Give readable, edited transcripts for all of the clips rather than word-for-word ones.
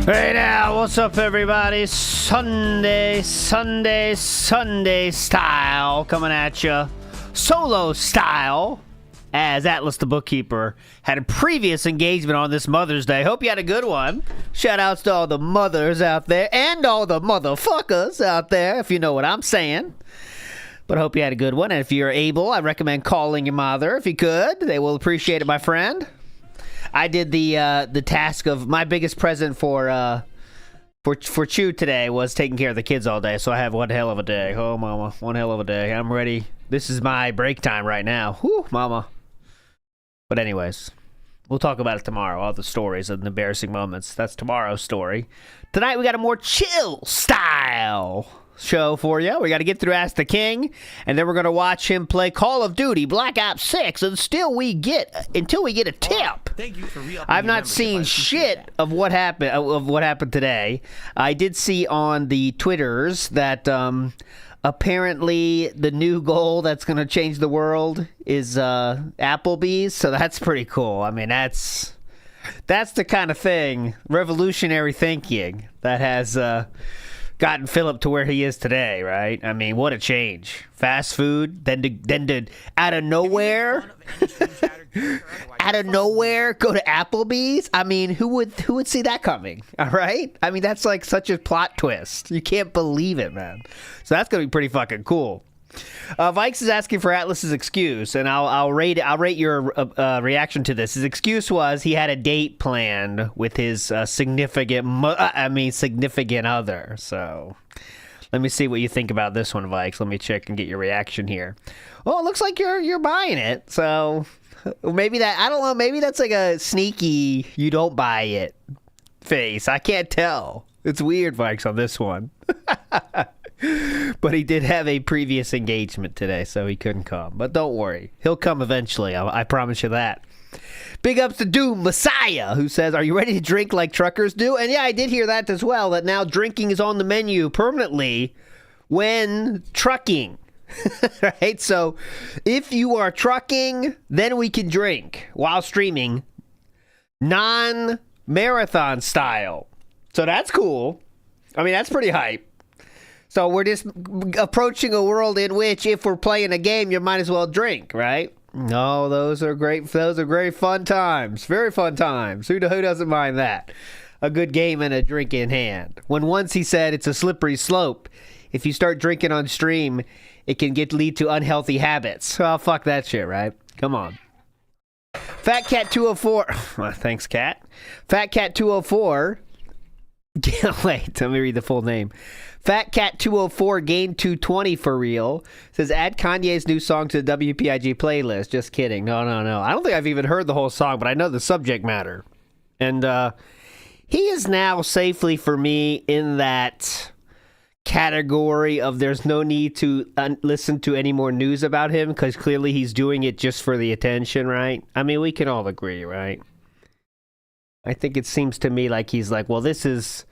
Hey now, what's up everybody? Sunday style coming at you. Solo style, as Atlus the bookkeeper had a previous engagement on this Mother's Day. Hope you had a good one. Shout outs to all the mothers out there and all the motherfuckers out there, if you know what I'm saying. But I hope you had a good one. And if you're able, I recommend calling your mother if you could. They will appreciate it, my friend. I did the task of my biggest present for Chew today was taking care of the kids all day. So I have one hell of a day. Oh, mama, one hell of a day. I'm ready. This is my break time right now. Whew, mama. But anyways, we'll talk about it tomorrow. All the stories and embarrassing moments. That's tomorrow's story. Tonight we got a more chill style show for you. We got to get through Ask the King, and then we're going to watch him play Call of Duty Black Ops 6 until we get a tip. Thank you for I've not seen shit of what happened today. I did see on the Twitters that apparently the new goal that's going to change the world is Applebee's, so that's pretty cool. I mean, that's the kind of thing, revolutionary thinking, that has gotten Philip to where he is today, right? I mean, what a change. Fast food, then to out of nowhere go to Applebee's. I mean, who would see that coming? All right? I mean, that's like such a plot twist. You can't believe it, man. So that's going to be pretty fucking cool. Vikes is asking for Atlus's excuse, and I'll rate your reaction to this. His excuse was he had a date planned with his significant other. So let me see what you think about this one, Vikes. Let me check and get your reaction here. Well, it looks like you're buying it. So maybe that, I don't know, maybe that's like a sneaky you don't buy it face. I can't tell. It's weird, Vikes, on this one. But he did have a previous engagement today, so he couldn't come. But don't worry. He'll come eventually. I promise you that. Big ups to Doom Messiah, who says, are you ready to drink like truckers do? And yeah, I did hear that as well, that now drinking is on the menu permanently when trucking. Right? So if you are trucking, then we can drink while streaming non-marathon style. So that's cool. I mean, that's pretty hype. So we're just approaching a world in which if we're playing a game, you might as well drink, right? No, those are great. Those are great fun times. Very fun times. Who doesn't mind that? A good game and a drink in hand. When once he said it's a slippery slope. If you start drinking on stream, it can lead to unhealthy habits. Oh, fuck that shit, right? Come on. Fat Cat 204. Thanks, Cat. Fat Cat 204. Wait, let me read the full name. Fat Cat 204 gained 220 for real. Says add Kanye's new song to the WPIG playlist. Just kidding. No. I don't think I've even heard the whole song, but I know the subject matter. And he is now safely for me in that category of there's no need to listen to any more news about him because clearly he's doing it just for the attention, right? I mean, we can all agree, right? I think it seems to me like he's like, well, this is,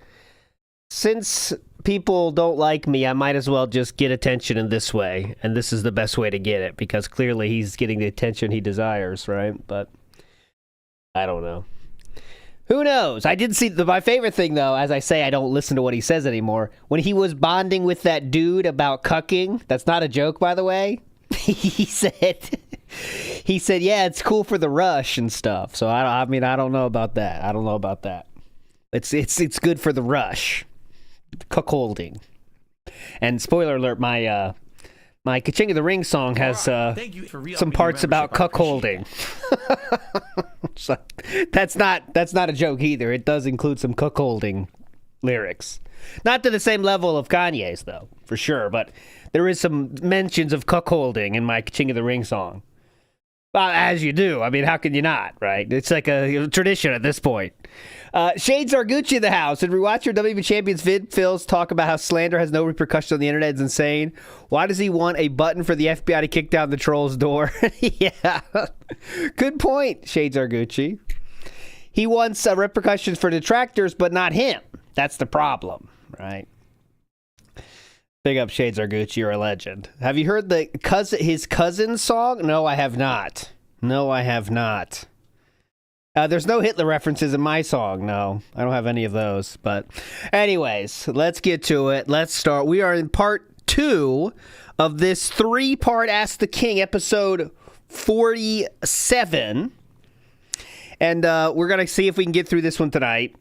since people don't like me, I might as well just get attention in this way. And this is the best way to get it because clearly he's getting the attention he desires, right? But I don't know. Who knows? I did see my favorite thing, though, as I say, I don't listen to what he says anymore. When he was bonding with that dude about cucking, that's not a joke, by the way. He said, yeah, it's cool for the rush and stuff. So I mean, I don't know about that. It's good for the rush, cuckolding. And spoiler alert, my Ka-Ching of the Ring song has some parts about cuckolding. So, that's not a joke either. It does include some cuckolding lyrics. Not to the same level of Kanye's, though, for sure. But there is some mentions of cuckolding in my Ka-Ching of the Ring song. Well, as you do. I mean, how can you not, right? It's like a tradition at this point. Shades are Gucci in the house. And rewatch your WWE Champions vid, Phil's talk about how slander has no repercussions on the internet is insane. Why does he want a button for the FBI to kick down the troll's door? Yeah. Good point, Shades are Gucci. He wants repercussions for detractors, but not him. That's the problem, right? Big up Shades are Gucci, you're a legend. Have you heard his cousin's song? No, I have not. There's no Hitler references in my song. No, I don't have any of those. But anyways, let's get to it. Let's start. We are in part 2 of this 3-part Ask the King, episode 47. And we're going to see if we can get through this one tonight.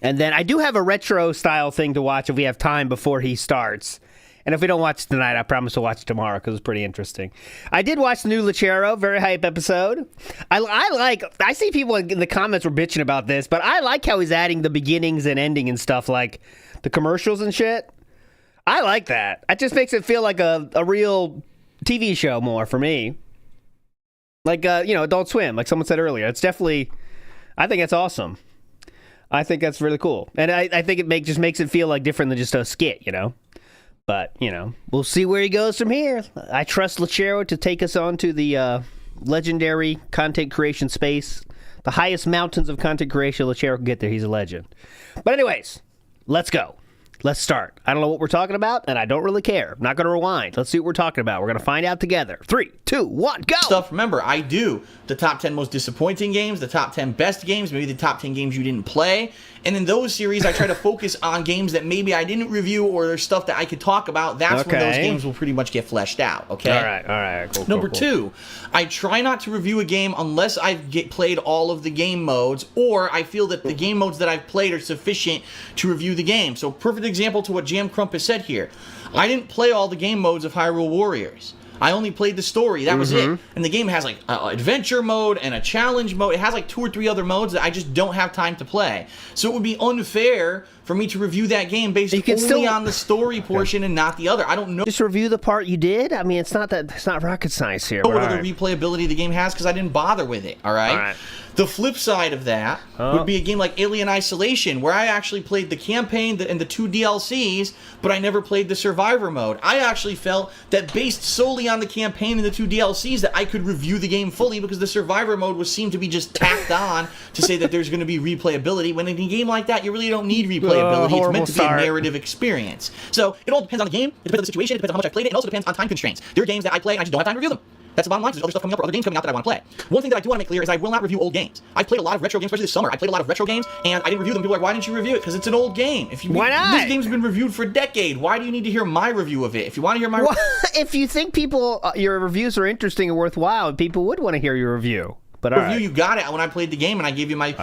And then I do have a retro-style thing to watch if we have time before he starts. And if we don't watch it tonight, I promise to watch it tomorrow because it's pretty interesting. I did watch the new Lechero, very hype episode. I see people in the comments were bitching about this, but I like how he's adding the beginnings and ending and stuff, like the commercials and shit. I like that. It just makes it feel like a real TV show more for me. Like, Adult Swim, like someone said earlier. It's definitely, I think that's awesome. I think that's really cool. And I think it just makes it feel like different than just a skit, But, we'll see where he goes from here. I trust Lechero to take us on to the legendary content creation space. The highest mountains of content creation Lechero can get there. He's a legend. But anyways, let's go. Let's start. I don't know what we're talking about, and I don't really care. I'm not going to rewind. Let's see what we're talking about. We're going to find out together. 3, 2, 1, go! Remember, I do the top 10 most disappointing games, the top 10 best games, maybe the top 10 games you didn't play. And in those series, I try to focus on games that maybe I didn't review or there's stuff that I could talk about. That's when those games will pretty much get fleshed out, okay? All right. Cool, Number 2, I try not to review a game unless I've played all of the game modes or I feel that the game modes that I've played are sufficient to review the game. So perfect example to what Jam Crump has said here. I didn't play all the game modes of Hyrule Warriors. I only played the story. That was it. And the game has like an adventure mode and a challenge mode. It has like 2 or 3 other modes that I just don't have time to play. So it would be unfair for me to review that game based only on the story portion and not the other. I don't know. Just review the part you did? I mean, it's not rocket science here. What other replayability the game has because I didn't bother with it, all right? The flip side of that would be a game like Alien Isolation, where I actually played the campaign and the 2 DLCs, but I never played the survivor mode. I actually felt that based solely on the campaign and the 2 DLCs that I could review the game fully because the survivor mode seemed to be just tacked on to say that there's going to be replayability, when in a game like that, you really don't need replayability. It's meant to be a narrative experience. So it all depends on the game, it depends on the situation, it depends on how much I played it, it also depends on time constraints. There are games that I play and I just don't have time to review them. That's the bottom line. There's other stuff coming up or other games coming out that I want to play. One thing that I do want to make clear is I will not review old games. I've played a lot of retro games, especially this summer. I played a lot of retro games, and I didn't review them. People are like, why didn't you review it? Because it's an old game. Why not? This game's been reviewed for a decade. Why do you need to hear my review of it? If you want to hear my if you think your reviews are interesting and worthwhile, people would want to hear your review. But you got it when I played the game, and I gave you my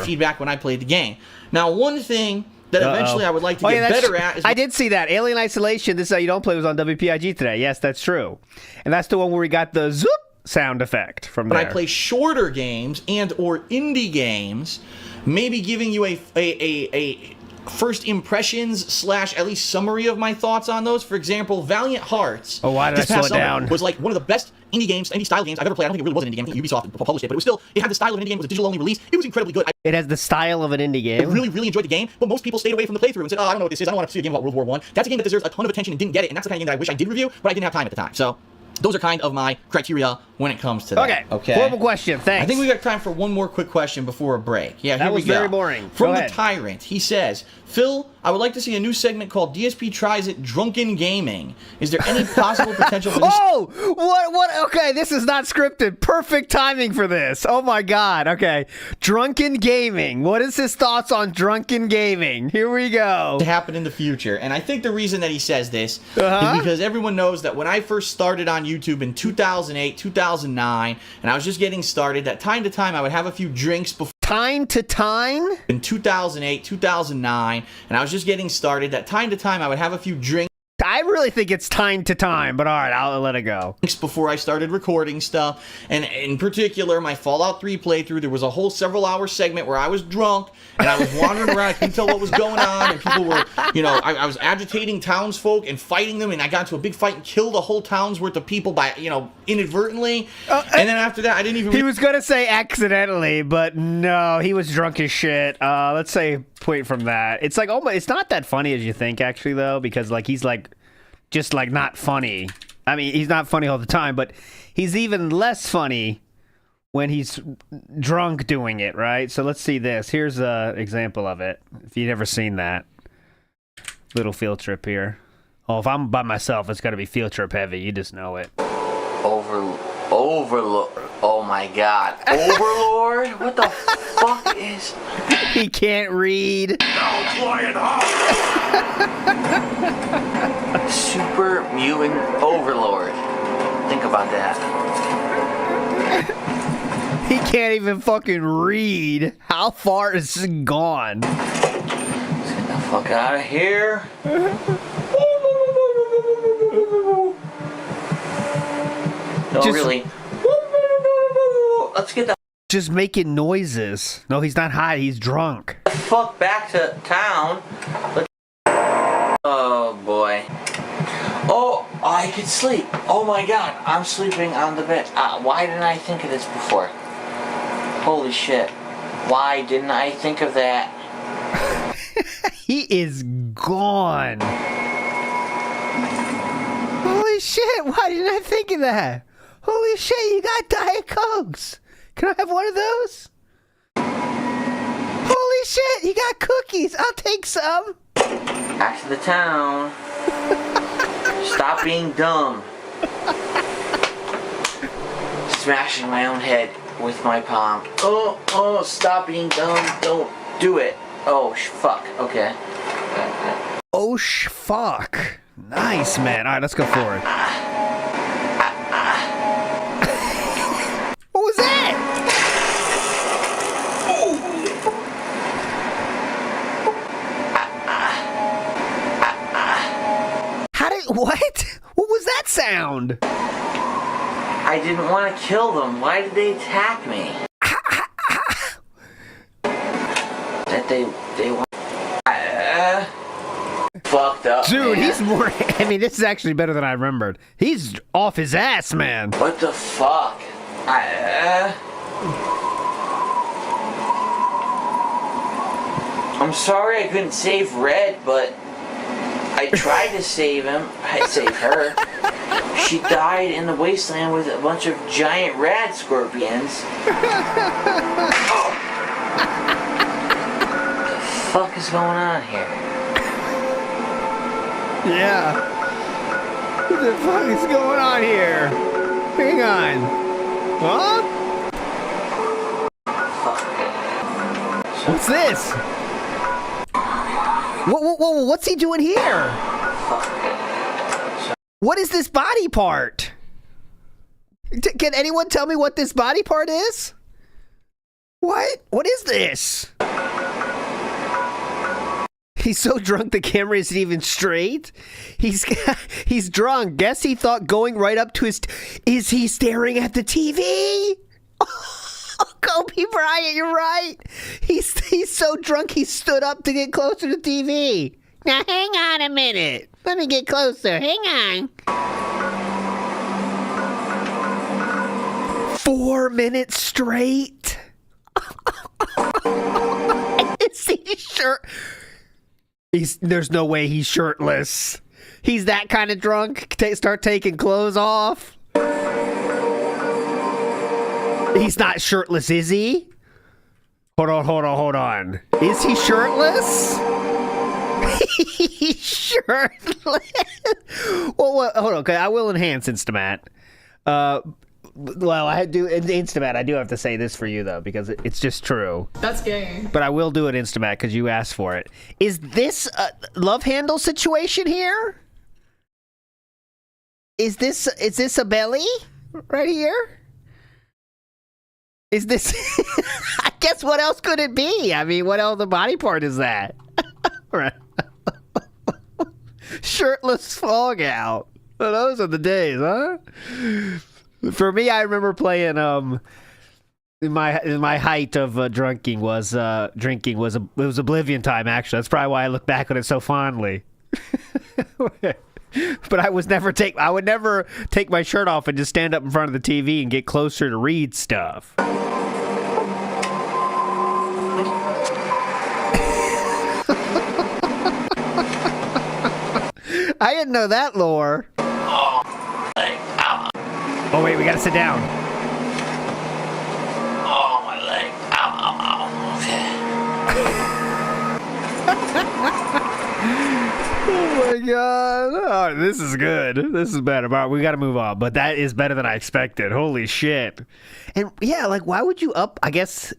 feedback when I played the game. Now, one thing that eventually I would like to get better at is... I did see that. Alien Isolation, This Is How You Don't Play, was on WPIG today. Yes, that's true. And that's the one where we got the zoop sound effect from there. But I play shorter games and or indie games, maybe giving you a first impressions / at least summary of my thoughts on those. For example, Valiant Hearts. Oh, why did I slow it down? Was like one of the best indie style games I've ever played. I don't think it really was an indie game. I think Ubisoft published it, but it had the style of an indie game. It was a digital only release. It was incredibly good. It has the style of an indie game. I really, really enjoyed the game, but most people stayed away from the playthrough and said, I don't know what this is. I don't want to see a game about World War I. That's a game that deserves a ton of attention and didn't get it, and that's the kind of game that I wish I did review, but I didn't have time at the time. So those are kind of my criteria when it comes to that. Okay. Horrible question. Thanks. I think we got time for one more quick question before a break. Yeah, that was very boring. From the Tyrant, he says, Phil, I would like to see a new segment called DSP Tries It Drunken Gaming. Is there any possible potential for this? Oh, what? Okay, this is not scripted. Perfect timing for this. Oh my God. Okay. Drunken Gaming. What is his thoughts on drunken gaming? Here we go. To happen in the future. And I think the reason that he says this is because everyone knows that when I first started on YouTube in 2008, 2009, and I was just getting started, that time to time I would have a few drinks before. Time to time? In 2008, 2009, and I was just getting started. That time to time I would have a few drinks. I really think it's time to time, but all right, I'll let it go. Before I started recording stuff, and in particular, my Fallout 3 playthrough, there was a whole several-hour segment where I was drunk, and I was wandering around, I couldn't tell what was going on, and people were, I was agitating townsfolk and fighting them, and I got into a big fight and killed a whole town's worth of people by, inadvertently, and then after that, I didn't even... He was going to say accidentally, but no, he was drunk as shit. Let's say point from that. It's like, it's not that funny as you think, actually, though, because, he's, just not funny. I mean, he's not funny all the time, but he's even less funny when he's drunk doing it, right? So let's see this. Here's an example of it. If you've never seen that. Little field trip here. Oh, if I'm by myself, it's got to be field trip heavy. You just know it. Overlook. Oh my god. Overlord? What the fuck is... He can't read. Super Mutant Overlord. Think about that. He can't even fucking read. How far is it gone? Let's get the fuck out of here. No, really. Let's get the just making noises. No, he's not high. He's drunk. fuck back to town. Oh boy. Oh, I could sleep. Oh my god, I'm sleeping on the bed. Why didn't I think of this before? Holy shit. Why didn't I think of that? He is gone. Holy shit, why didn't I think of that? Holy shit, you got Diet Cokes. Can I have one of those? Holy shit, you got cookies. I'll take some. Back to the town. Stop being dumb. Smashing my own head with my palm. Oh, stop being dumb. Don't do it. Oh, fuck. Okay. Oh, fuck. Nice, man. All right, let's go for it. What was that? What? What was that sound? I didn't want to kill them. Why did they attack me? That they want... fucked up, dude, man. He's more... I mean, this is actually better than I remembered. He's off his ass, man. What the fuck? I'm sorry I couldn't save Red, but I tried to save him. I saved her. She died in the wasteland with a bunch of giant rad scorpions. Oh. What the fuck is going on here? Yeah. What the fuck is going on here? Hang on. Huh? Fuck. What's this? Whoa, what's he doing here? What is this body part? Can anyone tell me what this body part is? What? What is this? He's so drunk the camera isn't even straight. He's drunk. Guess he thought going right up to his... Is he staring at the TV? Kobe Bryant, you're right. He's so drunk he stood up to get closer to the TV. Now hang on a minute. Let me get closer. Hang on. 4 minutes straight. Is he shirt? There's no way he's shirtless. He's that kind of drunk. Start taking clothes off. He's not shirtless, is he? Hold on. Is he shirtless? He's shirtless. Well, hold on. Okay, I will enhance Instamat. Well, I do Instamat. I do have to say this for you though, because it's just true. That's gay. But I will do it Instamat because you asked for it. Is this a love handle situation here? Is this a belly right here? Is this... I guess what else could it be? I mean, what other body part is that? Right. Shirtless fog out. Well, those are the days, huh? For me, I remember playing in my height of drinking was Oblivion Time. Actually, that's probably why I look back on it so fondly. But I would never take my shirt off and just stand up in front of the TV and get closer to read stuff. I didn't know that lore. Oh wait, we gotta sit down. Oh, my leg. Ow. Okay. Oh my god. Oh, this is good. This is better. But we got to move on. But that is better than I expected. Holy shit. And yeah, like, why would you up? I guess,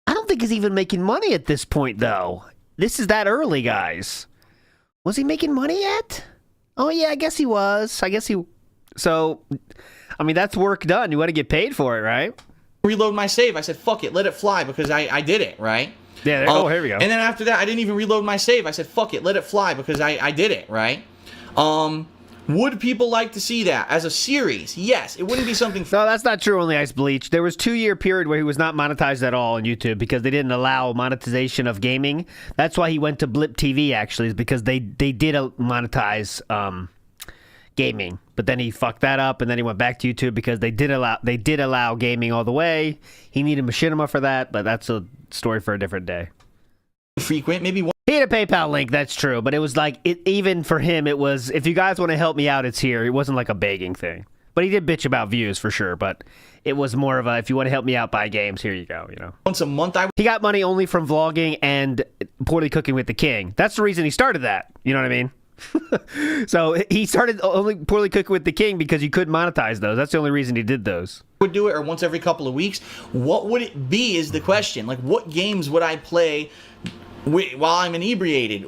I don't think he's even making money at this point, though. This is that early, guys. Was he making money yet? Oh, yeah, I guess he was. So, I mean, that's work done. You want to get paid for it, right? Reload my save. I said, fuck it, let it fly, because I did it, right? Yeah, here we go. And then after that, I didn't even reload my save. I said, fuck it, let it fly, because I did it, right? Would people like to see that as a series? Yes, it wouldn't be something... No, that's not true, Only Ice Bleach. There was 2-year period where he was not monetized at all on YouTube because they didn't allow monetization of gaming. That's why he went to Blip TV, actually, is because they did monetize gaming. But then he fucked that up, and then he went back to YouTube because they did allow gaming all the way. He needed machinima for that, but that's a story for a different day. Frequent, maybe one. He had a PayPal link, that's true, but it was like, even for him, it was, if you guys want to help me out, it's here. It wasn't like a begging thing. But he did bitch about views for sure, but it was more of a, if you want to help me out, buy games, here you go, you know. Once a month, He got money only from vlogging and Poorly Cooking with the King. That's the reason he started that, you know what I mean? So he started only Poorly Cooking with the King because you couldn't monetize those. That's the only reason he did those. Would do it, or once every couple of weeks. What would it be is the question. Like, what games would I play while I'm inebriated?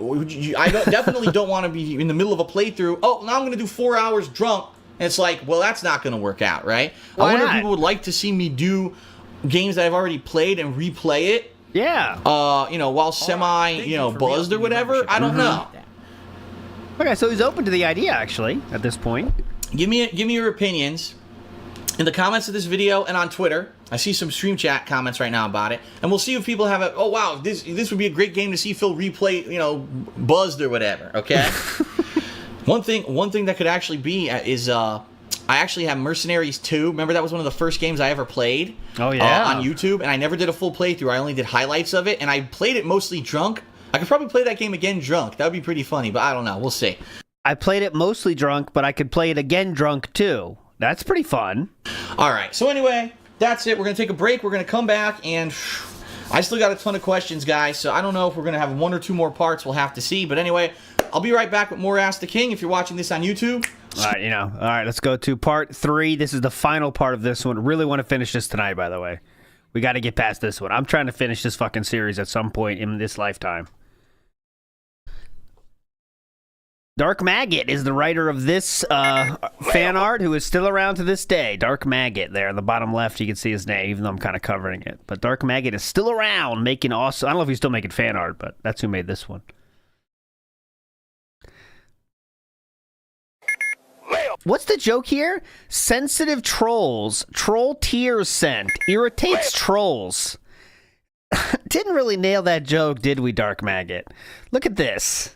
I definitely don't want to be in the middle of a playthrough. Oh, now I'm going to do 4 hours drunk. And it's like, well, that's not going to work out, right? Why I wonder not? if people would like to see me do games that I've already played and replay it. Yeah. While buzzed or whatever. I don't know. Okay, so he's open to the idea, actually, at this point. Give me your opinions in the comments of this video and on Twitter. I see some stream chat comments right now about it, and we'll see if people have oh wow, this would be a great game to see Phil replay, buzzed or whatever. Okay. One thing that could actually be is I actually have Mercenaries 2. Remember, that was one of the first games I ever played. Oh yeah. On YouTube, and I never did a full playthrough. I only did highlights of it, and I played it mostly drunk. I could probably play that game again drunk. That would be pretty funny, but I don't know. We'll see. I played it mostly drunk, but I could play it again drunk too. That's pretty fun. All right. So anyway, that's it. We're going to take a break. We're going to come back, and I still got a ton of questions, guys. So I don't know if we're going to have 1 or 2 more parts. We'll have to see. But anyway, I'll be right back with more Ask the King if you're watching this on YouTube. All right, All right, let's go to part 3. This is the final part of this one. Really want to finish this tonight, by the way. We got to get past this one. I'm trying to finish this fucking series at some point in this lifetime. Dark Maggot is the writer of this fan art, who is still around to this day. Dark Maggot, there in the bottom left, you can see his name, even though I'm kind of covering it. But Dark Maggot is still around, making awesome... I don't know if he's still making fan art, but that's who made this one. What's the joke here? Sensitive trolls. Troll tears sent. Irritates trolls. Didn't really nail that joke, did we, Dark Maggot? Look at this.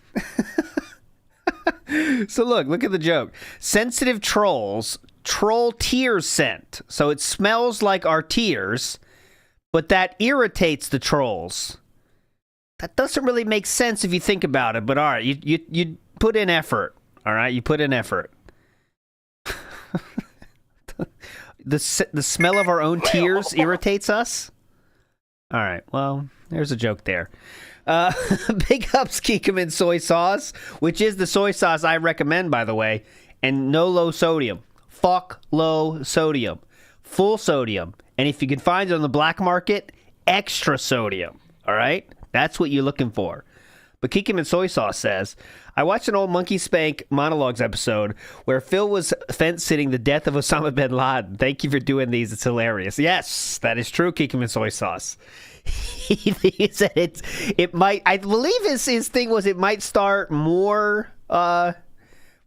So look at the joke. Sensitive trolls, troll tears scent. So it smells like our tears, but that irritates the trolls. That doesn't really make sense if you think about it, but all right, you put in effort. All right, you put in effort. The smell of our own tears irritates us? All right, well, there's a joke there. Big ups Kikkoman soy sauce, which is the soy sauce I recommend, by the way, and no low sodium. Fuck low sodium. Full sodium. And if you can find it on the black market, extra sodium. All right? That's what you're looking for. But Kikkoman soy sauce says, I watched an old Monkey Spank monologues episode where Phil was fence-sitting the death of Osama bin Laden. Thank you for doing these. It's hilarious. Yes, that is true, Kikkoman soy sauce. He said it might, I believe his thing was it might start more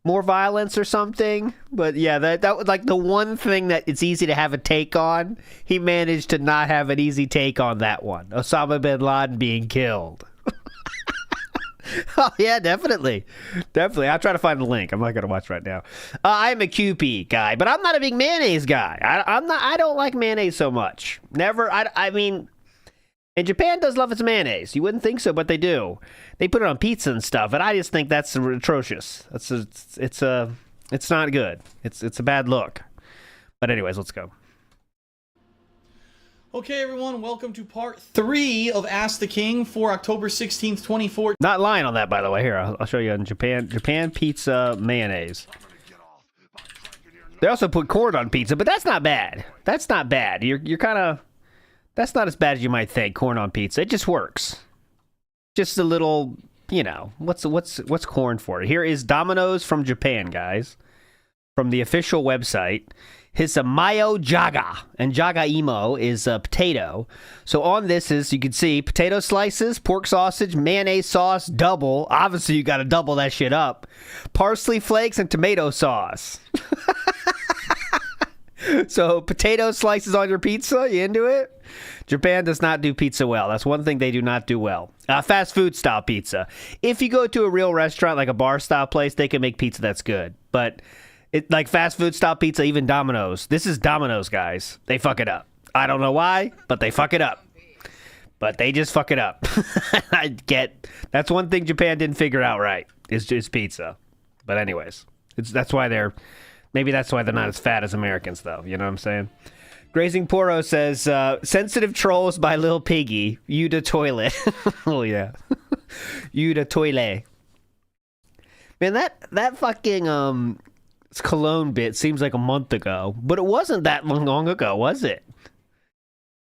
violence or something. But yeah, that was like the one thing that it's easy to have a take on. He managed to not have an easy take on that one. Osama bin Laden being killed. Oh yeah, definitely. I'll try to find the link. I'm not gonna watch right now. I'm a QP guy, but I'm not a big mayonnaise guy. I don't like mayonnaise so much. Never. I mean, and Japan does love its mayonnaise. You wouldn't think so, but they do. They put it on pizza and stuff, and I just think that's atrocious. It's not good. It's a bad look. But anyways, let's go. Okay, everyone, welcome to part 3 of Ask the King for October 16th, 2014. Not lying on that, by the way. Here, I'll show you on Japan pizza mayonnaise. They also put corn on pizza, but that's not bad. That's not bad. You're kind of... That's not as bad as you might think, corn on pizza. It just works. Just a little, you know, what's corn for? Here is Domino's from Japan, guys. From the official website. His mayo jaga, and jaga imo is potato. So on this is, you can see, potato slices, pork sausage, mayonnaise sauce, double. Obviously, you got to double that shit up. Parsley flakes and tomato sauce. So potato slices on your pizza, you into it? Japan does not do pizza well. That's one thing they do not do well. Fast food style pizza. If you go to a real restaurant, like a bar style place, they can make pizza that's good. But like fast food style pizza, even Domino's. This is Domino's, guys. They fuck it up. I don't know why, but they fuck it up. But they just fuck it up. That's one thing Japan didn't figure out right, is just pizza. But anyways, maybe that's why they're not as fat as Americans, though. You know what I'm saying? Grazing Poro says, sensitive trolls by Lil Piggy. You to toilet. Oh, yeah. You to toilet. Man, that fucking cologne bit seems like a month ago. But it wasn't that long ago, was it?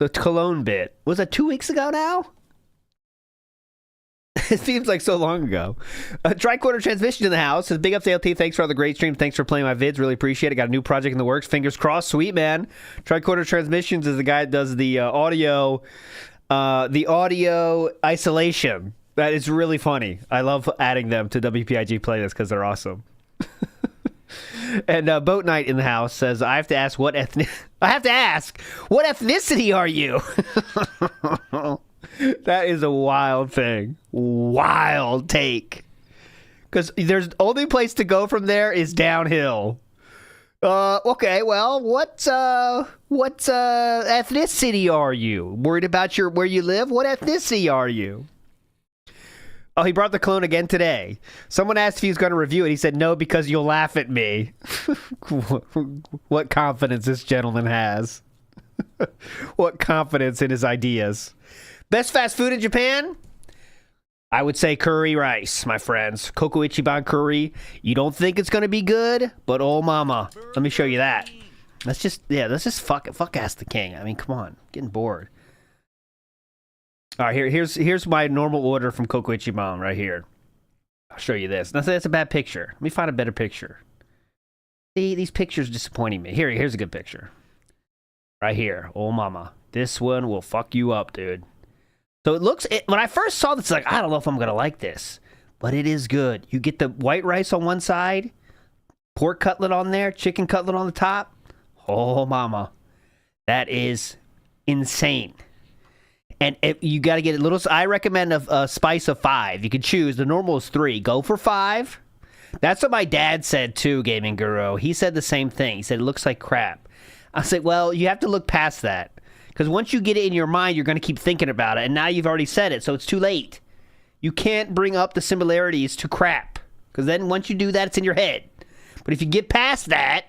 The cologne bit. Was that 2 weeks ago now? It seems like so long ago. Tricorder Transmission in the house says, big up to LT. Thanks for all the great stream. Thanks for playing my vids. Really appreciate it. Got a new project in the works. Fingers crossed. Sweet, man. Tricorder Transmissions is the guy that does the audio isolation. That is really funny. I love adding them to WPIG playlists because they're awesome. And Boat Night in the house says, I have to ask what ethnicity are you? That is a wild thing. Wild take. Because there's only place to go from there is downhill. Okay, well, what ethnicity are you? Worried about where you live? What ethnicity are you? Oh, he brought the clone again today. Someone asked if he was going to review it. He said, no, because you'll laugh at me. What confidence this gentleman has. What confidence in his ideas. Best fast food in Japan? I would say curry rice, my friends. Koko Ichiban curry. You don't think it's going to be good, but oh mama. Let me show you that. Let's just fuck Ask the King. I mean, come on. I'm getting bored. All right, here's my normal order from Koko Ichiban right here. I'll show you this. Now, that's a bad picture. Let me find a better picture. See, these pictures are disappointing me. Here's a good picture. Right here. Oh mama. This one will fuck you up, dude. So when I first saw this, like, I don't know if I'm going to like this, but it is good. You get the white rice on one side, pork cutlet on there, chicken cutlet on the top. Oh, mama. That is insane. And you got to get a little, I recommend a spice of 5. You can choose. The normal is 3. Go for 5. That's what my dad said too, Gaming Guru. He said the same thing. He said, it looks like crap. I said, well, you have to look past that. Because once you get it in your mind, you're going to keep thinking about it. And now you've already said it, so it's too late. You can't bring up the similarities to crap. Because then once you do that, it's in your head. But if you get past that,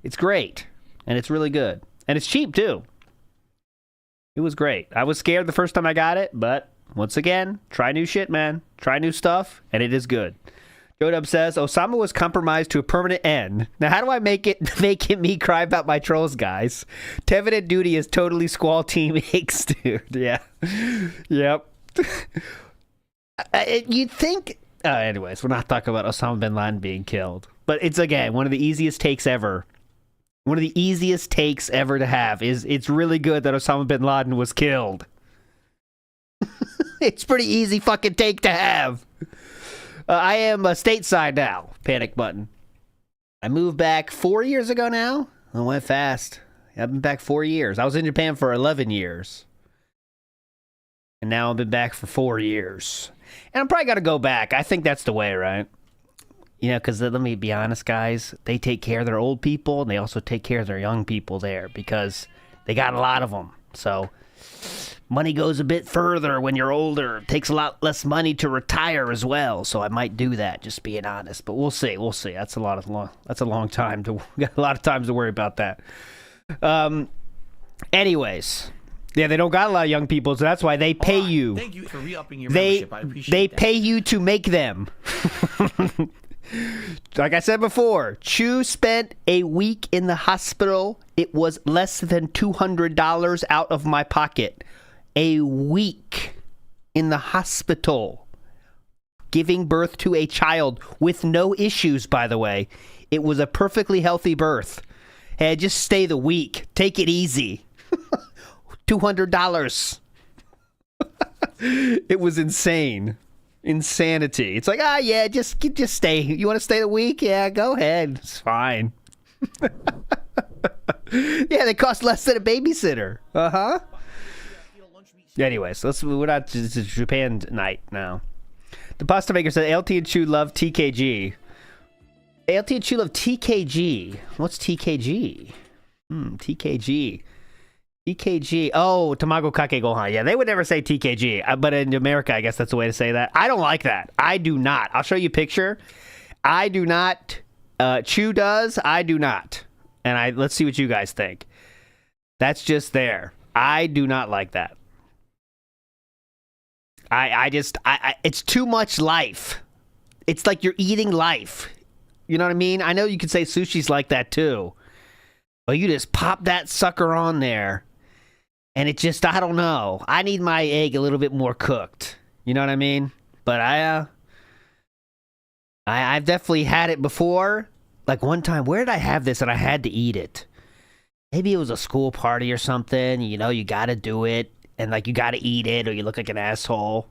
it's great. And it's really good. And it's cheap, too. It was great. I was scared the first time I got it. But once again, try new shit, man. Try new stuff, and it is good. Jodub says, Osama was compromised to a permanent end. Now, how do I make me cry about my trolls, guys? Tevin and Duty is totally Squall Team X, dude. Yeah. Yep. You'd think... anyways, we're not talking about Osama bin Laden being killed. But it's, again, one of the easiest takes ever. One of the easiest takes ever to have is it's really good that Osama bin Laden was killed. It's pretty easy fucking take to have. I am stateside now. Panic button. I moved back 4 years ago now. I went fast. I've been back 4 years. I was in Japan for 11 years. And now I've been back for 4 years. And I'm probably got to go back. I think that's the way, right? You know, because let me be honest, guys. They take care of their old people, and they also take care of their young people there because they got a lot of them. So... money goes a bit further when you're older. It takes a lot less money to retire as well. So I might do that, just being honest. But we'll see. We'll see. That's a long time to got a lot of times to worry about that. Anyways, yeah, they don't got a lot of young people, so that's why they pay you. Thank you for re-upping your membership. I appreciate They that. pay you to make them. Like I said before, Chu spent a week in the hospital. It was less than $200 out of my pocket. A week in the hospital. Giving birth to a child with no issues, by the way. It was a perfectly healthy birth. Hey, just stay the week. Take it easy. $200. It was insane. Insanity. It's like, yeah, just stay. You want to stay the week? Yeah, go ahead. It's fine. Yeah, they cost less than a babysitter. Uh-huh. Anyways, we're not to Japan night now. The pasta maker said LT and Chu love TKG. LT and Chu love TKG. What's TKG? TKG. TKG. Oh, Tamago Kake Gohan. Yeah, they would never say TKG. But in America, I guess that's the way to say that. I don't like that. I do not. I'll show you a picture. I do not. Chu does. I do not. And let's see what you guys think. That's just there. I do not like that. It's too much life. It's like you're eating life. You know what I mean? I know you could say sushi's like that too. But you just pop that sucker on there. And it just, I don't know. I need my egg a little bit more cooked. You know what I mean? But I've definitely had it before. Like one time, where did I have this and I had to eat it? Maybe it was a school party or something. You know, you got to do it. And like you got to eat it or you look like an asshole.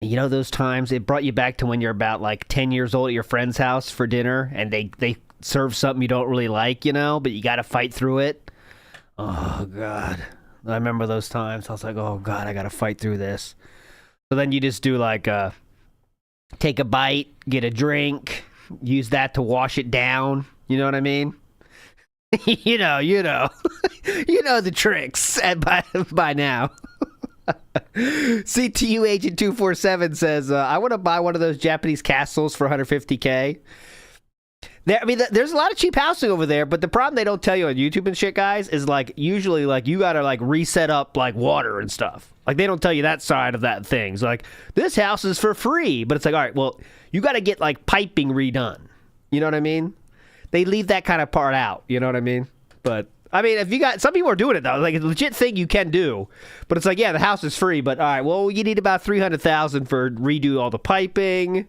And you know those times? It brought you back to when you're about like 10 years old at your friend's house for dinner. And they serve something you don't really like, you know? But you got to fight through it. Oh, God. I remember those times. I was like, oh, God, I got to fight through this. So then you just do like, take a bite, get a drink, use that to wash it down. You know what I mean? you know. You know the tricks by now. CTU Agent 247 says, I want to buy one of those Japanese castles for $150K. There's a lot of cheap housing over there, but the problem they don't tell you on YouTube and shit, guys, is like usually like you gotta like reset up like water and stuff. Like they don't tell you that side of that thing. It's like this house is for free, but it's like, all right, well, you gotta get like piping redone. You know what I mean? They leave that kind of part out. You know what I mean? But I mean, if you got some people are doing it though, like it's a legit thing you can do. But it's like, yeah, the house is free, but all right, well, you need about $300,000 for redo all the piping.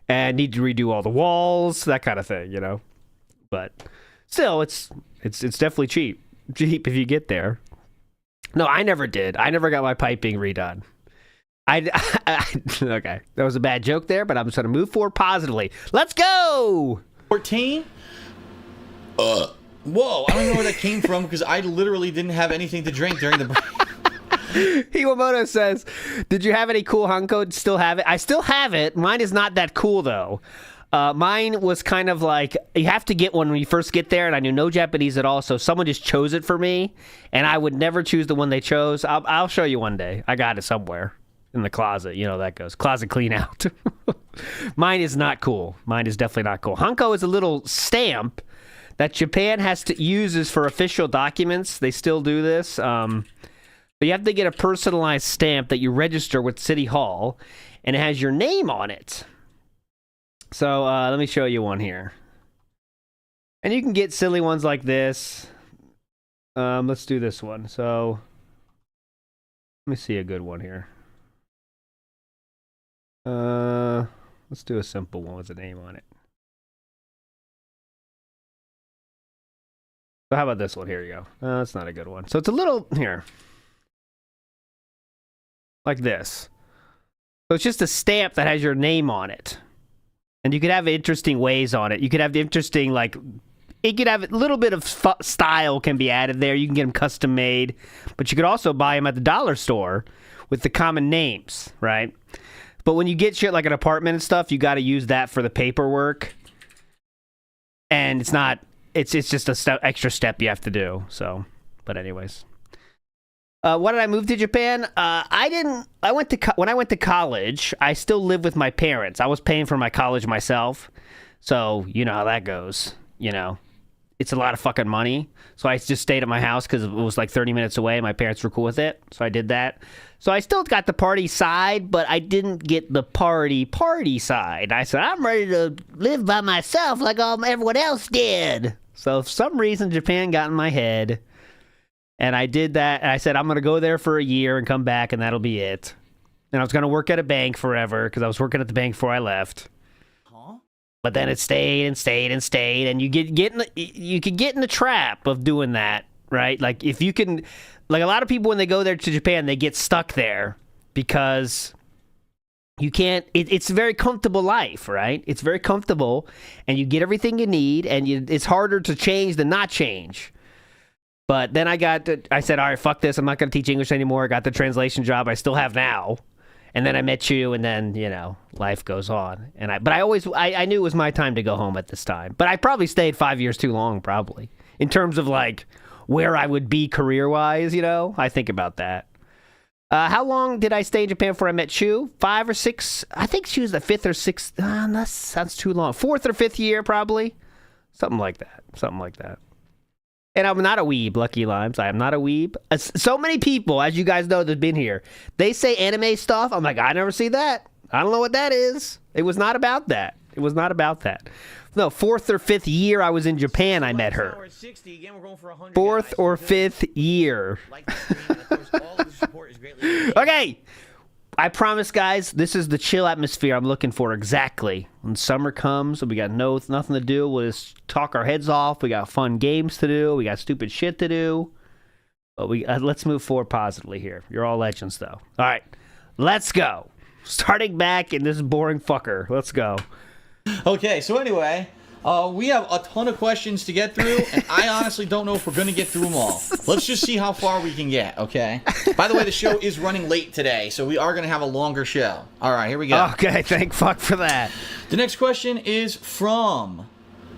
And need to redo all the walls, that kind of thing, you know. But still, it's definitely cheap if you get there. No, I never did. I never got my piping redone. Okay, that was a bad joke there, but I'm just gonna move forward positively. Let's go. 14. Whoa! I don't know where that came from because I literally didn't have anything to drink during the break. Iwamoto says, did you have any cool Hanko? Still have it? I still have it. Mine is not that cool, though. Mine was kind of like, you have to get one when you first get there, and I knew no Japanese at all, so someone just chose it for me, and I would never choose the one they chose. I'll show you one day. I got it somewhere in the closet. You know that goes. Closet clean out. Mine is not cool. Mine is definitely not cool. Hanko is a little stamp that Japan has to uses for official documents. They still do this. But you have to get a personalized stamp that you register with City Hall, and it has your name on it. So let me show you one here. And you can get silly ones like this. Let's do this one. So let me see a good one here. Let's do a simple one with a name on it. So how about this one? Here you go. That's not a good one. So it's a little here. Like this. So it's just a stamp that has your name on it. And you could have interesting ways on it. You could have interesting, like, it could have a little bit of style can be added there. You can get them custom made. But you could also buy them at the dollar store with the common names, right? But when you get shit like an apartment and stuff, you got to use that for the paperwork. And it's not, it's just a extra step you have to do. So, but anyways. Why did I move to Japan? When I went to college, I still lived with my parents. I was paying for my college myself. So, you know how that goes, you know. it's a lot of fucking money. So I just stayed at my house because it was like 30 minutes away. My parents were cool with it. So I did that. So I still got the party side, but I didn't get the party side. I said, I'm ready to live by myself like everyone else did. So for some reason, Japan got in my head. And I did that. And I said, I'm going to go there for a year and come back, and that'll be it. And I was going to work at a bank forever because I was working at the bank before I left. But then it stayed and stayed and stayed, and you could get in the trap of doing that, right? Like if you can, like a lot of people when they go there to Japan, they get stuck there because you can't. It's a very comfortable life, right? It's very comfortable, and you get everything you need, and it's harder to change than not change. But then I said, all right, fuck this. I'm not going to teach English anymore. I got the translation job I still have now. And then I met you, and then, life goes on. But I knew it was my time to go home at this time. But I probably stayed 5 years too long, probably. In terms of, like, where I would be career-wise, I think about that. How long did I stay in Japan before I met Chu? 5 or 6? I think she was the 5th or 6th. That sounds too long. 4th or 5th year, probably. Something like that. And I'm not a weeb, Lucky Limes. I am not a weeb. So many people, as you guys know, that have been here, they say anime stuff. I'm like, I never see that. I don't know what that is. It was not about that. No, 4th or 5th year I was in Japan, I met her. 4th or 5th year. Okay. I promise, guys, this is the chill atmosphere I'm looking for exactly. When summer comes and we got nothing to do, we'll just talk our heads off. We got fun games to do. We got stupid shit to do. But let's move forward positively here. You're all legends, though. All right, let's go. Starting back in this boring fucker. Let's go. Okay, so anyway... we have a ton of questions to get through, and I honestly don't know if we're going to get through them all. Let's just see how far we can get, okay? By the way, the show is running late today, so we are going to have a longer show. All right, here we go. Okay, thank fuck for that. The next question is from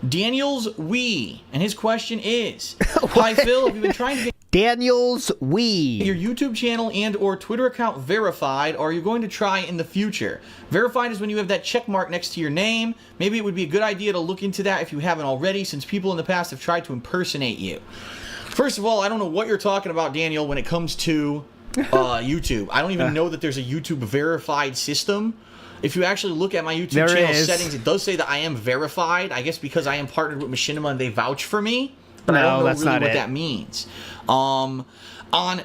Daniels Wee, and his question is, Hi, Phil, have you been trying to get Daniels Wee. your YouTube channel and or Twitter account verified, or are you going to try in the future? Verified is when you have that check mark next to your name. Maybe it would be a good idea to look into that if you haven't already, since people in the past have tried to impersonate you. First of all, I don't know what you're talking about, Daniel, when it comes to YouTube. I don't even know that there's a YouTube verified system. If you actually look at my YouTube channel settings, it does say that I am verified. I guess because I am partnered with Machinima and they vouch for me. But I don't know really what that means. On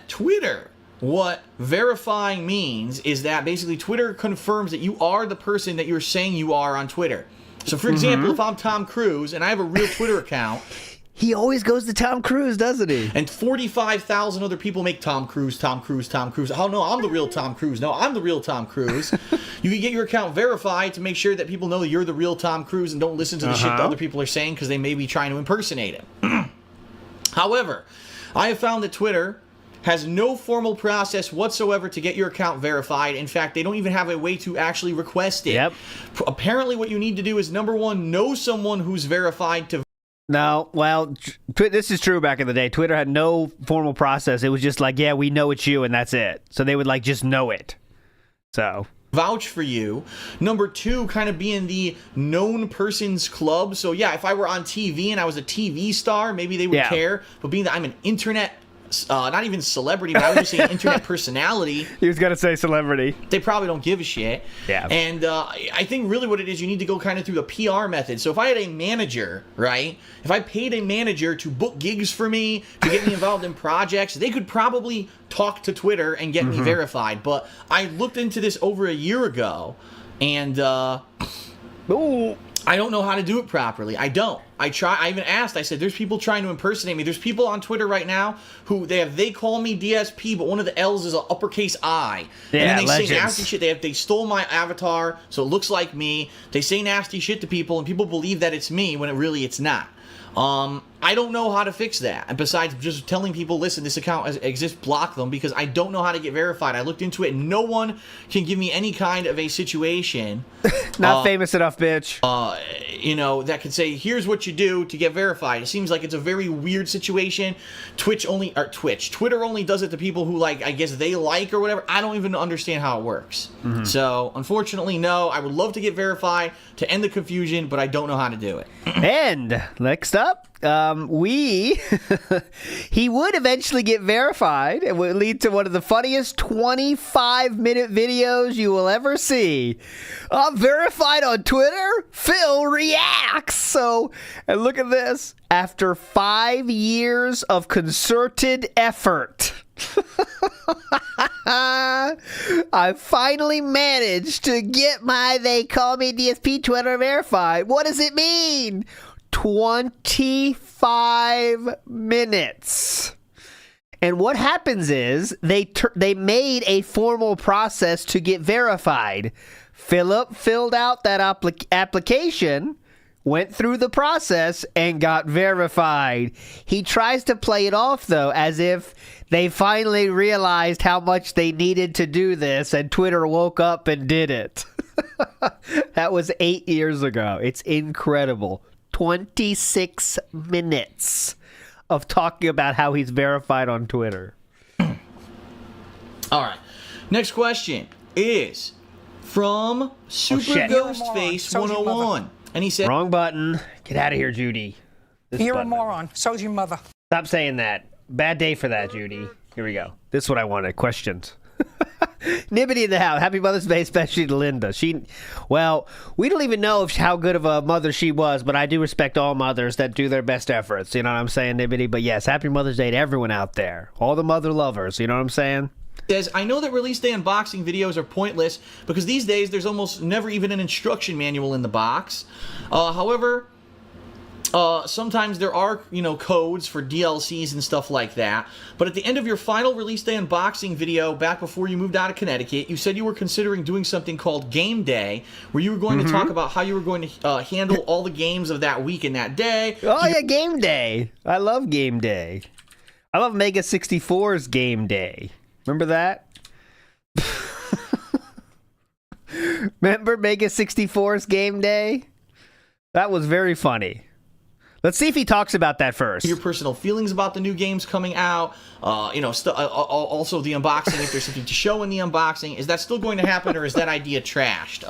Twitter, what verifying means is that basically Twitter confirms that you are the person that you're saying you are on Twitter. So, for example, if I'm Tom Cruise and I have a real Twitter account... He always goes to Tom Cruise, doesn't he? And 45,000 other people make Tom Cruise. Oh, no, I'm the real Tom Cruise. No, I'm the real Tom Cruise. You can get your account verified to make sure that people know that you're the real Tom Cruise and don't listen to the shit that other people are saying because they may be trying to impersonate him. However, I have found that Twitter has no formal process whatsoever to get your account verified. In fact, they don't even have a way to actually request it. Yep. Apparently, what you need to do is, number one, know someone who's verified to... No, well, this is true back in the day. Twitter had no formal process. It was just like, yeah, we know it's you, and that's it. So they would, like, just know it. So... vouch for you. Number two, kind of being the known persons club. So yeah, if I were on TV and I was a TV star, maybe they would care. But being that I'm an internet, not even celebrity, but I would just say internet personality. He was going to say celebrity. They probably don't give a shit. Yeah. And I think really what it is, you need to go kind of through the PR method. So if I had a manager, right? If I paid a manager to book gigs for me, to get me involved in projects, they could probably talk to Twitter and get me verified. But I looked into this over a year ago, and I don't know how to do it properly. I don't. I even asked. I said, there's people trying to impersonate me. There's people on Twitter right now who they call me DSP, but one of the L's is an uppercase I. Yeah, and then they legends. say nasty shit. They stole my avatar, so it looks like me. They say nasty shit to people, and people believe that it's me when it's not. I don't know how to fix that. And besides just telling people, listen, this account exists, block them, because I don't know how to get verified. I looked into it, and no one can give me any kind of a situation. Not famous enough, bitch. That could say, here's what you do to get verified. It seems like it's a very weird situation. Twitter only does it to people who, like, I guess they like or whatever. I don't even understand how it works. So, unfortunately, no. I would love to get verified to end the confusion, but I don't know how to do it. And next up, Yep. He would eventually get verified. It would lead to one of the funniest 25-minute videos you will ever see. I'm verified on Twitter. Phil reacts. So, and look at this. After 5 years of concerted effort, I finally managed to get my They Call Me DSP Twitter verified. What does it mean? 25 minutes. And what happens is they made a formal process to get verified. Philip filled out that application, went through the process, and got verified. He tries to play it off, though, as if they finally realized how much they needed to do this, and Twitter woke up and did it. That was 8 years ago. It's incredible. 26 minutes of talking about how he's verified on Twitter. All right. Next question is from Super Ghostface 101. And he said, wrong button. Get out of here, Judy. You're a moron. So's your mother. Stop saying that. Bad day for that, Judy. Here we go. This is what I wanted. Questions. Nibbity in the house. Happy Mother's Day, especially to Linda. Well, we don't even know how good of a mother she was, but I do respect all mothers that do their best efforts. You know what I'm saying, Nibbity? But yes, happy Mother's Day to everyone out there. All the mother lovers. You know what I'm saying? Says, I know that release day unboxing videos are pointless because these days there's almost never even an instruction manual in the box. However, sometimes there are, codes for DLCs and stuff like that. But at the end of your final release day unboxing video back before you moved out of Connecticut, you said you were considering doing something called Game Day, where you were going to talk about how you were going to handle all the games of that week and that day. Oh, yeah, Game Day. I love Game Day. I love Mega 64's Game Day. Remember that? Remember Mega 64's Game Day? That was very funny. Let's see if he talks about that first. Your personal feelings about the new games coming out, also the unboxing, if there's something to show in the unboxing. Is that still going to happen, or is that idea trashed?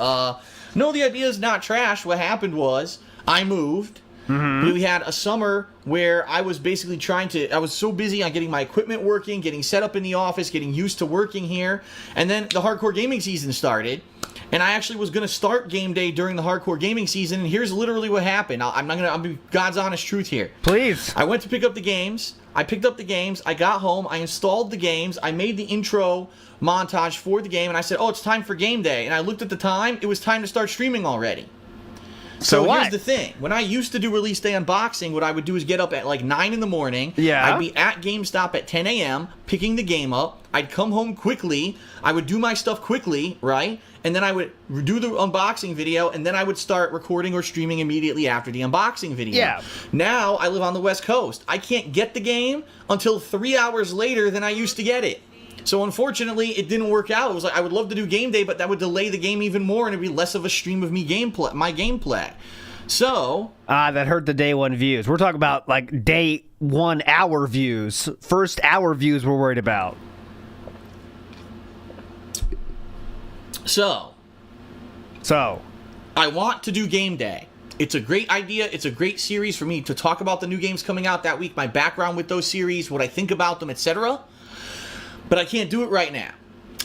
No, the idea is not trashed. What happened was I moved. We had a summer where I was basically I was so busy on getting my equipment working, getting set up in the office, getting used to working here. And then the hardcore gaming season started. And I actually was going to start Game Day during the hardcore gaming season. And here's literally what happened. I'll be God's honest truth here. Please. I went to pick up the games. I picked up the games. I got home. I installed the games. I made the intro montage for the game. And I said, oh, it's time for Game Day. And I looked at the time. It was time to start streaming already. So here's the thing. When I used to do release day unboxing, what I would do is get up at like 9 in the morning. Yeah. I'd be at GameStop at 10 a.m. picking the game up. I'd come home quickly. I would do my stuff quickly, right? And then I would do the unboxing video, and then I would start recording or streaming immediately after the unboxing video. Yeah. Now I live on the West Coast. I can't get the game until 3 hours later than I used to get it. So unfortunately, it didn't work out. It was like I would love to do Game Day, but that would delay the game even more, and it'd be less of a stream of my gameplay. So that hurt the day one views. We're talking about like day 1 hour views. First hour views we're worried about. So I want to do Game Day. It's a great idea. It's a great series for me to talk about the new games coming out that week, my background with those series, what I think about them, etc. But I can't do it right now.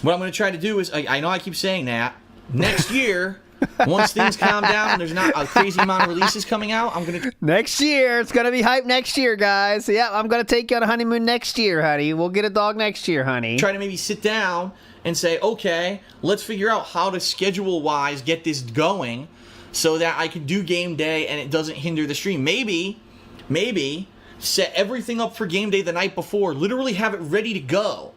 What I'm going to try to do is, I know I keep saying that, next year, once things calm down and there's not a crazy amount of releases coming out, I'm going to... Next year. It's going to be hype next year, guys. Yeah, I'm going to take you on a honeymoon next year, honey. We'll get a dog next year, honey. Try to maybe sit down and say, okay, let's figure out how to schedule-wise get this going so that I can do Game Day and it doesn't hinder the stream. Maybe set everything up for Game Day the night before, literally have it ready to go.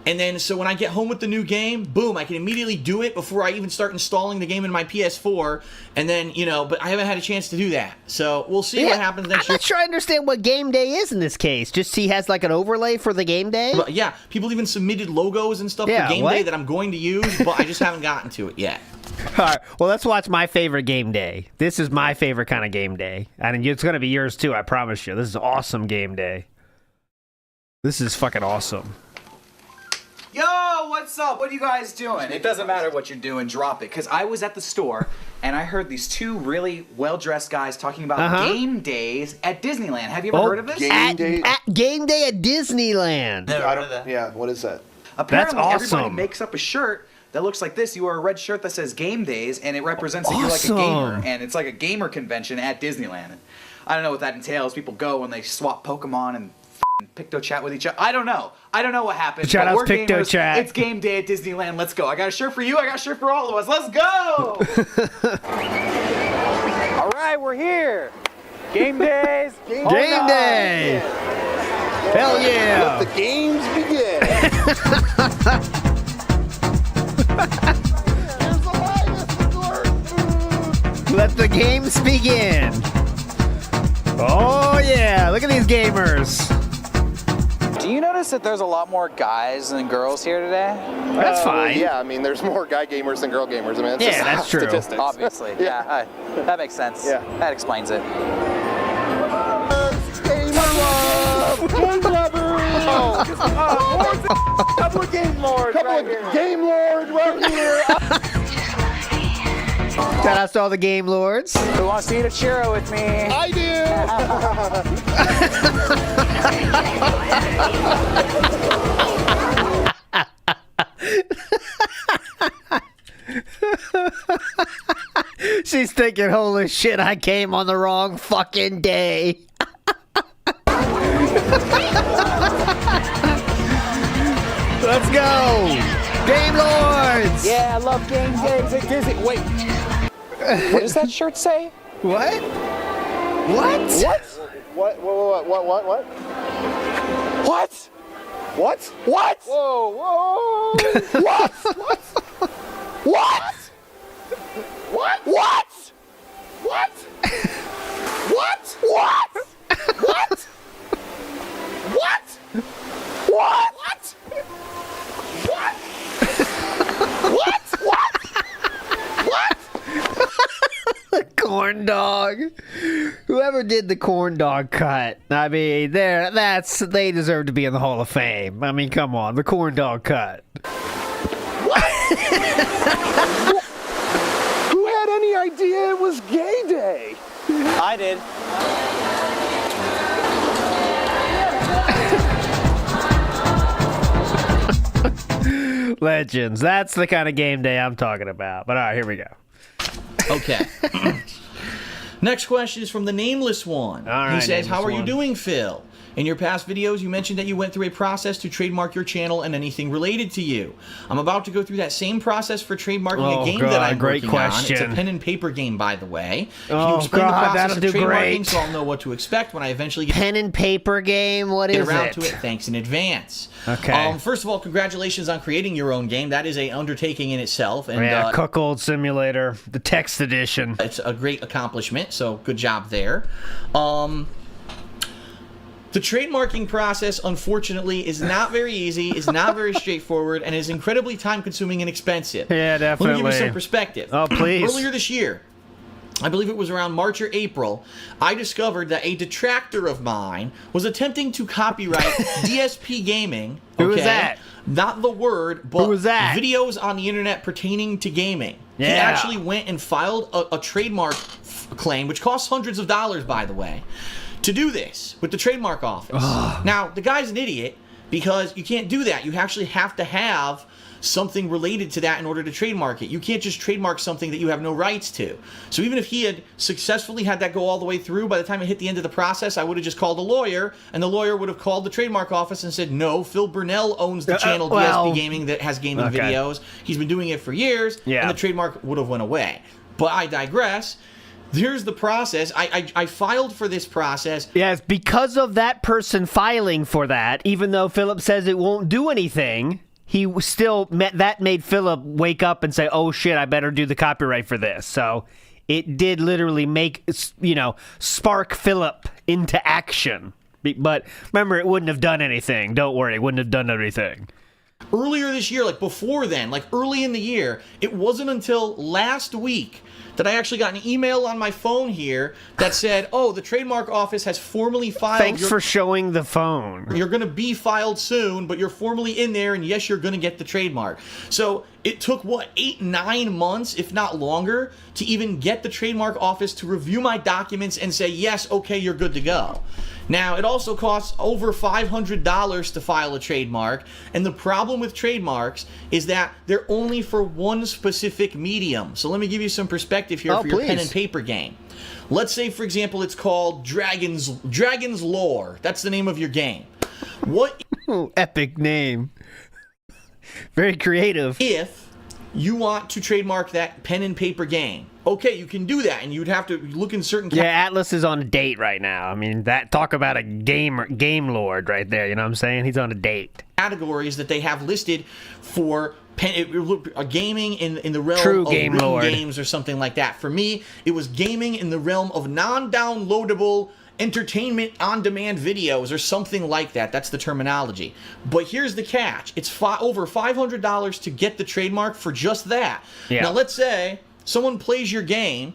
And then, so when I get home with the new game, boom, I can immediately do it before I even start installing the game in my PS4. And then, but I haven't had a chance to do that. So we'll see what happens next year. I'm not sure I understand what Game Day is in this case. Just he has like an overlay for the Game Day? But yeah, people even submitted logos and stuff for Game Day that I'm going to use, but I just haven't gotten to it yet. All right, well, let's watch my favorite Game Day. This is my favorite kind of Game Day. And it's going to be yours too, I promise you. This is awesome Game Day. This is fucking awesome. Yo, what's up? What are you guys doing? It doesn't matter what you're doing, drop it. Because I was at the store, and I heard these two really well-dressed guys talking about game days at Disneyland. Have you ever heard of this? Game day at Disneyland. Yeah, what is that? Apparently, That's awesome. everybody makes up a shirt that looks like this. You wear a red shirt that says Game Days, and it represents that you're like a gamer. And it's like a gamer convention at Disneyland. I don't know what that entails. People go and they swap Pokemon and Picto-chat with each other. I don't know. I don't know what happens. Shout out we're Picto-chat. It's game day at Disneyland. Let's go. I got a shirt for you. I got a shirt for all of us. Let's go! All right, we're here. Game days. Game day. Hell yeah. Let the games begin. Let the games begin. Oh yeah, look at these gamers. Do you notice that there's a lot more guys than girls here today? That's fine. Yeah, I mean, there's more guy gamers than girl gamers. I mean, it's Yeah, just that's true. statistics. Obviously. Yeah, that makes sense. Yeah. That explains it. Gamer love! Game lovers! Couple of game lords right here. Game lords right here! Shout out to all the game lords. Who wants to eat a churro with me? I do! She's thinking, holy shit, I came on the wrong fucking day. Let's go! Game Lords! Yeah, I love game days at Disney. Wait, what does that shirt say? What? What? What? What? What? What? Whoa, whoa! What? What? What? What? What? What? What? What? What? What? What? What? What? What? What? Corn dog. Whoever did the corn dog cut, I mean, they deserve to be in the Hall of Fame. I mean, come on, the corn dog cut. Who had any idea it was gay day? I did. Legends. That's the kind of game day I'm talking about. But all right, here we go. Okay. Next question is from the nameless one. All right, he says, "How are you Nameless doing, Phil? In your past videos, you mentioned that you went through a process to trademark your channel and anything related to you. I'm about to go through that same process for trademarking a game that I'm great working on. question. It's a pen and paper game, by the way. Can Oh, you explain God, the process that'll of do trademarking great. so I'll know what to expect when I eventually get Pen and paper game? What is around it? to it? Thanks in advance." Okay. First of all, congratulations on creating your own game. That is a undertaking in itself. And Yeah, Cuckold Simulator, the text edition. it's a great accomplishment, so good job there. The trademarking process, unfortunately, is not very easy, is not very straightforward, and is incredibly time-consuming and expensive. Yeah, Let me give definitely. you some perspective. Oh, please. Earlier this year, I believe it was around March or April, I discovered that a detractor of mine was attempting to copyright DSP gaming. Who was that? Not the word, but Who was that? videos on the internet pertaining to gaming. He Yeah. actually went and filed a trademark claim, which costs hundreds of dollars, by the way, to do this with the trademark office. Now, the guy's an idiot because you can't do that. You actually have to have something related to that in order to trademark it. You can't just trademark something that you have no rights to. So even if he had successfully had that go all the way through, by the time it hit the end of the process, I would have just called a lawyer, and the lawyer would have called the trademark office and said, "No, Phil Burnell owns the channel DSP Gaming that has gaming Okay. videos. He's been doing it for years," Yeah. and the trademark would have went away. But I digress. Here's the process. I filed for this process. Yes, because of that person filing for that, even though Philip says it won't do anything, he still made Philip wake up and say, "Oh shit, I better do the copyright for this." So it did literally make, spark Philip into action. But remember, it wouldn't have done anything. Don't worry, it wouldn't have done anything. Earlier this year, like before then, like early in the year, it wasn't until last week that I actually got an email on my phone here that said, oh, the trademark office has formally filed. Thanks for showing the phone. You're going to be filed soon, but you're formally in there, and yes, you're going to get the trademark. So it took, 8-9 months, if not longer, to even get the trademark office to review my documents and say, yes, okay, you're good to go. Now, it also costs over $500 to file a trademark, and the problem with trademarks is that they're only for one specific medium. So let me give you some perspective here for your pen and paper game. Let's say, for example, it's called Dragon's Lore. That's the name of your game. What? Ooh, epic name. Very creative. If you want to trademark that pen and paper game, okay, you can do that, and you'd have to look in certain. Yeah, Atlus is on a date right now. I mean, that talk about a game lord right there. You know what I'm saying? He's on a date. Categories that they have listed for gaming in the realm True of game written lord games or something like that. For me, it was gaming in the realm of non-downloadable entertainment on-demand videos or something like that. That's the terminology. But here's the catch. It's over $500 to get the trademark for just that. Yeah. Now, let's say someone plays your game.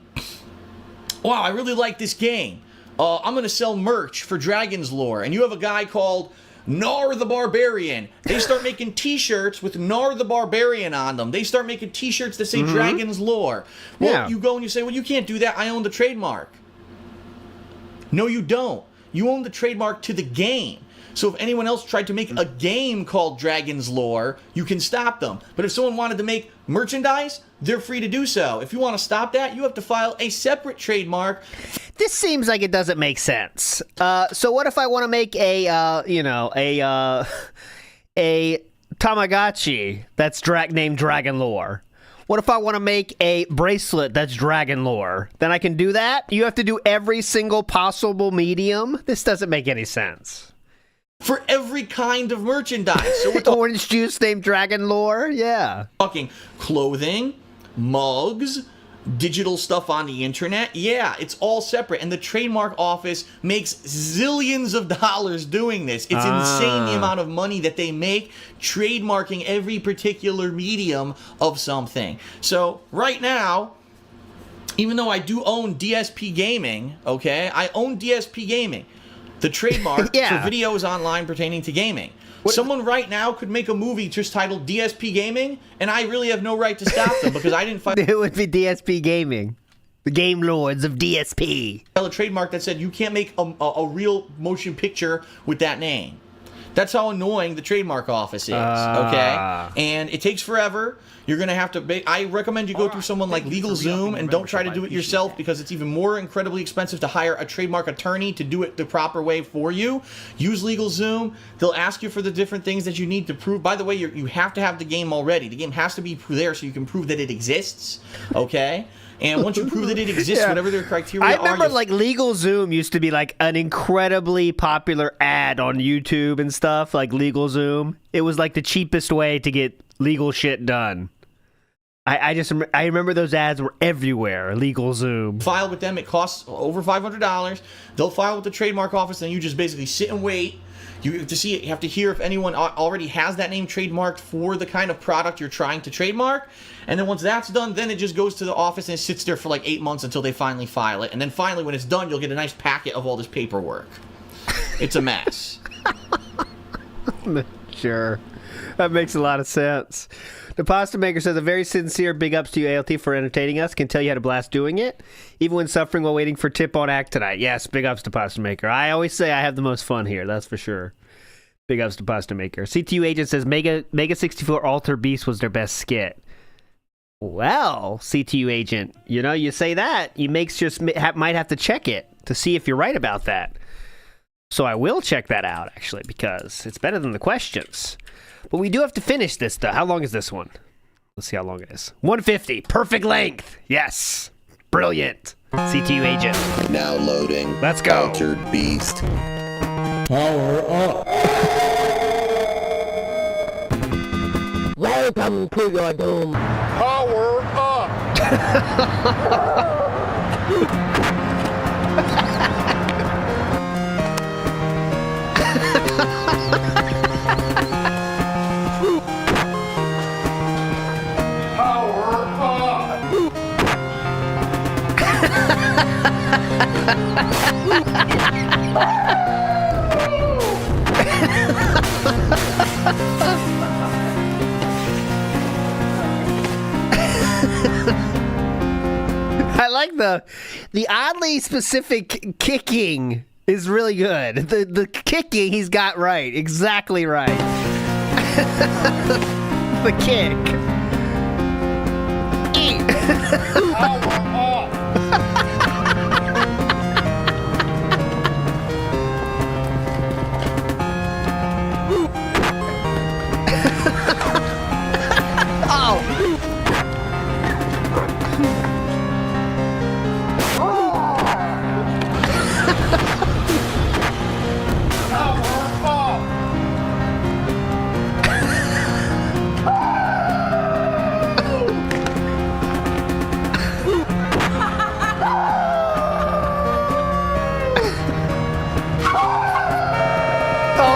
Wow, I really like this game. I'm going to sell merch for Dragon's Lore. And you have a guy called Gnar the Barbarian. They start making t-shirts with Gnar the Barbarian on them. They start making t-shirts that say Dragon's Lore. Well, you go and you say, well, you can't do that. I own the trademark. No, you don't. You own the trademark to the game. So if anyone else tried to make a game called Dragon's Lore, you can stop them. But if someone wanted to make merchandise, they're free to do so. If you want to stop that, you have to file a separate trademark. This seems like it doesn't make sense. So what if I want to make a Tamagotchi that's named Dragon Lore? What if I want to make a bracelet that's Dragon Lore? Then I can do that? You have to do every single possible medium? This doesn't make any sense. For every kind of merchandise. So we're Orange juice named Dragon Lore? Yeah. talking clothing, mugs, digital stuff on the internet. Yeah, it's all separate. And the trademark office makes zillions of dollars doing this. It's insane the amount of money that they make trademarking every particular medium of something. So right now, even though I do own DSP Gaming, okay, I own DSP Gaming, the trademark for videos online pertaining to gaming. Someone right now could make a movie just titled DSP Gaming, and I really have no right to stop them because I didn't file It would be DSP Gaming. The Game Lords of DSP. a trademark that said you can't make a real motion picture with that name. That's how annoying the trademark office is, okay? And it takes forever. You're going to have to... I recommend you go through someone like LegalZoom and don't try to do it yourself because it's even more incredibly expensive to hire a trademark attorney to do it the proper way for you. Use LegalZoom. They'll ask you for the different things that you need to prove. By the way, you have to have the game already. The game has to be there so you can prove that it exists, okay? And once you prove that it exists, whatever their criteria I remember are... like LegalZoom used to be like an incredibly popular ad on YouTube and stuff, like LegalZoom. It was like the cheapest way to get legal shit done. I remember those ads were everywhere. LegalZoom. File with them, it costs over $500. They'll file with the trademark office, and you just basically sit and wait. You have to see it. You have to hear if anyone already has that name trademarked for the kind of product you're trying to trademark. And then once that's done, then it just goes to the office and it sits there for like 8 months until they finally file it. And then finally, when it's done, you'll get a nice packet of all this paperwork. It's a mess. Sure. That makes a lot of sense. The Pasta Maker says, a very sincere big ups to you, ALT, for entertaining us. Can tell you had a blast doing it, even when suffering while waiting for tip on act tonight. Yes, big ups to Pasta Maker. I always say I have the most fun here, that's for sure. Big ups to Pasta Maker. CTU Agent says, Mega 64 Alter Beast was their best skit. Well, CTU Agent, you know, you say that, you might have to check it to see if you're right about that. So I will check that out, actually, because it's better than the questions. But we do have to finish this, though. How long is this one? Let's see how long it is. 150. Perfect length. Yes. Brilliant. CTU Agent. Now loading. Let's go. Altered Beast. Power up. Welcome to your doom. Power up. I like the oddly specific kicking is really good. The kicking he's got right, exactly right. The kick.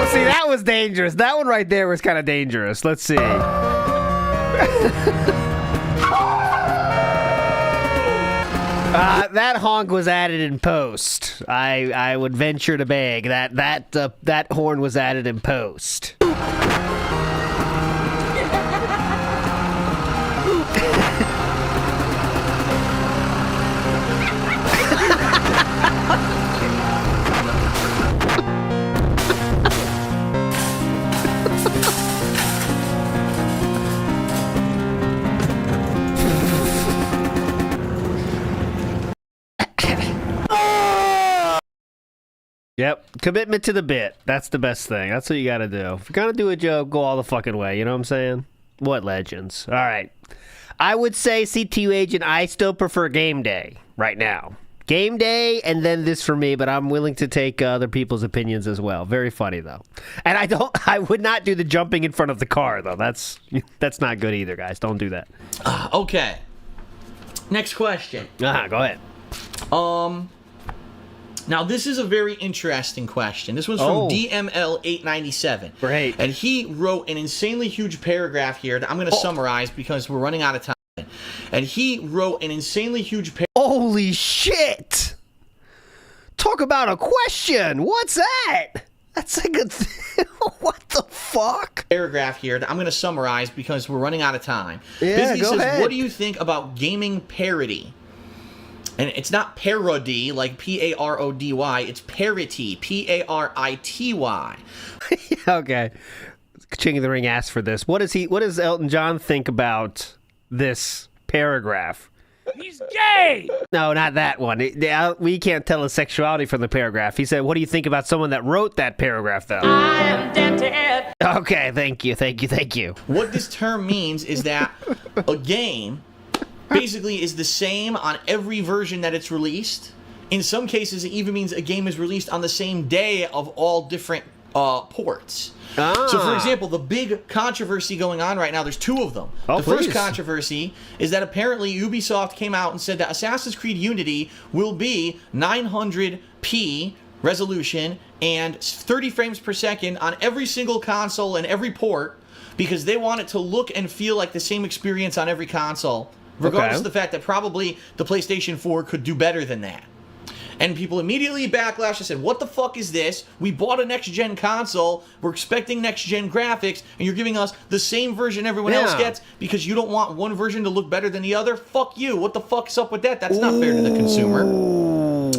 See, that was dangerous. That one right there was kind of dangerous. Let's see. That honk was added in post. I would venture to beg that horn was added in post. Yep, commitment to the bit. That's the best thing. That's what you gotta do. If you're gonna do a joke, go all the fucking way. You know what I'm saying? What legends? All right. I would say, CTU agent, I still prefer game day right now. Game day and then this for me, but I'm willing to take other people's opinions as well. Very funny though. And I would not do the jumping in front of the car though. That's not good either, guys. Don't do that. Okay. Next question. Go ahead. Now, this is a very interesting question. This one's from DML897. Great. And he wrote an insanely huge paragraph here that I'm going to summarize because we're running out of time. And he wrote an insanely huge paragraph. Holy shit! Talk about a question! What's that? That's like a thing. What the fuck? Paragraph here that I'm going to summarize because we're running out of time. Yeah, Basically go says, ahead. what do you think about gaming parody? And it's not parody, like P-A-R-O-D-Y. It's parity, P-A-R-I-T-Y. Okay. King of the Ring asked for this. What does Elton John think about this paragraph? He's gay! No, not that one. We can't tell his sexuality from the paragraph. He said, what do you think about someone that wrote that paragraph, though? I am tempted. Okay, thank you. What this term means is that a game basically is the same on every version that it's released. In some cases, it even means a game is released on the same day of all different ports. So, for example, the big controversy going on right now, there's two of them. The first controversy is that apparently Ubisoft came out and said that Assassin's Creed Unity will be 900p resolution and 30 frames per second on every single console and every port because they want it to look and feel like the same experience on every console. Regardless of the fact that probably the PlayStation 4 could do better than that. And people immediately backlashed and said, what the fuck is this? We bought a next-gen console, we're expecting next-gen graphics, and you're giving us the same version everyone else gets because you don't want one version to look better than the other? Fuck you. What the fuck's up with that? That's not fair to the consumer.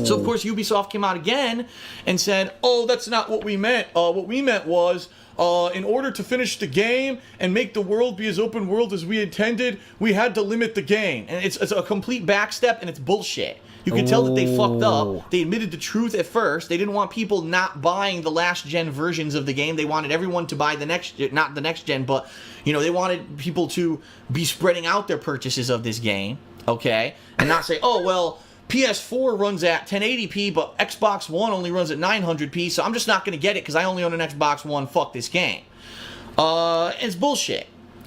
So, of course, Ubisoft came out again and said, oh, that's not what we meant. What we meant was, in order to finish the game and make the world be as open world as we intended, we had to limit the game. And it's a complete backstep, and it's bullshit. You can tell that they fucked up. They admitted the truth at first. They didn't want people not buying the last-gen versions of the game. They wanted everyone to buy the next, not the next-gen, but, you know, they wanted people to be spreading out their purchases of this game, okay? And not say, oh, well, PS4 runs at 1080p, but Xbox One only runs at 900p, so I'm just not going to get it because I only own an Xbox One. Fuck this game. It's bullshit.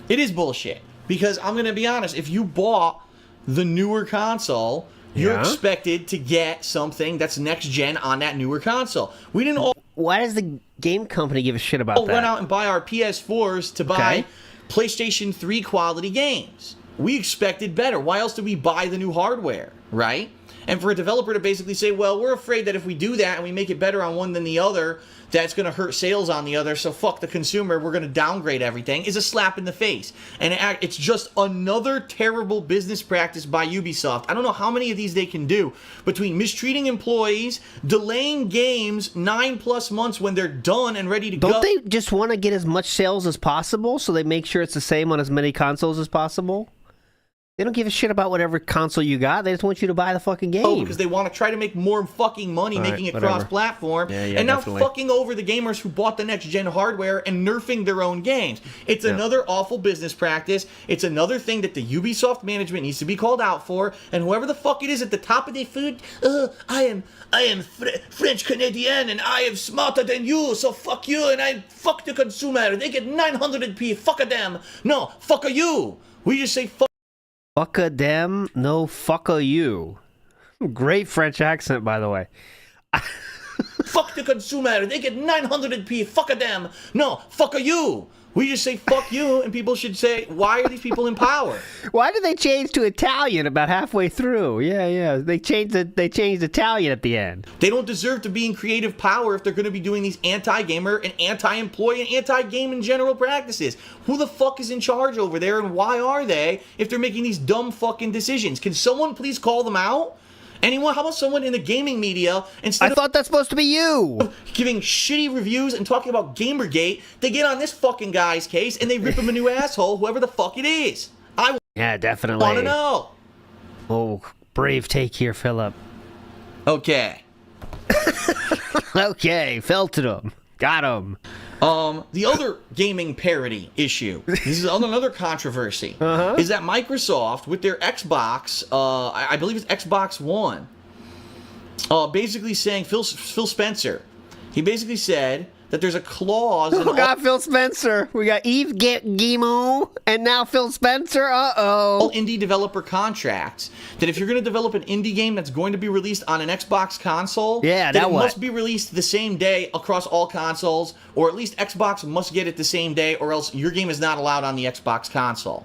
It is bullshit. Because I'm going to be honest, if you bought the newer console, you're expected to get something that's next-gen on that newer console. We didn't all... Why does the game company give a shit about that? Run out and buy our PS4s to buy PlayStation 3 quality games. We expected better. Why else did we buy the new hardware, right? And for a developer to basically say, well, we're afraid that if we do that and we make it better on one than the other, that's going to hurt sales on the other, so fuck the consumer, we're going to downgrade everything, is a slap in the face. And it's just another terrible business practice by Ubisoft. I don't know how many of these they can do, between mistreating employees, delaying games 9+ months when they're done and ready to go. Don't they just want to get as much sales as possible, so they make sure it's the same on as many consoles as possible? They don't give a shit about whatever console you got. They just want you to buy the fucking game. Oh, because they want to try to make more fucking money making it cross-platform. And now fucking over the gamers who bought the next-gen hardware and nerfing their own games. It's another awful business practice. It's another thing that the Ubisoft management needs to be called out for. And whoever the fuck it is at the top of their food, I am French Canadian and I am smarter than you, so fuck you and I fuck the consumer. They get 900p. Fuck a them. No, fuck a you. We just say fuck. Fuck a them, no fuck a you. Great French accent, by the way. Fuck the consumer. They get 900p. Fuck a them. No, fuck a you. We just say fuck you, and people should say, why are these people in power? Why did they change to Italian about halfway through? Yeah. They changed Italian at the end. They don't deserve to be in creative power if they're going to be doing these anti-gamer and anti-employee and anti-game in general practices. Who the fuck is in charge over there, and why are they if they're making these dumb fucking decisions? Can someone please call them out? Anyone? How about someone in the gaming media, instead I thought that's supposed to be you. of giving shitty reviews and talking about Gamergate, they get on this fucking guy's case and they rip him a new asshole, whoever the fuck it is. Yeah, definitely. Want to know. Oh, brave take here, Philip. Okay. Okay, felted him. Got him. The other gaming parity issue, this is another controversy, is that Microsoft, with their Xbox, I believe it's Xbox One, basically saying, Phil Spencer, he basically said that there's a clause in We got Phil Spencer. We got Yves Guillemot, and now Phil Spencer. all indie developer contracts that if you're going to develop an indie game that's going to be released on an Xbox console, that it must be released the same day across all consoles, or at least Xbox must get it the same day, or else your game is not allowed on the Xbox console.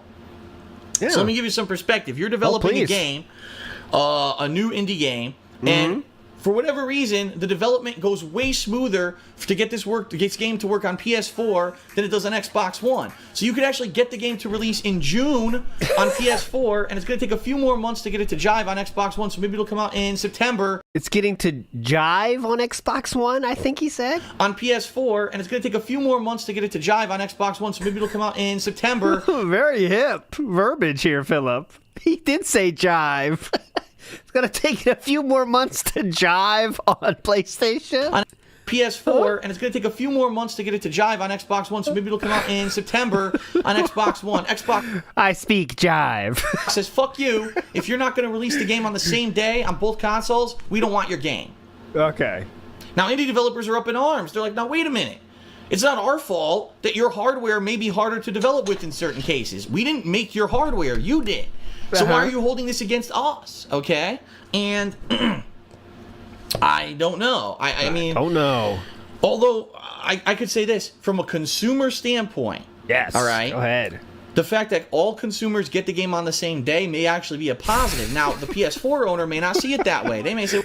Yeah. So let me give you some perspective. You're developing a game, a new indie game, and for whatever reason, the development goes way smoother to get this game to work on PS4 than it does on Xbox One. So you could actually get the game to release in June on PS4, and it's going to take a few more months to get it to jive on Xbox One, so maybe it'll come out in September. It's getting to jive on Xbox One, I think he said. On PS4, and it's going to take a few more months to get it to jive on Xbox One, so maybe it'll come out in September. Very hip verbiage here, Philip. He did say jive. It's going to take a few more months to jive on PlayStation. On PS4, and it's going to take a few more months to get it to jive on Xbox One, so maybe it'll come out in September on Xbox One. Xbox I speak jive. says, fuck you. If you're not going to release the game on the same day on both consoles, we don't want your game. Okay. Now, indie developers are up in arms. They're like, now, wait a minute. It's not our fault that your hardware may be harder to develop with in certain cases. We didn't make your hardware. You did. So why are you holding this against us? Okay? And I don't know. I mean... Oh, no. Although, I could say this. From a consumer standpoint... Yes. All right? Go ahead. The fact that all consumers get the game on the same day may actually be a positive. Now, the PS4 owner may not see it that way. They may say...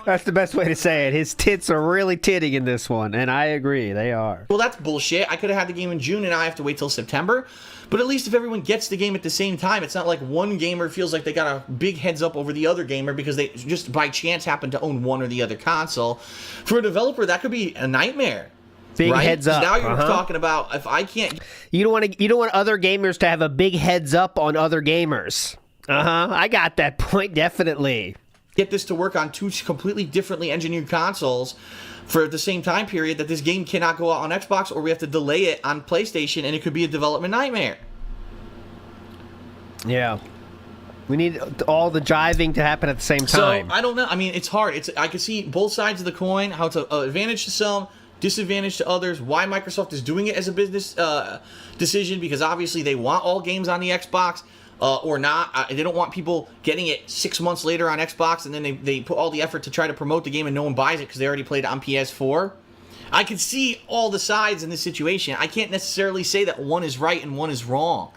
That's the best way to say it. His tits are really titting in this one, and I agree. They are. Well, that's bullshit. I could have had the game in June, and now I have to wait till September. But at least if everyone gets the game at the same time, it's not like one gamer feels like they got a big heads up over the other gamer because they just by chance happen to own one or the other console. For a developer, that could be a nightmare. Big heads up. Now you're talking about if I can't... You don't want other gamers to have a big heads up on other gamers. I got that point, definitely. Get this to work on two completely differently engineered consoles for the same time period that this game cannot go out on Xbox, or we have to delay it on PlayStation, and it could be a development nightmare. Yeah. We need all the jiving to happen at the same time. So, I don't know. I mean, it's hard. I can see both sides of the coin, how it's an advantage to some, disadvantage to others, why Microsoft is doing it as a business decision, because obviously they want all games on the Xbox, or not. They don't want people getting it 6 months later on Xbox, and then they put all the effort to try to promote the game and no one buys it because they already played it on PS4. I can see all the sides in this situation. I can't necessarily say that one is right and one is wrong.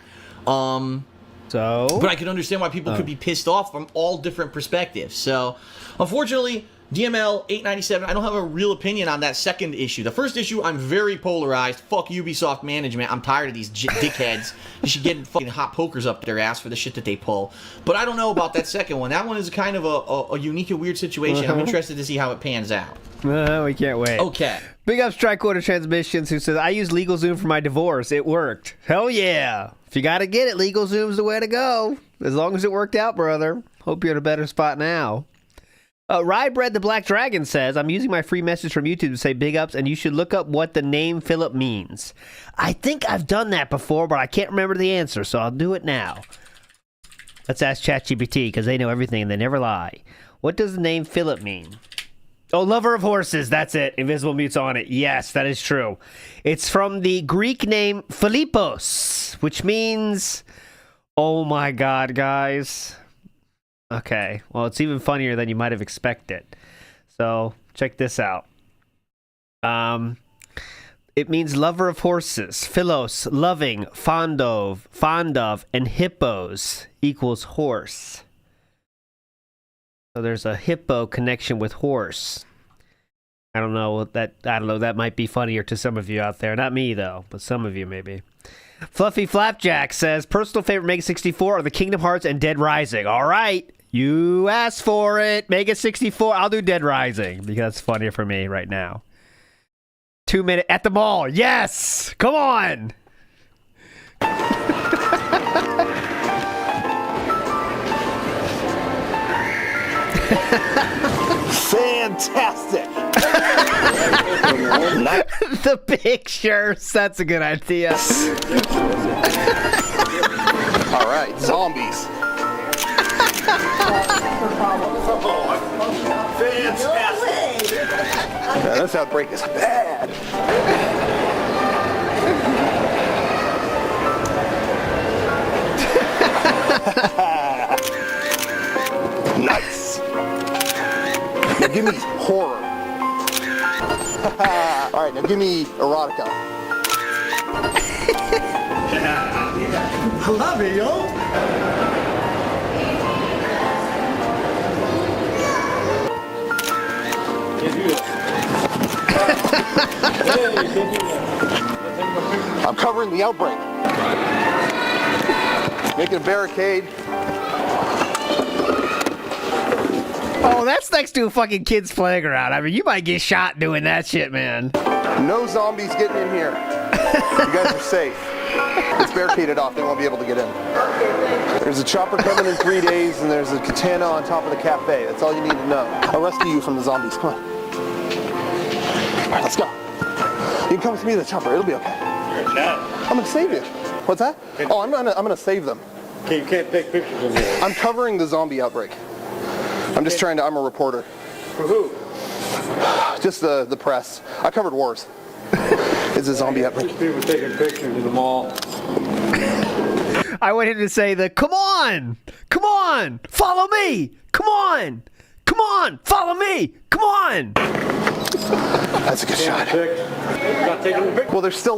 So? But I can understand why people could be pissed off from all different perspectives. So, unfortunately, DML 897, I don't have a real opinion on that second issue. The first issue, I'm very polarized. Fuck Ubisoft management. I'm tired of these dickheads. You should get fucking hot pokers up their ass for the shit that they pull. But I don't know about that second one. That one is kind of a unique and weird situation. I'm interested to see how it pans out. We can't wait. Okay. Big up Tricorder Transmissions, who says, I used LegalZoom for my divorce. It worked. Hell yeah. If you got to get it, LegalZoom's the way to go. As long as it worked out, brother. Hope you're in a better spot now. Rybread the Black Dragon says, I'm using my free message from YouTube to say big ups, and you should look up what the name Philip means. I think I've done that before, but I can't remember the answer, so I'll do it now. Let's ask ChatGPT, because they know everything and they never lie. What does the name Philip mean? Oh, lover of horses. That's it. Invisible Mute's on it. Yes, that is true. It's from the Greek name Philippos, which means, oh my God, guys. Okay, well, it's even funnier than you might have expected. So, check this out. It means lover of horses. Philos, loving, fond of, and hippos equals horse. So there's a hippo connection with horse. I don't know, that might be funnier to some of you out there. Not me, though, but some of you maybe. Fluffy Flapjack says, personal favorite Mega 64 are the Kingdom Hearts and Dead Rising. All right. You asked for it. Mega 64. I'll do Dead Rising because that's funnier for me right now. 2 minute at the mall. Yes. Come on. Fantastic. The pictures. That's a good idea. All right, zombies. Fantastic. Yeah, this outbreak is bad. Nice. Now give me horror. All right, now give me erotica. I love it, yo. I'm covering the outbreak. Making a barricade. Oh, that's next to a fucking kid's playground. I mean, you might get shot doing that shit, man. No zombies getting in here. You guys are safe. It's barricaded off. They won't be able to get in. There's a chopper coming in 3 days, and there's a katana on top of the cafe. That's all you need to know. I'll rescue you from the zombies. Come on. All right, let's go. You can come with me to the chopper. It'll be okay. I'm gonna save you. What's that? Oh, I'm gonna save them. Okay, you can't take pictures of me. I'm covering the zombie outbreak. I'm just trying to. I'm a reporter. For who? Just the press. I covered wars. It's a zombie outbreak. Just people taking pictures in the mall. I wanted to say come on, follow me, come on, follow me, come on. That's a good shot. Not taking the picture. Well, there's still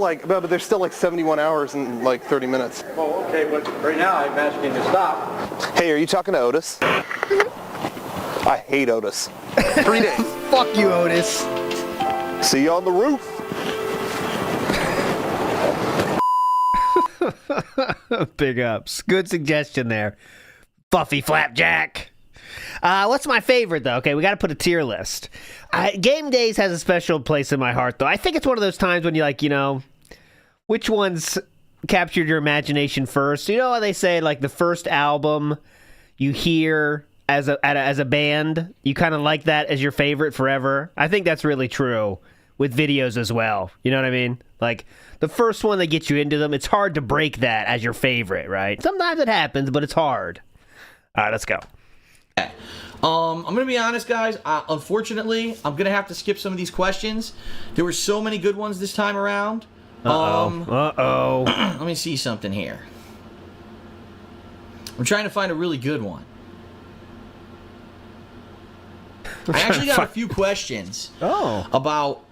like 71 hours and like 30 minutes. Oh, okay, but right now I'm asking you to stop. Hey, are you talking to Otis? I hate Otis. 3 days. Fuck you, Otis. See you on the roof. Big ups. Good suggestion there. Buffy Flapjack. What's my favorite, though? Okay, we got to put a tier list. Game Days has a special place in my heart, though. I think it's one of those times when you which ones captured your imagination first? You know how they say, like, the first album you hear as a band, you kind of like that as your favorite forever? I think that's really true with videos as well. You know what I mean? Like, the first one that gets you into them, it's hard to break that as your favorite, right? Sometimes it happens, but it's hard. All right, let's go. I'm going to be honest, guys. Unfortunately, I'm going to have to skip some of these questions. There were so many good ones this time around. Let me see something here. I'm trying to find a really good one. I actually got a few questions about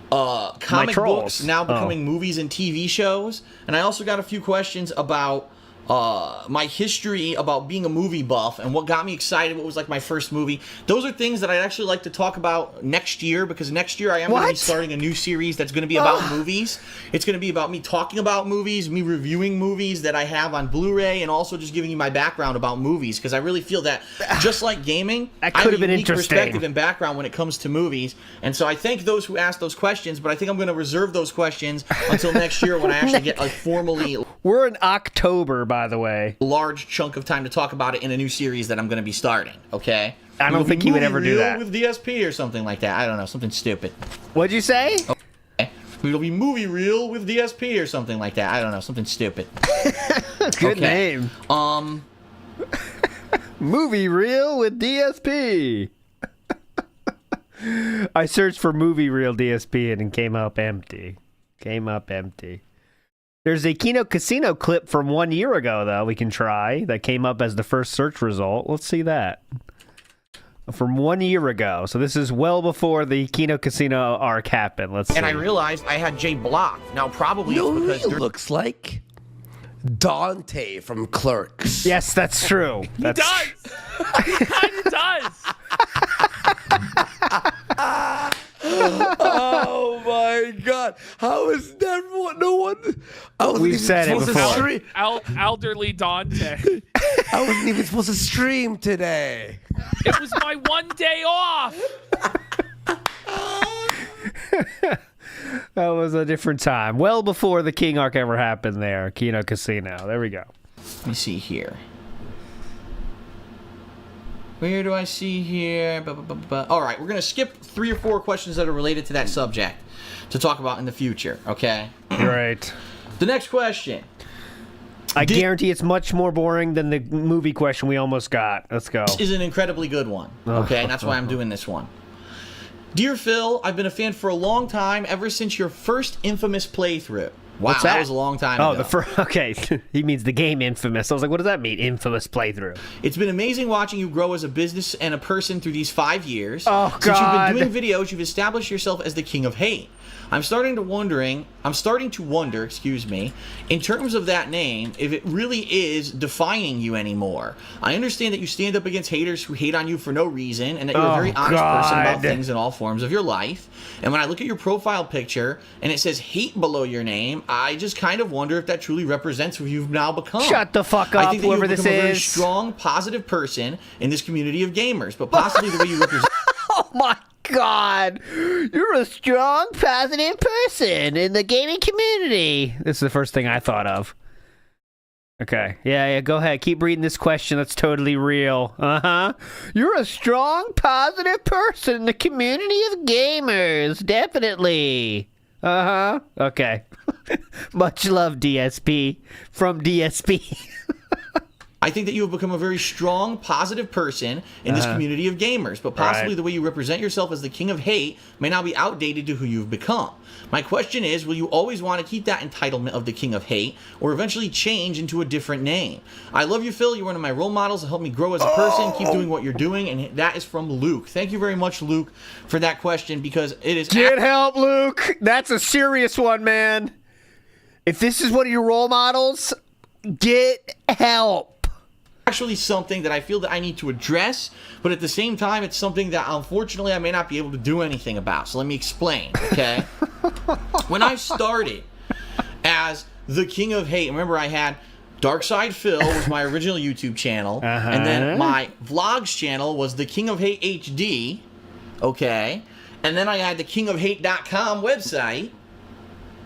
comic books now becoming movies and TV shows. And I also got a few questions about my history about being a movie buff and what got me excited, what was like my first movie. Those are things that I'd actually like to talk about next year, because next year I am going to be starting a new series that's going to be about movies. It's going to be about me talking about movies, me reviewing movies that I have on Blu-ray, and also just giving you my background about movies, because I really feel that, just like gaming, I have a unique perspective and background when it comes to movies. And so I thank those who asked those questions, but I think I'm going to reserve those questions until next year when I actually get like formally... We're in October, by the way. Large chunk of time to talk about it in a new series that I'm going to be starting, okay? I don't think he would ever do that. With DSP or something like that. I don't know, something stupid. What'd you say? Okay. It'll be movie reel with DSP or something like that. I don't know, something stupid. Good name. Movie reel with DSP. I searched for movie reel DSP and it came up empty. There's a Kino Casino clip from 1 year ago, though, we can try. That came up as the first search result. Let's see that. From 1 year ago. So this is well before the Kino Casino arc happened. Let's see. And I realized I had Jay blocked. Now, probably because he looks like Dante from Clerks. Yes, that's true. He does. He kind of does. Oh my God! How is that? No one. We said it before. Elderly Dante. I wasn't even supposed to stream today. It was my 1 day off. That was a different time. Well before the King arc ever happened there. Kino Casino. There we go. Let me see here. Where do I see here? All right, we're going to skip 3 or 4 questions that are related to that subject to talk about in the future, okay? Right. The next question. I guarantee it's much more boring than the movie question we almost got. Let's go. This is an incredibly good one, okay? And that's why I'm doing this one. Dear Phil, I've been a fan for a long time, ever since your first Infamous playthrough. Wow, What's that? That was a long time ago. Oh, the first. Okay, he means the game Infamous. I was like, what does that mean? Infamous playthrough. It's been amazing watching you grow as a business and a person through these 5 years. Oh, God. Since you've been doing videos, you've established yourself as the king of hate. I'm starting to wonder, excuse me, in terms of that name, if it really is defining you anymore. I understand that you stand up against haters who hate on you for no reason, and that you're a very honest person about things in all forms of your life. And when I look at your profile picture and it says hate below your name, I just kind of wonder if that truly represents who you've now become. Shut the fuck up, I think that whoever you've this become a very is. strong, positive person in this community of gamers, but possibly the way you represent... Oh my God, you're a strong, positive person in the gaming community. This is the first thing I thought of. Okay, yeah, go ahead. Keep reading this question. That's totally real. You're a strong, positive person in the community of gamers. Definitely. Okay. Much love, DSP. From DSP. I think that you have become a very strong, positive person in this community of gamers, but possibly the way you represent yourself as the king of hate may now be outdated to who you've become. My question is, will you always want to keep that entitlement of the king of hate, or eventually change into a different name? I love you, Phil. You're one of my role models to help me grow as a person. Keep doing what you're doing, and that is from Luke. Thank you very much, Luke, for that question, because it is... Get help, Luke. That's a serious one, man. If this is one of your role models, get help. Actually something that I feel that I need to address, but at the same time it's something that unfortunately I may not be able to do anything about. So let me explain, okay? When I started as the king of hate, remember I had Darkside Phil was my original YouTube channel, and then my vlogs channel was the King of Hate HD, okay? And then I had the kingofhate.com website,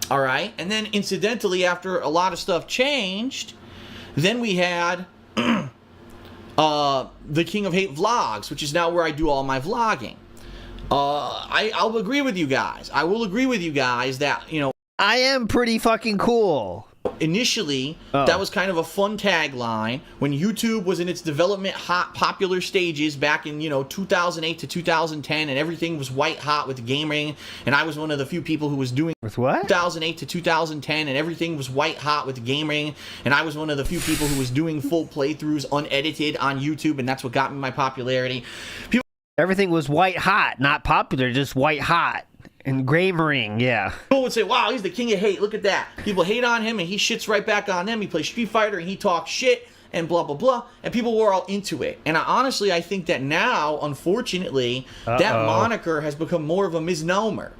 all right? And then incidentally, after a lot of stuff changed, then we had the King of Hate Vlogs, which is now where I do all my vlogging. I'll agree with you guys. I will agree with you guys that, you know, I am pretty fucking cool. Initially, that was kind of a fun tagline when YouTube was in its development hot popular stages back in, 2008 to 2010, and everything was white hot with gaming, and I was one of the few people who was doing... With what? 2008 to 2010, and everything was white hot with gaming, and I was one of the few people who was doing full playthroughs unedited on YouTube, and that's what got me my popularity. Everything was white hot, not popular, just white hot. And Gramering, yeah. People would say, wow, he's the king of hate. Look at that. People hate on him, and he shits right back on them. He plays Street Fighter, and he talks shit, and blah, blah, blah. And people were all into it. And honestly, I think that now, unfortunately, that moniker has become more of a misnomer.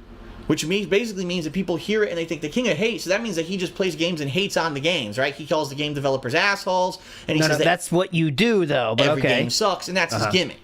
Which basically means that people hear it and they think the king of hate. So that means that he just plays games and hates on the games, right? He calls the game developers assholes. And he says that's what you do, though. But every game sucks, and that's his gimmick.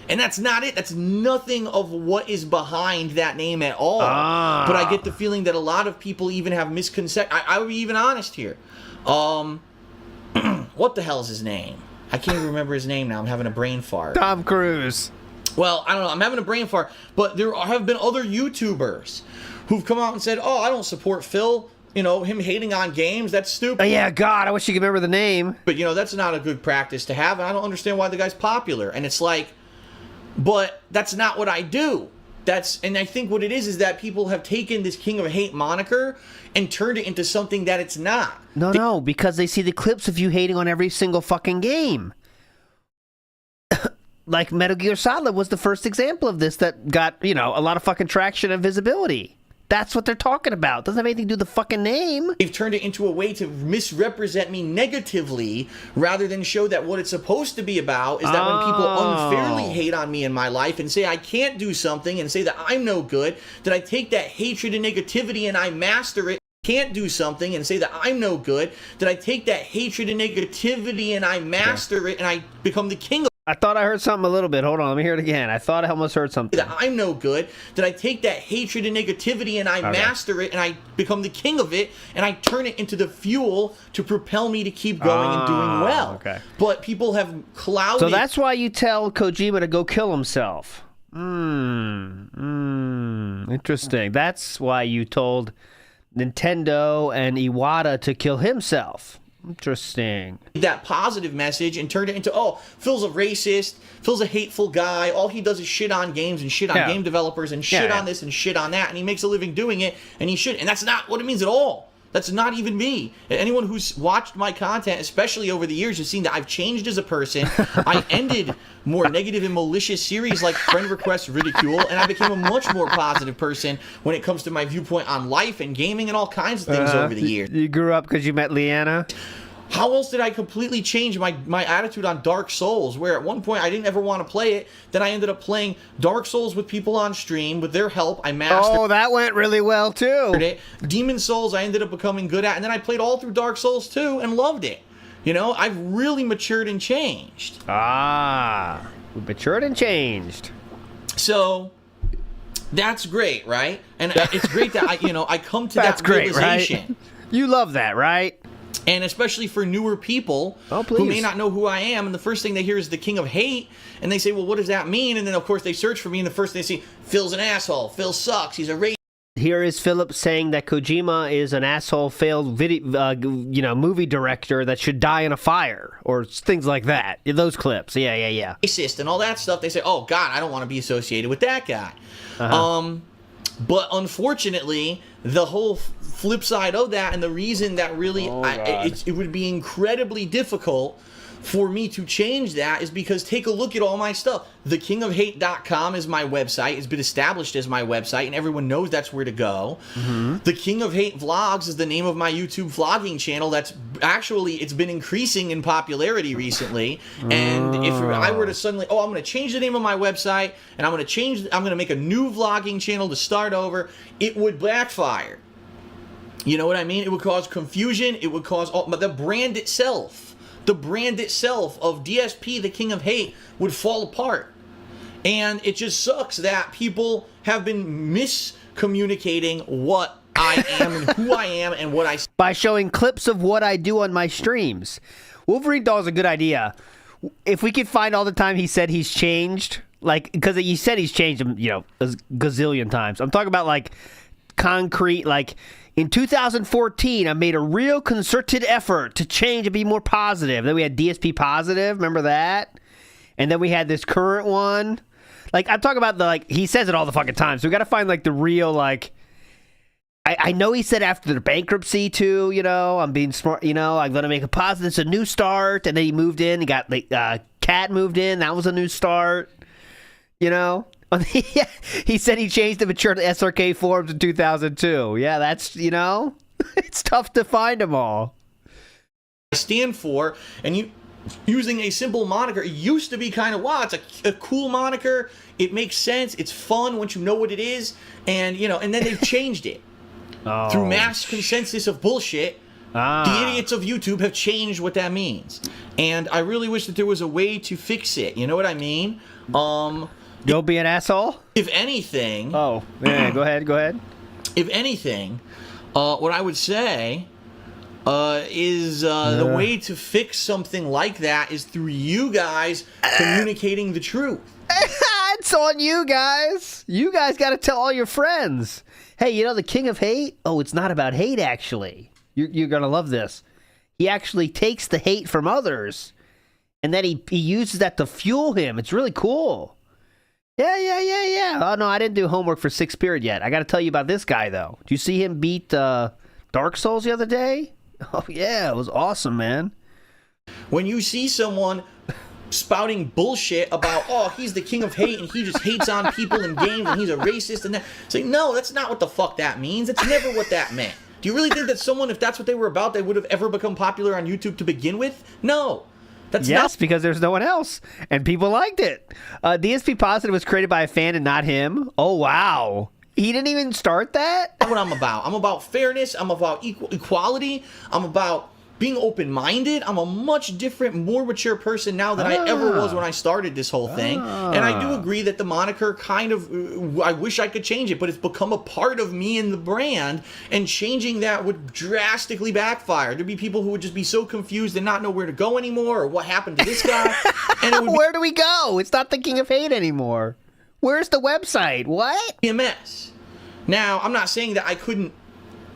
And that's not it. That's nothing of what is behind that name at all. But I get the feeling that a lot of people even have misconceptions. I will be even honest here. What the hell is his name? I can't even remember his name now. I'm having a brain fart. Tom Cruise. Well, I don't know. I'm having a brain fart. But there have been other YouTubers who've come out and said, oh, I don't support Phil. You know, him hating on games, that's stupid. Oh, yeah, God, I wish you could remember the name. But, you know, that's not a good practice to have. And I don't understand why the guy's popular. And it's like, but that's not what I do. And I think what it is that people have taken this King of Hate moniker and turned it into something that it's not. No, because they see the clips of you hating on every single fucking game. Like Metal Gear Solid was the first example of this that got, you know, a lot of fucking traction and visibility. That's what they're talking about. Doesn't have anything to do with the fucking name. They've turned it into a way to misrepresent me negatively rather than show that what it's supposed to be about is that when people unfairly hate on me in my life and say I can't do something and say that I'm no good, that I take that hatred and negativity and I master it. Can't do something and say that I'm no good, that I take that hatred and negativity and I master it and I become the king of I thought I heard something a little bit. Hold on, let me hear it again. I thought I almost heard something. That I'm no good, that I take that hatred and negativity and I master it and I become the king of it and I turn it into the fuel to propel me to keep going and doing well. Okay. But people have clouded. So that's why you tell Kojima to go kill himself. Interesting. That's why you told Nintendo and Iwata to kill himself. Interesting. That positive message and turned it into, oh, Phil's a racist, Phil's a hateful guy, all he does is shit on games and shit on game developers and shit on this and shit on that, and he makes a living doing it, and he should. And that's not what it means at all. That's not even me. Anyone who's watched my content, especially over the years, has seen that I've changed as a person. I ended more negative and malicious series like Friend Request Ridicule, and I became a much more positive person when it comes to my viewpoint on life and gaming and all kinds of things over the years. You grew up because you met Leanna? How else did I completely change my attitude on Dark Souls, where at one point I didn't ever want to play it, then I ended up playing Dark Souls with people on stream. With their help, I mastered Oh, that went really well, too. it. Demon Souls I ended up becoming good at, and then I played all through Dark Souls 2 and loved it. You know, I've really matured and changed. We matured and changed. So that's great, right? And it's great that I come to that realization. Right? You love that, right? And especially for newer people who may not know who I am, and the first thing they hear is the King of Hate, and they say, well, what does that mean? And then, of course, they search for me, and the first thing they see, Phil's an asshole, Phil sucks, he's a racist. Here is Philip saying that Kojima is an asshole, failed movie director that should die in a fire, or things like that. Those clips, yeah. Racist and all that stuff. They say, oh, God, I don't want to be associated with that guy. But unfortunately, the whole flip side of that, and the reason that really it would be incredibly difficult for me to change that is because take a look at all my stuff. TheKingOfHate.com is my website. It's been established as my website, and everyone knows that's where to go. The King of Hate Vlogs is the name of my YouTube vlogging channel. That's actually, it's been increasing in popularity recently. And if I were to suddenly, I'm going to change the name of my website, and I'm going to make a new vlogging channel to start over, it would backfire. You know what I mean? It would cause confusion. It would cause the brand itself. The brand itself of DSP, the King of Hate, would fall apart. And it just sucks that people have been miscommunicating what I am and who I am and what I... By showing clips of what I do on my streams. Wolverine Doll is a good idea. If we could find all the time he said he's changed, like, because he said he's changed, a gazillion times. I'm talking about, like, concrete, like... In 2014, I made a real concerted effort to change and be more positive. Then we had DSP Positive, remember that? And then we had this current one. Like, I'm talking about he says it all the fucking time. So we got to find, the real, I know he said after the bankruptcy, too, I'm being smart, I'm going to make a positive. It's a new start. And then he moved in. He got, Cat moved in. That was a new start. He said he changed the mature to SRK forums in 2002. Yeah, that's, it's tough to find them all. Stand for, and you using a simple moniker, it used to be kind of, wow, it's a cool moniker, it makes sense, it's fun once you know what it is, and and then they've changed it. Through mass consensus of bullshit, the idiots of YouTube have changed what that means. And I really wish that there was a way to fix it. You know what I mean? You'll be an asshole? If anything... Oh, yeah, go ahead. If anything, what I would say is the way to fix something like that is through you guys communicating the truth. It's on you guys. You guys got to tell all your friends. Hey, the king of hate? Oh, it's not about hate, actually. You're going to love this. He actually takes the hate from others, and then he uses that to fuel him. It's really cool. Yeah. Oh, no, I didn't do homework for 6th period yet. I got to tell you about this guy, though. Did you see him beat Dark Souls the other day? Oh, yeah, it was awesome, man. When you see someone spouting bullshit about, oh, he's the king of hate and he just hates on people in games and he's a racist and that, say, no, that's not what the fuck that means. It's never what that meant. Do you really think that someone, if that's what they were about, they would have ever become popular on YouTube to begin with? No. Yes, because there's no one else, and people liked it. DSP Positive was created by a fan and not him. Oh, wow. He didn't even start that? That's what I'm about. I'm about fairness. I'm about equality. I'm about being open-minded. I'm a much different, more mature person now than I ever was when I started this whole thing. And I do agree that the moniker kind of, I wish I could change it, but it's become a part of me and the brand, and changing that would drastically backfire. There'd be people who would just be so confused and not know where to go anymore, or what happened to this guy. And it would where do we go? It's not the King of Hate anymore. Where's the website? What? Be a mess. Now, I'm not saying that I couldn't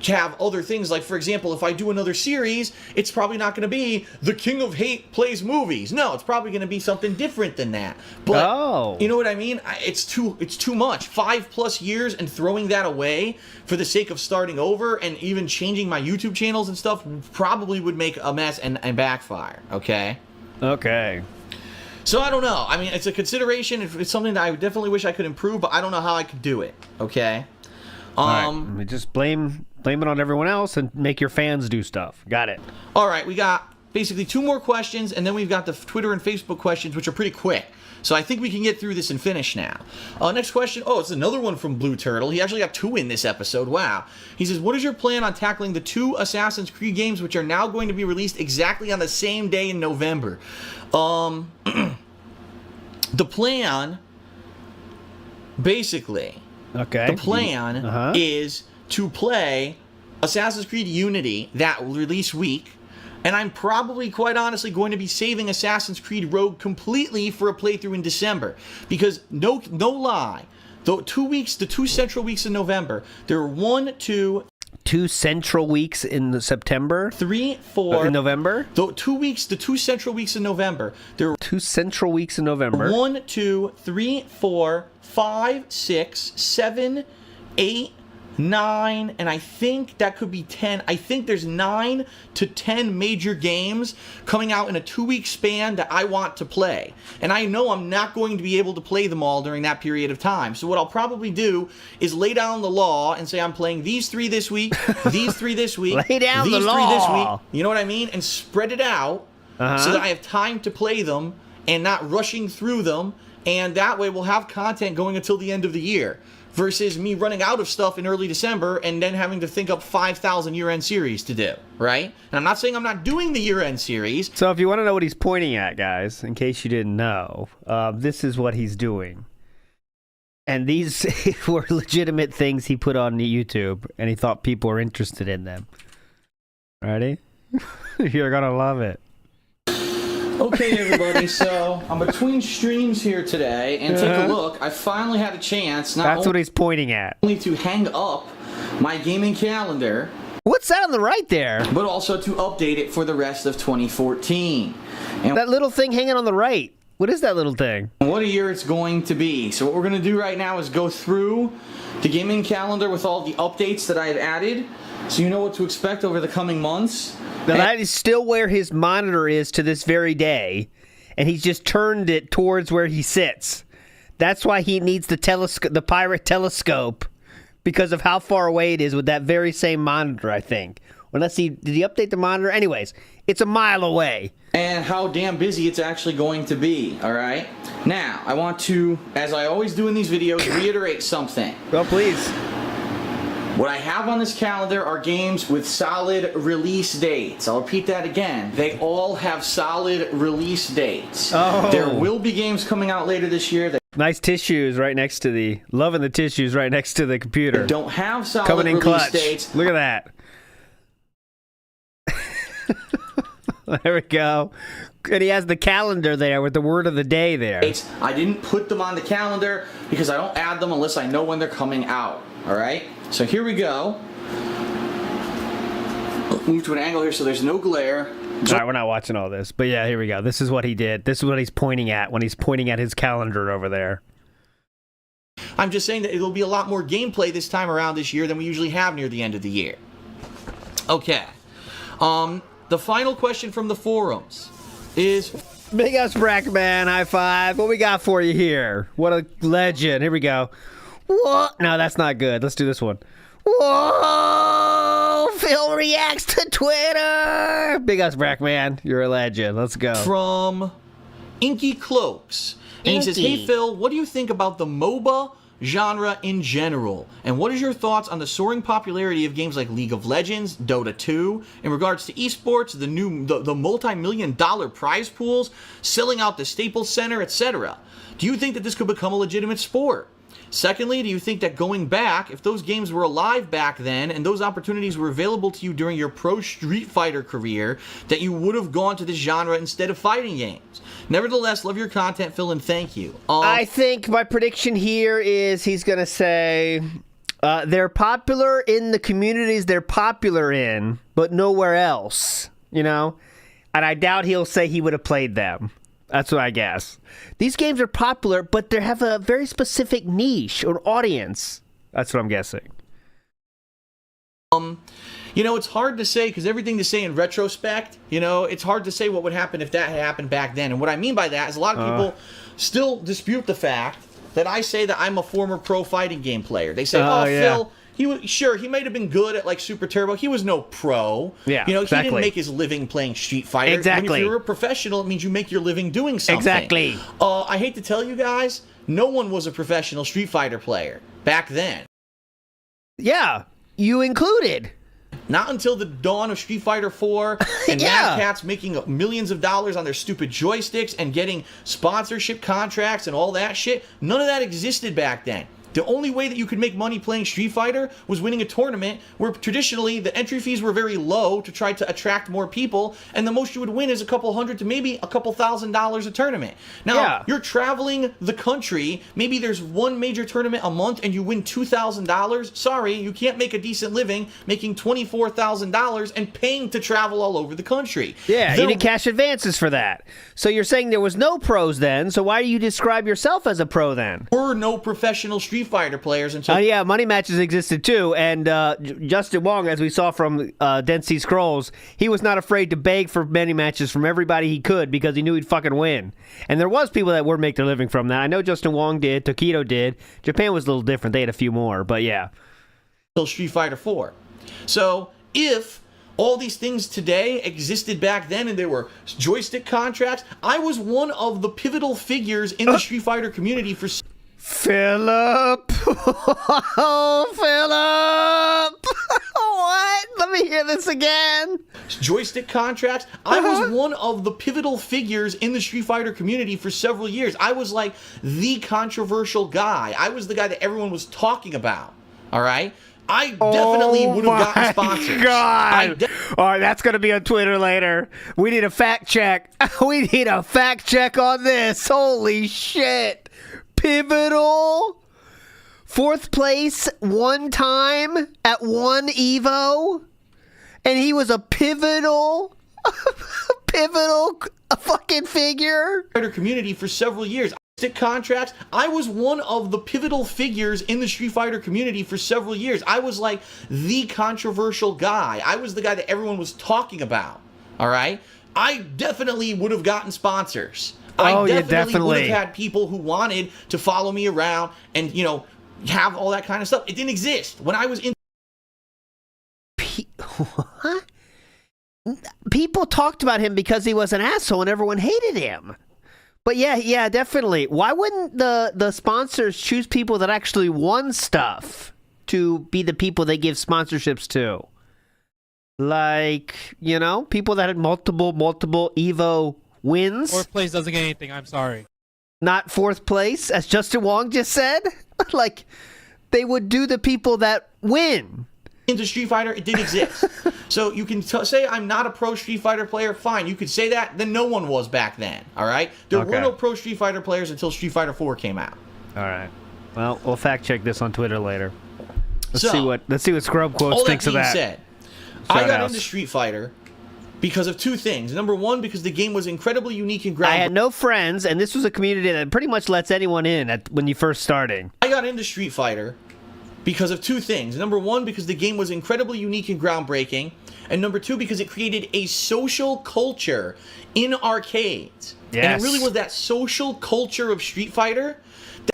have other things, like, for example, if I do another series, it's probably not going to be The King of Hate Plays Movies. No, it's probably going to be something different than that. But, you know what I mean? It's too much. 5+ years and throwing that away for the sake of starting over and even changing my YouTube channels and stuff probably would make a mess and backfire, okay? Okay. So I don't know. I mean, it's a consideration. It's something that I definitely wish I could improve, but I don't know how I could do it, okay? All right. Just blame it on everyone else and make your fans do stuff. Got it. All right, we got basically 2 more questions, and then we've got the Twitter and Facebook questions, which are pretty quick. So I think we can get through this and finish now. Next question. Oh, it's another one from Blue Turtle. He actually got 2 in this episode. Wow. He says, what is your plan on tackling the 2 Assassin's Creed games, which are now going to be released exactly on the same day in November? The plan, basically... Okay. The plan is to play Assassin's Creed Unity that release week, and I'm probably, quite honestly, going to be saving Assassin's Creed Rogue completely for a playthrough in December, because no lie, the 2 central weeks in November, there are 2 central weeks in September? 3, 4 in November? The 2 central weeks in November. There are 2 central weeks in November. 1, 2, 3, 4, 5, 6, 7, 8, 9, and I think that could be 10. I think there's 9 to 10 major games coming out in a 2-week span that I want to play. And I know I'm not going to be able to play them all during that period of time. So what I'll probably do is lay down the law and say I'm playing these 3 this week, these 3 this week, lay down these the 3 this law. week. You know what I mean? And spread it out so that I have time to play them and not rushing through them. And that way we'll have content going until the end of the year, versus me running out of stuff in early December and then having to think up 5,000 year-end series to do, right? And I'm not saying I'm not doing the year-end series. So if you want to know what he's pointing at, guys, in case you didn't know, this is what he's doing. And these were legitimate things he put on YouTube, and he thought people were interested in them. Ready? You're going to love it. Okay, everybody, so I'm between streams here today, and take a look. I finally had a chance. That's what he's pointing at. Only to hang up my gaming calendar. What's that on the right there? But also to update it for the rest of 2014. And that little thing hanging on the right. What is that little thing? What a year it's going to be. So what we're going to do right now is go through the gaming calendar with all the updates that I've added, so you know what to expect over the coming months. Now, that is still where his monitor is to this very day, and he's just turned it towards where he sits. That's why he needs the pirate telescope, because of how far away it is with that very same monitor, I think. Unless did he update the monitor? Anyways, it's a mile away. And how damn busy it's actually going to be, all right? Now, I want to, as I always do in these videos, reiterate something. Well, please. What I have on this calendar are games with solid release dates. I'll repeat that again. They all have solid release dates. Oh. There will be games coming out later this year. Nice tissues right next to loving the tissues right next to the computer. Don't have solid Coming in release clutch. dates. Look at that. There we go. And he has the calendar there with the word of the day there. I didn't put them on the calendar because I don't add them unless I know when they're coming out. All right? So here we go. Move to an angle here so there's no glare. All right, we're not watching all this. But yeah, here we go. This is what he did. This is what he's pointing at when he's pointing at his calendar over there. I'm just saying that it'll be a lot more gameplay this time around this year than we usually have near the end of the year. Okay. The final question from the forums is... Big ups, Brackman. High five. What we got for you here? What a legend. Here we go. What? No, that's not good. Let's do this one. Whoa! Phil reacts to Twitter. Big ups, Brackman. You're a legend. Let's go. From Inky Cloaks. And he says, hey, Phil, what do you think about the MOBA genre in general? And what is your thoughts on the soaring popularity of games like League of Legends, Dota 2, in regards to esports, the multi-million-dollar prize pools, selling out the Staples Center, etc.? Do you think that this could become a legitimate sport? Secondly, do you think that going back, if those games were alive back then and those opportunities were available to you during your pro Street Fighter career, that you would have gone to this genre instead of fighting games? Nevertheless, love your content, Phil, and thank you. I think my prediction here is he's going to say they're popular in the communities they're popular in, but nowhere else, you know? And I doubt he'll say he would have played them. That's what I guess. These games are popular, but they have a very specific niche or audience. That's what I'm guessing. You know, it's hard to say because everything to say in retrospect, you know, it's hard to say what would happen if that had happened back then. And what I mean by that is a lot of people still dispute the fact that I say that I'm a former pro fighting game player. They say, Phil, he might have been good at like Super Turbo. He was no pro. Yeah, you know, exactly. He didn't make his living playing Street Fighter. Exactly. When if you're a professional, it means you make your living doing something. Exactly. I hate to tell you guys, no one was a professional Street Fighter player back then. Yeah, you included. Not until the dawn of Street Fighter 4 and Mad Catz making millions of dollars on their stupid joysticks and getting sponsorship contracts and all that shit. None of that existed back then. The only way that you could make money playing Street Fighter was winning a tournament where traditionally the entry fees were very low to try to attract more people, and the most you would win is a couple hundred to maybe a couple $1,000s a tournament. Now, you're traveling the country, maybe there's one major tournament a month and you win $2,000. Sorry, you can't make a decent living making $24,000 and paying to travel all over the country. Yeah, you need cash advances for that. So you're saying there was no pros then, so why do you describe yourself as a pro then? There were no professional Street Fighter players until... yeah, money matches existed too, and Justin Wong, as we saw from Dead Sea Scrolls, he was not afraid to beg for money matches from everybody he could because he knew he'd fucking win. And there was people that would make their living from that. I know Justin Wong did, Tokido did. Japan was a little different. They had a few more, but yeah. Until Street Fighter 4. So, if all these things today existed back then and there were joystick contracts, I was one of the pivotal figures in the Street Fighter community for... Philip! Oh, Philip! What? Let me hear this again. Joystick contracts. I was one of the pivotal figures in the Street Fighter community for several years. I was like the controversial guy. I was the guy that everyone was talking about. All right? I definitely would have gotten sponsors. God. All right, that's going to be on Twitter later. We need a fact check. We need a fact check on this. Holy shit. Pivotal. 4th place one time at one Evo. And he was a pivotal fucking figure. Community for several years. Contracts. I was one of the pivotal figures in the Street Fighter community for several years. I was like the controversial guy. I was the guy that everyone was talking about. All right? I definitely would have gotten sponsors. I yeah, definitely would definitely. have had people who wanted to follow me around and, you know, have all that kind of stuff. It didn't exist. When I was in... What? People talked about him because he was an asshole and everyone hated him. But yeah, definitely. Why wouldn't the sponsors choose people that actually won stuff to be the people they give sponsorships to? Like, you know, people that had multiple Evo wins. Fourth place doesn't get anything. I'm sorry. Not fourth place, as Justin Wong just said. Like, they would do the people that win. Into Street Fighter, it didn't exist. So you can say I'm not a pro Street Fighter player, fine. You could say that, then no one was back then, all right? There were no pro Street Fighter players until Street Fighter 4 came out. All right. Well, we'll fact check this on Twitter later. Let's see what Scrub Quotes thinks of that. All that being said, I got into Street Fighter because of two things. Number one, because the game was incredibly unique and groundbreaking. I had no friends, and this was a community that pretty much lets anyone in when you first started. I got into Street Fighter because of two things. Number one, because the game was incredibly unique and groundbreaking. And number two, because it created a social culture in arcades. Yes. And it really was that social culture of Street Fighter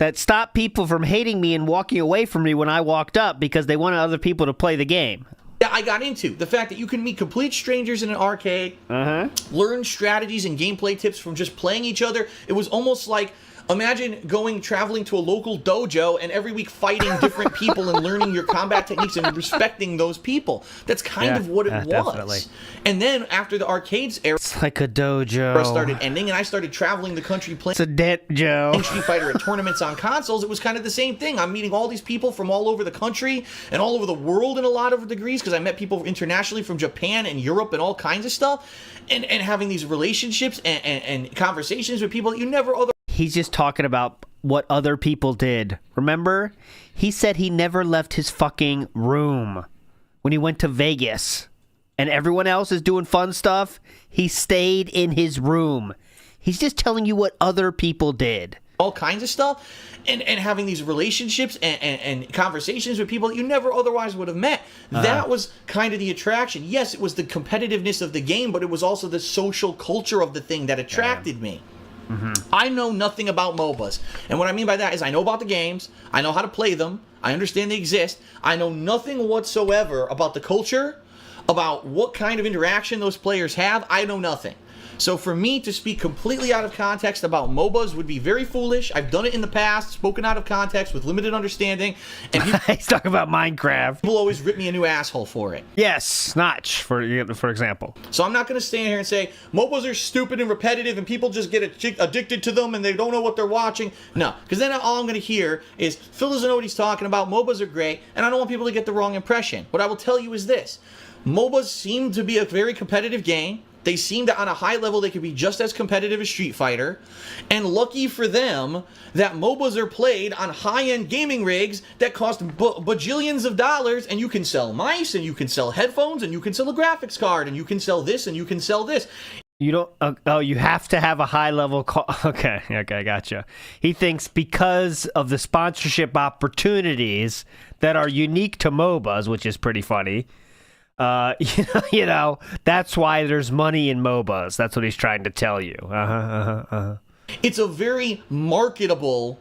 that stopped people from hating me and walking away from me when I walked up because they wanted other people to play the game. That I got into. The fact that you can meet complete strangers in an arcade, learn strategies and gameplay tips from just playing each other. It was almost like, imagine traveling to a local dojo and every week fighting different people and learning your combat techniques and respecting those people. That's kind of what it was. Definitely. And then after the arcades era, it's like a dojo, started ending, and I started traveling the country playing. It's a dojo. Street Fighter at tournaments on consoles. It was kind of the same thing. I'm meeting all these people from all over the country and all over the world in a lot of degrees, because I met people internationally from Japan and Europe and all kinds of stuff, and having these relationships and conversations with people that you never otherwise. He's just talking about what other people did. Remember? He said he never left his fucking room when he went to Vegas. And everyone else is doing fun stuff. He stayed in his room. He's just telling you what other people did. All kinds of stuff. And having these relationships and conversations with people that you never otherwise would have met. That was kind of the attraction. Yes, it was the competitiveness of the game, but it was also the social culture of the thing that attracted me. I know nothing about MOBAs. And what I mean by that is I know about the games. I know how to play them. I understand they exist. I know nothing whatsoever about the culture, about what kind of interaction those players have. I know nothing. So for me to speak completely out of context about MOBAs would be very foolish. I've done it in the past, spoken out of context with limited understanding. And he's talking about Minecraft. People always rip me a new asshole for it. Yes, Notch, for example. So I'm not going to stand here and say MOBAs are stupid and repetitive and people just get addicted to them and they don't know what they're watching. No, because then all I'm going to hear is Phil doesn't know what he's talking about. MOBAs are great, and I don't want people to get the wrong impression. What I will tell you is this. MOBAs seem to be a very competitive game. They seem that on a high level they could be just as competitive as Street Fighter. And lucky for them that MOBAs are played on high-end gaming rigs that cost bajillions of dollars, and you can sell mice, and you can sell headphones, and you can sell a graphics card, and you can sell this, and you can sell this. You don't... you have to have a high-level... Okay, gotcha. He thinks because of the sponsorship opportunities that are unique to MOBAs, which is pretty funny... you know, that's why there's money in MOBAs. That's what he's trying to tell you. It's a very marketable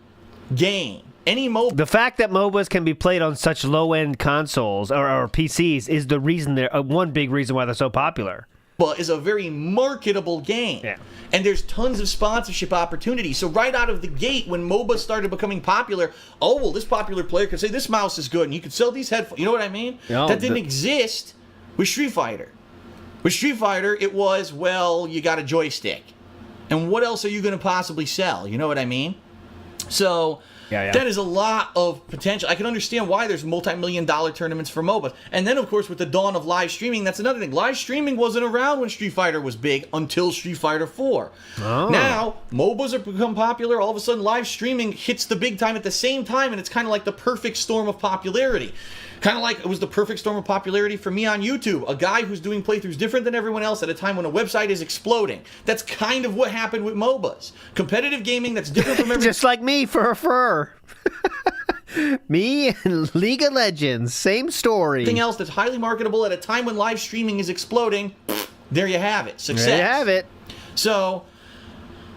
game. The fact that MOBAs can be played on such low-end consoles or PCs is the reason one big reason why they're so popular. But is a very marketable game. Yeah. And there's tons of sponsorship opportunities. So right out of the gate, when MOBAs started becoming popular, oh, well, this popular player could say this mouse is good, and you could sell these headphones. You know what I mean? No, that didn't exist with Street Fighter. With Street Fighter, it was, well, you got a joystick. And what else are you going to possibly sell? You know what I mean? So... Yeah. That is a lot of potential. I can understand why there's multi-million-dollar tournaments for MOBAs. And then, of course, with the dawn of live streaming, that's another thing. Live streaming wasn't around when Street Fighter was big until Street Fighter 4. Oh. Now, MOBAs have become popular. All of a sudden, live streaming hits the big time at the same time, and it's kind of like the perfect storm of popularity. Kind of like it was the perfect storm of popularity for me on YouTube. A guy who's doing playthroughs different than everyone else at a time when a website is exploding. That's kind of what happened with MOBAs. Competitive gaming that's different from everyone. Just like me for a fur. Me and League of Legends, same story. Anything else that's highly marketable at a time when live streaming is exploding, there you have it. Success. There you have it. So,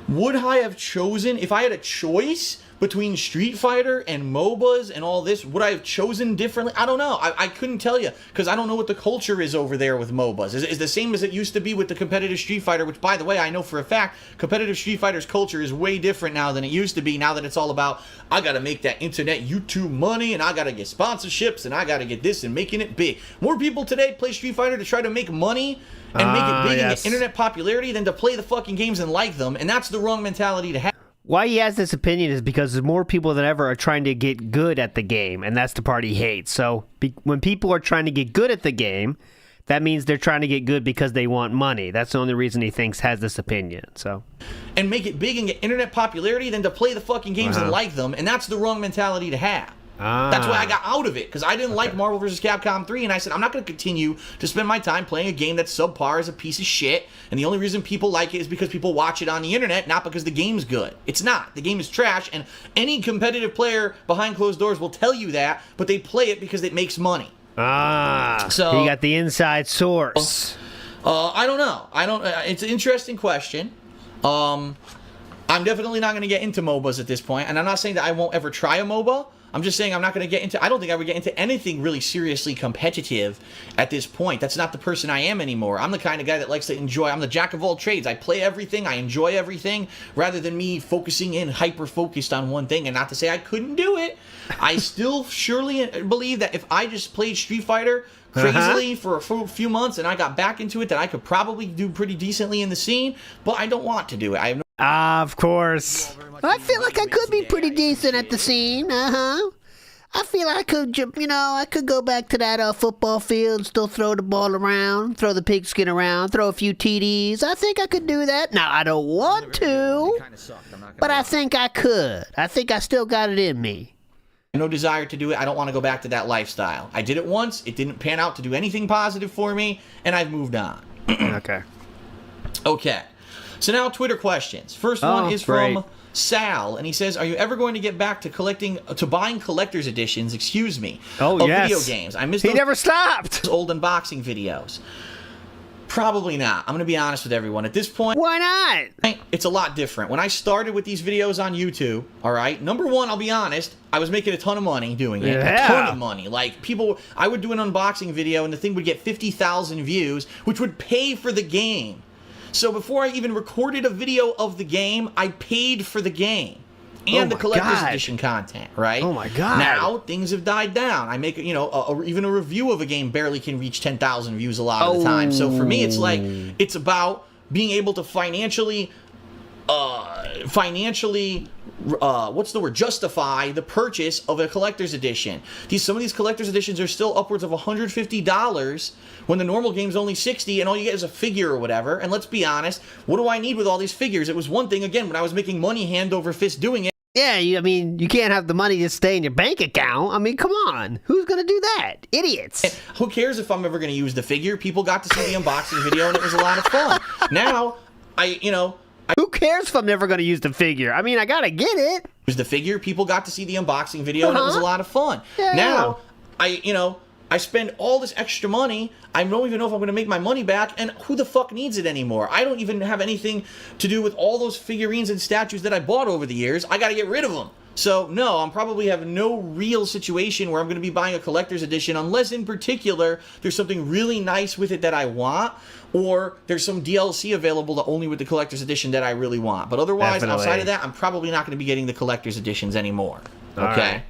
Would I have chosen, if I had a choice between Street Fighter and MOBAs and all this, would I have chosen differently? I don't know. I couldn't tell you because I don't know what the culture is over there with MOBAs. Is the same as it used to be with the competitive Street Fighter, which, by the way, I know for a fact, competitive Street Fighter's culture is way different now than it used to be, now that it's all about, I got to make that internet YouTube money, and I got to get sponsorships, and I got to get this and making it big. More people today play Street Fighter to try to make money and make it big and get internet popularity than to play the fucking games and like them, and that's the wrong mentality to have. Why he has this opinion is because more people than ever are trying to get good at the game, and that's the part he hates. So when people are trying to get good at the game, that means they're trying to get good because they want money. That's the only reason he thinks has this opinion. So, and make it big and get internet popularity than to play the fucking games and like them, and that's the wrong mentality to have. That's why I got out of it, because I didn't like Marvel vs. Capcom 3, and I said, I'm not going to continue to spend my time playing a game that's subpar as a piece of shit, and the only reason people like it is because people watch it on the internet, not because the game's good. It's not. The game is trash, and any competitive player behind closed doors will tell you that, but they play it because it makes money. So he got the inside source. I don't know. It's an interesting question. I'm definitely not going to get into MOBAs at this point, and I'm not saying that I won't ever try a MOBA. I'm just saying I'm not going to get into, I don't think I would get into anything really seriously competitive at this point. That's not the person I am anymore. I'm the kind of guy that likes to enjoy, I'm the jack of all trades. I play everything, I enjoy everything, rather than me focusing in, hyper-focused on one thing, and not to say I couldn't do it. I still surely believe that if I just played Street Fighter crazily for a few months and I got back into it, that I could probably do pretty decently in the scene, but I don't want to do it. I have no of course. I feel like I could be pretty decent at the scene. I feel I could, I could go back to that football field, still throw the ball around, throw the pigskin around, throw a few TDs. I think I could do that. Now, I don't want to, but I think I could. I think I still got it in me. No desire to do it. I don't want to go back to that lifestyle. I did it once. It didn't pan out to do anything positive for me, and I've moved on. Okay. So now Twitter questions. First one is from Sal, and he says, "Are you ever going to get back to buying collector's editions? Of video games? I missed. He never stopped. Old unboxing videos. Probably not. I'm going to be honest with everyone at this point. Why not? It's a lot different. When I started with these videos on YouTube, all right, number one, I'll be honest, I was making a ton of money doing it. A ton of money. Like, I would do an unboxing video, and the thing would get 50,000 views, which would pay for the game. So before I even recorded a video of the game, I paid for the game and the collector's edition content, right? Oh my god! Now things have died down. I make even a review of a game barely can reach 10,000 views a lot of the time. So for me, it's like it's about being able to financially justify the purchase of a collector's edition. Some of these collector's editions are still upwards of $150 when the normal game's only $60, and all you get is a figure or whatever. And let's be honest, what do I need with all these figures? It was one thing, again, when I was making money hand over fist doing it. Yeah, you can't have the money just stay in your bank account. I mean, come on. Who's going to do that? Idiots. Who cares if I'm ever going to use the figure? People got to see the unboxing video, and it was a lot of fun. Now, who cares if I'm never going to use the figure? I mean, I got to get it. Use the figure. People got to see the unboxing video, and it was a lot of fun. Yeah. Now, I spend all this extra money. I don't even know if I'm going to make my money back, and who the fuck needs it anymore? I don't even have anything to do with all those figurines and statues that I bought over the years. I got to get rid of them. So, no, I'm probably have no real situation where I'm going to be buying a collector's edition unless, in particular, there's something really nice with it that I want, or there's some DLC available only with the collector's edition that I really want. But otherwise, outside of that, I'm probably not going to be getting the collector's editions anymore. Okay?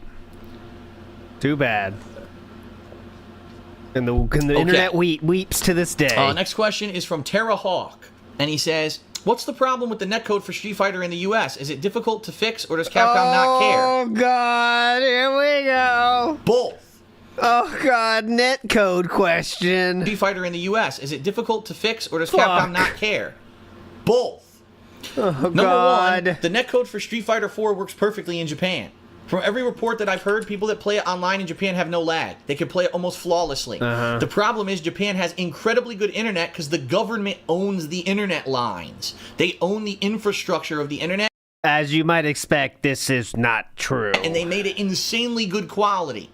Too bad. And the internet weeps to this day. Next question is from Terra Hawk, and he says, "What's the problem with the netcode for Street Fighter in the U.S.? Is it difficult to fix, or does Capcom not care?" Oh, God. Here we go. Both. Oh, God. Netcode question. Street Fighter in the U.S., is it difficult to fix, or does Capcom not care? Both. Oh, Number one, the netcode for Street Fighter 4 works perfectly in Japan. From every report that I've heard, people that play it online in Japan have no lag. They can play it almost flawlessly. The problem is Japan has incredibly good internet because the government owns the internet lines. They own the infrastructure of the internet. As you might expect, this is not true. And they made it insanely good quality.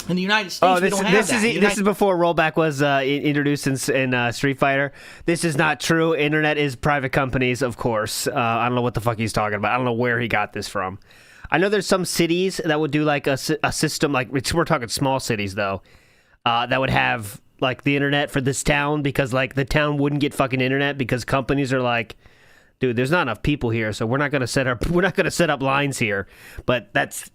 In the United States, we don't have that. This is before rollback was introduced in Street Fighter. This is not true. Internet is private companies, of course. I don't know what the fuck he's talking about. I don't know where he got this from. I know there's some cities that would do like a system, like we're talking small cities though, that would have like the internet for this town because like the town wouldn't get fucking internet because companies are like, dude, there's not enough people here, so we're not gonna set up lines here. But that's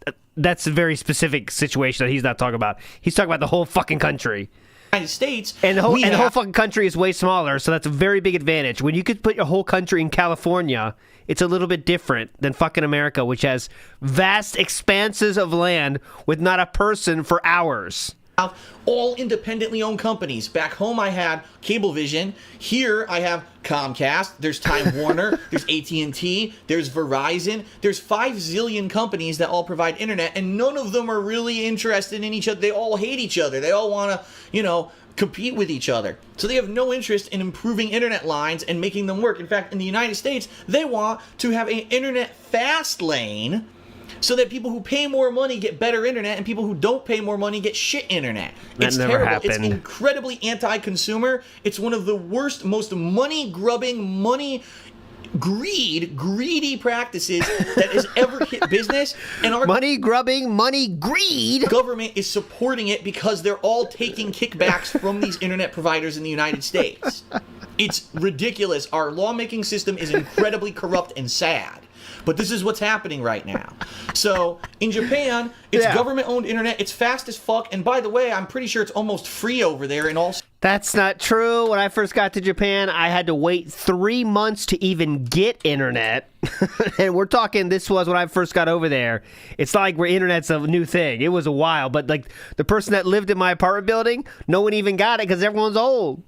a very specific situation that he's not talking about. He's talking about the whole fucking country. United States, and the whole fucking country is way smaller, so that's a very big advantage. When you could put your whole country in California, it's a little bit different than fucking America, which has vast expanses of land with not a person for hours. All independently owned companies. Back home I had Cablevision. Here I have Comcast. There's Time Warner. There's AT&T. There's Verizon. There's 5 zillion companies that all provide internet, and none of them are really interested in each other. They all hate each other. They all want to, compete with each other. So they have no interest in improving internet lines and making them work. In fact, in the United States, they want to have an internet fast lane so that people who pay more money get better internet and people who don't pay more money get shit internet. It's terrible. Happened. It's incredibly anti-consumer. It's one of the worst, most money-grubbing, greedy practices that has ever hit business. And our money-grubbing, money-greed government is supporting it because they're all taking kickbacks from these internet providers in the United States. It's ridiculous. Our lawmaking system is incredibly corrupt and sad. But this is what's happening right now. So, in Japan, it's government-owned internet. It's fast as fuck. And by the way, I'm pretty sure it's almost free over there in all... That's not true. When I first got to Japan, I had to wait 3 months to even get internet. And we're talking, this was when I first got over there. It's not like where internet's a new thing. It was a while. But, like, the person that lived in my apartment building, no one even got it because everyone's old.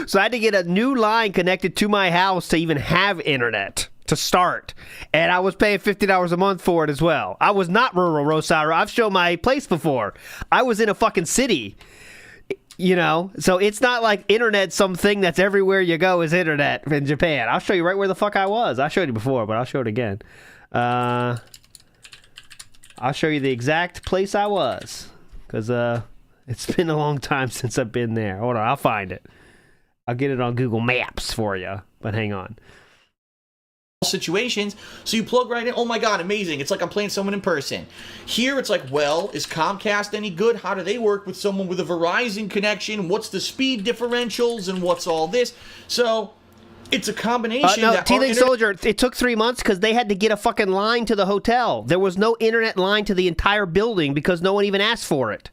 So I had to get a new line connected to my house to even have internet. To start, and I was paying $50 a month for it as well. I was not rural Rosario. I've shown my place before. I was in a fucking city, so it's not like internet something that's everywhere you go is internet in Japan. I'll show you right where the fuck I was. I showed you before, but I'll show it again. I'll show you the exact place I was because it's been a long time since I've been there. Hold on, I'll find it. I'll get it on Google Maps for you, but hang on. Situations, so you plug right in. Oh my god, amazing. It's like I'm playing someone in person. Here it's like, well, is Comcast any good? How do they work with someone with a Verizon connection? What's the speed differentials and what's all this? So it's a combination. No, T-Link Soldier, it took 3 months because they had to get a fucking line to the hotel. There was no internet line to the entire building because no one even asked for it.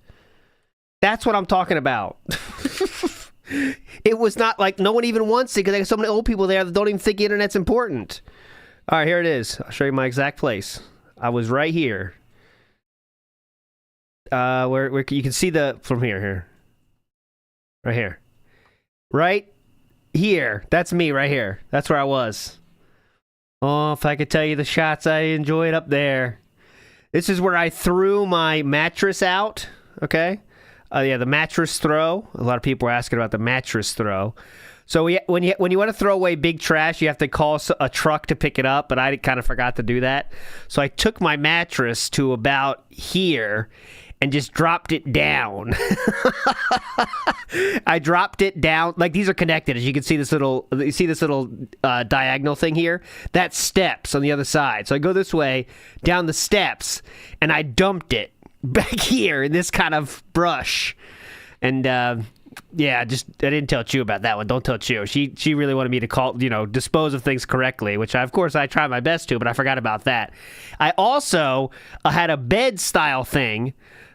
That's what I'm talking about. It was not like no one even wants it because there's so many old people there that don't even think internet's important. All right, here it is. I'll show you my exact place. I was right here. Where you can see from here. Right here. Right here. That's me right here. That's where I was. Oh, if I could tell you the shots I enjoyed up there. This is where I threw my mattress out, okay? The mattress throw. A lot of people are asking about the mattress throw. So when you want to throw away big trash, you have to call a truck to pick it up, but I kind of forgot to do that. So I took my mattress to about here and just dropped it down. I dropped it down. Like, these are connected. As you can see this little diagonal thing here? That's steps on the other side. So I go this way, down the steps, and I dumped it back here in this kind of brush. And I didn't tell Chew about that one. Don't tell Chew. She really wanted me to dispose of things correctly, which of course I try my best to, but I forgot about that. I also had a bed style thing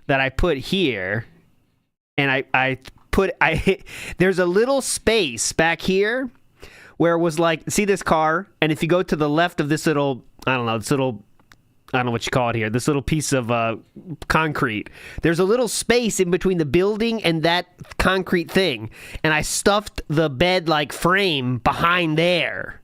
that I put here, and there's a little space back here where it was like, see this car, and if you go to the left of this little, I don't know what you call it here, this little piece of concrete. There's a little space in between the building and that concrete thing. And I stuffed the bed like frame behind there.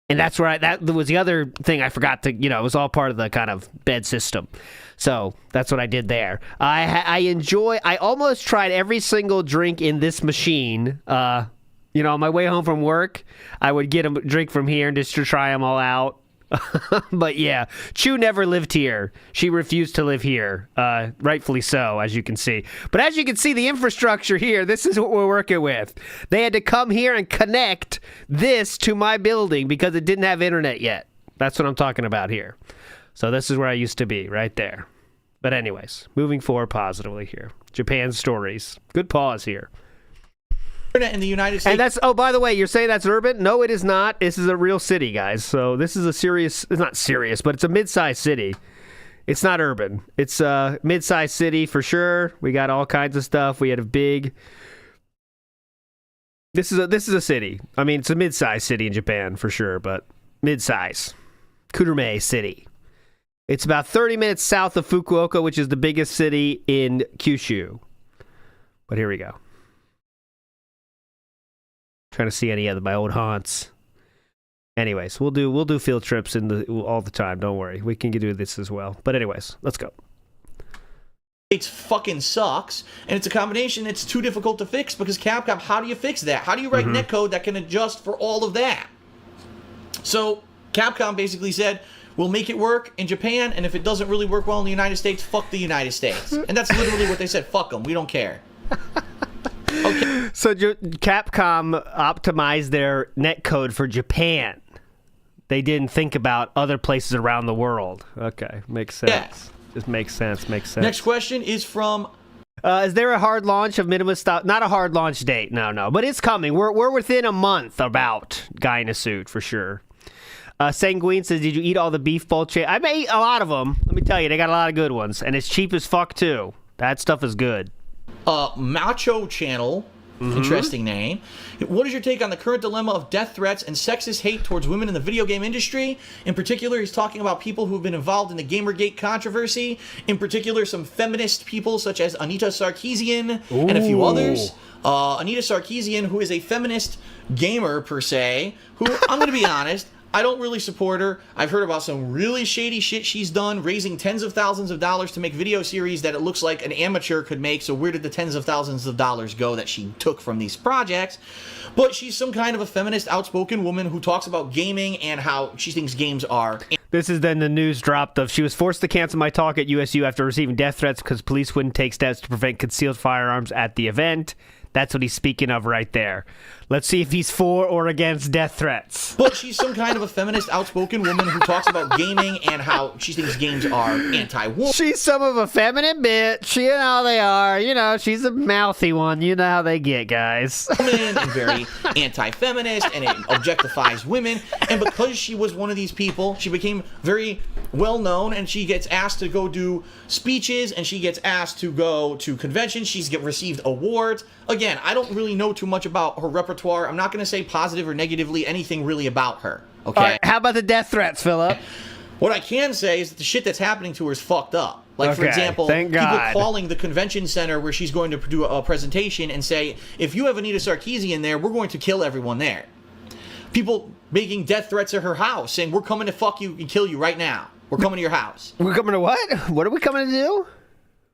And that's where that was the other thing I forgot to, it was all part of the kind of bed system. So that's what I did there. I almost tried every single drink in this machine. On my way home from work, I would get a drink from here and just to try them all out. But yeah, Chu never lived here. She refused to live here, rightfully so, as you can see. But as you can see, the infrastructure here, this is what we're working with. They had to come here and connect this to my building because it didn't have internet yet. That's what I'm talking about here. So this is where I used to be, right there. But anyways, moving forward positively here. Japan stories. Good pause here. In the United States. And that's, oh, by the way, you're saying that's urban? No, it is not. This is a real city, guys. So this is a serious, it's not serious, but it's a mid-sized city. It's not urban. It's a mid-sized city for sure. We got all kinds of stuff. We had a big, this is a city. I mean, it's a mid-sized city in Japan for sure, but mid-size. Kurume City. It's about 30 minutes south of Fukuoka, which is the biggest city in Kyushu. But here we go. Trying to see any of my old haunts. Anyways, we'll do field trips all the time. Don't worry, we can do this as well. But anyways, let's go. It fucking sucks, and it's a combination that's too difficult to fix because Capcom. How do you fix that? How do you write netcode that can adjust for all of that? So Capcom basically said, we'll make it work in Japan, and if it doesn't really work well in the United States, fuck the United States. And that's literally what they said. Fuck them. We don't care. Okay. So Capcom optimized their netcode for Japan. They didn't think about other places around the world. Okay, makes sense. Yes. Just makes sense. Next question is from... is there a hard launch of Minima Style? Not a hard launch date. No. But it's coming. We're within a month about Guy in a Suit for sure. Sanguine says, did you eat all the beef bowl? I ate a lot of them. Let me tell you, they got a lot of good ones. And it's cheap as fuck, too. That stuff is good. Macho Channel, interesting name. What is your take on the current dilemma of death threats and sexist hate towards women in the video game industry? In particular, he's talking about people who've been involved in the Gamergate controversy. In particular, some feminist people such as Anita Sarkeesian and a few others. Anita Sarkeesian, who is a feminist gamer per se, who, I'm going to be honest, I don't really support her. I've heard about some really shady shit she's done, raising tens of thousands of dollars to make video series that it looks like an amateur could make, so where did the tens of thousands of dollars go that she took from these projects? But she's some kind of a feminist, outspoken woman who talks about gaming and how she thinks games are... This is then the news dropped of she was forced to cancel my talk at USU after receiving death threats because police wouldn't take steps to prevent concealed firearms at the event. That's what he's speaking of right there. Let's see if he's for or against death threats. But she's some kind of a feminist, outspoken woman who talks about gaming and how she thinks games are anti-woman. She's some of a feminine bitch. You know how they are. You know, she's a mouthy one. You know how they get, guys. And very anti-feminist, and it objectifies women. And because she was one of these people, she became very well-known, and she gets asked to go do speeches, and she gets asked to go to conventions. She's received awards. Again, I don't really know too much about her repertoire. I'm not going to say positive or negatively anything really about her. Okay. All right, how about the death threats, Philip? What I can say is that the shit that's happening to her is fucked up. Like, for example, people calling the convention center where she's going to do a presentation and say, if you have Anita Sarkeesian there, we're going to kill everyone there. People making death threats at her house, saying, we're coming to fuck you and kill you right now. We're coming to your house. We're coming to what? What are we coming to do?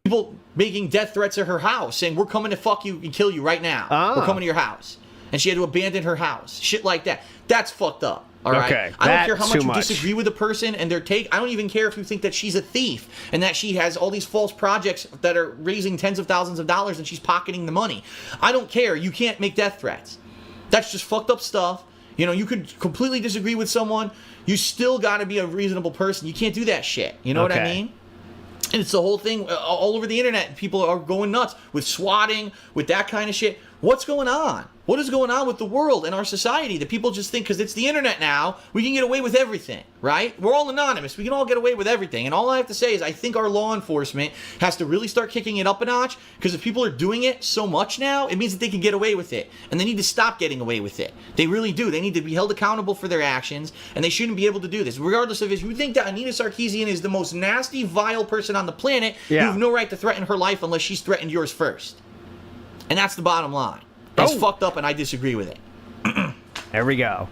People making death threats at her house, saying, we're coming to fuck you and kill you right now. We're coming to your house. And she had to abandon her house. Shit like that. That's fucked up. All right? Okay, I don't care how much you disagree with a person and their take. I don't even care if you think that she's a thief and that she has all these false projects that are raising tens of thousands of dollars and she's pocketing the money. I don't care. You can't make death threats. That's just fucked up stuff. You know, you could completely disagree with someone. You still got to be a reasonable person. You can't do that shit. You know what I mean? And it's the whole thing all over the internet. People are going nuts with swatting, with that kind of shit. What's going on? What is going on with the world and our society that people just think because it's the internet now, we can get away with everything, right? We're all anonymous. We can all get away with everything. And all I have to say is I think our law enforcement has to really start kicking it up a notch because if people are doing it so much now, it means that they can get away with it. And they need to stop getting away with it. They really do. They need to be held accountable for their actions and they shouldn't be able to do this. Regardless of if you think that Anita Sarkeesian is the most nasty, vile person on the planet, you have no right to threaten her life unless she's threatened yours first. And that's the bottom line. That's fucked up, and I disagree with it. There we go.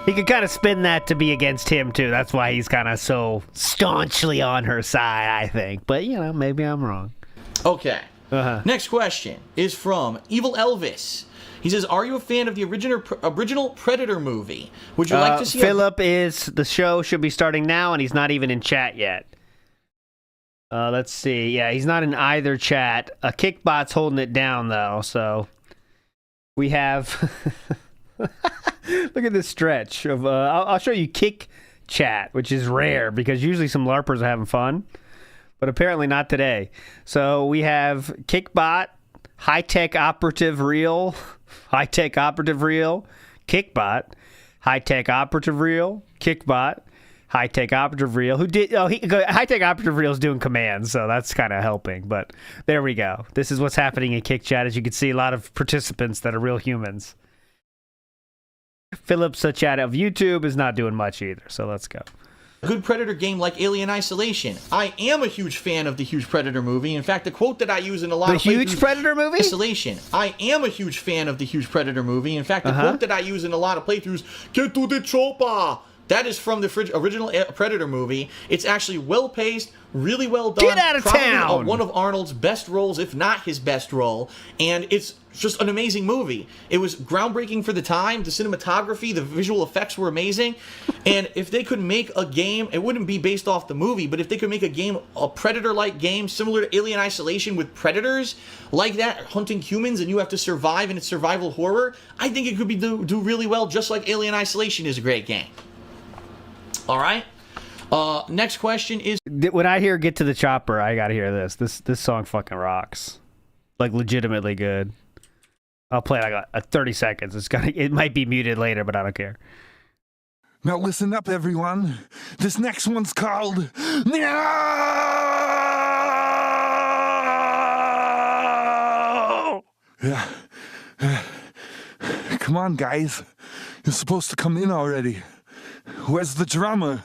He could kind of spin that to be against him, too. That's why he's kind of so staunchly on her side, I think. But, you know, maybe I'm wrong. Okay. Next question is from Evil Elvis. He says, "Are you a fan of the original Predator movie? Would you like to see?" Philip is the show should be starting now, and he's not even in chat yet. Let's see. Yeah, he's not in either chat. Kickbot's holding it down though, so we have. Look at this stretch of. I'll show you Kick chat, which is rare because usually some LARPers are having fun, but apparently not today. So we have Kickbot, High Tech Operative Real, High Tech Operative Real, Kickbot, High Tech Operative Real, Kickbot, High Tech Operative Real. Who did? Oh, High Tech Operative Real is doing commands, so that's kind of helping. But there we go. This is what's happening in Kick chat. As you can see, a lot of participants that are real humans. Philip's chat of YouTube is not doing much either, so let's go. A good Predator game like Alien Isolation. I am a huge fan of the huge Predator movie. In fact, the quote that I use in a lot of huge Predator movie? Isolation. I am a huge fan of the huge Predator movie. In fact, the quote that I use in a lot of playthroughs, "Get to the chopper." That is from the original Predator movie. It's actually well-paced, really well done. Get out of town! One of Arnold's best roles, if not his best role. And it's just an amazing movie. It was groundbreaking for the time. The cinematography, the visual effects were amazing. And if they could make a game, it wouldn't be based off the movie, but if they could make a game, a Predator-like game, similar to Alien Isolation with predators like that, hunting humans, and you have to survive, and it's survival horror, I think it could be do really well, just like Alien Isolation is a great game. All right. Next question is, when I hear "Get to the Chopper," I gotta hear this. This song fucking rocks, like legitimately good. I'll play it like 30 seconds. It might be muted later, but I don't care. Now listen up, everyone. This next one's called. Yeah. Come on, guys. You're supposed to come in already. Where's the drama?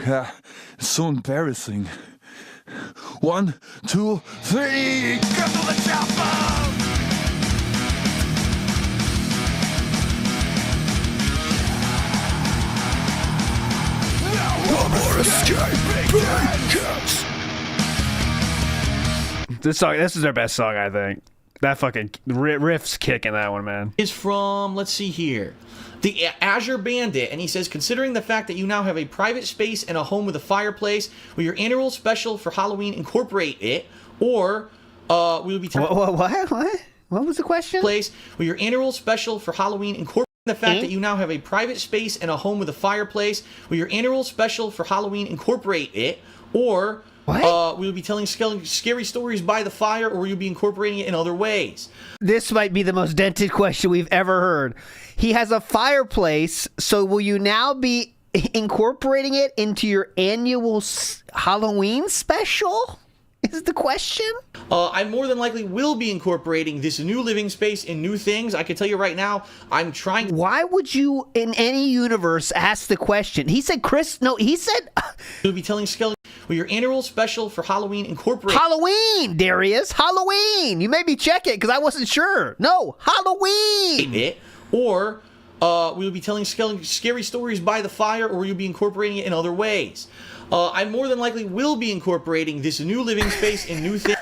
Yeah, it's so embarrassing. 1, 2, 3, come to the chopper! No more escape! This is their best song, I think. That fucking riff's kicking that one, man. Is from, let's see here, the Azure Bandit, and he says, "Considering the fact that you now have a private space and a home with a fireplace, will your annual special for Halloween incorporate it, or will you be..." What was the question? Will your annual special for Halloween incorporate the fact that you now have a private space and a home with a fireplace? Will your annual special for Halloween incorporate it, or will you be telling scary stories by the fire, or will you be incorporating it in other ways? This might be the most dented question we've ever heard. He has a fireplace, so will you now be incorporating it into your annual Halloween special? Is the question? I more than likely will be incorporating this new living space in new things. I can tell you right now, I'm trying. Why would you, in any universe, ask the question? He said, he said... You'll be telling Skelly, will your annual special for Halloween incorporate... Halloween, Darius! Halloween! You made me check it, because I wasn't sure. No, Halloween! Or will you be telling scary stories by the fire, or will you be incorporating it in other ways? I more than likely will be incorporating this new living space in new things.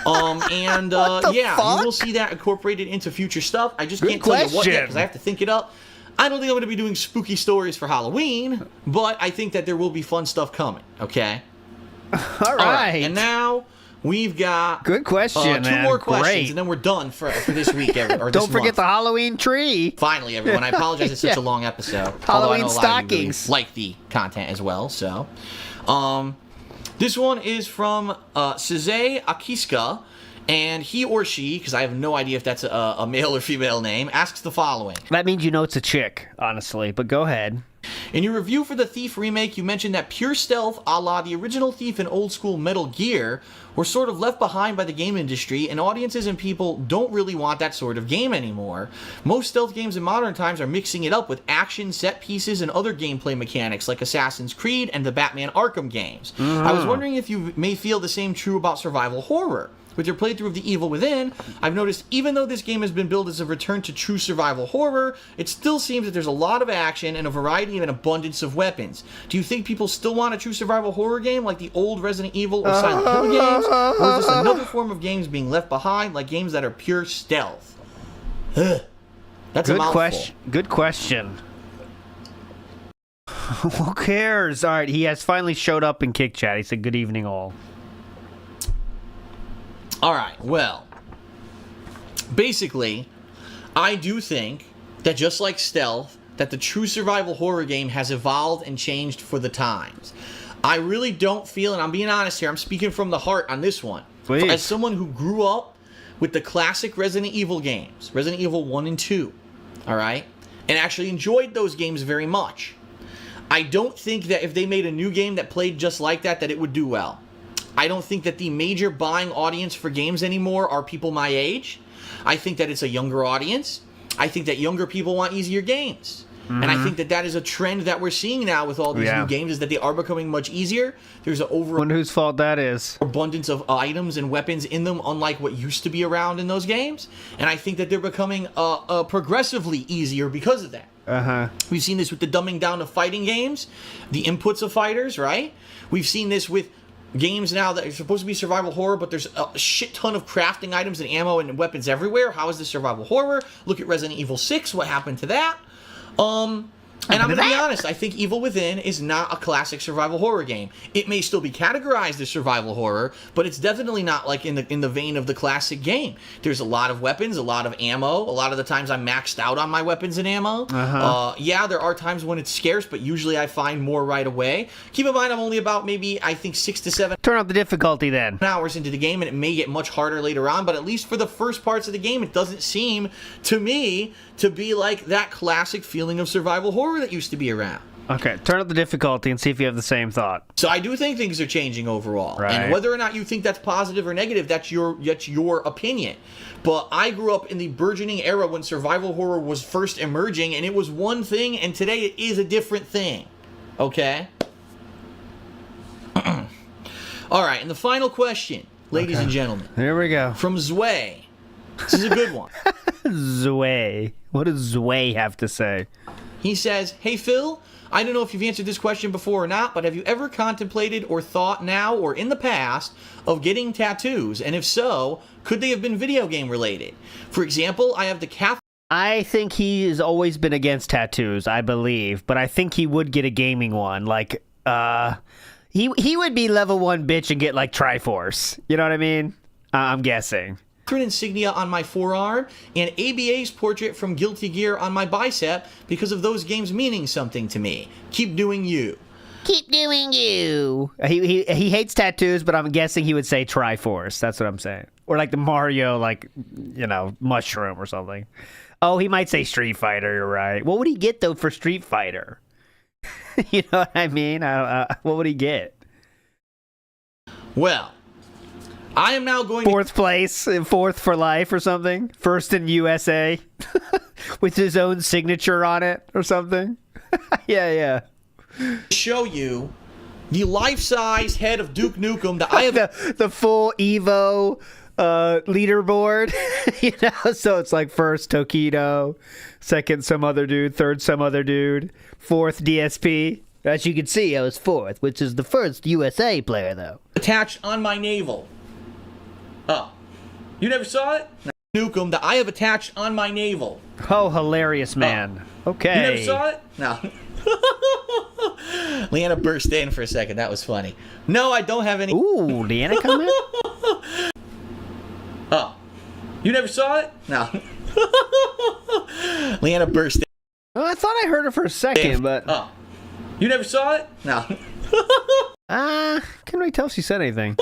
You will see that incorporated into future stuff. I just can't tell you what yet, because I have to think it up. I don't think I'm going to be doing spooky stories for Halloween, but I think that there will be fun stuff coming, okay? All right. And now we've got... Good question, two more questions, and then we're done for this week. Don't forget the Halloween tree. Finally, everyone. I apologize it's such a long episode. Halloween I know stockings. Really like the content as well, so... this one is from Suzay Akiska, and he or she, because I have no idea if that's a male or female name, asks the following. That means you know it's a chick, honestly, but go ahead. In your review for the Thief remake, you mentioned that pure stealth, a la the original Thief and old school Metal Gear, were sort of left behind by the game industry, and audiences and people don't really want that sort of game anymore. Most stealth games in modern times are mixing it up with action, set pieces, and other gameplay mechanics like Assassin's Creed and the Batman Arkham games. I was wondering if you may feel the same true about survival horror. with your playthrough of The Evil Within, I've noticed even though this game has been billed as a return to true survival horror, it still seems that there's a lot of action and a variety and an abundance of weapons. Do you think people still want a true survival horror game like the old Resident Evil or Silent Hill games? Or is this another form of games being left behind, like games that are pure stealth? Ugh. That's a mouthful. Good question. Who cares? All right, he has finally showed up in Kick Chat. He said, "Good evening, all." All right, well, basically, I do think that just like stealth, that the true survival horror game has evolved and changed for the times. I really don't feel, and I'm being honest here, I'm speaking from the heart on this one. Please. As someone who grew up with the classic Resident Evil games, Resident Evil 1 and 2, all right, and actually enjoyed those games very much. I don't think that if they made a new game that played just like that it would do well. I don't think that the major buying audience for games anymore are people my age. I think that it's a younger audience. I think that younger people want easier games. And I think that that is a trend that we're seeing now with all these new games, is that they are becoming much easier. There's an Wonder whose fault that is. Abundance of items and weapons in them, unlike what used to be around in those games. And I think that they're becoming progressively easier because of that. We've seen this with the dumbing down of fighting games, the inputs of fighters, right? We've seen this with games now that are supposed to be survival horror, but there's a shit ton of crafting items and ammo and weapons everywhere. How is this survival horror? Look at Resident Evil 6. What happened to that? And I'm going to be honest, I think Evil Within is not a classic survival horror game. It may still be categorized as survival horror, but it's definitely not like in the vein of the classic game. There's a lot of weapons, a lot of ammo. A lot of the times I'm maxed out on my weapons and ammo. Yeah, there are times when it's scarce, but usually I find more right away. Keep in mind, I'm only about maybe, I think, 6 to 7 Turn up the difficulty then. hours into the game, and it may get much harder later on, but at least for the first parts of the game, it doesn't seem to me to be like that classic feeling of survival horror that used to be around. Okay, turn up the difficulty and see if you have the same thought. So I do think things are changing overall. Right. And whether or not you think that's positive or negative, that's your opinion. But I grew up in the burgeoning era when survival horror was first emerging, and it was one thing, and today it is a different thing. Okay? All right, and the final question, ladies and gentlemen. Here we go. From Zwei. This is a good one. Zwei. What does Zwei have to say? He says, "Hey Phil, I don't know if you've answered this question before or not, but have you ever contemplated or thought now or in the past of getting tattoos? And if so, could they have been video game related? For example, I have the Catholic..." I think he has always been against tattoos, I believe, but I think he would get a gaming one. Like, he would be level 1 bitch and get like Triforce. You know what I mean? I'm guessing. Insignia on my forearm and ABA's portrait from Guilty Gear on my bicep because of those games meaning something to me. Keep doing you. Keep doing you. He hates tattoos, but I'm guessing he would say Triforce. That's what I'm saying. Or like the Mario, like, you know, mushroom or something. Oh, he might say Street Fighter. You're right. What would he get though for Street Fighter? You know what I mean? What would he get? Well, I am now going fourth place, fourth for life or something. First in USA with his own signature on it or something. Yeah. Show you the life-size head of Duke Nukem that I have the full Evo leaderboard. You know, so it's like first Tokido, second some other dude, third some other dude, fourth DSP. As you can see, I was fourth, which is the first USA player though. Attached on my navel. Oh, you never saw it? Nukem that I have attached on my navel. Oh, hilarious, man. Okay. You never saw it? No. Leanna burst in for a second. That was funny. No, I don't have any. Ooh, Leanna coming? Oh, you never saw it? No. Leanna burst in. Oh, I thought I heard her for a second, but. Oh, you never saw it? No. Couldn't really tell if she said anything.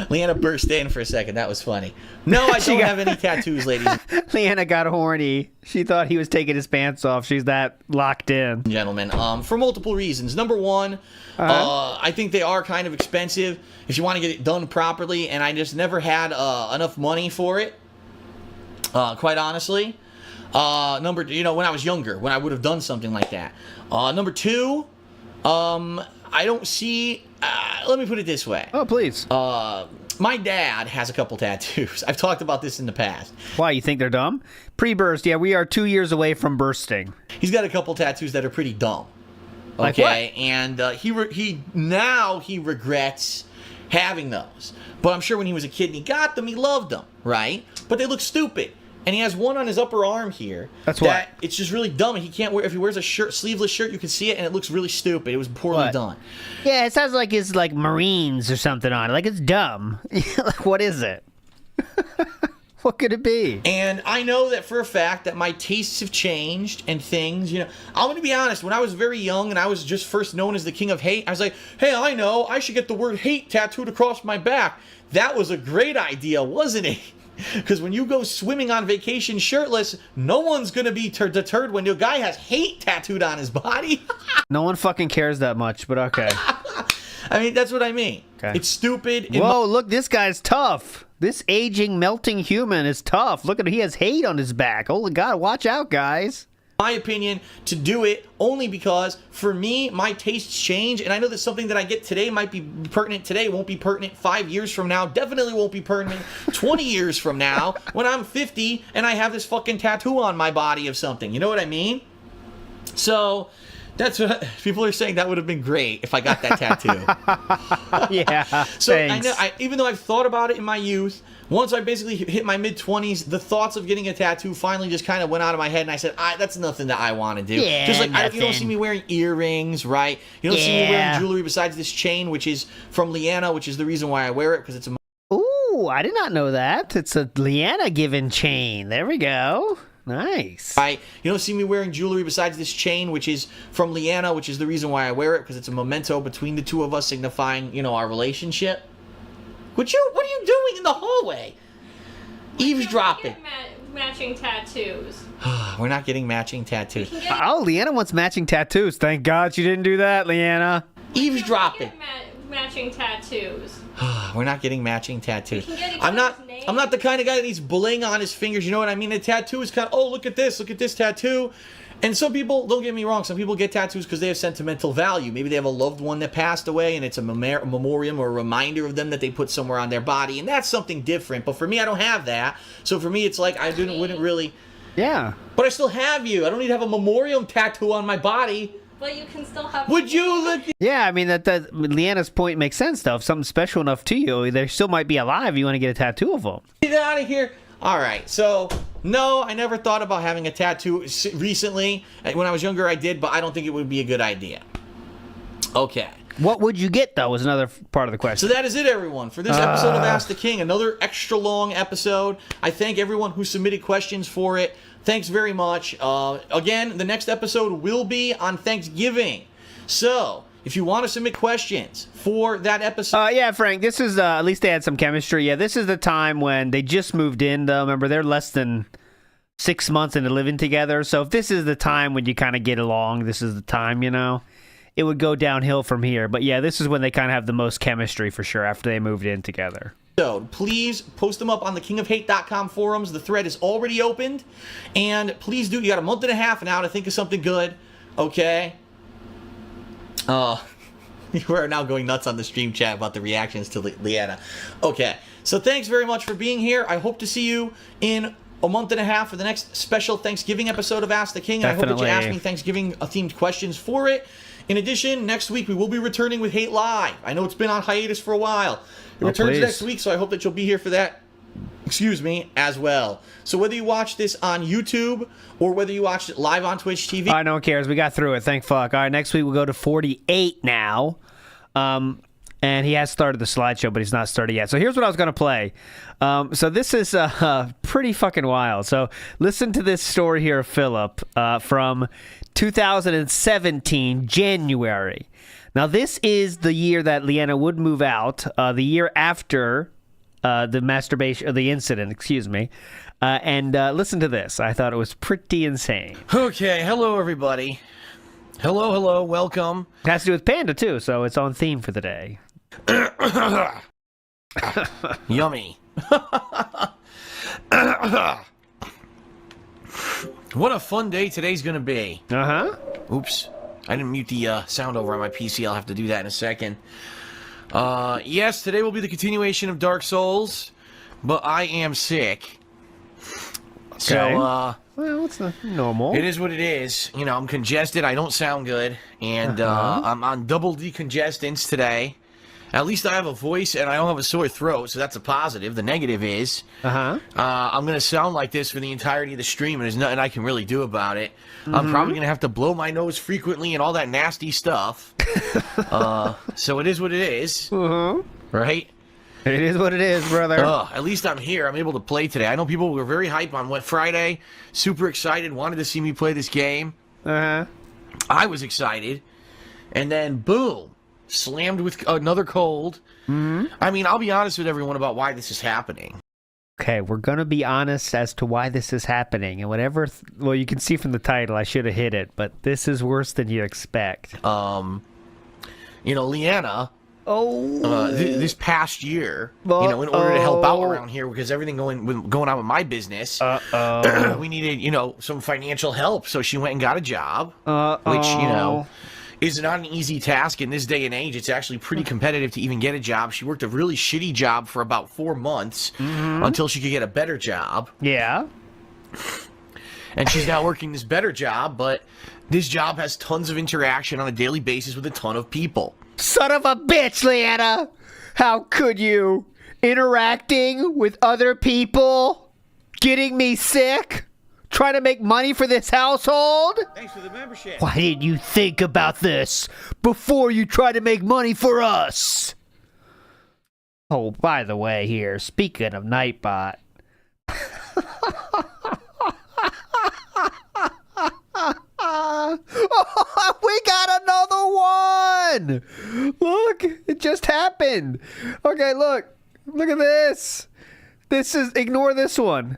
Leanna burst in for a second. That was funny. No, I don't have any tattoos, ladies. Leanna got horny. She thought he was taking his pants off. She's that locked in. Gentlemen, for multiple reasons. Number one, I think they are kind of expensive if you want to get it done properly, and I just never had enough money for it, quite honestly. When I was younger, when I would have done something like that. Number two, I don't see... let me put it this way. Oh, please. my dad has a couple tattoos. I've talked about this in the past. Why, you think they're dumb? Pre-burst, yeah, we are 2 years away from bursting. He's got a couple tattoos that are pretty dumb. Like okay, and he regrets having those. But I'm sure when he was a kid and he got them, he loved them, right? But they look stupid. And he has one on his upper arm here. That's what? It's just really dumb. And he can't wear. If he wears a sleeveless shirt, you can see it, and it looks really stupid. It was poorly done. Yeah, it sounds like it's like Marines or something on it. Like it's dumb. Like, what is it? What could it be? And I know that for a fact that my tastes have changed and things, you know. I'm going to be honest. When I was very young and I was just first known as the King of Hate, I was like, hey, I know. I should get the word hate tattooed across my back. That was a great idea, wasn't it? Because when you go swimming on vacation shirtless, no one's going to be deterred when your guy has hate tattooed on his body. No one fucking cares that much, but okay. I mean, that's what I mean. Okay. It's stupid. Whoa, look, this guy's tough. This aging, melting human is tough. Look at him. He has hate on his back. Holy God, watch out, guys. My opinion, to do it only because, for me, my tastes change, and I know that something that I get today might be pertinent today, won't be pertinent 5 years from now, definitely won't be pertinent 20 years from now, when I'm 50 and I have this fucking tattoo on my body of something. You know what I mean? So, that's what people are saying. That would have been great if I got that tattoo. Yeah. So thanks. I know, even though I've thought about it in my youth, once I basically hit my mid-20s, the thoughts of getting a tattoo finally just kind of went out of my head, and I said, that's nothing that I want to do. Yeah, just like you don't see me wearing earrings, right? You don't see me wearing jewelry besides this chain, which is from Leanna, which is the reason why I wear it, because it's a... Ooh, I did not know that. It's a Leanna-given chain. There we go. Nice. Right? You don't see me wearing jewelry besides this chain, which is from Leanna, which is the reason why I wear it, because it's a memento between the two of us, signifying, you know, our relationship. What are you doing in the hallway? Eavesdropping. Matching tattoos. We're not getting matching tattoos. Oh, Leanna wants matching tattoos. Thank God she didn't do that, Leanna. Eavesdropping. Matching tattoos. We're not getting matching tattoos. I'm not the kind of guy that needs bling on his fingers. You know what I mean? A tattoo is kind of, oh, look at this tattoo. And some people, don't get me wrong, some people get tattoos because they have sentimental value. Maybe they have a loved one that passed away and it's a memoriam or a reminder of them that they put somewhere on their body. And that's something different. But for me, I don't have that. So for me, it's like I wouldn't really... Yeah. But I still have you. I don't need to have a memoriam tattoo on my body. But you can still have... Would you look... Yeah, I mean, that Leanna's point makes sense, though. If something's special enough to you, they still might be alive. You want to get a tattoo of them. Get out of here. All right, so no, I never thought about having a tattoo recently. When I was younger, I did, but I don't think it would be a good idea. Okay. What would you get, though, was another part of the question. So that is it, everyone, for this episode of Ask the King. Another extra long episode. I thank everyone who submitted questions for it. Thanks very much. Again, the next episode will be on Thanksgiving. So... if you want to submit questions for that episode... yeah, Frank, this is... at least they had some chemistry. Yeah, this is the time when they just moved in, though. Remember, they're less than 6 months into living together. So if this is the time when you kind of get along, this is the time, you know? It would go downhill from here. But yeah, this is when they kind of have the most chemistry, for sure, after they moved in together. So please post them up on the kingofhate.com forums. The thread is already opened. And please do... you got a month and a half now to think of something good. Okay? We're now going nuts on the stream chat about the reactions to Leanna. Okay, so thanks very much for being here. I hope to see you in a month and a half for the next special Thanksgiving episode of Ask the King. And I hope that you ask me Thanksgiving-themed questions for it. In addition, next week we will be returning with Hate Live. I know it's been on hiatus for a while. It returns next week, so I hope that you'll be here for that. Excuse me, as well. So whether you watch this on YouTube or whether you watch it live on Twitch TV... no one cares. We got through it. Thank fuck. All right, next week we'll go to 48 now. And he has started the slideshow, but he's not started yet. So here's what I was going to play. So this is pretty fucking wild. So listen to this story here of Philip from 2017, January. Now, this is the year that Leanna would move out, the year after... the masturbation, the incident, excuse me. And listen to this. I thought it was pretty insane. Okay, hello everybody. Hello, welcome. It has to do with Panda too, so it's on theme for the day. Yummy. What a fun day today's gonna be. Uh-huh. Oops. I didn't mute the sound over on my PC. I'll have to do that in a second. Yes, today will be the continuation of Dark Souls, but I am sick. So, well, it's normal. It is what it is. You know, I'm congested. I don't sound good. And I'm on double decongestants today. At least I have a voice and I don't have a sore throat, so that's a positive. The negative is I'm going to sound like this for the entirety of the stream, and there's nothing I can really do about it. I'm probably going to have to blow my nose frequently and all that nasty stuff. So it is what it is. Right? It is what it is, brother. At least I'm here. I'm able to play today. I know people were very hyped on Friday. Super excited. Wanted to see me play this game. I was excited. And then, boom. Slammed with another cold. I mean, I'll be honest with everyone about why this is happening. Okay, we're going to be honest as to why this is happening. And whatever... well, you can see from the title, I should have hit it. But this is worse than you expect. You know, Leanna... this past year, you know, in order to help out around here, because everything going on with my business, we needed, you know, some financial help. So she went and got a job, which, you know, is not an easy task in this day and age. It's actually pretty competitive to even get a job. She worked a really shitty job for about 4 months until she could get a better job. Yeah. And she's now working this better job, but this job has tons of interaction on a daily basis with a ton of people. Son of a bitch, Leanna! How could you? Interacting with other people? Getting me sick? Trying to make money for this household? Thanks for the membership. Why didn't you think about this before you tried to make money for us? Oh, by the way here, speaking of Nightbot. Oh, we got another one! Look, it just happened. Okay, look at this. Ignore this one.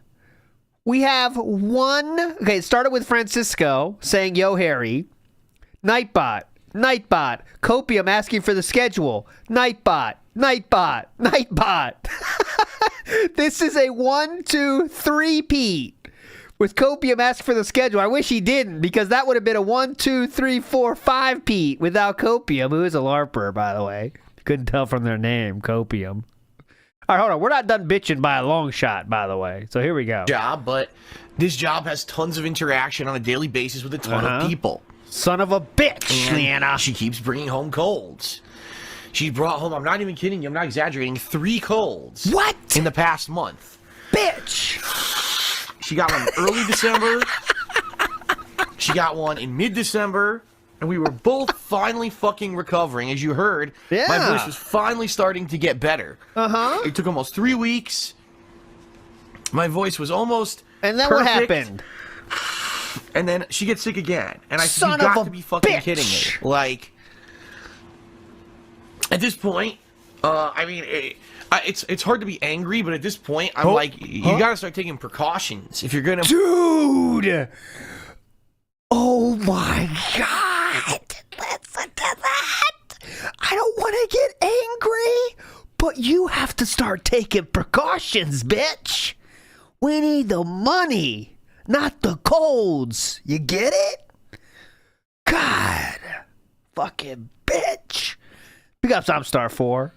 We have one. Okay, it started with Francisco saying, "Yo, Harry." Nightbot. Copium asking for the schedule. Nightbot. This is a 1, 2, 3 Pete. With Copium asking for the schedule. I wish he didn't, because that would have been a 1, 2, 3, 4, 5 Pete without Copium, who is a LARPer, by the way. Couldn't tell from their name, Copium. All right, hold on. We're not done bitching by a long shot, by the way. So here we go. But this job has tons of interaction on a daily basis with a ton of people. Son of a bitch, Leanna. She keeps bringing home colds. She brought home, I'm not even kidding you, I'm not exaggerating, 3 colds. What? In the past month. Bitch! She got one in early December. She got one in mid-December. And we were both finally fucking recovering. As you heard, my voice was finally starting to get better. It took almost 3 weeks. My voice was almost And then perfect. what happened? And then she gets sick again. And I Son said, you of got a to be fucking bitch. kidding me. Like, at this point, I mean, it's hard to be angry, but at this point, I'm like, you got to start taking precautions if you're going to... Dude! Oh my God! Listen to that! I don't want to get angry, but you have to start taking precautions, bitch! We need the money, not the colds. You get it? God. Fucking bitch. Pick up some Star 4.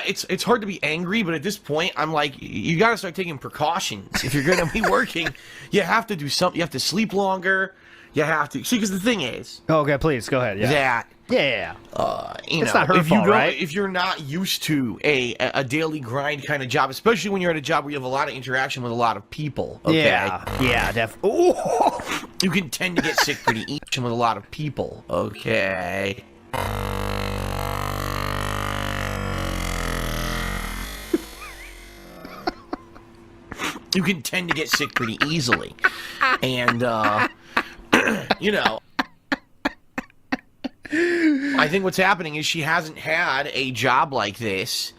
It's hard to be angry, but at this point, I'm like, you got to start taking precautions. If you're going to be working, you have to do something. You have to sleep longer. You have to... See, because the thing is... Okay, please, go ahead. Yeah. That... You know, not her fault, right? If you're not used to a daily grind kind of job, especially when you're at a job where you have a lot of interaction with a lot of people, okay? Yeah, definitely. You can tend to get sick pretty easy with a lot of people, okay? You can tend to get sick pretty easily. And, you know, I think what's happening is she hasn't had a job like this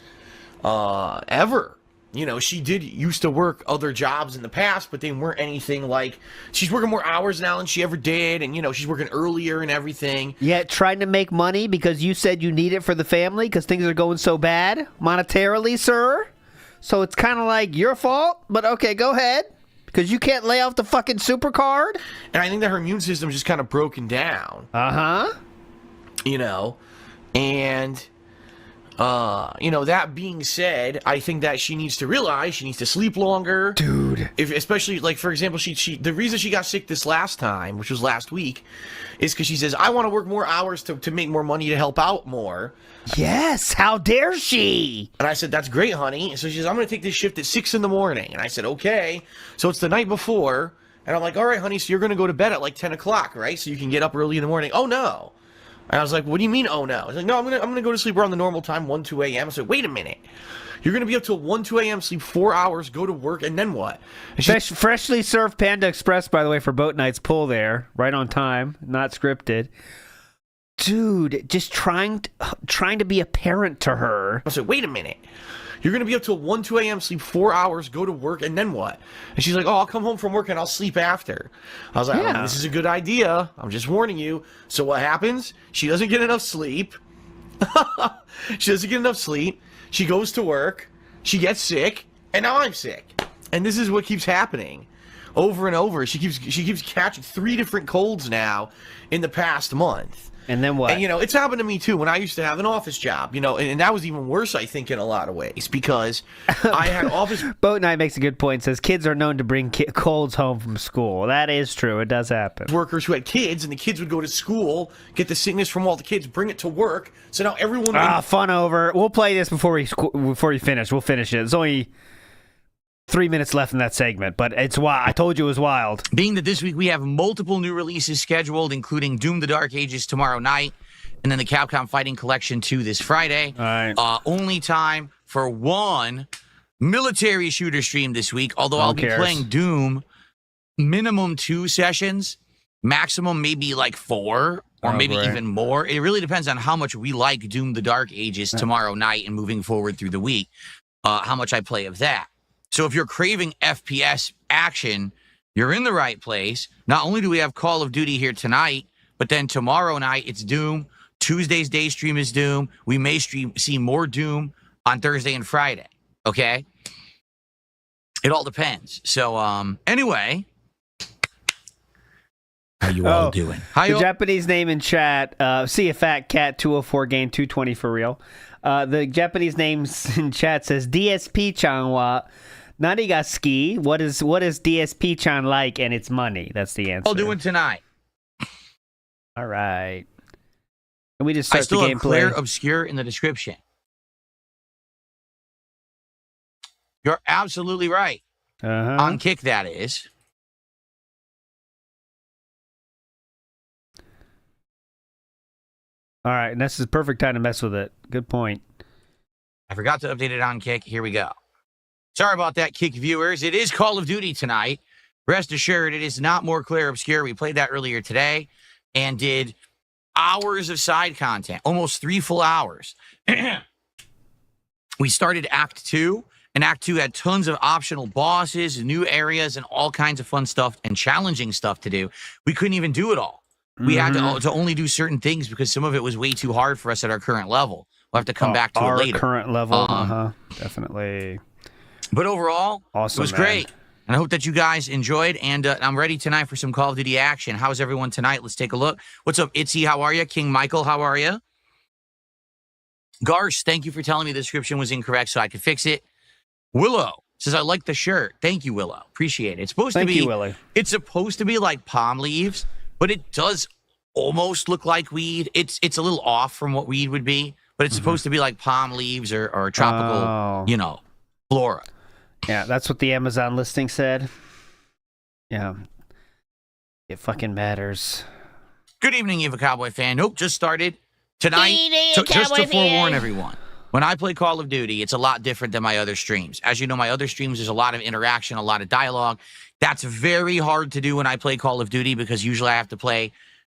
ever. You know, she used to work other jobs in the past, but they weren't anything like... She's working more hours now than she ever did, and, you know, she's working earlier and everything. Yeah, trying to make money because you said you need it for the family because things are going so bad monetarily, sir? So it's kind of like your fault, but okay, go ahead. Because you can't lay off the fucking supercard? And I think that her immune system's just kind of broken down. Uh-huh. You know? And That being said, I think that she needs to realize she needs to sleep longer. Dude. Especially, like, for example, the reason she got sick this last time, which was last week, is because she says, I want to work more hours to make more money to help out more. Yes, how dare she? And I said, that's great, honey. And so she says, I'm going to take this shift at 6 in the morning. And I said, okay. So it's the night before. And I'm like, all right, honey, so you're going to go to bed at like 10 o'clock, right? So you can get up early in the morning. Oh, no. And I was like, what do you mean, oh, no? He's like, no, I'm gonna go to sleep around the normal time, 1, 2 a.m. I said, wait a minute. You're going to be up till 1, 2 a.m., sleep 4 hours, go to work, and then what? And freshly served Panda Express, by the way, for boat nights. Pull there, right on time, not scripted. Dude, just trying to be a parent to her. I said, wait a minute. You're going to be up till 1, 2 a.m., sleep 4 hours, go to work, and then what? And she's like, oh, I'll come home from work and I'll sleep after. I was like, oh, this is a good idea. I'm just warning you. So what happens? She doesn't get enough sleep. She goes to work. She gets sick. And now I'm sick. And this is what keeps happening over and over. She keeps catching 3 different colds now in the past month. And then what? And, it's happened to me, too, when I used to have an office job, and that was even worse, I think, in a lot of ways, because I had office... Boat Night makes a good point. Says kids are known to bring colds home from school. That is true. It does happen. Workers who had kids, and the kids would go to school, get the sickness from all the kids, bring it to work, so now everyone... Fun over. We'll play this before we finish. We'll finish it. There's only 3 minutes left in that segment, but it's wild. I told you it was wild. Being that this week we have multiple new releases scheduled, including Doom the Dark Ages tomorrow night, and then the Capcom Fighting Collection 2 this Friday. All right. Only time for one military shooter stream this week, although I'll be playing Doom minimum 2 sessions, maximum maybe like 4, or maybe even more. It really depends on how much we like Doom the Dark Ages tomorrow night and moving forward through the week, how much I play of that. So if you're craving FPS action, you're in the right place. Not only do we have Call of Duty here tonight, but then tomorrow night it's Doom. Tuesday's day stream is Doom. We may see more Doom on Thursday and Friday. Okay? It all depends. So anyway, how you all doing? The Japanese name in chat, see a fat cat 204 gain 220 for real. The Japanese names in chat says DSP-chan wa Narigaski. What is DSP-chan like, and it's money. That's the answer. All doing tonight. All right. Can we just start I still the have gameplay? Clear Obscure in the description. You're absolutely right. On Kick, that is. All right, and this is the perfect time to mess with it. Good point. I forgot to update it on Kick. Here we go. Sorry about that, Kick viewers. It is Call of Duty tonight. Rest assured, it is not more Clear Obscure. We played that earlier today and did hours of side content, almost 3 full hours. We started Act 2, and Act 2 had tons of optional bosses, new areas, and all kinds of fun stuff and challenging stuff to do. We couldn't even do it all. We had to only do certain things because some of it was way too hard for us at our current level. We'll have to come back to it later. Our current level, definitely. But overall, awesome, it was great. And I hope that you guys enjoyed, and I'm ready tonight for some Call of Duty action. How's everyone tonight? Let's take a look. What's up, Itzy? How are you? King Michael, how are you? Garsh, thank you for telling me the description was incorrect so I could fix it. Willow says, I like the shirt. Thank you, Willow. Appreciate it. It's supposed to be, Willie. It's supposed to be like palm leaves, but it does almost look like weed. It's a little off from what weed would be, but it's supposed to be like palm leaves or tropical, flora. Yeah, that's what the Amazon listing said. Yeah. It fucking matters. Good evening, Eva Cowboy fan. Nope, just started. Tonight, just to forewarn everyone, when I play Call of Duty, it's a lot different than my other streams. As you know, my other streams, there's a lot of interaction, a lot of dialogue. That's very hard to do when I play Call of Duty because usually I have to play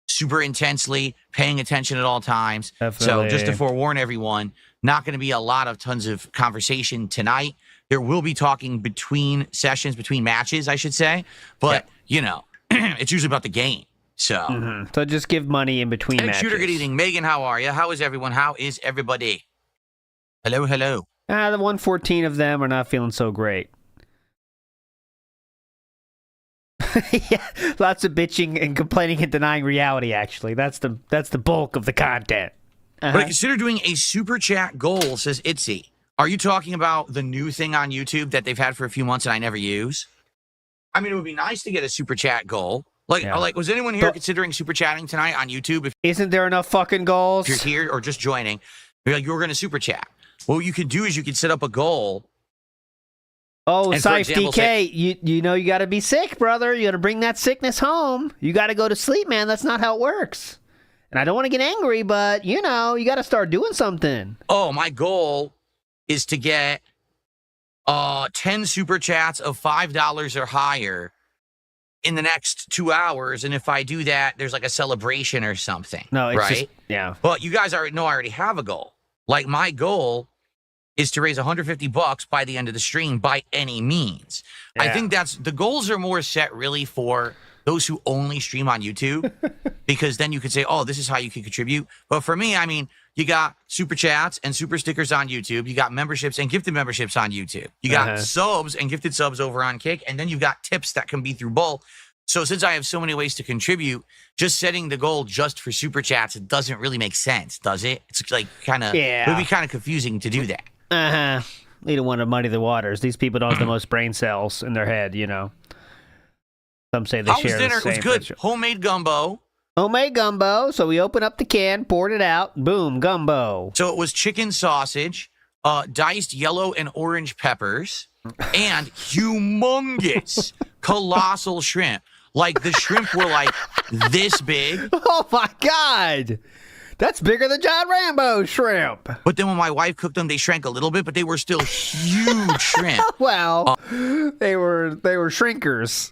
super intensely, paying attention at all times. Definitely. So just to forewarn everyone, not going to be a lot of tons of conversation tonight. There will be talking between sessions, between matches, I should say. But, it's usually about the game. So, So just give money in between matches. Shooter, good evening. Megan, how are you? How is everyone? How is everybody? Hello, hello. The 114 of them are not feeling so great. Yeah, lots of bitching and complaining and denying reality, actually. That's the bulk of the content. But I consider doing a super chat goal, says Itzy. Are you talking about the new thing on YouTube that they've had for a few months and I never use? I mean, it would be nice to get a super chat goal. Like, was anyone here considering super chatting tonight on YouTube? Isn't there enough fucking goals? If you're here or just joining, you're going to super chat. What you could do is you could set up a goal. Oh, Scythe DK, you know you got to be sick, brother. You got to bring that sickness home. You got to go to sleep, man. That's not how it works. And I don't want to get angry, but, you know, you got to start doing something. Oh, my goal is to get 10 super chats of $5 or higher in the next 2 hours. And if I do that, there's like a celebration or something. No, it's right? Yeah. But you guys already know I already have a goal. Like, my goal is to raise $150 by the end of the stream by any means. Yeah. I think the goals are more set really for those who only stream on YouTube, because then you could say, oh, this is how you can contribute. But for me, I mean, you got super chats and super stickers on YouTube. You got memberships and gifted memberships on YouTube. You got subs and gifted subs over on Kick. And then you've got tips that can be through both. So since I have so many ways to contribute, just setting the goal just for super chats, it doesn't really make sense, does it? It's like kind of, it would be kind of confusing to do that. You don't want to muddy the waters. These people don't have the most brain cells in their head, you know. Some say they share dinner? the same. It was good. Homemade gumbo. Homemade gumbo. So we opened up the can, poured it out, boom, gumbo. So it was chicken sausage, diced yellow and orange peppers, and humongous, colossal shrimp. Like, the shrimp were like this big. Oh, my God. That's bigger than John Rambo's shrimp. But then when my wife cooked them, they shrank a little bit, but they were still huge shrimp. Well, they were shrinkers.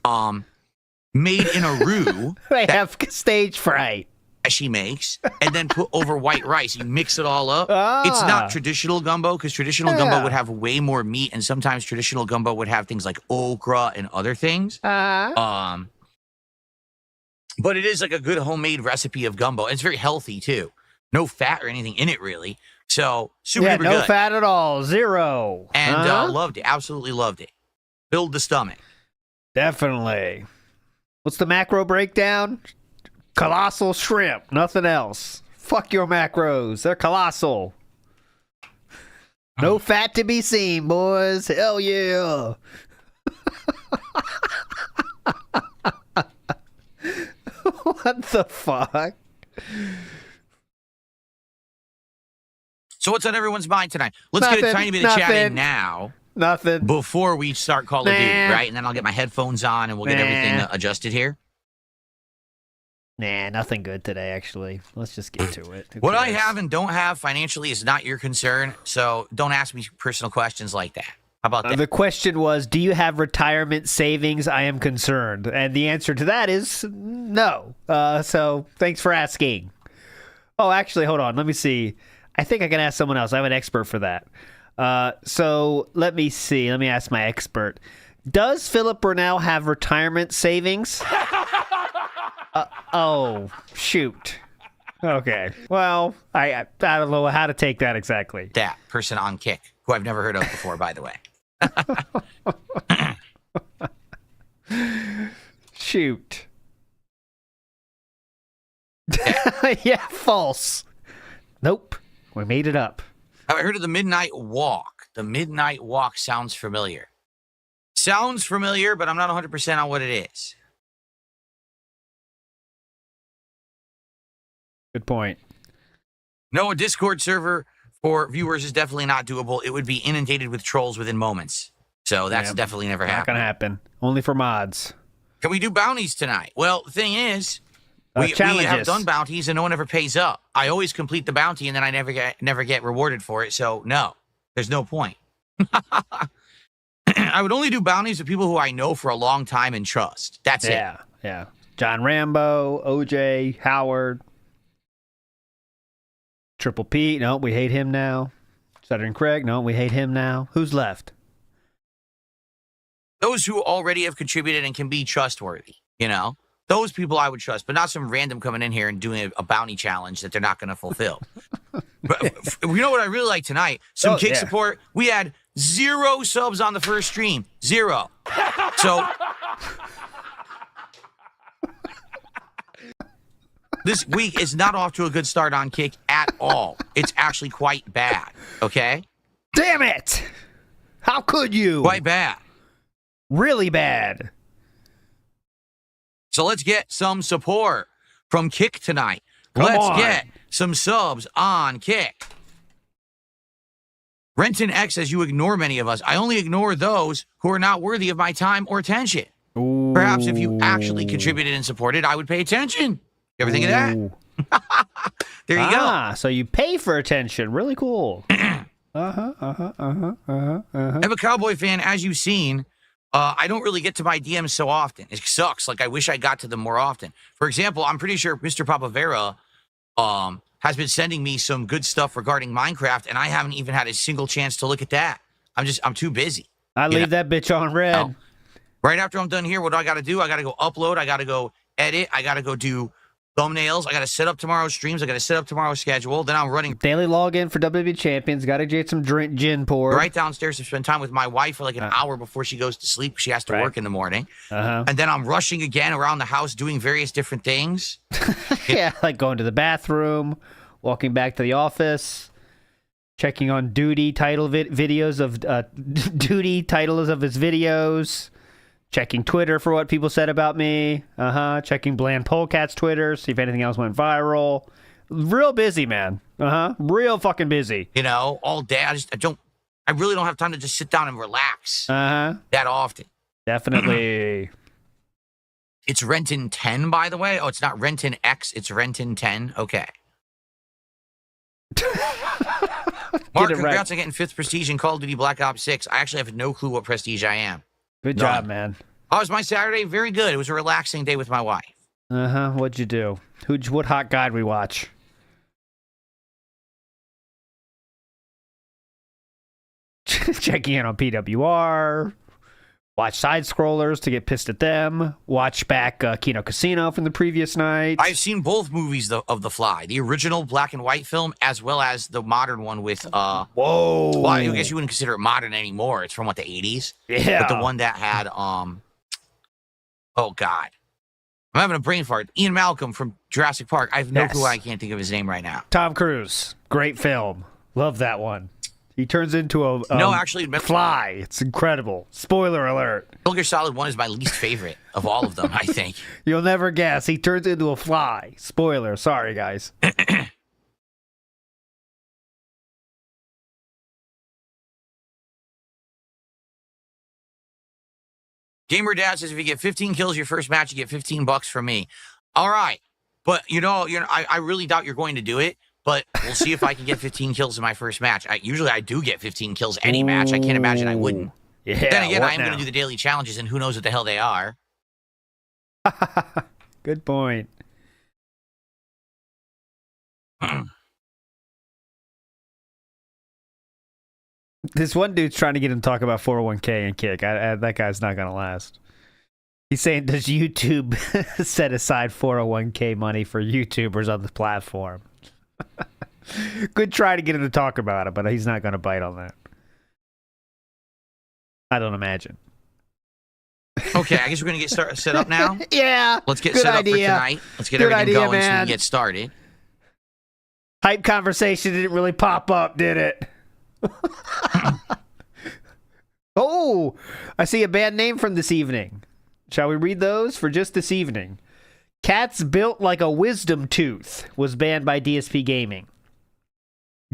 Made in a roux. They have stage fright. She makes, and then put over white rice. You mix it all up. It's not traditional gumbo, because traditional gumbo would have way more meat, and sometimes traditional gumbo would have things like okra and other things. But it is like a good homemade recipe of gumbo. It's very healthy too. No fat or anything in it really. So super duper no good. fat at all. Zero. And loved it. Absolutely loved it. Build the stomach. Definitely. What's the macro breakdown? Colossal shrimp. Nothing else. Fuck your macros. They're colossal. No fat to be seen, boys. Hell yeah. What the fuck? So what's on everyone's mind tonight? Let's get a tiny bit of chat in now. Nothing. Before we start Call of Duty, right? And then I'll get my headphones on and we'll get everything adjusted here. Nah, nothing good today, actually. Let's just get to it. What I have and don't have financially is not your concern, so don't ask me personal questions like that. How about that? The question was, do you have retirement savings? I am concerned. And the answer to that is no. So thanks for asking. Oh, actually, hold on. Let me see. I think I can ask someone else. I have an expert for that. So let me see. Let me ask my expert. Does Philip Burnell have retirement savings? Oh, shoot. Okay. Well, I don't know how to take that exactly. That person on Kick, who I've never heard of before, by the way. Shoot. Yeah, false. Nope. We made it up. Have I heard of the Midnight Walk? The Midnight Walk sounds familiar. Sounds familiar, but I'm not 100% on what it is. Good point. No, a Discord server for viewers is definitely not doable. It would be inundated with trolls within moments. So that's definitely never happened. Not going to happen. Only for mods. Can we do bounties tonight? Well, the thing is, we have done bounties and no one ever pays up. I always complete the bounty and then I never get rewarded for it. So no, there's no point. I would only do bounties with people who I know for a long time and trust. That's it. Yeah. John Rambo, OJ, Howard. Triple P, no, we hate him now. Southern Craig, no, we hate him now. Who's left? Those who already have contributed and can be trustworthy, you know? Those people I would trust, but not some random coming in here and doing a bounty challenge that they're not going to fulfill. But you know what I really like tonight? Some Kick support. We had 0 subs on the first stream. 0. So... This week is not off to a good start on Kick at all. It's actually quite bad, okay? Damn it! How could you? Quite bad. Really bad. So let's get some support from Kick tonight. Come Let's on. get some subs on Kick. Renton X says you ignore many of us. I only ignore those who are not worthy of my time or attention. Ooh. Perhaps if you actually contributed and supported, I would pay attention. You ever think of that? There you go. So you pay for attention. Really cool. I'm a Cowboy fan, as you've seen. I don't really get to my DMs so often. It sucks. Like, I wish I got to them more often. For example, I'm pretty sure Mr. Papavera has been sending me some good stuff regarding Minecraft, and I haven't even had a single chance to look at that. I'm too busy. I leave that bitch on red. Now, right after I'm done here, what do I got to do? I got to go upload. I got to go edit. I got to go do thumbnails. I got to set up tomorrow's streams. I got to set up tomorrow's schedule. Then I'm running daily login for WWE Champions. Got to get some gin poured. right downstairs to spend time with my wife for like an hour before she goes to sleep. She has to work in the morning. And then I'm rushing again around the house doing various different things. Yeah, like going to the bathroom, walking back to the office, checking on duty title videos of duty titles of his videos. Checking Twitter for what people said about me. Checking Bland Polecat's Twitter, see if anything else went viral. Real busy, man. Real fucking busy. You know, all day. I really don't have time to just sit down and relax that often. Definitely. It's Renton 10, by the way. Oh, it's not Renton X. It's Renton 10. Okay. Mark, congrats on getting 5th prestige in Call of Duty Black Ops 6. I actually have no clue what prestige I am. Good job, man. How was my Saturday? Very good. It was a relaxing day with my wife. What'd you do? What hot guide we watch? Checking in on PWR. Watch side scrollers to get pissed at them. Watch back Kino Casino from the previous night. I've seen both movies of The Fly, the original black and white film, as well as the modern one with. Whoa! Well, I guess you wouldn't consider it modern anymore. It's from what, the 80s. Yeah. But the one that had oh God, I'm having a brain fart. Ian Malcolm from Jurassic Park. I have no clue. I can't think of his name right now. Tom Cruise, great film. Love that one. He turns into a no, actually, fly. It's incredible. Spoiler alert. Metal Gear Solid 1 is my least favorite of all of them, I think. You'll never guess. He turns into a fly. Spoiler. Sorry, guys. Gamer Dad says if you get 15 kills your first match, you get $15 from me. All right. But, I really doubt you're going to do it. But we'll see if I can get 15 kills in my first match. Usually I do get 15 kills any match. I can't imagine I wouldn't. Yeah, then again, I am going to do the daily challenges, and who knows what the hell they are. Good point. This one dude's trying to get him to talk about 401k and Kick. That guy's not going to last. He's saying, does YouTube set aside 401k money for YouTubers on the platform? Good try to get him to talk about it, but he's not going to bite on that. I don't imagine. Okay, I guess we're going to get set up now. Yeah. Let's get set up for tonight. Let's get everything going so we can get started. Hype conversation didn't really pop up, did it? Oh, I see a bad name from this evening. Shall we read those for just this evening? Cats Built Like a Wisdom Tooth was banned by DSP Gaming.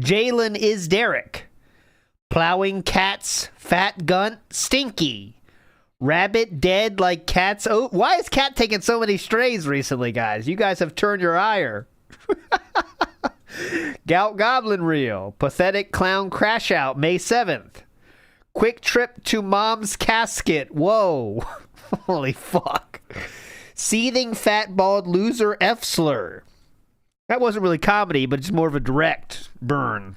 Jalen is Derek. Plowing Cats Fat Gunt Stinky. Rabbit Dead Like Cats. Oh, why is Cat taking so many strays recently, guys? You guys have turned your ire. Gout Goblin Reel. Pathetic Clown Crash Out May 7th. Quick Trip to Mom's Casket. Whoa. Holy fuck. Seething Fat Bald Loser F-Slur. That wasn't really comedy, but it's more of a direct burn.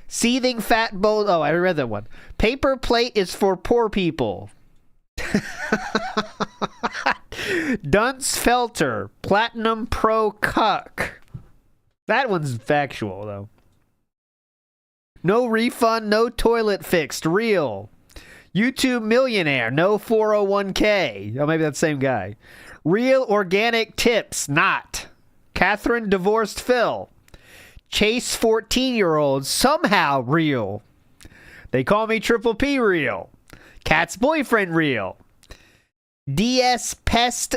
Seething Fat Bald... Oh, I read that one. Paper Plate is for poor people. Dunce Felter. Platinum Pro Cuck. That one's factual, though. No refund, no toilet fixed. Real. YouTube millionaire, no 401k. Oh, maybe that's the same guy. Real organic tips, not. Catherine divorced Phil. Chase 14-year-old, somehow real. They call me Triple P real. Cat's boyfriend real. DS Pest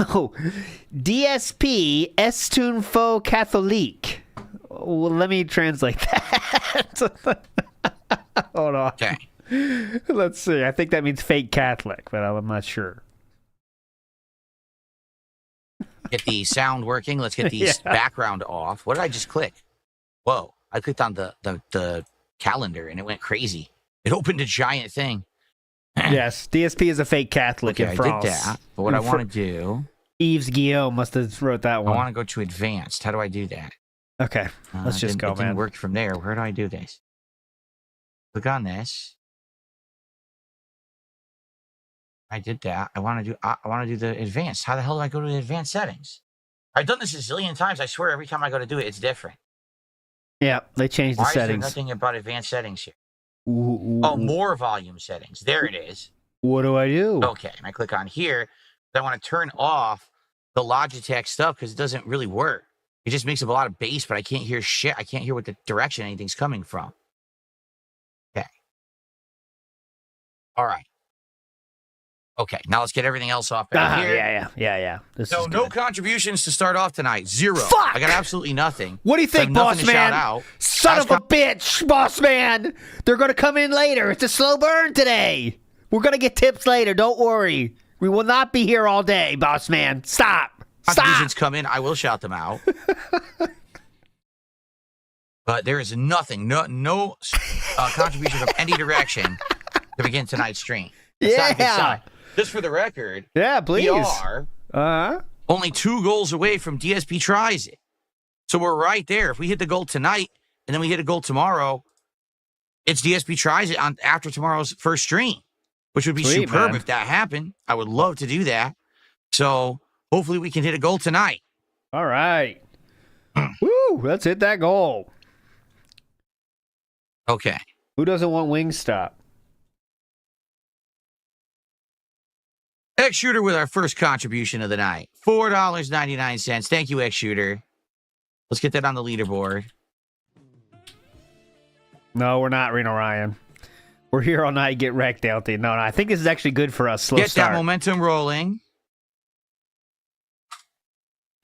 Oh, DSP Estun Faux Catholique. Well, let me translate that. Hold on. Okay. Let's see. I think that means fake Catholic, but I'm not sure. Get the sound working. Let's get the background off. What did I just click? Whoa. I clicked on the calendar and it went crazy. It opened a giant thing. Yes, DSP is a fake Catholic in France. I did that. But what I want to do... Yves Guillaume must have wrote that one. I want to go to advanced. How do I do that? Okay, let's just go, man. It didn't work from there. Where do I do this? Click on this. I did that. I want to do the advanced. How the hell do I go to the advanced settings? I've done this a zillion times. I swear every time I go to do it, it's different. Yeah, they changed the settings. Why is there nothing about advanced settings here? Oh, more volume settings. There it is. What do I do? Okay, and I click on here. I want to turn off the Logitech stuff because it doesn't really work. It just makes up a lot of bass, but I can't hear shit. I can't hear what the direction anything's coming from. Okay. All right. Okay, now let's get everything else off back here. Yeah. So no contributions to start off tonight. Zero. Fuck! I got absolutely nothing. What do you think, boss man? Son of a bitch, boss man. They're going to come in later. It's a slow burn today. We're going to get tips later. Don't worry. We will not be here all day, boss man. Stop. Contributions come in. I will shout them out. But there is nothing, no contribution from any direction to begin tonight's stream. That's not a good sign. Just for the record, please. We are only 2 goals away from DSP tries it. So we're right there. If we hit the goal tonight and then we hit a goal tomorrow, it's DSP tries it on after tomorrow's first stream, which would be superb if that happened. I would love to do that. So hopefully we can hit a goal tonight. All right. Woo, let's hit that goal. Okay. Who doesn't want Wingstop? X-Shooter with our first contribution of the night. $4.99. Thank you, X-Shooter. Let's get that on the leaderboard. No, we're not, Reno Ryan. We're here all night, get wrecked out there. No, I think this is actually good for us. Slow get start. That momentum rolling.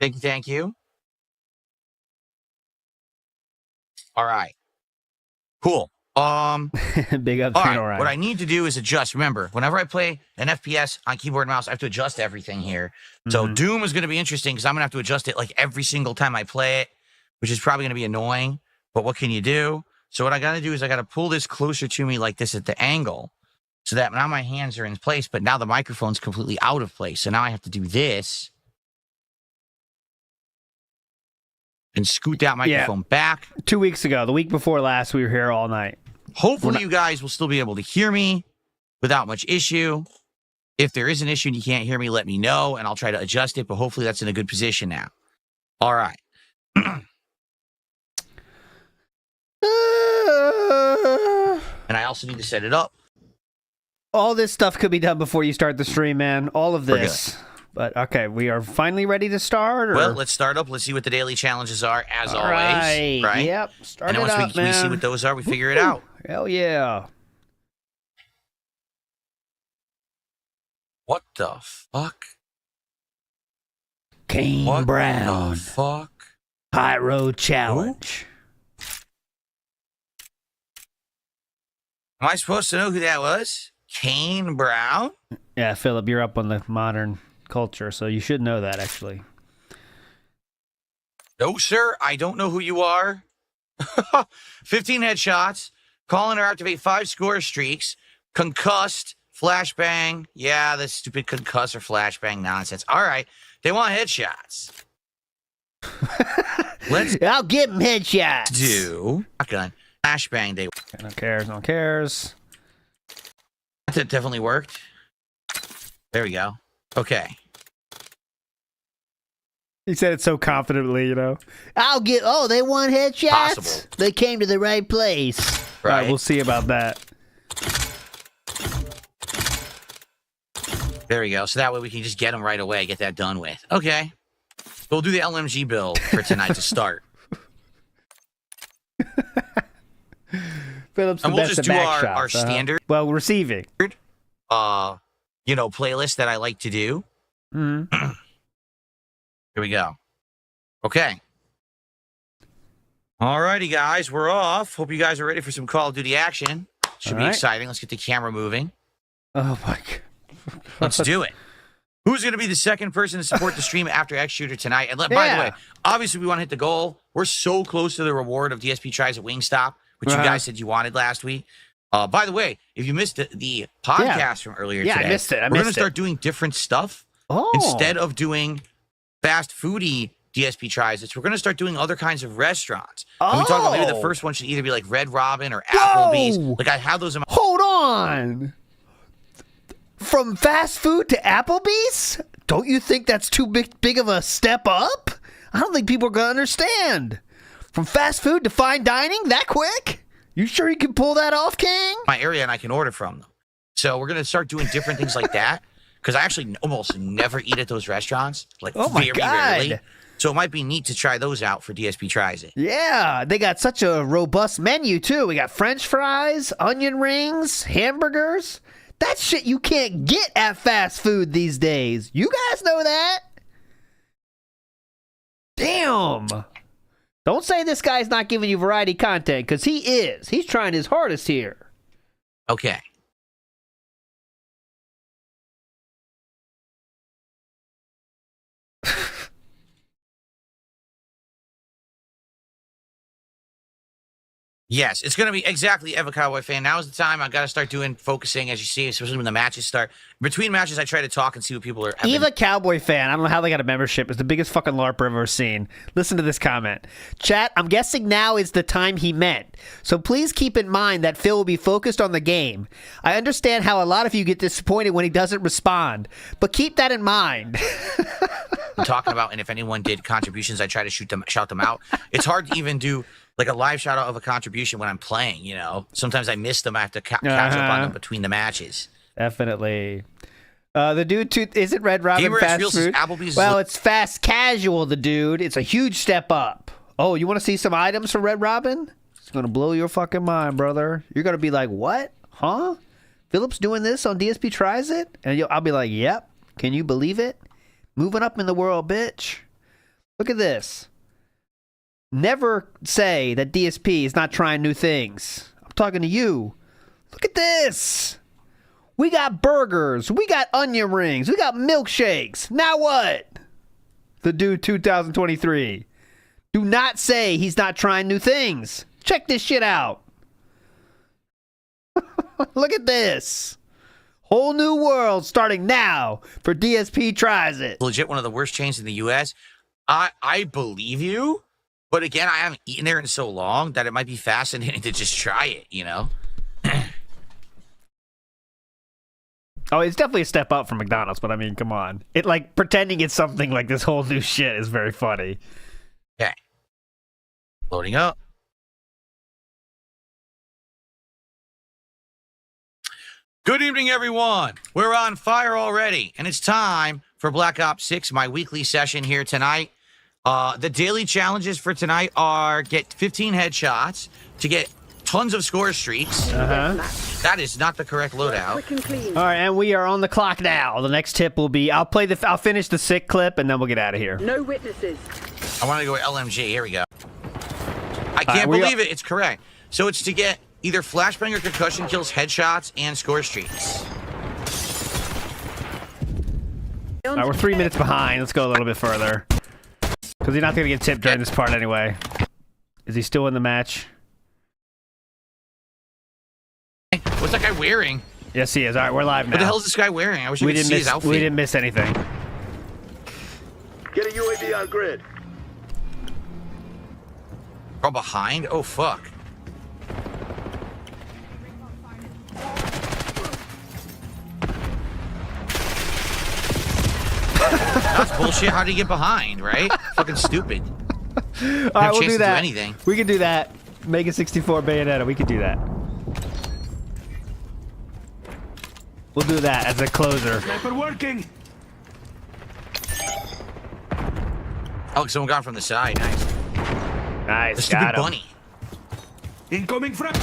Thank you. All right. Cool. Big up, all right. Ryan. What I need to do is adjust. Remember, whenever I play an FPS on keyboard and mouse, I have to adjust everything here. So Doom is going to be interesting because I'm going to have to adjust it like every single time I play it, which is probably going to be annoying. But what can you do? So what I got to do is I got to pull this closer to me like this at the angle so that now my hands are in place, but now the microphone's completely out of place. So now I have to do this and scoot that microphone back. 2 weeks ago, the week before last, we were here all night. Hopefully you guys will still be able to hear me without much issue. If there is an issue and you can't hear me, let me know, and I'll try to adjust it, but hopefully that's in a good position now. All right. And I also need to set it up. All this stuff could be done before you start the stream, man. All of this. But, okay, we are finally ready to start? Or? Well, let's start up. Let's see what the daily challenges are, as always. Right? Yep. Start and then it once up, we see what those are, we figure it out. Hell yeah. What the fuck? Kane what Brown. The fuck? High Road Challenge. Am I supposed to know who that was? Kane Brown? Yeah, Philip, you're up on the modern culture, so you should know that, actually. No, sir, I don't know who you are. 15 headshots, call in or activate 5 score streaks, concussed, flashbang. Yeah, this stupid concuss or flashbang nonsense. All right, they want headshots. I'll give them headshots. Do shotgun flashbang. They no cares, no cares. That definitely worked. There we go. Okay. He said it so confidently, you know. They want headshots? Possible. They came to the right place. Right. All right, we'll see about that. There we go. So that way we can just get them right away, get that done with. Okay. We'll do the LMG build for tonight to start. Phillips, and we'll just do our standard, well, receiving, playlist that I like to do. Mm-hmm. Here we go. Okay. Alrighty, guys, we're off. Hope you guys are ready for some Call of Duty action. Should be exciting. Let's get the camera moving. Oh my God. Let's do it. Who's going to be the second person to support the stream after X Shooter tonight? And by the way, obviously we want to hit the goal. We're so close to the reward of DSP Tries at Wingstop, which you guys said you wanted last week. By the way, if you missed the podcast from earlier today, I missed it. We're going to start doing different stuff. Instead of doing fast foodie DSP Tries, we're going to start doing other kinds of restaurants. And we talked about maybe the first one should either be like Red Robin or Applebee's. Like I have those in my... Hold on. From fast food to Applebee's? Don't you think that's too big of a step up? I don't think people are going to understand. From fast food to fine dining that quick? You sure you can pull that off, King? My area, and I can order from them. So we're going to start doing different things like that. Because I actually almost never eat at those restaurants. Like very rarely. So it might be neat to try those out for DSP Tries It. Yeah, they got such a robust menu, too. We got French fries, onion rings, hamburgers. That's shit you can't get at fast food these days. You guys know that? Damn. Don't say this guy's not giving you variety content, because he is. He's trying his hardest here. Okay. Yes, it's going to be exactly Eva Cowboy fan. Now is the time. I got to start focusing, as you see, especially when the matches start. Between matches, I try to talk and see what people are. Eva Cowboy fan. I don't know how they got a membership. It's the biggest fucking LARP I've ever seen. Listen to this comment. Chat, I'm guessing now is the time he meant. So please keep in mind that Phil will be focused on the game. I understand how a lot of you get disappointed when he doesn't respond, but keep that in mind. I'm talking about, and if anyone did contributions, I try to shout them out. It's hard to even do like a live shout out of a contribution when I'm playing, Sometimes I miss them. I have to catch up on them between the matches. Definitely. The dude, is it Red Robin fast food? Well, it's fast casual, the dude. It's a huge step up. Oh, you want to see some items from Red Robin? It's going to blow your fucking mind, brother. You're going to be like, what? Huh? Phillips doing this on DSP Tries It? And I'll be like, yep. Can you believe it? Moving up in the world, bitch. Look at this. Never say that DSP is not trying new things. I'm talking to you. Look at this. We got burgers. We got onion rings. We got milkshakes. Now what? The dude 2023. Do not say he's not trying new things. Check this shit out. Look at this. Whole new world starting now for DSP Tries It. Legit one of the worst chains in the U.S. I believe you. But again, I haven't eaten there in so long that it might be fascinating to just try it, Oh, it's definitely a step up from McDonald's, but I mean, come on. It like pretending it's something like this whole new shit is very funny. Okay. Loading up. Good evening, everyone. We're on fire already, and it's time for Black Ops 6, my weekly session here tonight. The daily challenges for tonight are get 15 headshots, to get tons of score streaks. That is not the correct loadout. All right, and we are on the clock now. The next tip will be I'll finish the sick clip, and then we'll get out of here. No witnesses. I want to go with LMG. Here we go. I can't believe it. It's correct. So it's to get either flashbang or concussion kills, headshots, and score streaks. All right, we're 3 minutes behind. Let's go a little bit further. Because he's not going to get tipped during this part anyway. Is he still in the match? What's that guy wearing? Yes, he is. All right, we're live now. What the hell is this guy wearing? I wish you could see his outfit. We didn't miss anything. Get a UAV on grid. From behind? Oh, fuck. That's bullshit. How do you get behind, right? Fucking stupid. All right, we'll do that. Anything. We can do that. Mega 64 Bayonetta. We could do that. We'll do that as a closer. Sniper working. Oh, someone got from the side. Nice. Nice. The stupid bunny. Incoming frag.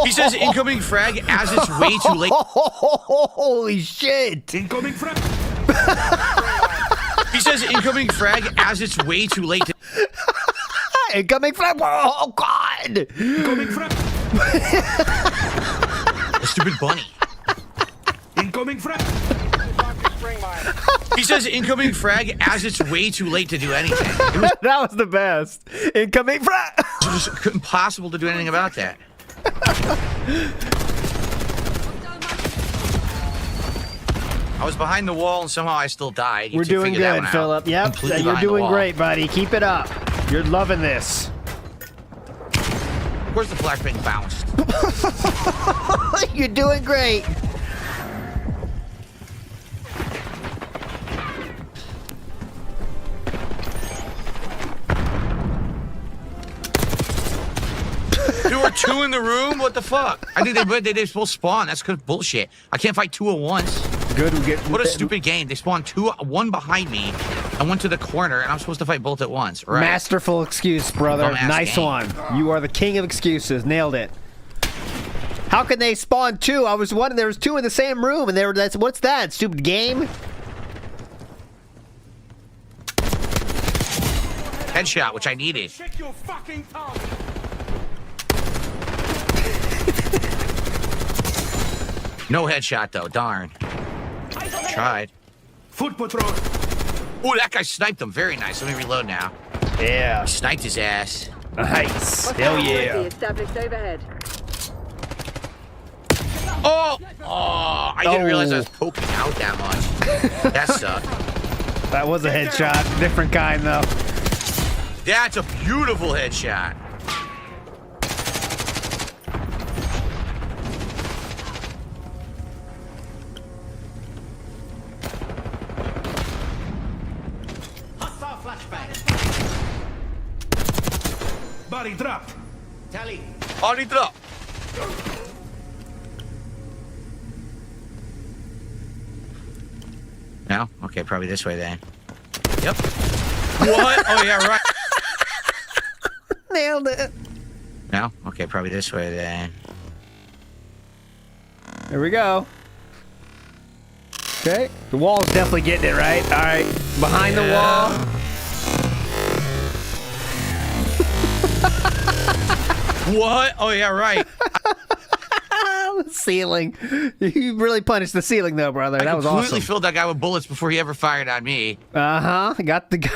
He says incoming frag as it's way too late. Holy shit. Incoming frag. He says incoming frag as it's way too late. Incoming frag. Oh, God. Incoming frag. The stupid bunny. Incoming frag. He says incoming frag as it's way too late to do anything. That was the best. Incoming frag. It was just impossible to do anything about that. I was behind the wall and somehow I still died. We're doing good, Philip. Yep, Completely you're behind the doing wall. great, buddy. Keep it up. You're loving this. Of course the flashbang bounced. You're doing great. There were two in the room? What the fuck? I think they're supposed to spawn. That's good bullshit. I can't fight two at once. Good. What a stupid game. They spawned two, one behind me, and one to the corner, and I'm supposed to fight both at once, right? Masterful excuse, brother. Dumbass Nice game. one. You are the king of excuses. Nailed it. How can they spawn two? I was wondering. There was two in the same room, and what's that? Stupid game? Headshot, which I needed. Check your fucking tongue. No headshot, though. Darn. Tried. Foot patrol. Ooh, that guy sniped him. Very nice. Let me reload now. Yeah. He sniped his ass. Nice. Hell yeah. Established overhead. Oh! Oh, I didn't realize I was poking out that much. That sucked. That was a headshot. Different kind, though. That's a beautiful headshot. Body dropped. Tally. Body drop. No? Okay, probably this way then. Yep. What? Oh, yeah, right. Nailed it. No? Okay, probably this way then. There we go. Okay. The wall's definitely getting it, right? All right. Behind the wall. What? Oh, yeah, right. The ceiling. You really punished the ceiling, though, brother. That was awesome. I completely filled that guy with bullets before he ever fired on me. Uh-huh. Got the guy.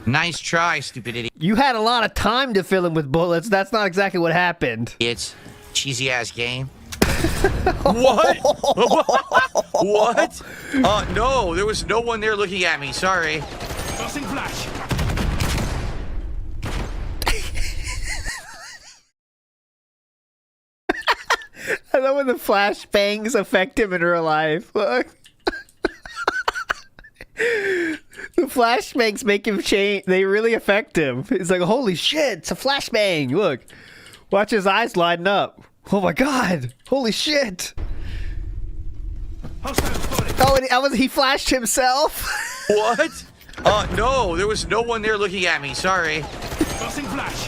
Nice try, stupid idiot. You had a lot of time to fill him with bullets. That's not exactly what happened. It's cheesy-ass game. What? What? No, there was no one there looking at me. Sorry. Tossing flash. I love when the flashbangs affect him in real life. Look. The flashbangs make him change. They really affect him. He's like, holy shit, it's a flashbang. Look. Watch his eyes lighten up. Oh my god. Holy shit. Oh, and he flashed himself? What? No, there was no one there looking at me. Sorry. Tossing flash.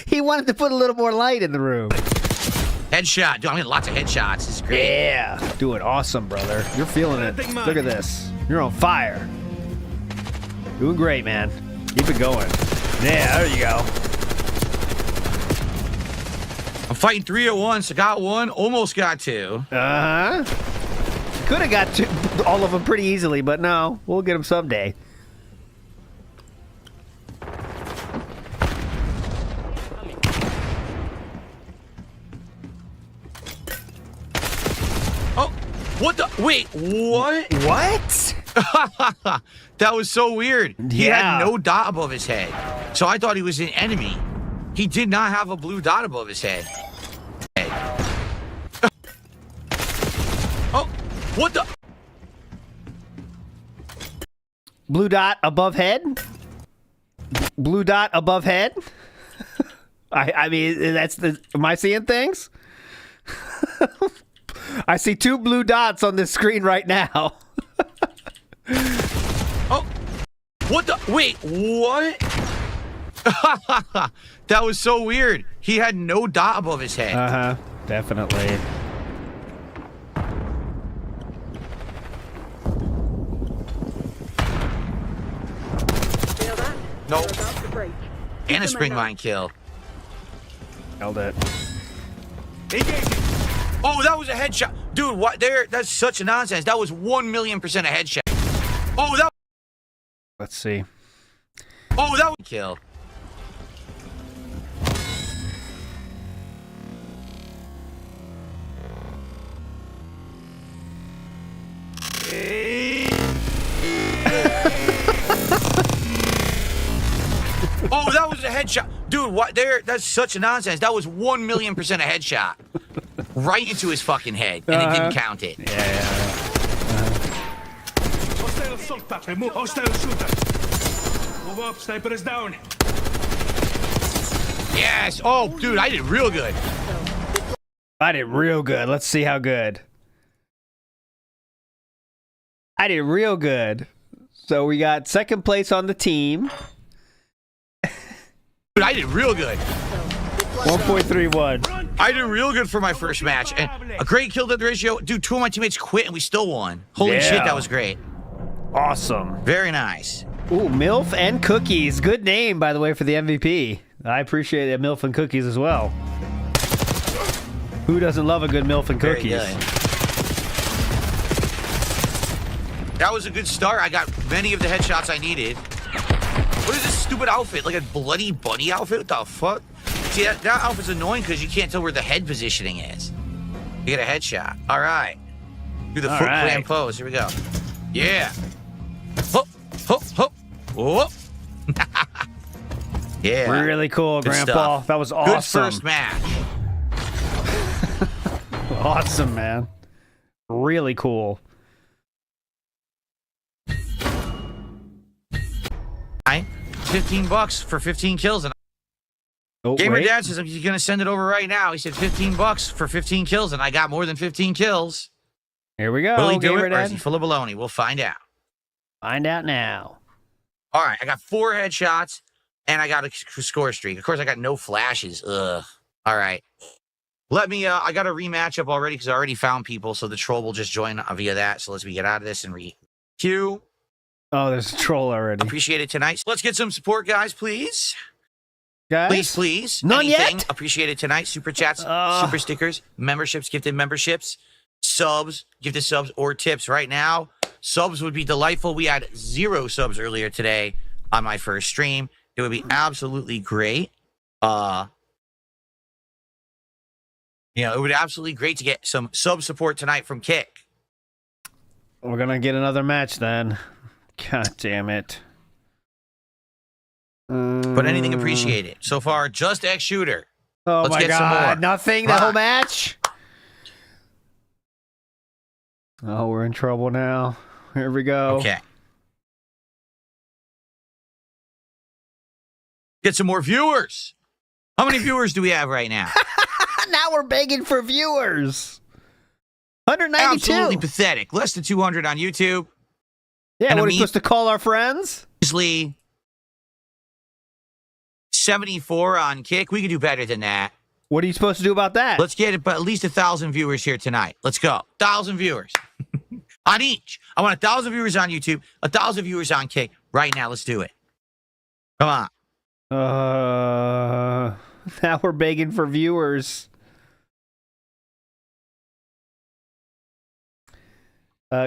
He wanted to put a little more light in the room. Headshot. Dude, I'm getting lots of headshots. This is great. Yeah. Doing awesome, brother. You're feeling it. Look at this. You're on fire. Doing great, man. Keep it going. Yeah, there you go. I'm fighting 3 at once. I got one. Almost got two. Uh-huh. Could have got two, all of them pretty easily, but no. We'll get them someday. What the? Wait, what? What? That was so weird. He Yeah. had no dot above his head. So I thought he was an enemy. He did not have a blue dot above his head. Oh, what the? Blue dot above head? Blue dot above head? I mean, that's the. Am I seeing things? I see 2 blue dots on this screen right now. Oh, what the? Wait, what? That was so weird. He had no dot above his head. Definitely. Nope. And a spring mine kill. Held it. Oh, that was a headshot. Dude, what there? That's such nonsense. That was 1,000,000% a headshot. Oh, that. Let's see. Oh, that was kill. Oh, that was a headshot. Dude, what there? That's such nonsense. That was 1,000,000% a headshot. Right into his fucking head. And it didn't count it. Hostile assault pack. Remove hostile shooter. Move up. Sniper is down. Yes. Oh, dude, I did real good. I did real good. Let's see how good. I did real good. So we got second place on the team. Dude, I did real good. 1.31. I did real good for my first match. And a great kill death ratio. Dude, 2 of my teammates quit and we still won. Holy shit, that was great. Awesome. Very nice. Ooh, MILF and Cookies. Good name, by the way, for the MVP. I appreciate it, MILF and Cookies as well. Who doesn't love a good MILF and Cookies? Very good. That was a good start. I got many of the headshots I needed. What is this stupid outfit? Like a bloody bunny outfit? What the fuck? See, that outfit's annoying because you can't tell where the head positioning is. You get a headshot. All right. Do the foot clam pose. Here we go. Yeah. Hop, hop, hop. Whoop. Yeah. Really cool, Good Grandpa. stuff. That was awesome. Good first match. Awesome, man. Really cool. $15 for 15 kills. And oh, Gamer wait. Dad says he's going to send it over right now. He said $15 for 15 kills, and I got more than 15 kills. Here we go. Will he do Gamer it, or is Dad. he full of baloney? We'll find out. Find out now. All right, I got 4 headshots, and I got a score streak. Of course, I got no flashes. Ugh. All right. Let me, I got a rematch up already because I already found people, so the troll will just join via that. So let's get out of this and queue. Oh, there's a troll already. Appreciate it tonight. Let's get some support, guys, please. Guys? Please. None Anything. yet? Appreciate it tonight. Super chats, super stickers, memberships, gifted memberships, subs, gifted subs, or tips right now. Subs would be delightful. We had 0 subs earlier today on my first stream. It would be absolutely great. It would be absolutely great to get some sub support tonight from Kick. We're going to get another match then. God damn it. But anything appreciated. So far, just X Shooter. Oh, Let's my get God. some more. Nothing the whole match? Oh, we're in trouble now. Here we go. Okay. Get some more viewers. How many viewers do we have right now? Now we're begging for viewers. 192. Absolutely pathetic. Less than 200 on YouTube. Yeah, and what are we supposed to call our friends? Usually 74 on Kick. We could do better than that. What are you supposed to do about that? Let's get at least 1,000 viewers here tonight. Let's go. 1,000 viewers on each. I want 1,000 viewers on YouTube, 1,000 viewers on Kick. Right now, let's do it. Come on. Now we're begging for viewers.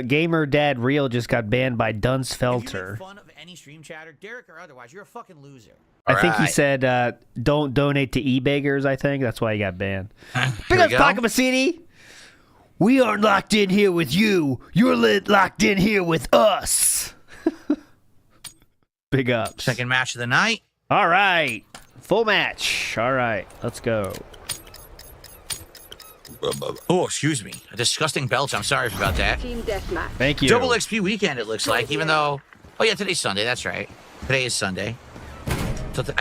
Gamer Dad Real just got banned by Dunsfelter. If you make fun of any stream chatter, Derek or otherwise, you're a fucking loser. I think he said, don't donate to e-beggars, I think. That's why he got banned. Big ups, Paco Massini. We aren't locked in here with you. You're locked in here with us. Big ups. Second match of the night. All right. Full match. All right. Let's go. Oh, excuse me. A disgusting belch. I'm sorry about that. Team deathmatch. Thank you. Double XP weekend, it looks like, even though... Oh, yeah, today's Sunday. That's right. Today is Sunday.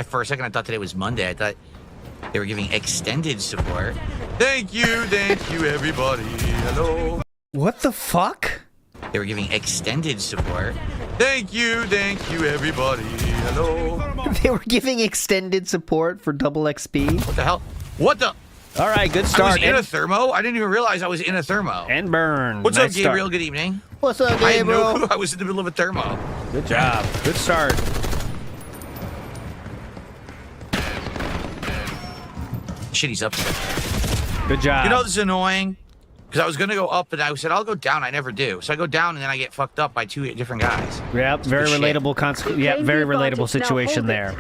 For a second, I thought today was Monday. I thought... They were giving extended support. Thank you, everybody. Hello. What the fuck? They were giving extended support. Thank you, everybody. Hello. They were giving extended support for double XP. What the hell? What the? All right, good start. I was in a thermo? I didn't even realize I was in a thermo. And burn. What's nice up, Gabriel? Start. Good evening. What's up, I had no Gabriel? clue I was in the middle of a thermo. Good job. Good start. Shit, he's up there. Good job. You know, this is annoying. Because I was going to go up, and I said, I'll go down. I never do. So I go down, and then I get fucked up by 2 different guys. Yep, very relatable yeah, very relatable situation there.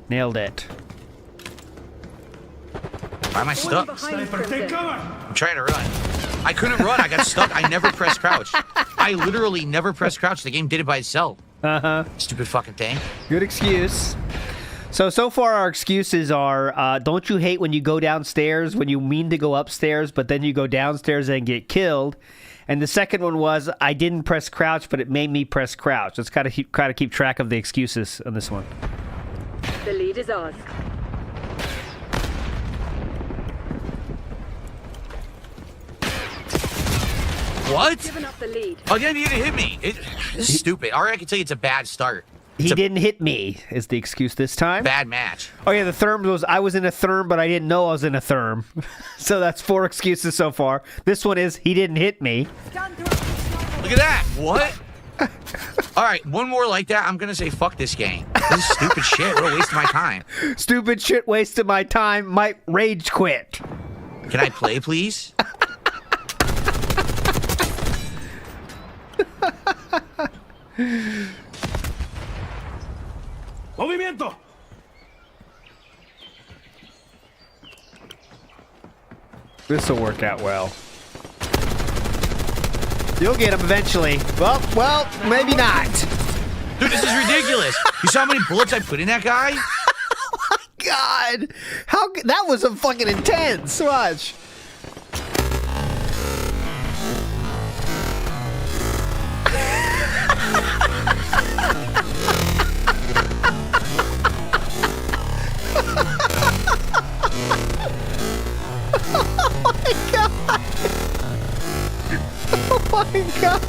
Nailed it. Why am I stuck? Sniper, take cover. I'm trying to run. I couldn't run. I got stuck. I never pressed crouch. I literally never pressed crouch. The game did it by itself. Stupid fucking thing. Good excuse. So far our excuses are, don't you hate when you go downstairs, when you mean to go upstairs, but then you go downstairs and get killed? And the second one was, I didn't press crouch, but it made me press crouch. Let's kind of keep track of the excuses on this one. The lead is ours. What? Giving up the lead. Oh, yeah, you didn't hit me. This is stupid. Already I can tell you it's a bad start. He didn't hit me, is the excuse this time. Bad match. Oh, yeah, the therm was, I was in a therm, but I didn't know I was in a therm. So that's 4 excuses so far. This one is, he didn't hit me. Look at that. What? All right, one more like that. I'm going to say fuck this game. This is stupid shit. What a waste of my time. Stupid shit, wasted my time. Might rage quit. Can I play, please? Movimiento. This will work out well. You'll get him eventually. Well, maybe not. Dude, this is ridiculous. You saw how many bullets I put in that guy? Oh my god. That was a fucking intense. Watch. Oh my god!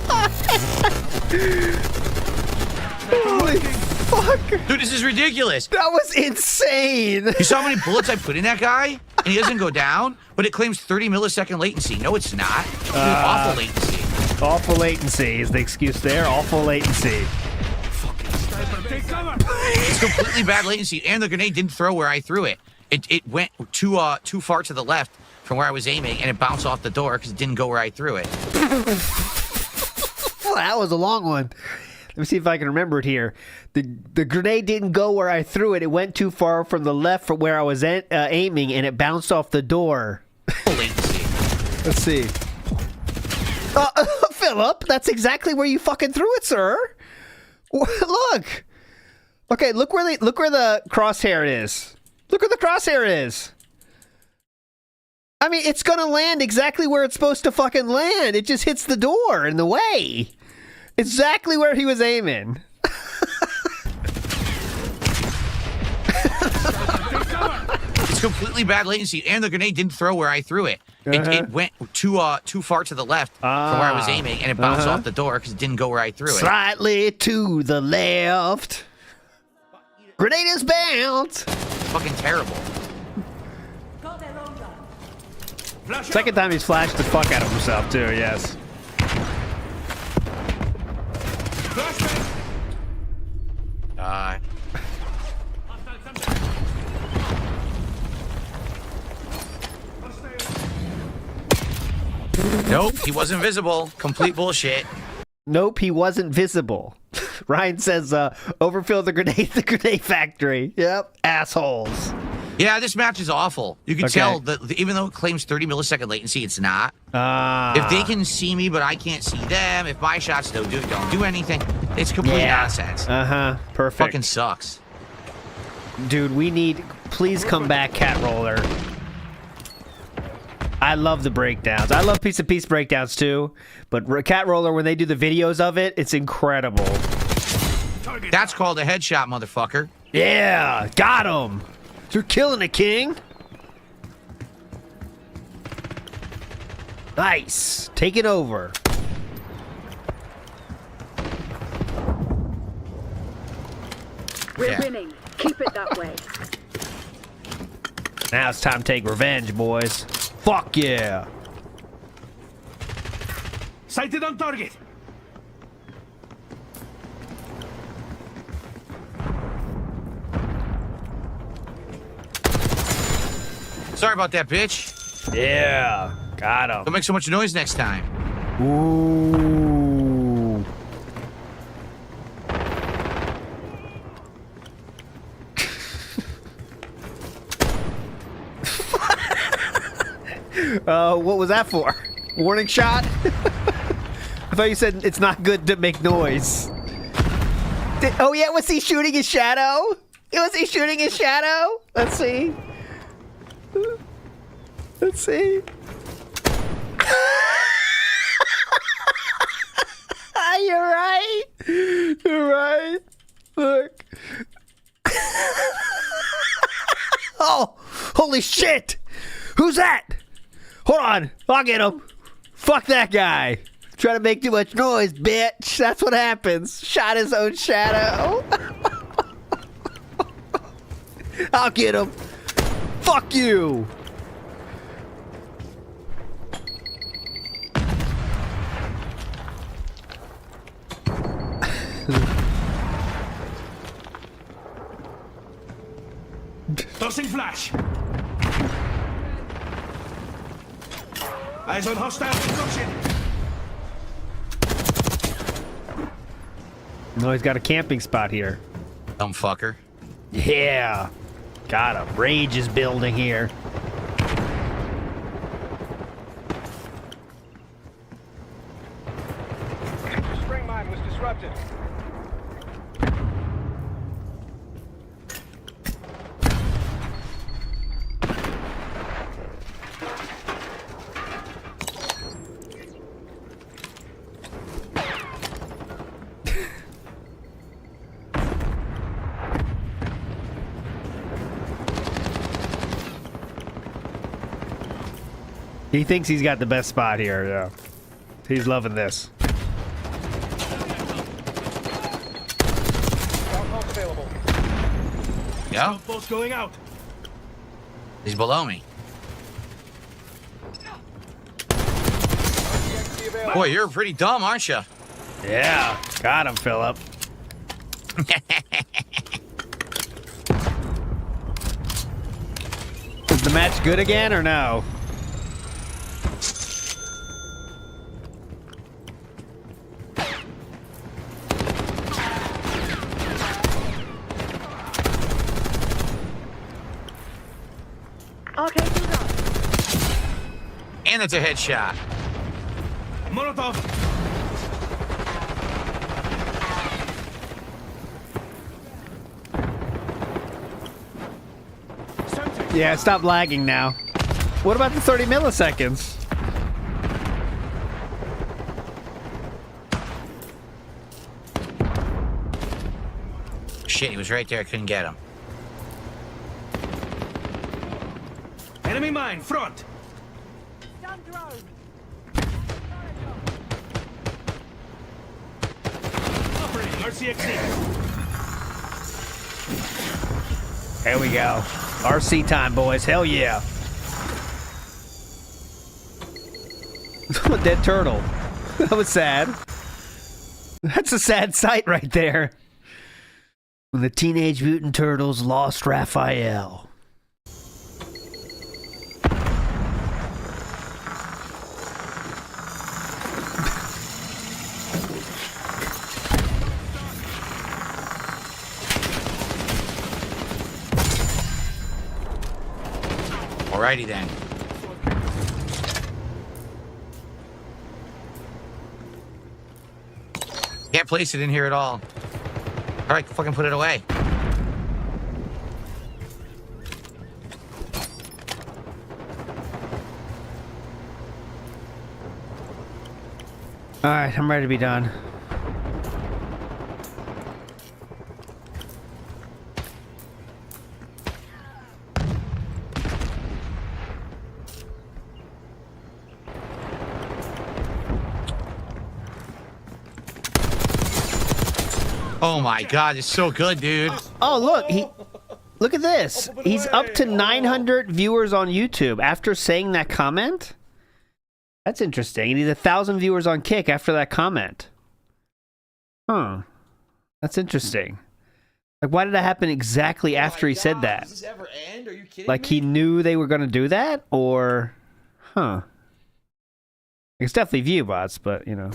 Holy fuck! Dude, this is ridiculous. That was insane! You saw how many bullets I put in that guy? And he doesn't go down? But it claims 30 millisecond latency. No, it's not. Awful latency. Awful latency is the excuse there. Awful latency. Sniper, take cover. It's completely bad latency. And the grenade didn't throw where I threw it. It went too far to the left from where I was aiming, and it bounced off the door because it didn't go where I threw it. Well, that was a long one. Let me see if I can remember it here. The grenade didn't go where I threw it. It went too far from the left from where I was aiming, and it bounced off the door. Let's see. Philip, that's exactly where you fucking threw it, sir. Look. Okay, look where the crosshair is. Look where the crosshair is. I mean, it's gonna land exactly where it's supposed to fucking land. It just hits the door in the way. Exactly where he was aiming. It's completely bad latency, and the grenade didn't throw where I threw it. It went too far to the left from where I was aiming, and it bounced off the door because it didn't go where I threw it. Slightly to the left. Grenade is bounced. Fucking terrible. Second time he's flashed the fuck out of himself too. Yes. Die. Nope, he wasn't visible. Complete bullshit. Nope, he wasn't visible. Ryan says, overfill the grenade factory. Yep, assholes. Yeah, this match is awful. You can tell that even though it claims 30 millisecond latency, it's not. If they can see me, but I can't see them, if my shots don't do anything, it's complete nonsense. Perfect. Fucking sucks. Dude, please come back, Cat Roller. I love the breakdowns. I love piece of piece breakdowns too, but Cat Roller, when they do the videos of it, it's incredible. That's called a headshot, motherfucker. Yeah, got him. You're killing it, King. Nice. Take it over. We're winning. Keep it that way. Now it's time to take revenge, boys. Fuck yeah. Sighted on target. Sorry about that, bitch. Yeah. Got him. Don't make so much noise next time. Ooh. What was that for? Warning shot? I thought you said it's not good to make noise. Oh yeah, was he shooting his shadow? Was he shooting his shadow? Let's see. Let's see. You're right. You're right. Look. Oh, holy shit. Who's that? Hold on. I'll get him. Fuck that guy. Trying to make too much noise, bitch. That's what happens. Shot his own shadow. I'll get him. Fuck you. Tossing flash. Eyes on hostile construction. No, he's got a camping spot here. Dumb fucker. Yeah. Got him. Rage is building here. Spring mine was disrupted. He thinks he's got the best spot here, yeah. He's loving this. Available. Yeah? Boats going out. He's below me. Boy, you're pretty dumb, aren't you? Yeah. Got him, Philip. Is the match good again or no? And it's a headshot. Molotov. Yeah, stop lagging now. What about the 30 milliseconds? Shit, he was right there. I couldn't get him. Enemy mine, front. RCXD. There we go. RC time, boys. Hell yeah. A dead turtle. That was sad. That's a sad sight right there. When the Teenage Mutant Turtles lost Raphael. Alrighty then. Can't place it in here at all. Alright, fucking put it away. Alright, I'm ready to be done. Oh my god, it's so good, dude. Oh, look at this. He's up to 900 viewers on YouTube after saying that comment. That's interesting. And he's 1,000 viewers on Kick after that comment. Huh. That's interesting. Like, why did that happen exactly after he said that? Does this ever end? Are you kidding Like, me? he knew they were going to do that? Or, huh. It's definitely view bots, but, you know.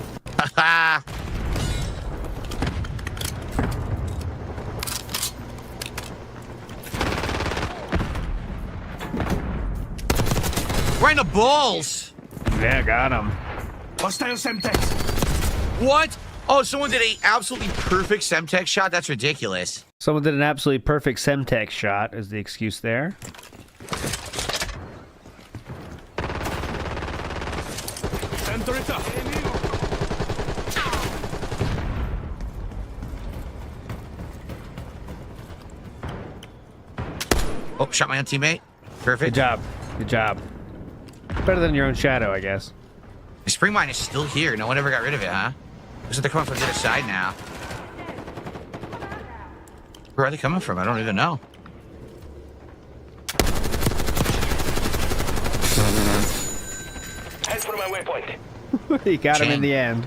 Right in the balls. Yeah, got him. Hostile Semtex. What? Oh, someone did a absolutely perfect Semtex shot? That's ridiculous. Someone did an absolutely perfect Semtex shot, is the excuse there. Center it up. Oh, shot my own teammate. Perfect. Good job. Good job. Better than your own shadow, I guess. The spring mine is still here. No one ever got rid of it, huh? Looks like they're coming from the other side now. Where are they coming from? I don't even know. Head for my waypoint. He got him in the end.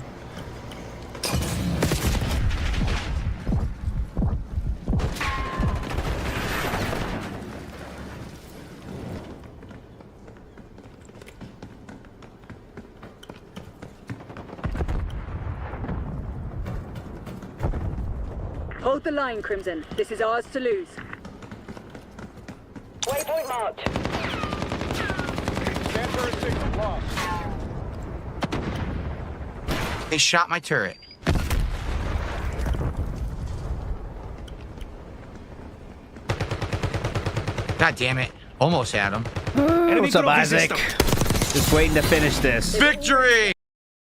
Hold the line, Crimson. This is ours to lose. Waypoint marked. They shot my turret. God damn it. Almost had him. What's up, Isaac? Just waiting to finish this. Victory!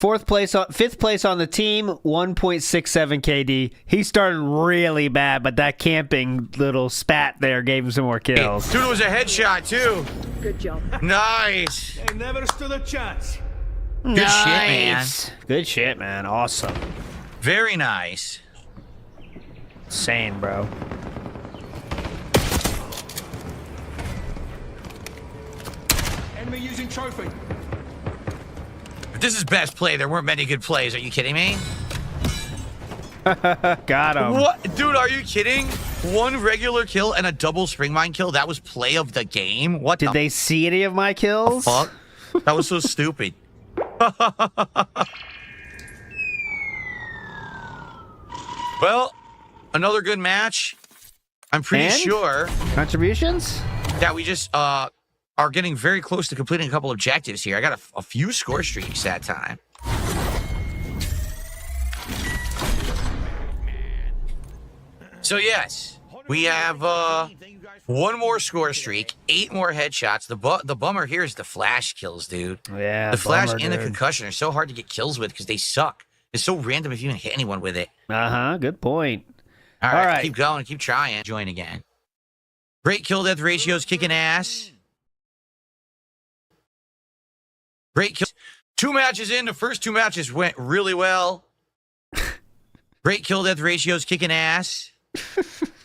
Fifth place on the team, 1.67 KD. He started really bad, but that camping little spat there gave him some more kills. Dude, it was a headshot, too. Good job. Nice. They never stood a chance. Good shit, man. Good shit, man. Awesome. Very nice. Insane, bro. Enemy using trophy. If this is best play, there weren't many good plays. Are you kidding me? Got him. What? Dude, are you kidding? One regular kill and a double spring mine kill? That was play of the game? What Did they see any of my kills? Fuck? That was so stupid. Well, another good match. I'm pretty sure. Contributions? Yeah, we just are getting very close to completing a couple objectives here. I got a few score streaks that time. So yes, we have one more score streak, 8 more headshots. The bummer here is the flash kills, dude. Yeah, the flash and the concussion are so hard to get kills with because they suck. It's so random if you even hit anyone with it. Good point. All right, keep going, keep trying. Join again. Great kill death ratios, kicking ass. Great kill. 2 matches in. The first 2 matches went really well. Great kill death ratios, kicking ass.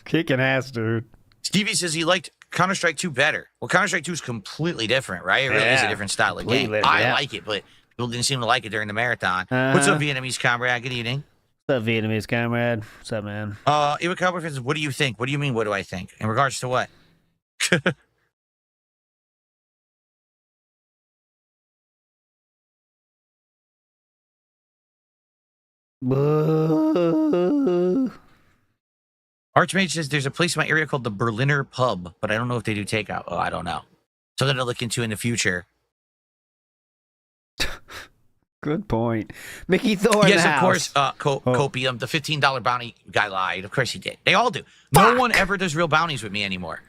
Kicking ass, dude. Stevie says he liked Counter-Strike 2 better. Well, Counter-Strike 2 is completely different, right? It really is a different style of game. I like it, but people didn't seem to like it during the marathon. What's up, Vietnamese comrade? Good evening. What's up, Vietnamese comrade? What's up, man? Ewa Cowboy says, what do you think? What do you mean, what do I think? In regards to what? Archmage says there's a place in my area called the Berliner Pub, but I don't know if they do takeout. Oh, I don't know. Something to look into in the future. Good point. Mickey Thor. Yes, of course, Copium, the $15 bounty guy lied. Of course he did. They all do. No one ever does real bounties with me anymore.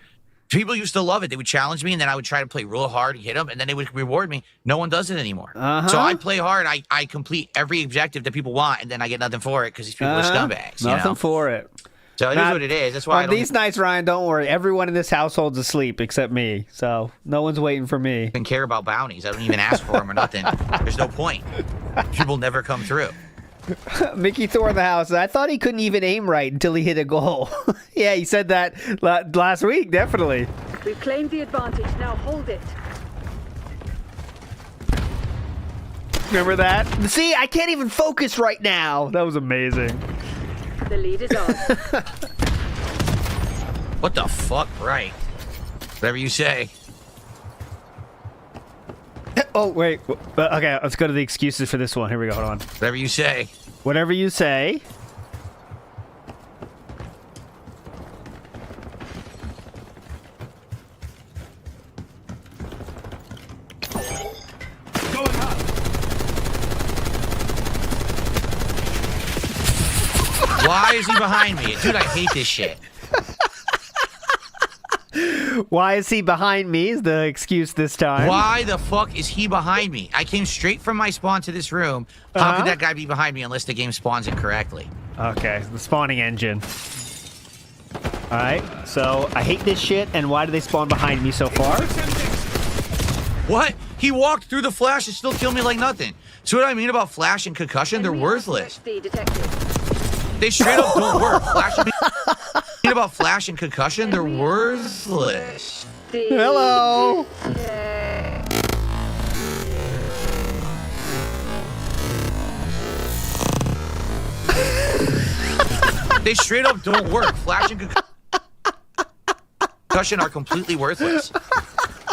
People used to love it. They would challenge me, and then I would try to play real hard, hit them, and then they would reward me. No one does it anymore. So I play hard. I complete every objective that people want, and then I get nothing for it because these people are scumbags. Nothing for it. So it is what it is. That's why on these nights, Ryan, don't worry. Everyone in this household's asleep except me, so no one's waiting for me. I don't care about bounties. I don't even ask for them or nothing. There's no point. People never come through. Mickey Thor in the house. I thought he couldn't even aim right until he hit a goal. Yeah, he said that last week, definitely. We've claimed the advantage. Now hold it. Remember that? See, I can't even focus right now. That was amazing. The lead is ours. What the fuck? Right. Whatever you say. Oh, wait. Okay, let's go to the excuses for this one. Here we go. Hold on. Whatever you say. Whatever you say. Why is he behind me? Dude, I hate this shit. Why is he behind me is the excuse this time. Why the fuck is he behind me? I came straight from my spawn to this room. How could that guy be behind me unless the game spawns it correctly? Okay, the spawning engine. Alright, so I hate this shit, and why do they spawn behind me so far? What? He walked through the flash and still killed me like nothing. See what I mean about flash and concussion? They're worthless. They straight up don't work. Flash and about flash and concussion? They're worthless. Hello. They straight up don't work. Flash and concussion are completely worthless.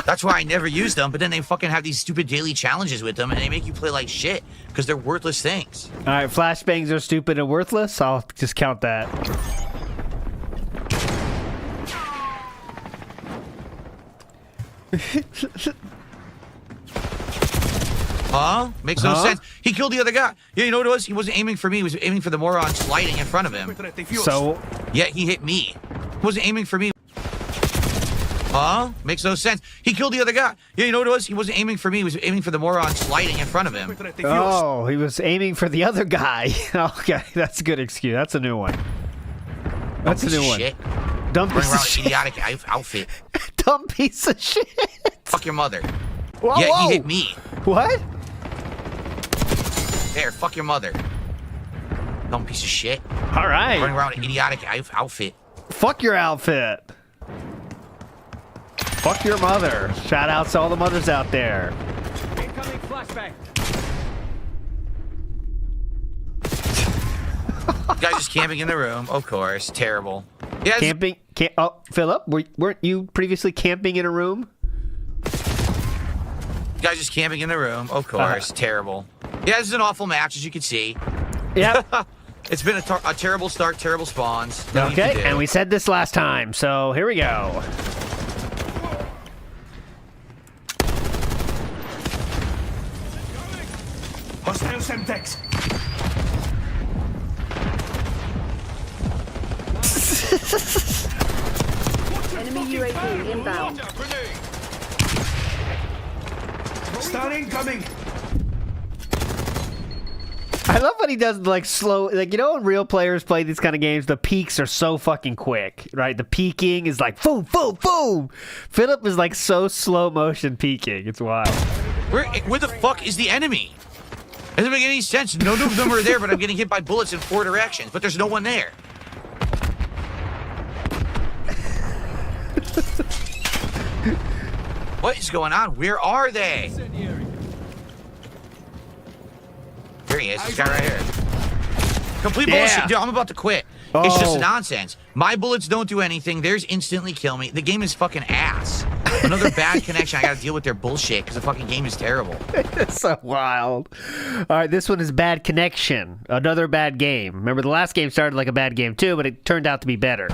That's why I never use them, but then they fucking have these stupid daily challenges with them, and they make you play like shit, because they're worthless things. Alright, flashbangs are stupid and worthless. I'll just count that. Huh? Makes no sense. He killed the other guy. Yeah, you know what it was? He wasn't aiming for me. He was aiming for the moron sliding in front of him. So? Yeah, he hit me. He wasn't aiming for me. Huh? Makes no sense. He killed the other guy. Yeah, you know what it was? He wasn't aiming for me. He was aiming for the moron sliding in front of him. Oh, he was aiming for the other guy. Okay, that's a good excuse. That's a new one. That's a new one. Shit. Dumb piece around of shit. Idiotic outfit. Dumb piece of shit. Fuck your mother. Whoa, yeah, whoa. he hit me. What? There, fuck your mother. Dumb piece of shit. All right. Running around an idiotic outfit. Fuck your outfit. Fuck your mother. Shout out to all the mothers out there. Incoming flashbang. Guys just camping in the room, of course. Terrible. Yeah, camping. Oh, Philip, weren't you previously camping in a room? Guys just camping in the room, of course. Terrible. Yeah, this is an awful match, as you can see. Yep. It's been a terrible start, terrible spawns. Okay, and we said this last time, so here we go. Hostile Semtex. Enemy UAV inbound. Star incoming. I love when he does like slow, like, you know, when real players play these kind of games, the peaks are so fucking quick, right? The peaking is like boom, boom, boom. Philip is like so slow motion peaking. It's wild. Where the fuck is the enemy? It doesn't make any sense. None of them are there, but I'm getting hit by bullets in 4 directions, but there's no one there. What is going on? Where are they? Here he is. This guy right here. Complete bullshit. Dude, I'm about to quit. It's just nonsense. My bullets don't do anything. Theirs instantly kill me. The game is fucking ass. Another bad connection. I gotta deal with their bullshit because the fucking game is terrible. It's so wild. All right, this one is bad connection. Another bad game. Remember, the last game started like a bad game too, but it turned out to be better.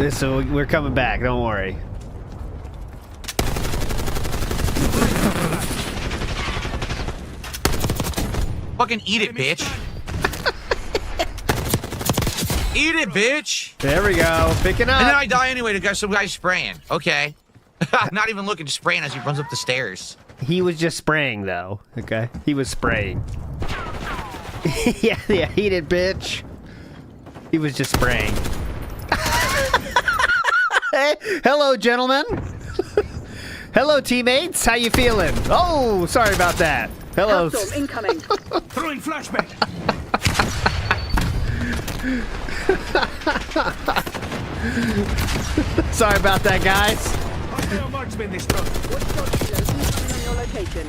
So we're coming back. Don't worry. Fucking eat it, bitch. Eat it, bitch. There we go. Picking up. And then I die anyway. Some guy's spraying. Okay. Not even looking, just spraying as he runs up the stairs. He was just spraying, though. Okay. He was spraying. yeah, eat it, bitch. He was just spraying. Hey, hello, gentlemen. Hello, teammates. How you feeling? Oh, sorry about that. Hello. Hellstorm incoming. Throwing flashbang. Sorry about that, guys. Hostile marksman destroyed. Watch dog kilo incoming on your location.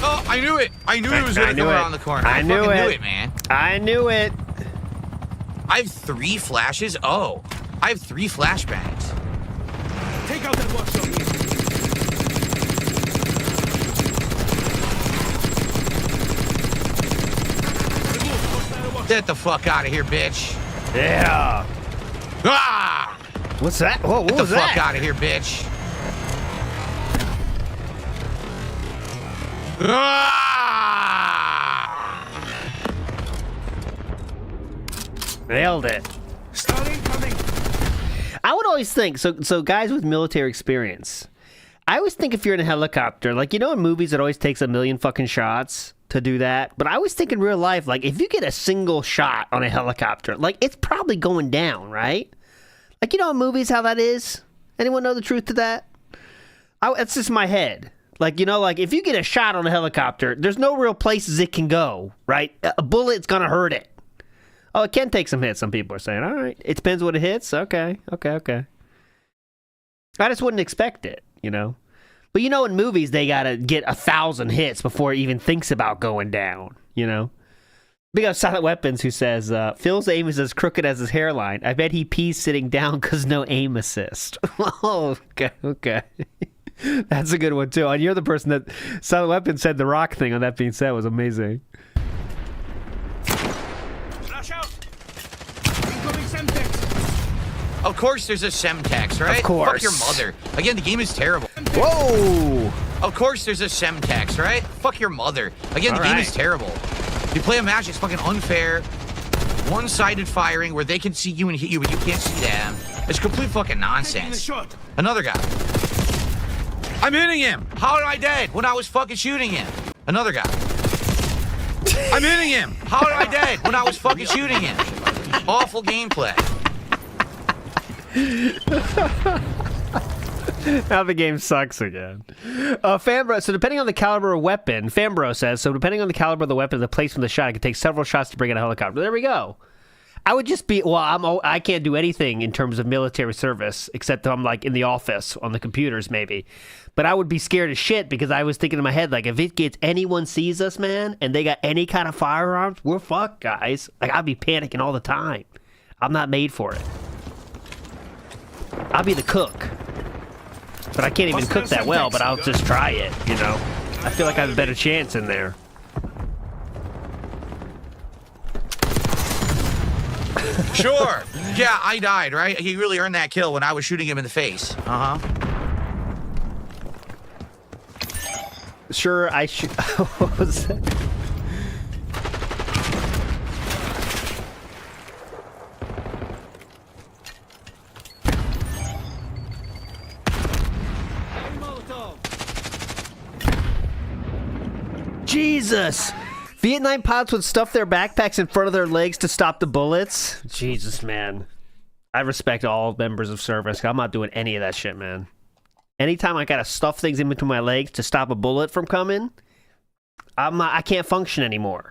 Oh, I knew it. I knew it was going to come around the corner. I knew it, man. I knew it. I have 3 flashes. Oh, I have 3 flashbangs. Take out that watchdog. Get the fuck out of here, bitch. Yeah. Ah! What's that? Whoa, what Get the was that? fuck out of here, bitch. Ah! Nailed it. Starting coming. I would always think, so guys with military experience, I always think if you're in a helicopter, like, you know in movies it always takes a million fucking shots to do that, but I always think in real life, like, if you get a single shot on a helicopter, like, it's probably going down, right? Like, you know in movies how that is? Anyone know the truth to that? It's just my head. Like, you know, like, if you get a shot on a helicopter, there's no real places it can go, right? A bullet's gonna hurt it. Oh, it can take some hits, some people are saying. All right. It depends what it hits. Okay. I just wouldn't expect it, you know? But you know in movies, they got to get 1,000 hits before it even thinks about going down, you know? Big up Silent Weapons, who says, Phil's aim is as crooked as his hairline. I bet he pees sitting down because no aim assist. Oh, okay. That's a good one, too. And you're the person that Silent Weapons said the rock thing on that being said was amazing. Flash out. Incoming Semtex. Of course there's a Semtex, right? Of course. Fuck your mother. Again, the game is terrible. Whoa! Of course there's a Semtex, right? Fuck your mother. Again, the game is terrible. You play a match, it's fucking unfair. One-sided firing where they can see you and hit you, but you can't see them. It's complete fucking nonsense. Another guy. I'm hitting him. How am I dead when I was fucking shooting him? Another guy. I'm hitting him. How am I dead when I was fucking shooting him? Awful gameplay. Now the game sucks again. Fambro, so depending on the caliber of weapon, Fambro says, so depending on the caliber of the weapon, the placement of the shot, it can take several shots to bring in a helicopter. There we go. I would just be, I can't do anything in terms of military service, except I'm like in the office on the computers maybe. But I would be scared as shit because I was thinking in my head, like, if anyone sees us, man, and they got any kind of firearms, we're fucked, guys. Like, I'd be panicking all the time. I'm not made for it. I'll be the cook. But I can't even cook that well, but I'll just try it, you know? I feel like I have a better chance in there. Sure. Yeah, I died, right? He really earned that kill when I was shooting him in the face. Uh-huh. Sure, what was that? Jesus! Vietnam pilots would stuff their backpacks in front of their legs to stop the bullets? Jesus, man. I respect all members of service. I'm not doing any of that shit, man. Anytime I gotta stuff things in between my legs to stop a bullet from coming, I can't function anymore.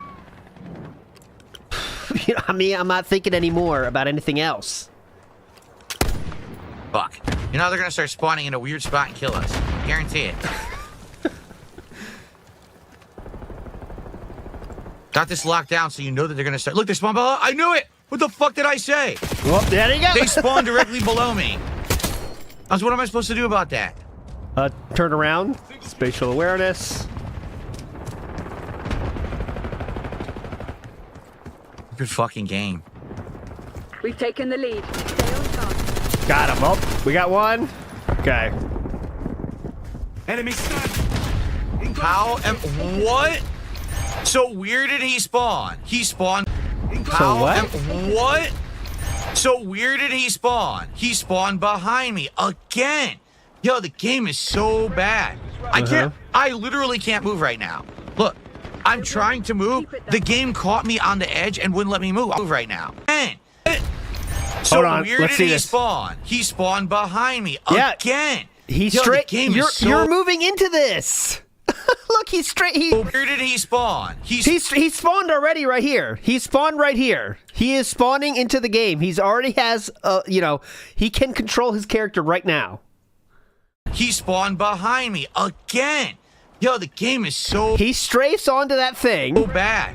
You know, I mean, I'm not thinking anymore about anything else. Fuck. You know they're gonna start spawning in a weird spot and kill us. Guarantee it. Got this locked down so you know that they're gonna start. Look, they spawn below. I knew it! What the fuck did I say? Well, there you go. They spawn directly below me. What am I supposed to do about that? Turn around. Spatial awareness. Good fucking game. We've taken the lead. Stay on task. Got him. Oh, we got one. Okay. Enemy stun. What? So where did he spawn? He spawned. So what? What? So where did he spawn? He spawned behind me again. Yo, the game is so bad. I literally can't move right now. Look, I'm trying to move. The game caught me on the edge and wouldn't let me move right now. Man. So Hold on. where Let's did see he this. spawn? He spawned behind me Yeah. again. He's Yo, the straight. game is so- You're moving into this. Look, he's straight. Where did he spawn? He spawned already right here. He spawned right here. He is spawning into the game. He's already has, he can control his character right now. He spawned behind me again. Yo, the game is so... He strafes onto that thing. So bad.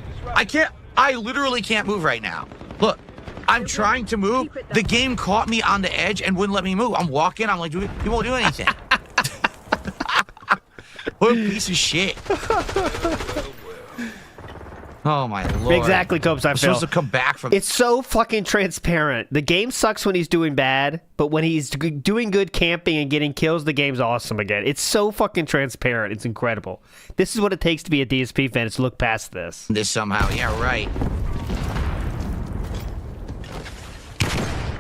I literally can't move right now. Look, I'm trying to move. The game caught me on the edge and wouldn't let me move. I'm walking. I'm like, you won't do anything. What a piece of shit. Oh, my Lord. Exactly, Copes, I feel. supposed to come back from... It's so fucking transparent. The game sucks when he's doing bad, but when he's doing good camping and getting kills, the game's awesome again. It's so fucking transparent. It's incredible. This is what it takes to be a DSP fan, is to look past this. This somehow. Yeah, right.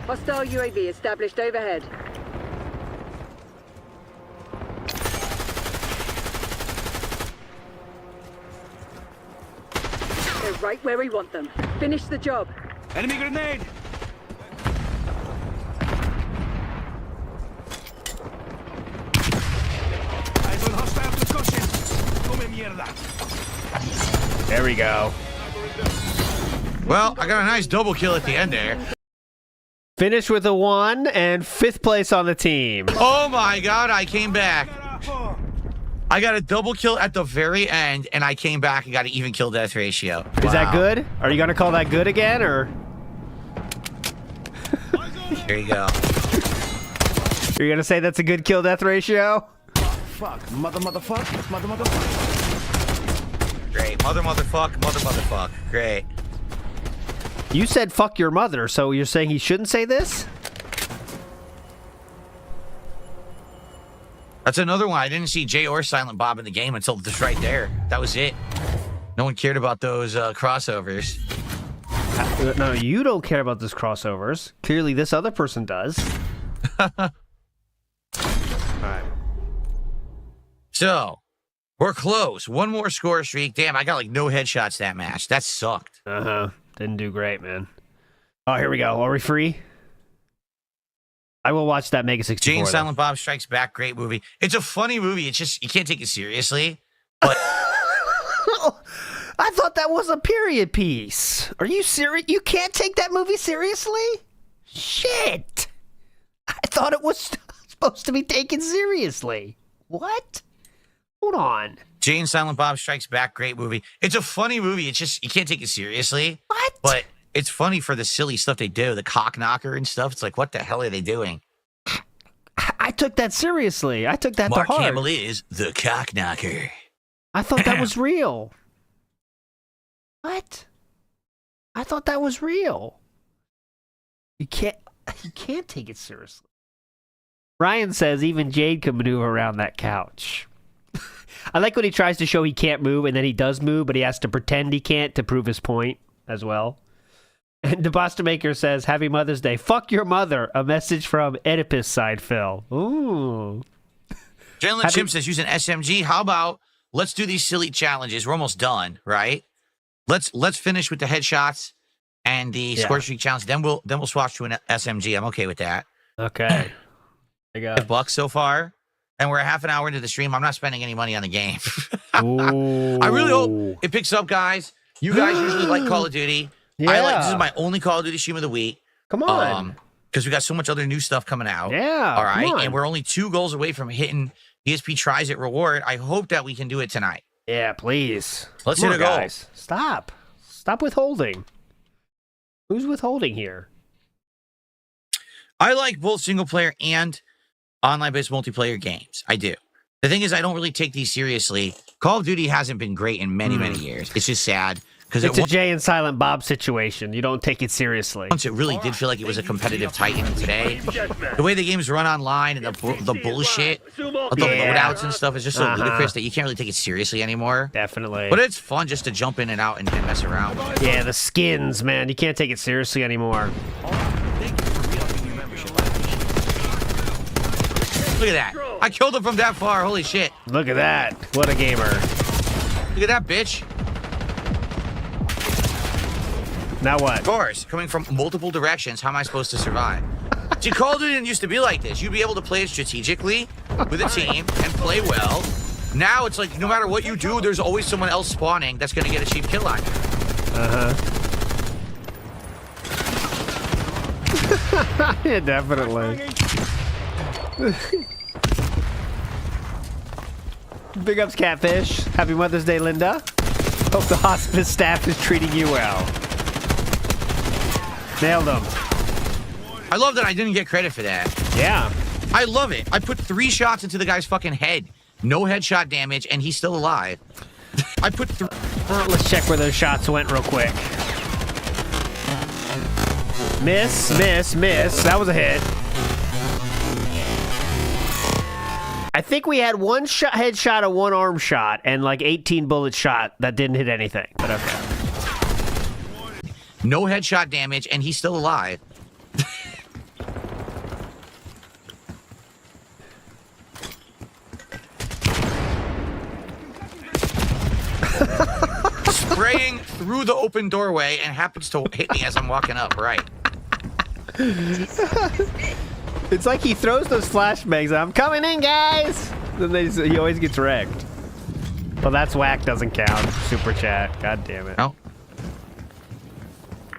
Hostile UAV established overhead. They're right where we want them. Finish the job. Enemy grenade! Eyes on hostile concussion. Come mierda. There we go. Well, I got a nice double kill at the end there. Finished with a 1 and 5th place on the team. Oh my God, I came back. I got a double kill at the very end, and I came back and got an even kill death ratio. Is that good? Are you going to call that good again, or? There you go. You're going to say that's a good kill death ratio? Fuck. Motherfuck. Great. Motherfuck. Great. You said fuck your mother, so you're saying he shouldn't say this? That's another one. I didn't see Jay or Silent Bob in the game until just right there. That was it. No one cared about those crossovers. No, you don't care about those crossovers. Clearly, this other person does. Alright. So, we're close. One more score streak. Damn, I got like no headshots that match. That sucked. Uh-huh. Didn't do great, man. Oh, here we go. Are we free? I will watch that Mega 64. Jane Silent Bob Strikes Back, great movie. It's a funny movie. It's just, you can't take it seriously. But I thought that was a period piece. Are you serious? You can't take that movie seriously? Shit. I thought it was supposed to be taken seriously. What? Hold on. Jane Silent Bob Strikes Back, great movie. It's a funny movie. It's just, you can't take it seriously. What? But it's funny for the silly stuff they do, the cock knocker and stuff. It's like, what the hell are they doing? I took that seriously. I took that Mark to heart. Hamill is the cock knocker. I thought that was real. What? I thought that was real. You can't take it seriously. Ryan says even Jade can maneuver around that couch. I like when he tries to show he can't move and then he does move, but he has to pretend he can't to prove his point as well. And DeBosta Maker says, Happy Mother's Day. Fuck your mother. A message from Oedipus side Phil. Ooh. Jalen Chim says, use an SMG. How about let's do these silly challenges? We're almost done, right? Let's finish with the headshots and the score streak challenge. Then we'll swap to an SMG. I'm okay with that. Okay. There you go. $5 so far. And we're a half an hour into the stream. I'm not spending any money on the game. I really hope it picks up, guys. You guys usually like Call of Duty. Yeah. This is my only Call of Duty stream of the week. Come on. Because we got so much other new stuff coming out. Yeah. All right. Come on. And we're only 2 goals away from hitting ESP Tries It reward. I hope that we can do it tonight. Yeah, please. Let's hit a goal. Guys. Stop. Stop withholding. Who's withholding here? I like both single player and online-based multiplayer games. I do. The thing is, I don't really take these seriously. Call of Duty hasn't been great in many, many years. It's just sad. It's a Jay and Silent Bob situation. You don't take it seriously. Once it really did feel like it was a competitive Titan today. The way the games run online and the bullshit of the loadouts and stuff is just so ludicrous that you can't really take it seriously anymore. Definitely. But it's fun just to jump in and out and mess around. Yeah, the skins, man. You can't take it seriously anymore. Look at that. I killed him from that far. Holy shit. Look at that. What a gamer. Look at that, bitch. Now what? Of course, coming from multiple directions, how am I supposed to survive? See, Call of Duty didn't used to be like this. You'd be able to play it strategically with a team and play well. Now it's like no matter what you do, there's always someone else spawning that's going to get a cheap kill on you. Yeah, definitely. Big ups, Catfish. Happy Mother's Day, Linda. Hope the hospice staff is treating you well. Nailed him. I love that I didn't get credit for that. Yeah. I love it. I put 3 shots into the guy's fucking head. No headshot damage, and he's still alive. I put let's check where those shots went real quick. Miss, miss, miss. That was a hit. I think we had 1 shot, headshot, a 1 arm shot, and like 18 bullet shot that didn't hit anything. But okay. No headshot damage, and he's still alive. Spraying through the open doorway and happens to hit me as I'm walking up, right. It's like he throws those flashbangs. I'm coming in, guys! Then he always gets wrecked. Well, that's whack, doesn't count. Super chat. God damn it. Oh.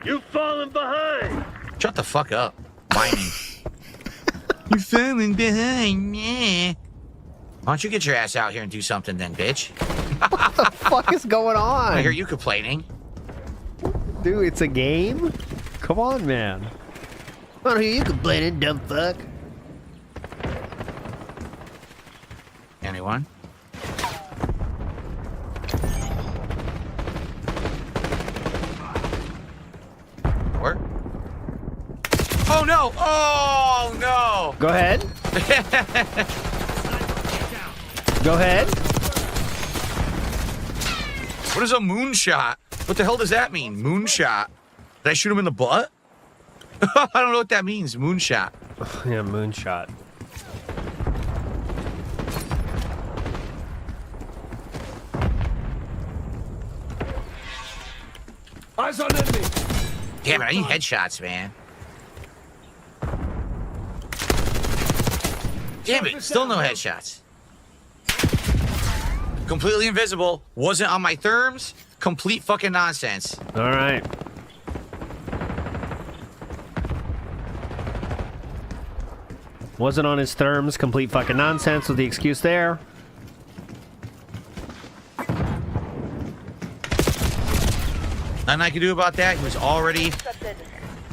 You've fallen behind. Shut the fuck up. Whining. You're falling behind, yeah. Why don't you get your ass out here and do something then, bitch? What the fuck is going on? I hear you complaining. Dude, it's a game? Come on, man. I don't hear you complaining, dumb fuck. Anyone? Where? Oh no! Oh no! Go ahead. Go ahead. What is a moonshot? What the hell does that mean? Moonshot? Did I shoot him in the butt? I don't know what that means. Moonshot. Yeah, moonshot. Eyes on enemy. Damn it, I need headshots, man. Damn it, still no headshots. Completely invisible. Wasn't on my therms. Complete fucking nonsense. All right. Wasn't on his therms. Complete fucking nonsense with the excuse there. Nothing I could do about that. He was already...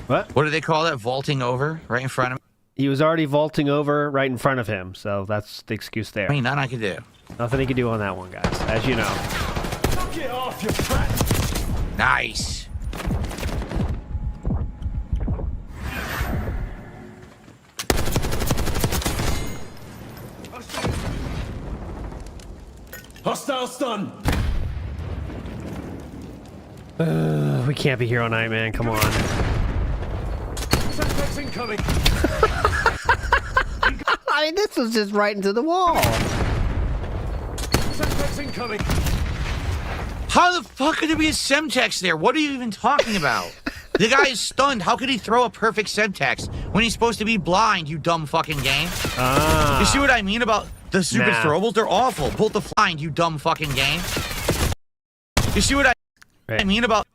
What? What do they call that? Vaulting over right in front of me? He was already vaulting over right in front of him, so that's the excuse there. I mean, nothing I could do. Nothing he could do on that one, guys, as you know. Get off, you brat. Nice. Hostile stun. We can't be here all night, man. Come on. Setbacks incoming. I mean, this was just right into the wall. Setbacks incoming. How the fuck could there be a Semtex there? What are you even talking about? The guy is stunned. How could he throw a perfect Semtex when he's supposed to be blind, you dumb fucking game? You see what I mean about the stupid throwables? They're awful. Both the blind, you dumb fucking game. You see what I mean about...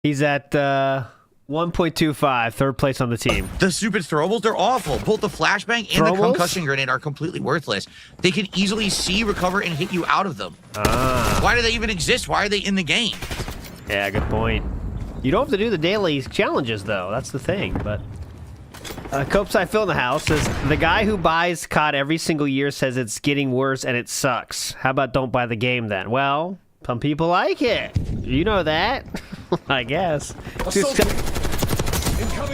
He's at 1.25, third place on the team. The stupid throwables, they're awful. Both the flashbang and the concussion grenade are completely worthless. They can easily see, recover, and hit you out of them. Why do they even exist? Why are they in the game? Yeah, good point. You don't have to do the daily challenges, though. That's the thing, but... Copes I Fill in the House says, the guy who buys COD every single year says it's getting worse and it sucks. How about don't buy the game, then? Well, some people like it. You know that. I guess. Incoming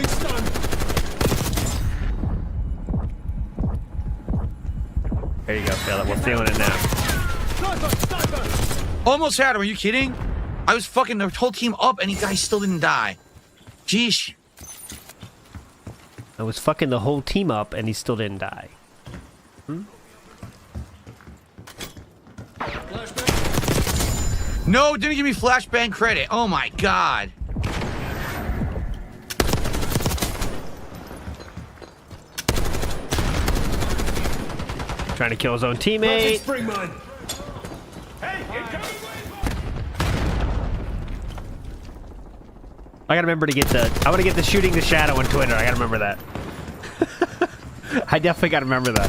stun. There you go, Philip. We're feeling it now. Almost had him. Are you kidding? I was fucking the whole team up and I still didn't die. Jeesh. I was fucking the whole team up and he still didn't die. No, didn't give me flashbang credit. Oh my god. Trying to kill his own teammate. Spring mine. Hey, I gotta remember to get the. I want to get the shooting the shadow on Twitter. I gotta remember that. I definitely gotta remember that.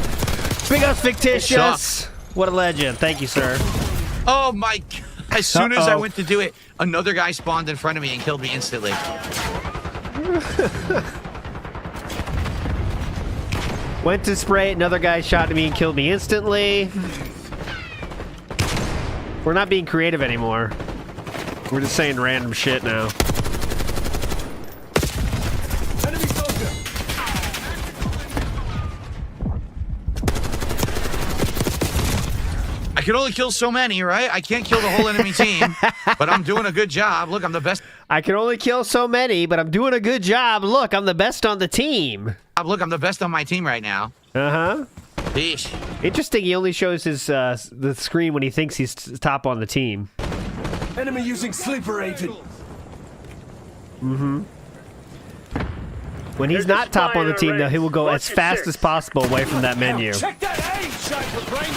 Big ups, Fictitious. What a legend. Thank you, sir. Oh my! As soon as I went to do it, another guy spawned in front of me and killed me instantly. Went to spray it, another guy shot at me and killed me instantly. We're not being creative anymore. We're just saying random shit now. I can only kill so many, right? I can't kill the whole enemy team, but I'm doing a good job. Look, I'm the best. I can only kill so many, but I'm doing a good job. Look, I'm the best on the team. Look, I'm the best on my team right now. Uh-huh. Sheesh. Interesting, he only shows his the screen when he thinks he's top on the team. Enemy using sleeper agent. Mm-hmm. When he's not top on the team, though, he will go as fast as possible away from that menu. Check that aim, Sniper brain.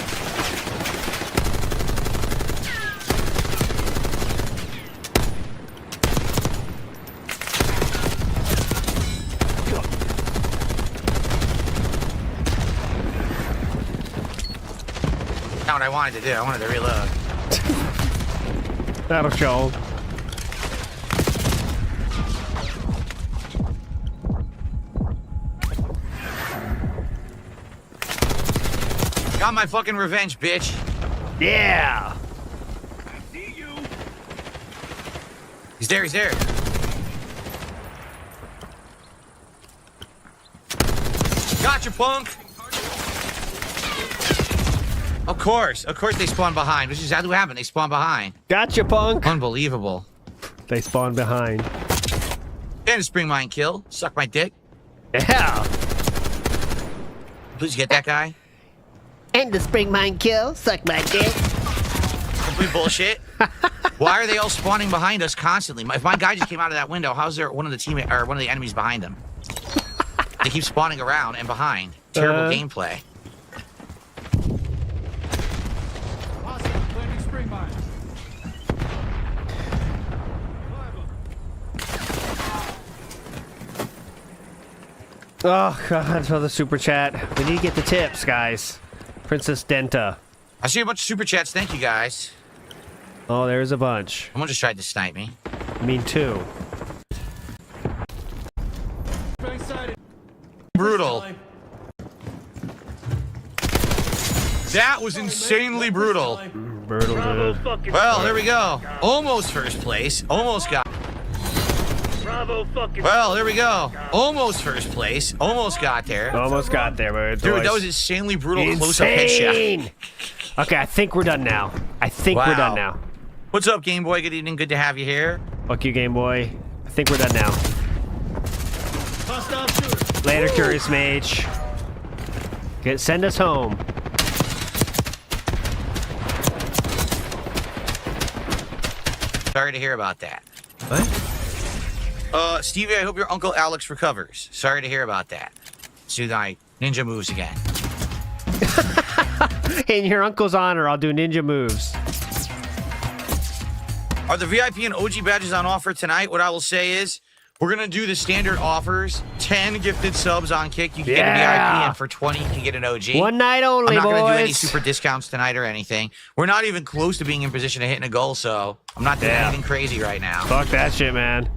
Not what I wanted to do. I wanted to reload. That'll show. Got my fucking revenge, bitch. Yeah. He's there. He's there. Gotcha, punk. Of course they spawn behind, which is exactly what happened. They spawn behind. Gotcha, punk. Unbelievable. They spawn behind. And a spring mine kill. Suck my dick. Yeah. Please get that guy. And the spring mine kill. Suck my dick. Complete bullshit. Why are they all spawning behind us constantly? If my guy just came out of that window, how's there one of the enemies behind them? They keep spawning around and behind. Terrible gameplay. Oh, God, for the super chat. We need to get the tips, guys. Princess Denta. I see a bunch of super chats. Thank you, guys. Oh, there's a bunch. Someone just tried to snipe me. I mean, two. Brutal. That was insanely brutal. Brutal, dude. Well, there we go. Almost first place. Almost got. Well, there we go. Almost first place. Almost got there. Almost got there, but dude, that was insanely brutal close-up headshot. Okay, I think we're done now. We're done now. What's up, Game Boy? Good evening. Good to have you here. Fuck you, Game Boy. I think we're done now. Later, Curious Mage. Send us home. Sorry to hear about that. What? Stevie, I hope your Uncle Alex recovers. Sorry to hear about that. Let's do my ninja moves again. In your uncle's honor, I'll do ninja moves. Are the VIP and OG badges on offer tonight? What I will say is, we're going to do the standard offers. 10 gifted subs on Kick. You can get a VIP, and for 20, you can get an OG. One night only, I'm not going to do any boys. super discounts tonight or anything. We're not even close to being in position of hitting a goal, so I'm not doing anything crazy right now. Fuck that shit, man.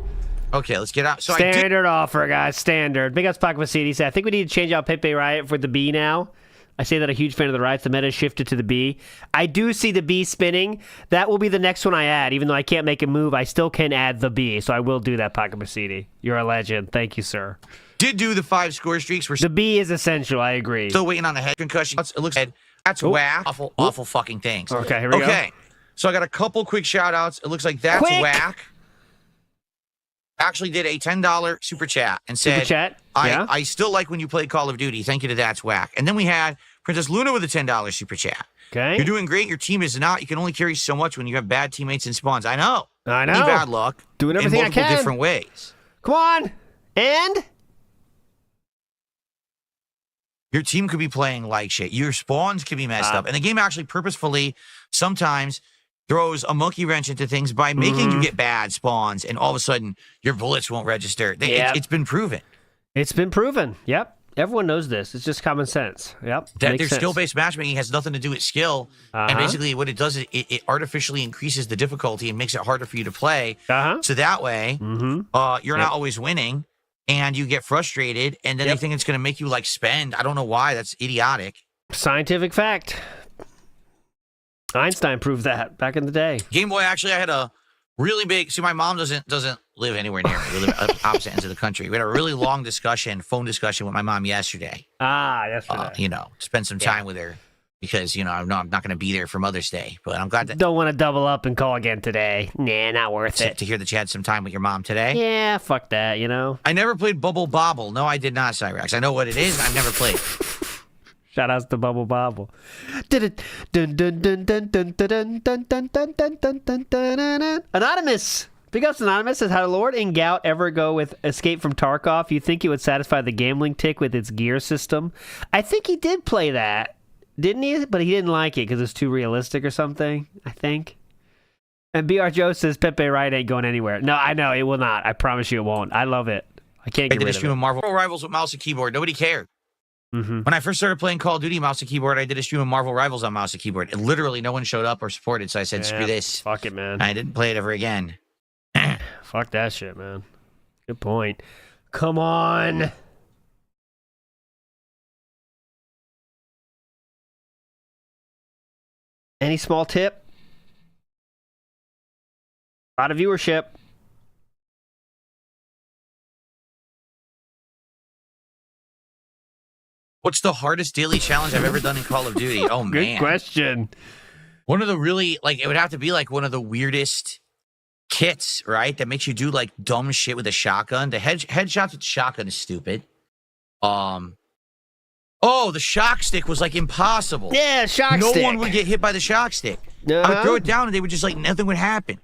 Okay, let's get out. So Standard offer, guys. Standard. Big ups, Pac City. I think we need to change out Pepe Riot for the B now. I say that a huge fan of the Riots. The meta shifted to the B. I do see the B spinning. That will be the next one I add. Even though I can't make a move, I still can add the B. So I will do that, Pac City. You're a legend. Thank you, sir. Did do the 5 score streaks. The B is essential. I agree. Still waiting on the head concussion. It looks like that's whack. Awful fucking things. Okay, here we go. Okay, so I got a couple quick shout outs. It looks like that's whack. Actually did a $10 super chat and said, super chat? Yeah. I still like when you play Call of Duty. Thank you to That's Whack. And then we had Princess Luna with a $10 super chat. Okay. You're doing great. Your team is not. You can only carry so much when you have bad teammates and spawns. I know. I know. Need bad luck. Doing everything in multiple I can. different ways. Come on. And? your team could be playing like shit. Your spawns could be messed up. And the game actually purposefully sometimes throws a monkey wrench into things by making you get bad spawns, and all of a sudden your bullets won't register. It's been proven. It's been proven. Yep. Everyone knows this. It's just common sense. Yep. That their skill-based matchmaking has nothing to do with skill. And basically what it does is it artificially increases the difficulty and makes it harder for you to play. So that way, you're not always winning, and you get frustrated, and then they think it's going to make you, like, spend. I don't know why. That's idiotic. Scientific fact. Einstein proved that back in the day. Game Boy, actually, I had a really big... See, my mom doesn't live anywhere near me. We live at opposite ends of the country. We had a really long phone discussion with my mom yesterday. Yesterday. Spend some time with her because, I'm not going to be there for Mother's Day. But I'm glad that... Don't want to double up and call again today. Nah, not worth it. To hear that you had some time with your mom today? Yeah, fuck that, I never played Bubble Bobble. No, I did not, Cyrex. I know what it is. I've never played. Shoutouts to Bubble Bobble. Anonymous. Big ups, Anonymous says, how did Lord in Gout ever go with Escape from Tarkov? You think he would satisfy the gambling tick with its gear system? I think he did play that, didn't he? But he didn't like it because it's too realistic or something, I think. And BR Joe says, Pepe Wright ain't going anywhere. No, I know, it will not. I promise you it won't. I love it. I can't get rid of it. I did a stream of Marvel Rivals with mouse and keyboard. Nobody cared. When I first started playing Call of Duty mouse and keyboard, I did a stream of Marvel Rivals on mouse and keyboard. And literally, no one showed up or supported, so I said, screw this. Fuck it, man. I didn't play it ever again. Fuck that shit, man. Good point. Come on. Any small tip? A lot of viewership. What's the hardest daily challenge I've ever done in Call of Duty? Oh, man. Good question. One of the really, it would have to be, one of the weirdest kits, right? That makes you do, dumb shit with a shotgun. The headshots with the shotgun is stupid. The shock stick was, impossible. Yeah, shock stick. No one would get hit by the shock stick. I would throw it down, and they would just, nothing would happen.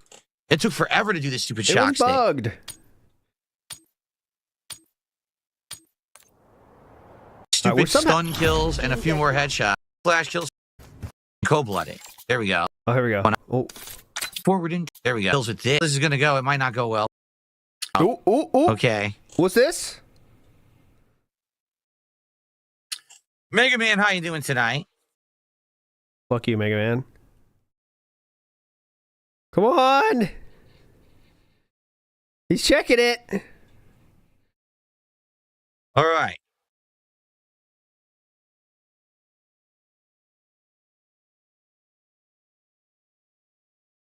It took forever to do this stupid shock stick. It was bugged. Stupid stun kills and a few more headshots. Flash kills. Cold-blooded. There we go. Oh, here we go. Oh. Forward in. There we go. Kills with this. This is going to go. It might not go well. Ooh. Okay. What's this? Mega Man, how you doing tonight? Fuck you, Mega Man. Come on. He's checking it. All right.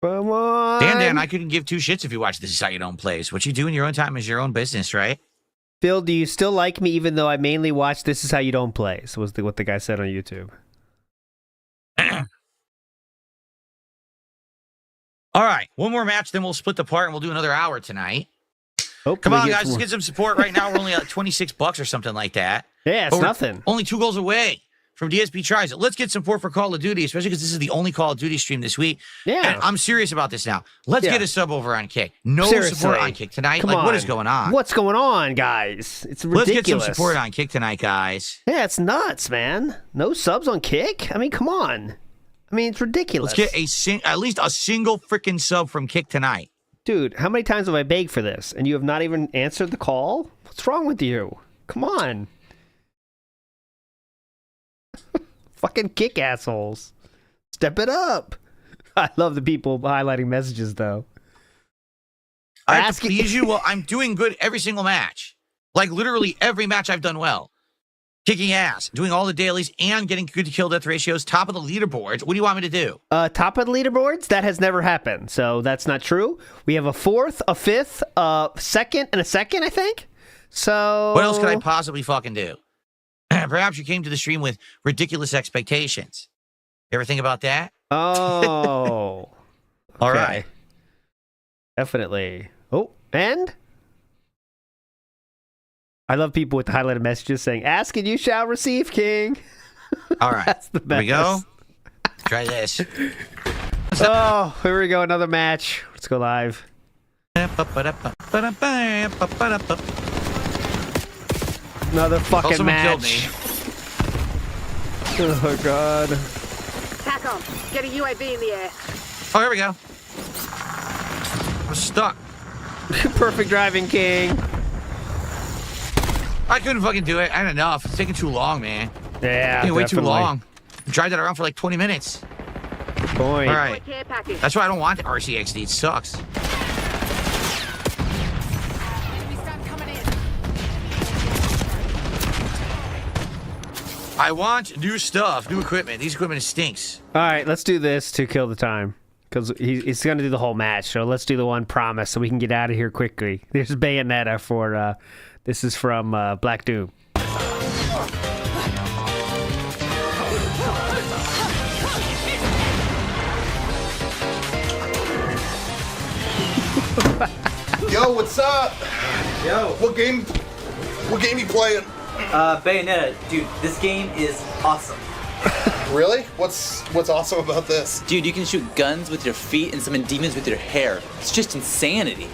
Come on. Dan, I couldn't give two shits if you watch This Is How You Don't Plays. What you do in your own time is your own business, right? Phil, do you still like me even though I mainly watch This Is How You Don't Plays? Was what the guy said on YouTube. All right. One more match, then we'll split the part and we'll do another hour tonight. Hopefully come on, guys. Let's get some support right now. We're only at $26 or something like that. Yeah, it's nothing. Only 2 goals away from DSP Tries It. Let's get support for Call of Duty, especially because this is the only Call of Duty stream this week. Yeah. And I'm serious about this now. Let's get a sub over on Kick. No support on Kick tonight. Come on. What is going on? What's going on, guys? It's ridiculous. Let's get some support on Kick tonight, guys. Yeah, it's nuts, man. No subs on Kick? I mean, come on. I mean, it's ridiculous. Let's get at least a single freaking sub from Kick tonight. Dude, how many times have I begged for this, and you have not even answered the call? What's wrong with you? Come on. Fucking Kick assholes. Step it up. I love the people highlighting messages, though. I have to please you? Well, I'm doing good every single match. Literally every match I've done well. Kicking ass, doing all the dailies, and getting good kill-death ratios, top of the leaderboards. What do you want me to do? Top of the leaderboards? That has never happened, so that's not true. We have a 4th, a 5th, a 2nd, and a 2nd, I think. So... what else could I possibly fucking do? Perhaps you came to the stream with ridiculous expectations. You ever think about that? Oh. All right. Definitely. Oh, and... I love people with the highlighted messages saying, ask and you shall receive, King. All right. That's the best. Here we go. Try this. Oh, here we go. Another match. Let's go live. Another fucking match. Killed me. Oh, God. TACOM, get a UAV in the air. Oh, here we go. I'm stuck. Perfect driving, King. I couldn't fucking do it. I had enough. It's taking too long, man. Yeah, taking way too long. Drive that around for like 20 minutes. Point. All right. That's why I don't want the RCXD. It sucks. I want new stuff, new equipment. These equipment stinks. All right, let's do this to kill the time. Because he's going to do the whole match. So let's do the one promise so we can get out of here quickly. There's Bayonetta for... this is from Black Doom. Yo, what's up? Yo. What game you playing? Bayonetta. Dude, this game is awesome. Really? What's awesome about this? Dude, you can shoot guns with your feet and summon demons with your hair. It's just insanity.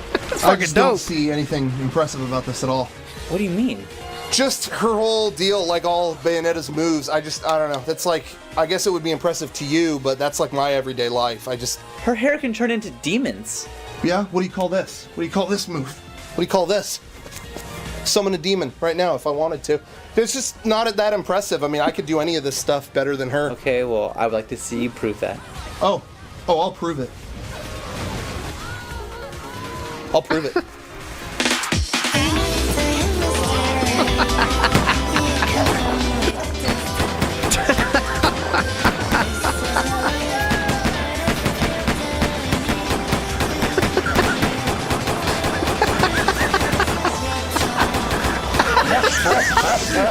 I just don't see anything impressive about this at all. What do you mean? Just her whole deal, like all Bayonetta's moves. I don't know. That's like, I guess it would be impressive to you, but that's like my everyday life. Her hair can turn into demons. Yeah? What do you call this? What do you call this move? What do you call this? Summon a demon right now if I wanted to. It's just not that impressive. I mean, I could do any of this stuff better than her. Okay, well, I would like to see you prove that. Oh, I'll prove it. I'll prove it.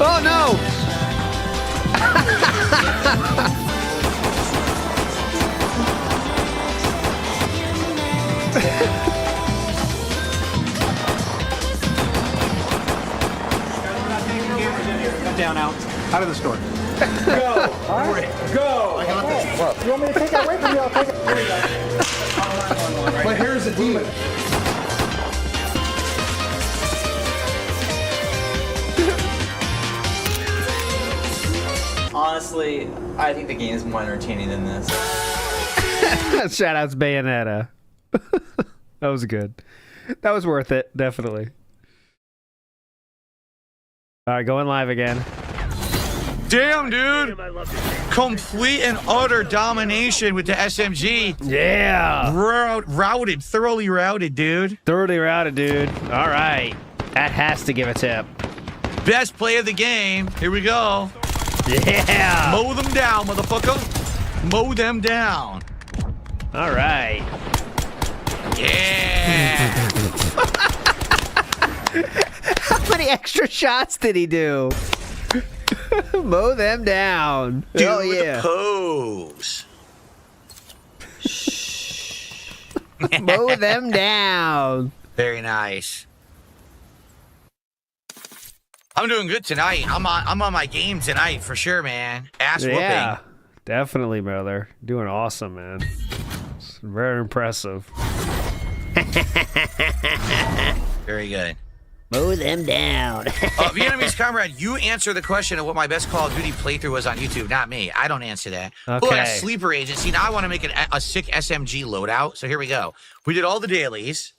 Oh no! Come down out of the store. Go! Go! I got this. What? You want me to take that away from you? I'll take it. My hair is a demon. Honestly, I think the game is more entertaining than this. Shoutouts Bayonetta. That was good. That was worth it, definitely. All right, going live again. Damn, dude. Complete and utter domination with the SMG. Yeah. Routed, thoroughly routed, dude. Thoroughly routed, dude. All right. That has to give a tip. Best play of the game. Here we go. Yeah. Mow them down, motherfucker. Mow them down. All right. Yeah. How many extra shots did he do? Mow them down. Do oh yeah. The pose. Mow them down. Very nice. I'm doing good tonight. I'm on my game tonight for sure, man. Ass whooping. Yeah, definitely, brother. Doing awesome, man. It's very impressive. Very good. Mow them down. Vietnamese comrade, you answer the question of what my best Call of Duty playthrough was on YouTube, not me. I don't answer that. Okay. Oh, a sleeper agent. See, now I want to make a sick SMG loadout. So here we go. We did all the dailies.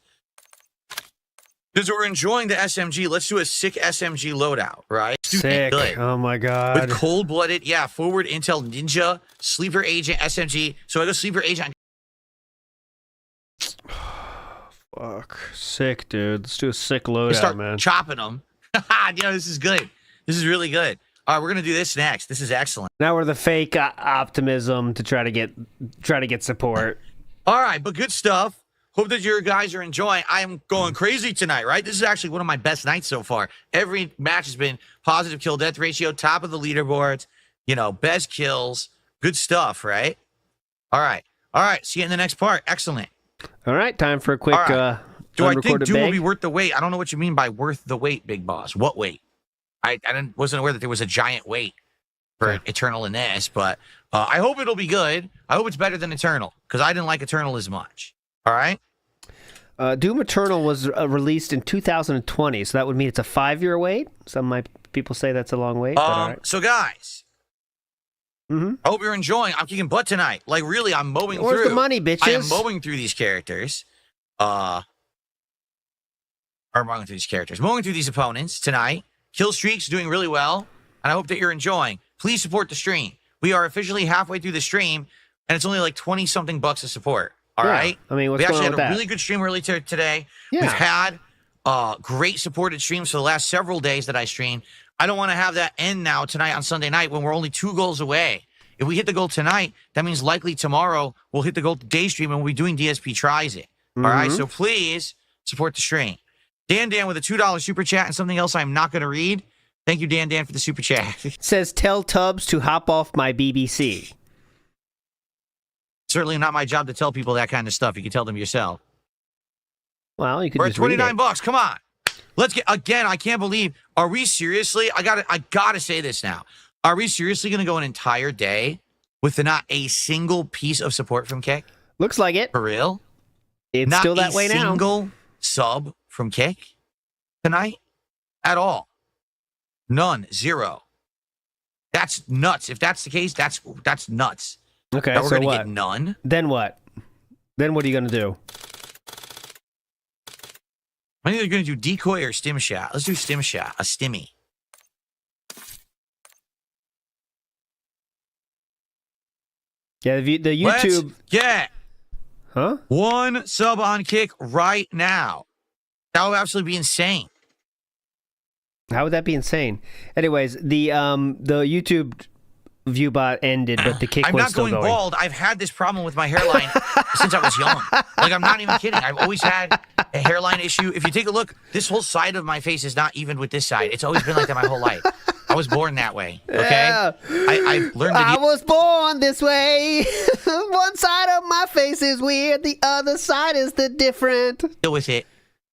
Because we're enjoying the SMG, let's do a sick SMG loadout, right? Sick. Good. Oh my god. With cold-blooded, yeah, forward intel ninja, sleeper agent, SMG. So I go sleeper agent. Fuck. Sick, dude. Let's do a sick We loadout, start man. chopping them. This is good. This is really good. All right, we're gonna do this next. This is excellent. Now we're the fake optimism to try to get support. All right, but good stuff. Hope that you guys are enjoying. I am going crazy tonight, right? This is actually one of my best nights so far. Every match has been positive kill death ratio, top of the leaderboards, best kills, good stuff, right? All right. See you in the next part. Excellent. All right, time for a quick Do I think Doom will bag. be worth the wait? I don't know what you mean by worth the wait, Big Boss. What wait? I wasn't aware that there was a giant wait for Eternal in this, but I hope it'll be good. I hope it's better than Eternal, because I didn't like Eternal as much. All right? Doom Eternal was released in 2020, so that would mean it's a 5-year wait. Some people say that's a long wait. But all right. So, guys, Mm-hmm. I hope you're enjoying. I'm kicking butt tonight. Like, really, I'm mowing Where's through. the money, bitches? I am mowing through these characters. Mowing through these opponents tonight. Kill streaks doing really well, and I hope that you're enjoying. Please support the stream. We are officially halfway through the stream, and it's only like 20-something bucks of support. All right. I mean, what's we going actually on with had a that? really good stream early today. Yeah. We've had great supported streams for the last several days that I streamed. I don't want to have that end now tonight on Sunday night when we're only 2 goals away. If we hit the goal tonight, that means likely tomorrow we'll hit the goal day stream and we'll be doing DSP Tries It. All right, so please support the stream. Dan with a $2 super chat and something else I'm not going to read. Thank you, Dan, for the super chat. Says, tell Tubbs to hop off my BBC. Certainly not my job to tell people that kind of stuff. You can tell them yourself. Well, you could We're just at 29 bucks. Come on. Let's get, again, I can't believe, are we seriously, I gotta say this now. Are we seriously going to go an entire day with not a single piece of support from Kick? Looks like it. For real? It's not still that way now. Not a single sub from Kick tonight at all. None. 0. That's nuts. If that's the case, that's nuts. Okay, now we're so gonna what? get none. Then what? Then what are you going to do? I'm either going to do decoy or stim shot. Let's do stim shot. A stimmy. Yeah, the YouTube. Let's get 1 sub on Kick right now. That would absolutely be insane. How would that be insane? Anyways, the YouTube view bot ended, but the Kick I'm was not still going going. bald. I've had this problem with my hairline since I was young. Like, I'm not even kidding. I've always had a hairline issue. If you take a look, this whole side of my face is not even with this side. It's always been like that my whole life. I was born that way. Okay, Yeah. I've learned. I was born this way. One side of my face is weird. The other side is the different. Deal with it,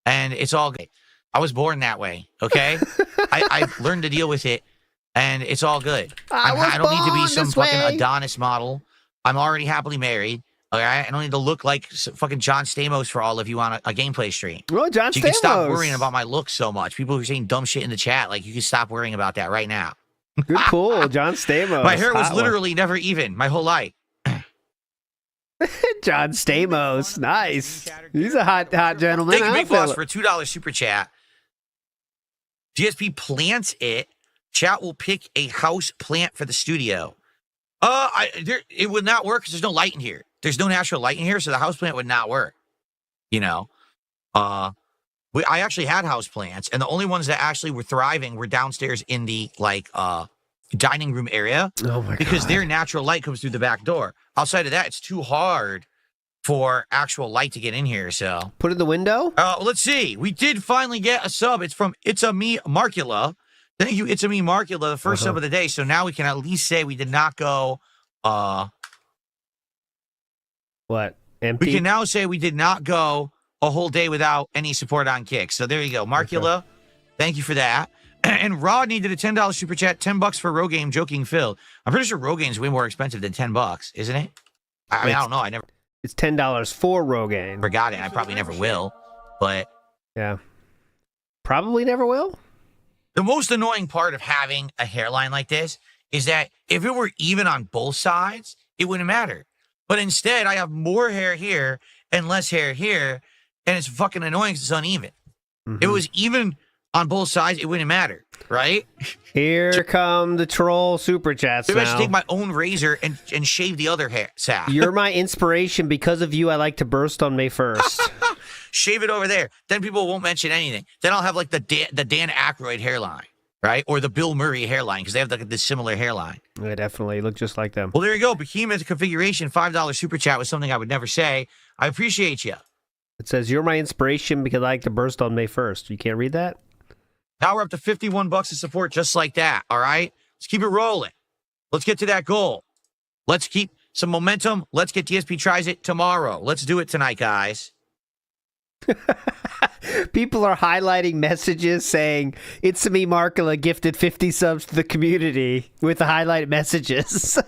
and it's all good. I was born that way. Okay, I've learned to deal with it, and it's all good. I don't need to be some fucking Adonis model. I'm already happily married. Okay, I don't need to look like fucking John Stamos for all of you on a gameplay stream. Oh, John So you can stop worrying about my look so much. People who are saying dumb shit in the chat, like, you can stop worrying about that right now. Good pull, John Stamos. My hair was Hot literally never even my whole life. John Stamos, nice. He's a hot gentleman. Thank you, I Big feel Boss, it. for a $2 super chat. DSP plants it. Chat will pick a house plant for the studio. It would not work because there's no light in here. There's no natural light in here, so the house plant would not work. You know, I actually had house plants, and the only ones that actually were thriving were downstairs in the dining room area. Oh my god! Because their natural light comes through the back door. Outside of that, it's too hard for actual light to get in here. So put it in the window. Let's see. We did finally get a sub. It's from It's a Me Marcula. Thank you, It's a Me Marcula, the first sub of the day. So now we can at least say we did not go. What? Empty? We can now say we did not go a whole day without any support on Kick. So there you go. Marcula, thank you for that. And Rod needed a $10 super chat, $10 for Rogaine, joking Phil. I'm pretty sure Rogaine's way more expensive than $10, isn't it? I don't know. It's $10 for Rogaine. Forgot it. I probably never will. But yeah. Probably never will. The most annoying part of having a hairline like this is that if it were even on both sides, it wouldn't matter. But instead, I have more hair here and less hair here, and it's fucking annoying because it's uneven. If it was even on both sides, it wouldn't matter, right? Here come the troll super chats Maybe I now. should take my own razor and shave the other hair sack. You're my inspiration. Because of you, I like to burst on May 1st. Shave it over there. Then people won't mention anything. Then I'll have like the Dan Aykroyd hairline, right? Or the Bill Murray hairline, because they have this similar hairline. They definitely look just like them. Well, there you go. Behemoth configuration, $5 super chat was something I would never say. I appreciate you. It says, you're my inspiration because I like to burst on May 1st. You can't read that? Now we're up to $51 of support just like that, all right? Let's keep it rolling. Let's get to that goal. Let's keep some momentum. Let's get DSP Tries It tomorrow. Let's do it tonight, guys. People are highlighting messages saying, it's me, Markula, gifted 50 subs to the community with the highlighted messages.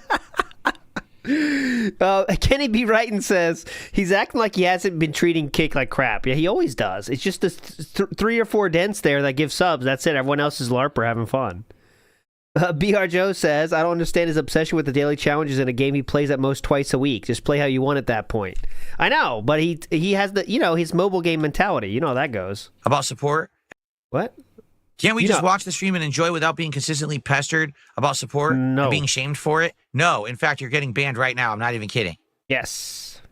Kenny B. Wrighton says, he's acting like he hasn't been treating Kick like crap. Yeah, he always does. It's just the 3 or 4 dents there that give subs. That's it. Everyone else is LARPer having fun. BR Joe says, I don't understand his obsession with the daily challenges in a game he plays at most twice a week. Just play how you want at that point. I know, but he has the, his mobile game mentality. You know how that goes. About support? What? Can't we just watch the stream and enjoy without being consistently pestered about support and being shamed for it? No. In fact, you're getting banned right now. I'm not even kidding. Yes.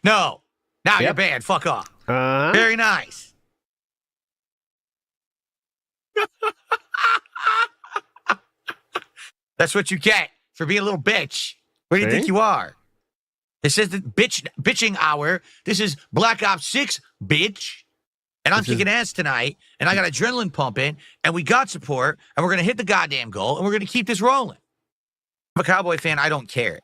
No. Now you're banned. Fuck off. Very nice. That's what you get for being a little bitch. What do you think you are? It says that bitching hour. This is Black Ops 6, bitch. And I'm kicking ass tonight, and I got adrenaline pumping, and we got support, and we're going to hit the goddamn goal, and we're going to keep this rolling. I'm a Cowboy fan. I don't care.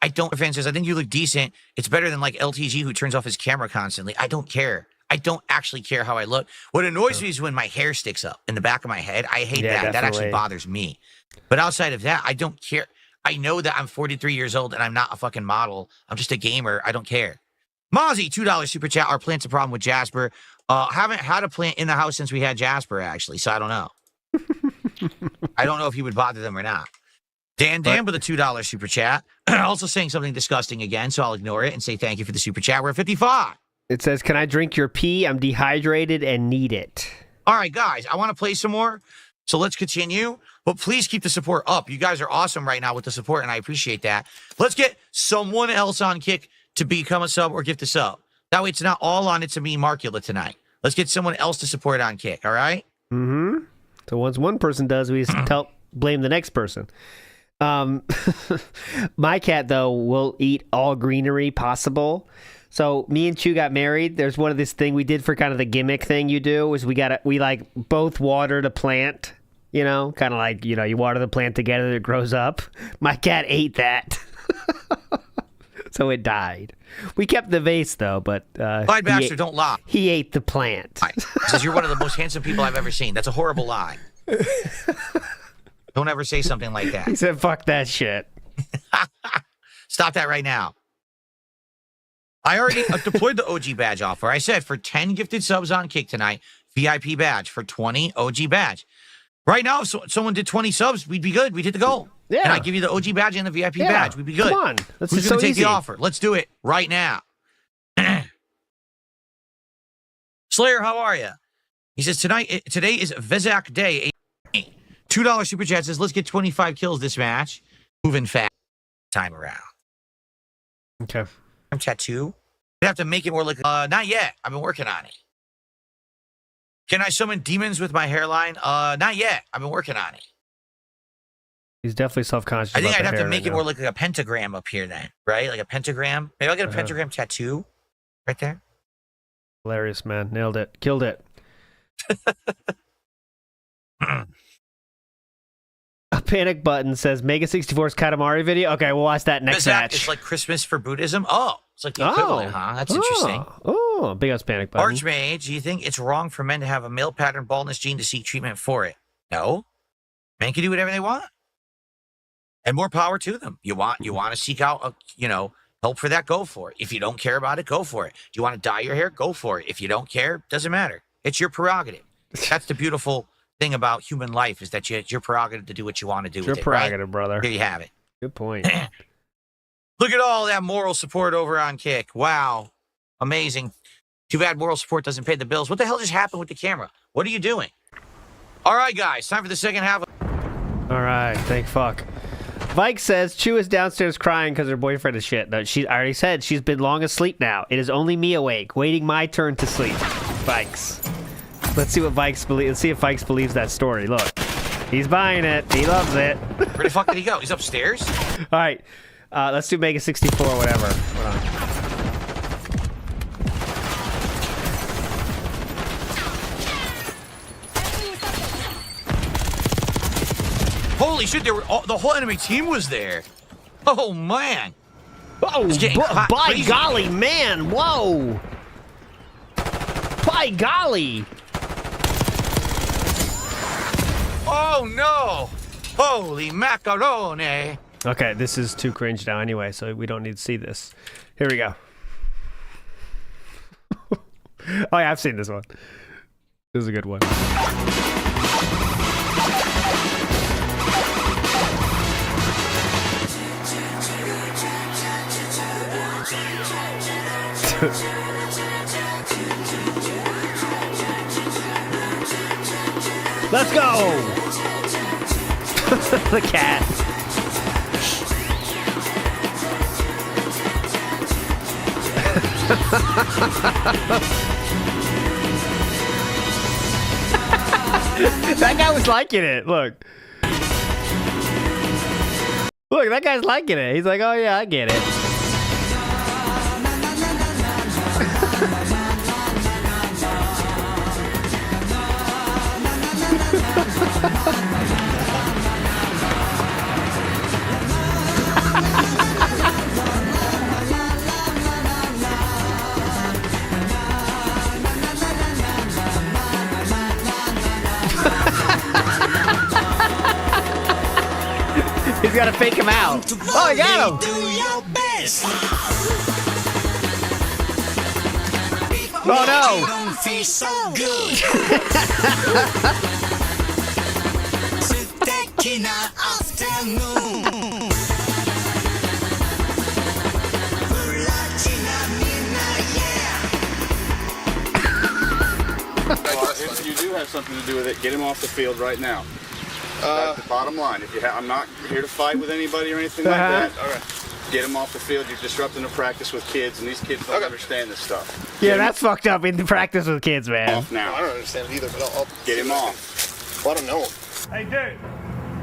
I don't. Fan says, I think you look decent. It's better than like LTG who turns off his camera constantly. I don't care. I don't actually care how I look. What annoys me is when my hair sticks up in the back of my head. I hate that. Definitely. That actually bothers me. But outside of that, I don't care. I know that I'm 43 years old and I'm not a fucking model. I'm just a gamer. I don't care. Mozzie, $2 super chat. Our plant's a problem with Jasper. Haven't had a plant in the house since we had Jasper, actually, so I don't know. I don't know if he would bother them or not. Dan with a $2 super chat. Also saying something disgusting again, so I'll ignore it and say thank you for the super chat. We're at 55. It says, can I drink your pee? I'm dehydrated and need it. All right, guys, I want to play some more, so let's continue. But please keep the support up. You guys are awesome right now with the support, and I appreciate that. Let's get someone else on Kick to become a sub or gift a sub. That way it's not all on It's a Me Markula tonight. Let's get someone else to support on Kick, all right? Mm-hmm. So once one person does, we just blame the next person. My cat, though, will eat all greenery possible. So me and Chu got married. There's one of this thing we did for kind of the gimmick thing you do is we like both watered a plant, kind of like, you water the plant together, it grows up. My cat ate that. So it died. We kept the vase, though, but... Clyde Baxter, don't lie. He ate the plant. Says you're one of the most handsome people I've ever seen. That's a horrible lie. Don't ever say something like that. He said, fuck that shit. Stop that right now. I already deployed the OG badge offer. I said for 10 gifted subs on Kick tonight, VIP badge. For 20, OG badge. Right now, if someone did 20 subs, we'd be good. We'd hit the goal. Yeah. And I give you the OG badge and the VIP badge. We'd be good. Come on. Who's going to take the offer? Let's do it right now. Slayer, how are you? He says, today is Vezak Day. $2 super chat says, let's get 25 kills this match. Moving fast. Time around. Okay. Tattoo. You have to make it more like, not yet. I've been working on it. Can I summon demons with my hairline? Not yet. I've been working on it. He's definitely self-conscious. I think I'd have to make it more like a pentagram up here then, right? Like a pentagram. Maybe I'll get a pentagram tattoo right there. Hilarious, man. Nailed it. Killed it. A panic button says Mega 64's Katamari video. Okay, we'll watch that next match. It's like Christmas for Buddhism. Oh, it's like the equivalent, huh? That's interesting. Oh, big ass panic button. Archmage, do you think it's wrong for men to have a male pattern baldness gene to seek treatment for it? No. Men can do whatever they want. And more power to them. You want to seek out, help for that, go for it. If you don't care about it, go for it. Do you want to dye your hair? Go for it. If you don't care, doesn't matter. It's your prerogative. That's the beautiful thing about human life is that it's your prerogative to do what you want to do with it. Your prerogative, brother. Here you have it. Good point. Look at all that moral support over on Kick. Wow. Amazing. Too bad moral support doesn't pay the bills. What the hell just happened with the camera? What are you doing? All right, guys. Time for the second half. All right. Thank fuck. Vike says Chu is downstairs crying because her boyfriend is shit. No, I already said she's been long asleep now. It is only me awake, waiting my turn to sleep. Vikes. Let's see what Vikes believes. Let's see if Vikes believes that story. Look, he's buying it. He loves it. Where the fuck did he go? He's upstairs. All right, let's do Mega 64, whatever. Hold on. Holy shit! The whole enemy team was there. Oh man. Oh, by golly, man! Whoa! By golly! Oh no! Holy macaroni! Okay, this is too cringe now anyway, so we don't need to see this. Here we go. Oh yeah, I've seen this one. This is a good one. Let's go! The cat. That guy was liking it. Look. Look, that guy's liking it. He's like, oh yeah, I get it. He's got to fake him out. Oh, he got him. Oh, no. If you do have something to do with it, get him off the field right now. That's the bottom line. If you I'm not here to fight with anybody or anything like that. All right. Get him off the field. You're disrupting the practice with kids, and these kids don't understand this stuff. Yeah, that's fucked up in the practice with kids, man. Off now. I don't understand it either, but I'll get him off. Well, I don't know. Hey, dude.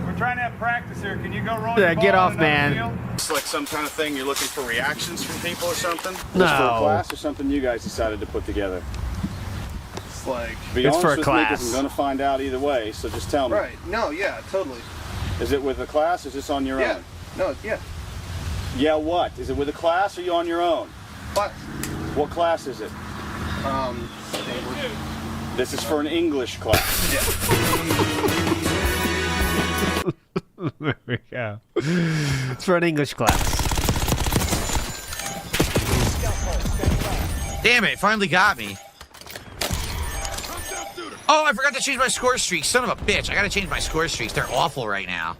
We're trying to have practice here. Can you go roll Yeah, your ball get off, on another man. field? It's like some kind of thing. You're looking for reactions from people or something? No. Just for a class or something you guys decided to put together? It's like... Be It's honest for a with class. me, 'cause I'm going to find out either way, so just tell me. Right. No, yeah, totally. Is it with a class or is this on your Yeah. own? No, yeah. Yeah, what? Is it with a class or are you on your own? Class. What class is it? This is for an English class. There we go. It's for an English class. Damn it, finally got me. Oh, I forgot to change my score streaks. Son of a bitch. I gotta change my score streaks. They're awful right now.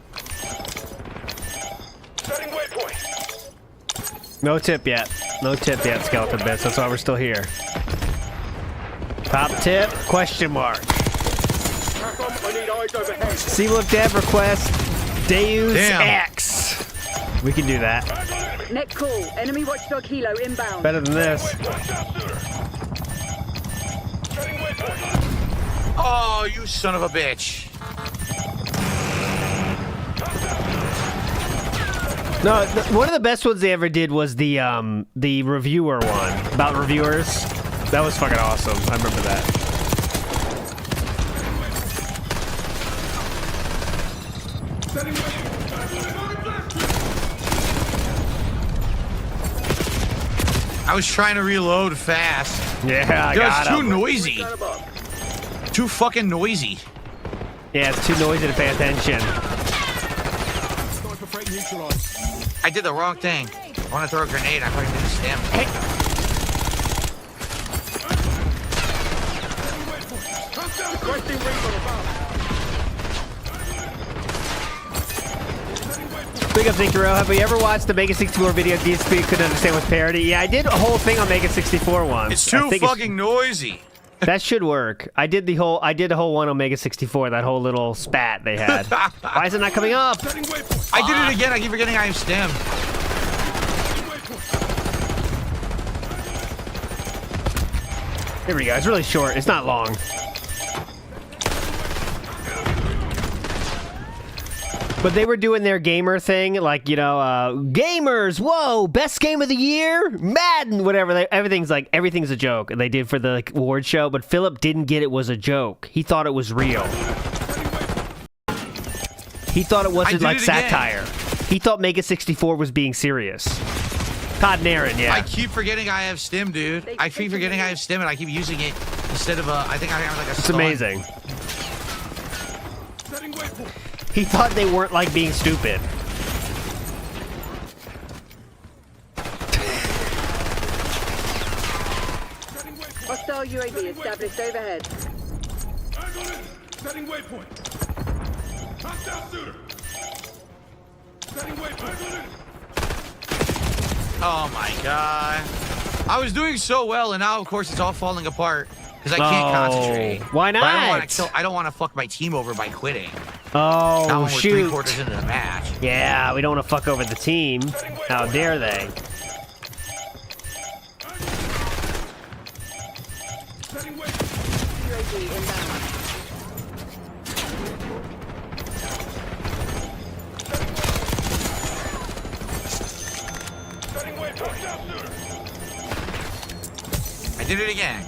No tip yet. No tip yet, Skeleton Bits. That's why we're still here. Top tip? Question mark. C-Look Dev request Deus X. We can do that. Net call. Enemy watchdog helo inbound. Better than this. Oh, you son of a bitch. No, one of the best ones they ever did was the reviewer one about reviewers. That was fucking awesome. I remember that. I was trying to reload fast. Yeah, I got It's too him. noisy. Too fucking noisy. Yeah, it's too noisy to pay attention. I did the wrong thing. I want to throw a grenade. I fucking didn't stem. Hey. Big up, Victor. Have we ever watched the Mega 64 video DSP couldn't understand was parody? Yeah, I did a whole thing on Mega 64 once. It's too fucking noisy. That should work. I did the whole one on Mega 64, that whole little spat they had. Why is it not coming up? I did it again. I keep forgetting I have stem. Here we go. It's really short. It's not long. But they were doing their gamer thing, like, you know, gamers, whoa, best game of the year, Madden, whatever. Everything's a joke. And they did for the award show, but Philip didn't get it was a joke. He thought it was real. He thought it wasn't like satire. He thought Mega 64 was being serious. Todd and Aaron, yeah. I keep forgetting I have stem, dude. I keep forgetting I have stem, and I keep using it instead of I think I have like a It's amazing. He thought they weren't like being stupid. Hostile UAV established overhead. Setting waypoint. Hostile shooter. Setting waypoint. Oh my god. I was doing so well, and now, of course, it's all falling apart because I can't concentrate. Why not? I don't want to fuck my team over by quitting. Oh, now we're shoot. 3/4 into the match. Yeah, we don't want to fuck over the team. How dare they? I did it again.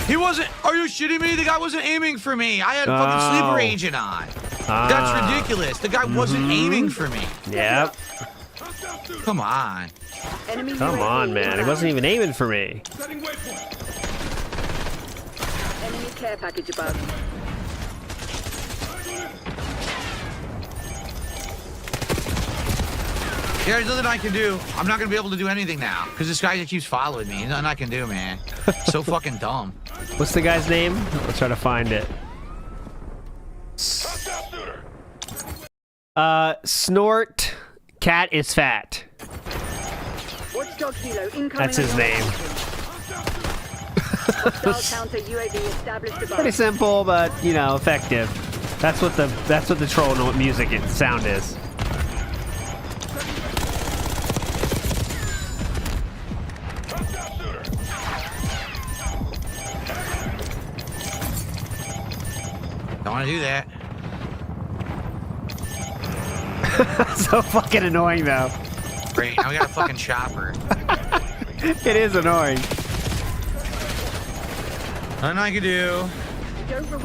He wasn't. Are you shitting me? The guy wasn't aiming for me. I had fucking sleeper agent on. That's ridiculous. The guy wasn't aiming for me. Yep. Come on. Come on, man. He wasn't even aiming for me. Enemy care package above. Yeah, there's nothing I can do. I'm not gonna be able to do anything now because this guy just keeps following me. There's nothing I can do, man. So fucking dumb. What's the guy's name? Let's try to find it. Snort. Cat is fat. That's his name. Pretty simple, but you know, effective. That's what the troll note music sound is. Don't want to do that. So fucking annoying, though. Great, now we got a fucking chopper. It is annoying. Nothing I can do.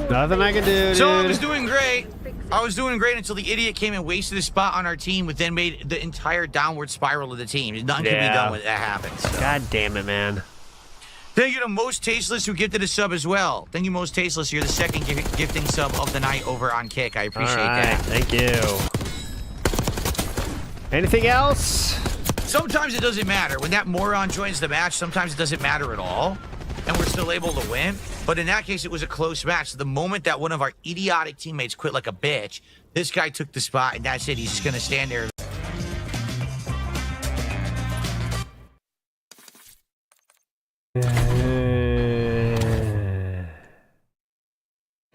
Nothing I can do, So dude. I was doing great. I was doing great until the idiot came and wasted a spot on our team, which then made the entire downward spiral of the team. Nothing can be done when that happens. So. God damn it, man. Thank you to Most Tasteless who gifted a sub as well. Thank you, Most Tasteless. You're the second gifting sub of the night over on Kick. I appreciate that. Thank you. Anything else? Sometimes it doesn't matter. When that moron joins the match, sometimes it doesn't matter at all. And we're still able to win. But in that case, it was a close match. The moment that one of our idiotic teammates quit like a bitch, this guy took the spot, and that's it. He's just going to stand there.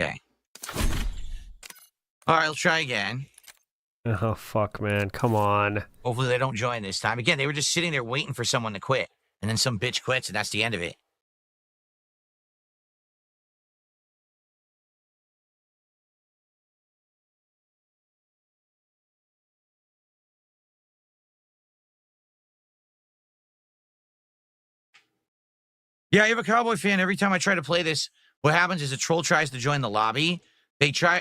Okay. All right, let's try again. Oh, fuck, man. Come on. Hopefully they don't join this time. Again, they were just sitting there waiting for someone to quit. And then some bitch quits, and that's the end of it. Yeah, you have a Cowboy fan. Every time I try to play this, what happens is a troll tries to join the lobby.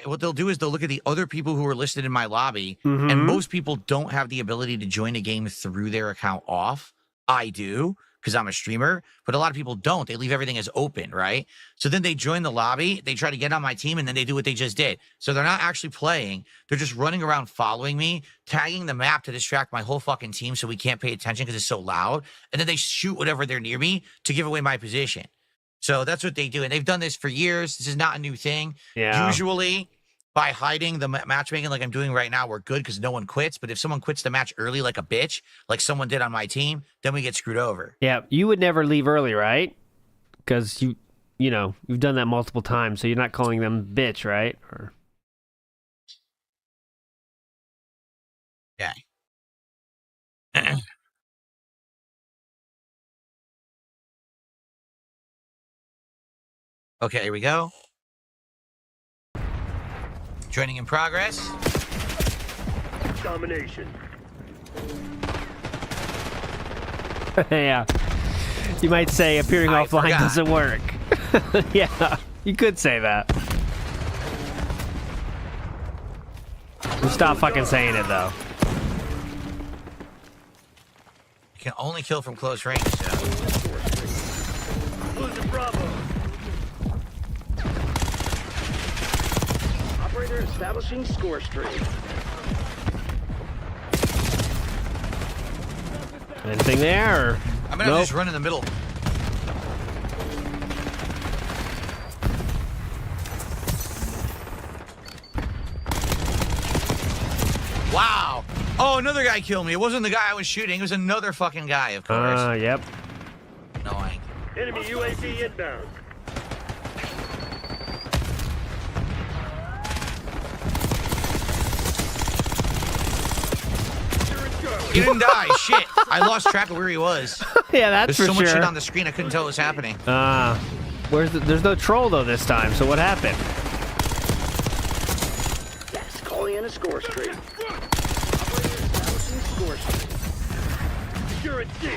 What they'll do is they'll look at the other people who are listed in my lobby, and most people don't have the ability to join a game through their account off. I do, because I'm a streamer, but a lot of people don't. They leave everything as open, right? So then they join the lobby, they try to get on my team, and then they do what they just did. So they're not actually playing. They're just running around following me, tagging the map to distract my whole fucking team so we can't pay attention because it's so loud. And then they shoot whatever they're near me to give away my position. So that's what they do. And they've done this for years. This is not a new thing. Yeah. Usually, by hiding the matchmaking like I'm doing right now, we're good because no one quits. But if someone quits the match early like a bitch, like someone did on my team, then we get screwed over. Yeah, you would never leave early, right? Because you know, you've done that multiple times, so you're not calling them bitch, right? Or... Yeah. Okay, here we go. Joining in progress. Domination. Yeah. You might say appearing offline doesn't work. Yeah, you could say that. Stop fucking saying it, though. You can only kill from close range, so. Operator establishing score streak. Anything there? Or? I'm gonna just run in the middle. Wow. Oh, another guy killed me. It wasn't the guy I was shooting. It was another fucking guy, of course. Yep. Annoying. Enemy UAV inbound. He didn't die. Shit. I lost track of where he was. Yeah, that's There's for so much sure. shit on the screen, I couldn't tell what was happening. There's no troll though this time. So what happened? Yes, calling in a score streak. You're a D.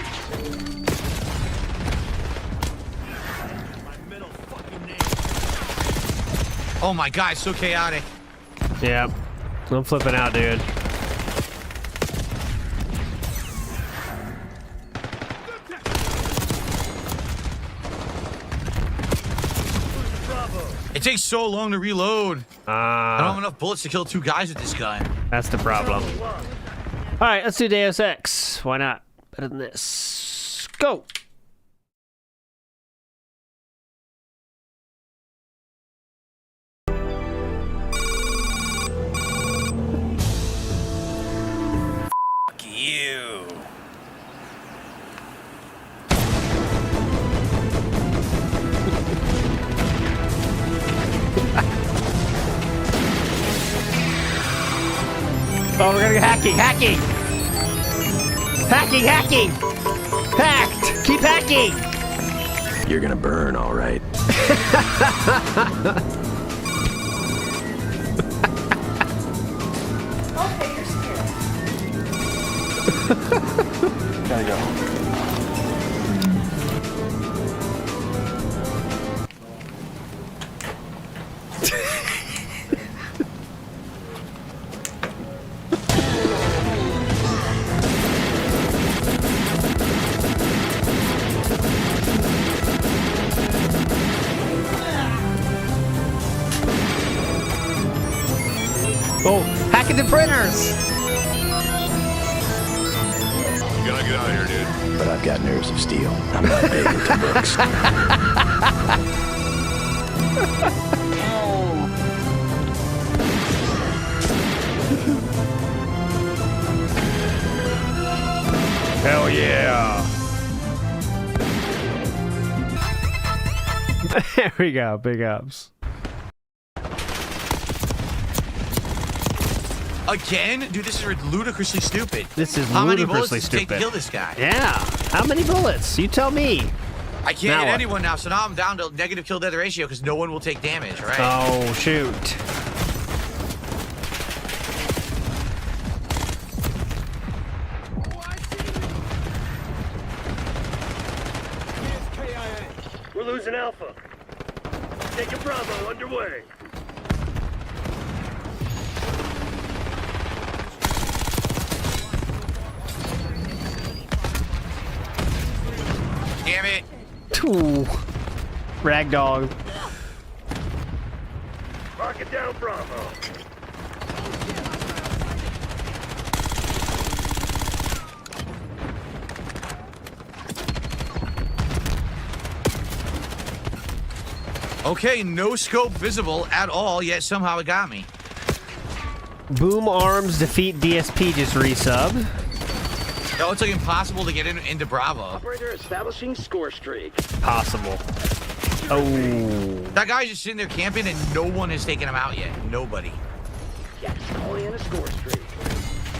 Oh my god, it's so chaotic. Yeah. I'm flipping out, dude. It takes so long to reload. I don't have enough bullets to kill 2 guys with this gun. That's the problem. All right, let's do Deus Ex. Why not? Better than this. Go. Fuck you. Oh, we're gonna get hacking. Hacking. Hacked. Keep hacking. You're gonna burn, all right. Okay, you're scared. Gotta go. Oh, hacking the printers. You gotta get out of here, dude. But I've got nerves of steel. I'm not big into books. Hell yeah. There we go. Big ups. Again? Dude, this is ludicrously stupid. This is How many ludicrously bullets does it take to stupid. kill this guy? Yeah. How many bullets? You tell me. I can't Now hit what? anyone now, so now I'm down to negative kill death ratio because no one will take damage, right? Oh, shoot. We're losing Alpha. Taking Bravo underway. Damn it. Ooh. Ragdoll. Rocket down Bravo. Okay, no scope visible at all, yet somehow it got me. Boom Arms defeat DSP just resub. No, it's like impossible to get into Bravo. Operator establishing score streak. Possible. Oh. That guy's just sitting there camping and no one has taken him out yet. Nobody. Yes, calling in a score streak.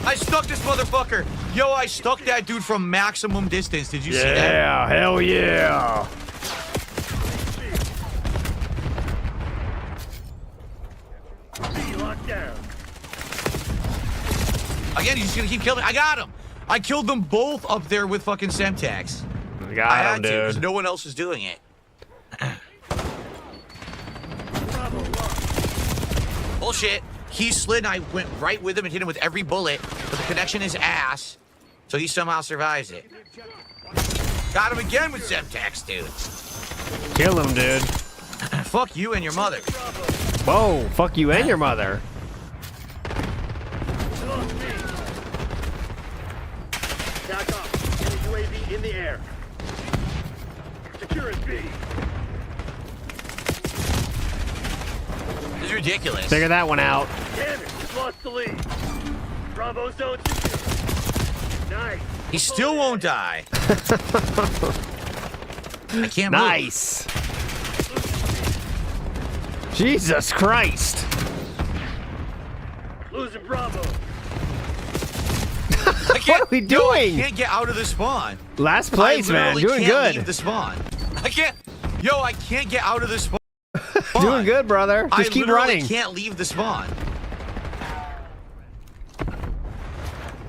I stuck this motherfucker. Yo, I stuck that dude from maximum distance. Did you see that? Yeah, hell yeah. Locked down. Again, he's just gonna keep killing me. I got him. I killed them both up there with fucking Semtex. I Got had him, to, because dude. no one else was doing it. Bullshit. He slid and I went right with him and hit him with every bullet, but the connection is ass, so he somehow survives it. Got him again with Semtex, dude. Kill him, dude. Fuck you and your mother. Whoa, fuck you and your mother. In the air. Secure as B. This is ridiculous. Figure that one out. Damn it, just lost the lead. Bravo zone secure. Nice. He still won't die. I can't Nice. Jesus Christ. Losing Bravo. What are we doing? I can't get out of the spawn. Last place, man. Doing can't good. Leave the spawn. I can't. Yo, I can't get out of the spawn. Doing good, brother. Just keep running. I can't leave the spawn.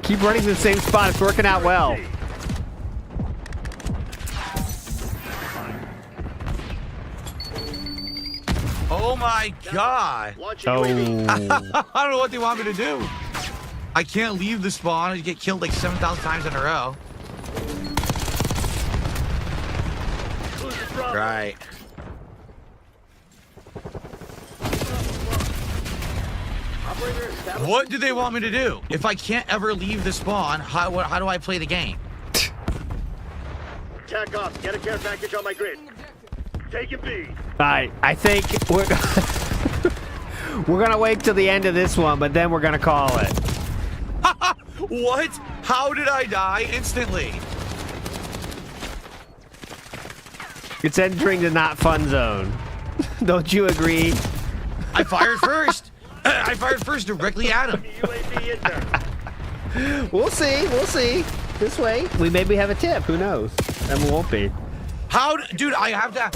Keep running to the same spot. It's working out well. Oh my god. Oh. I don't know what they want me to do. I can't leave the spawn. I get killed like 7,000 times in a row. Right. What do they want me to do? If I can't ever leave the spawn, how do I play the game? Attack off. Get a care package on my grid. Taking B. Alright, I think we're we're gonna wait till the end of this one, but then we're gonna call it. What? How did I die instantly? It's entering the not fun zone. Don't you agree? I fired first. I fired first directly at him. We'll see. We'll see. This way. We maybe have a tip. Who knows? And we won't be. How, dude, I have to.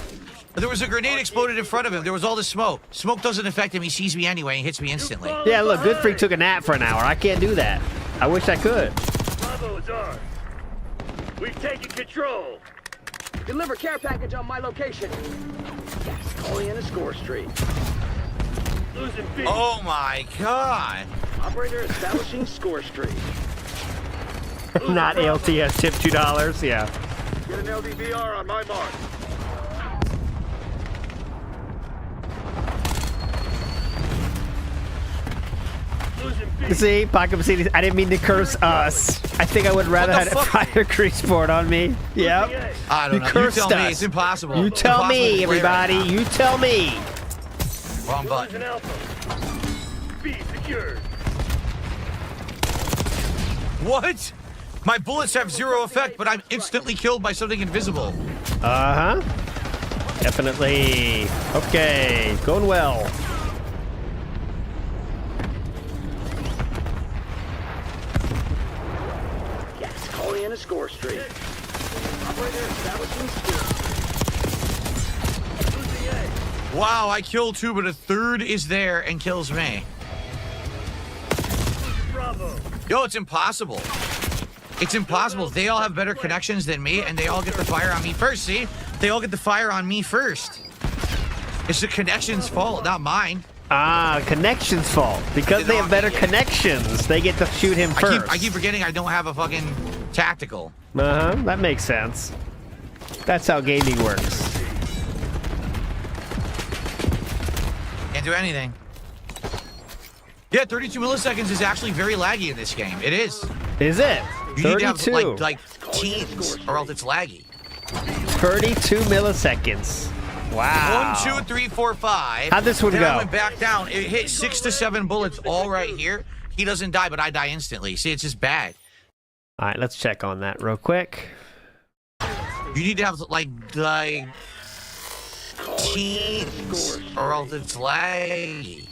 There was a grenade exploded in front of him. There was all this smoke. Smoke doesn't affect him. He sees me anyway and hits me instantly. Yeah, look, Good Freak took a nap for an hour. I can't do that. I wish I could. Bravo is ours. We've taken control. Deliver care package on my location. Gas calling in a score street. Losing B. Oh my god. Operator establishing score street. Not ALTS tip $2. Yeah. Get an LDVR on my mark. See, Pocket Mercedes, I didn't mean to curse us. I think I would rather have a fire grease board on me. Yep. I don't know. You tell me. It's impossible. You tell me, everybody. You tell me. Wrong button. B secured. What? My bullets have zero effect, but I'm instantly killed by something invisible. Uh-huh. Definitely. Okay. Going well. Gas calling in a score street. Operator establishing score. Losing A. Wow, I killed two, but a third is there and kills me. Bravo. Yo, it's impossible. It's impossible. They all have better connections than me, and they all get the fire on me first. See? They all get the fire on me first. It's the connection's fault, not mine. Ah, connection's fault. Because they have better connections, they get to shoot him first. I keep forgetting I don't have a fucking tactical. Uh-huh. That makes sense. That's how gaming works. Can't do anything. Yeah, 32 milliseconds is actually very laggy in this game. It is. Is it? You 32. need to have like teens, or else it's laggy. 32 milliseconds. Wow. 1, 2, 3, 4, 5. How'd this one then go? I went back down. It hit 6 to 7 bullets all right here. He doesn't die, but I die instantly. See, it's just bad. All right, let's check on that real quick. You need to have like teens, or else it's laggy.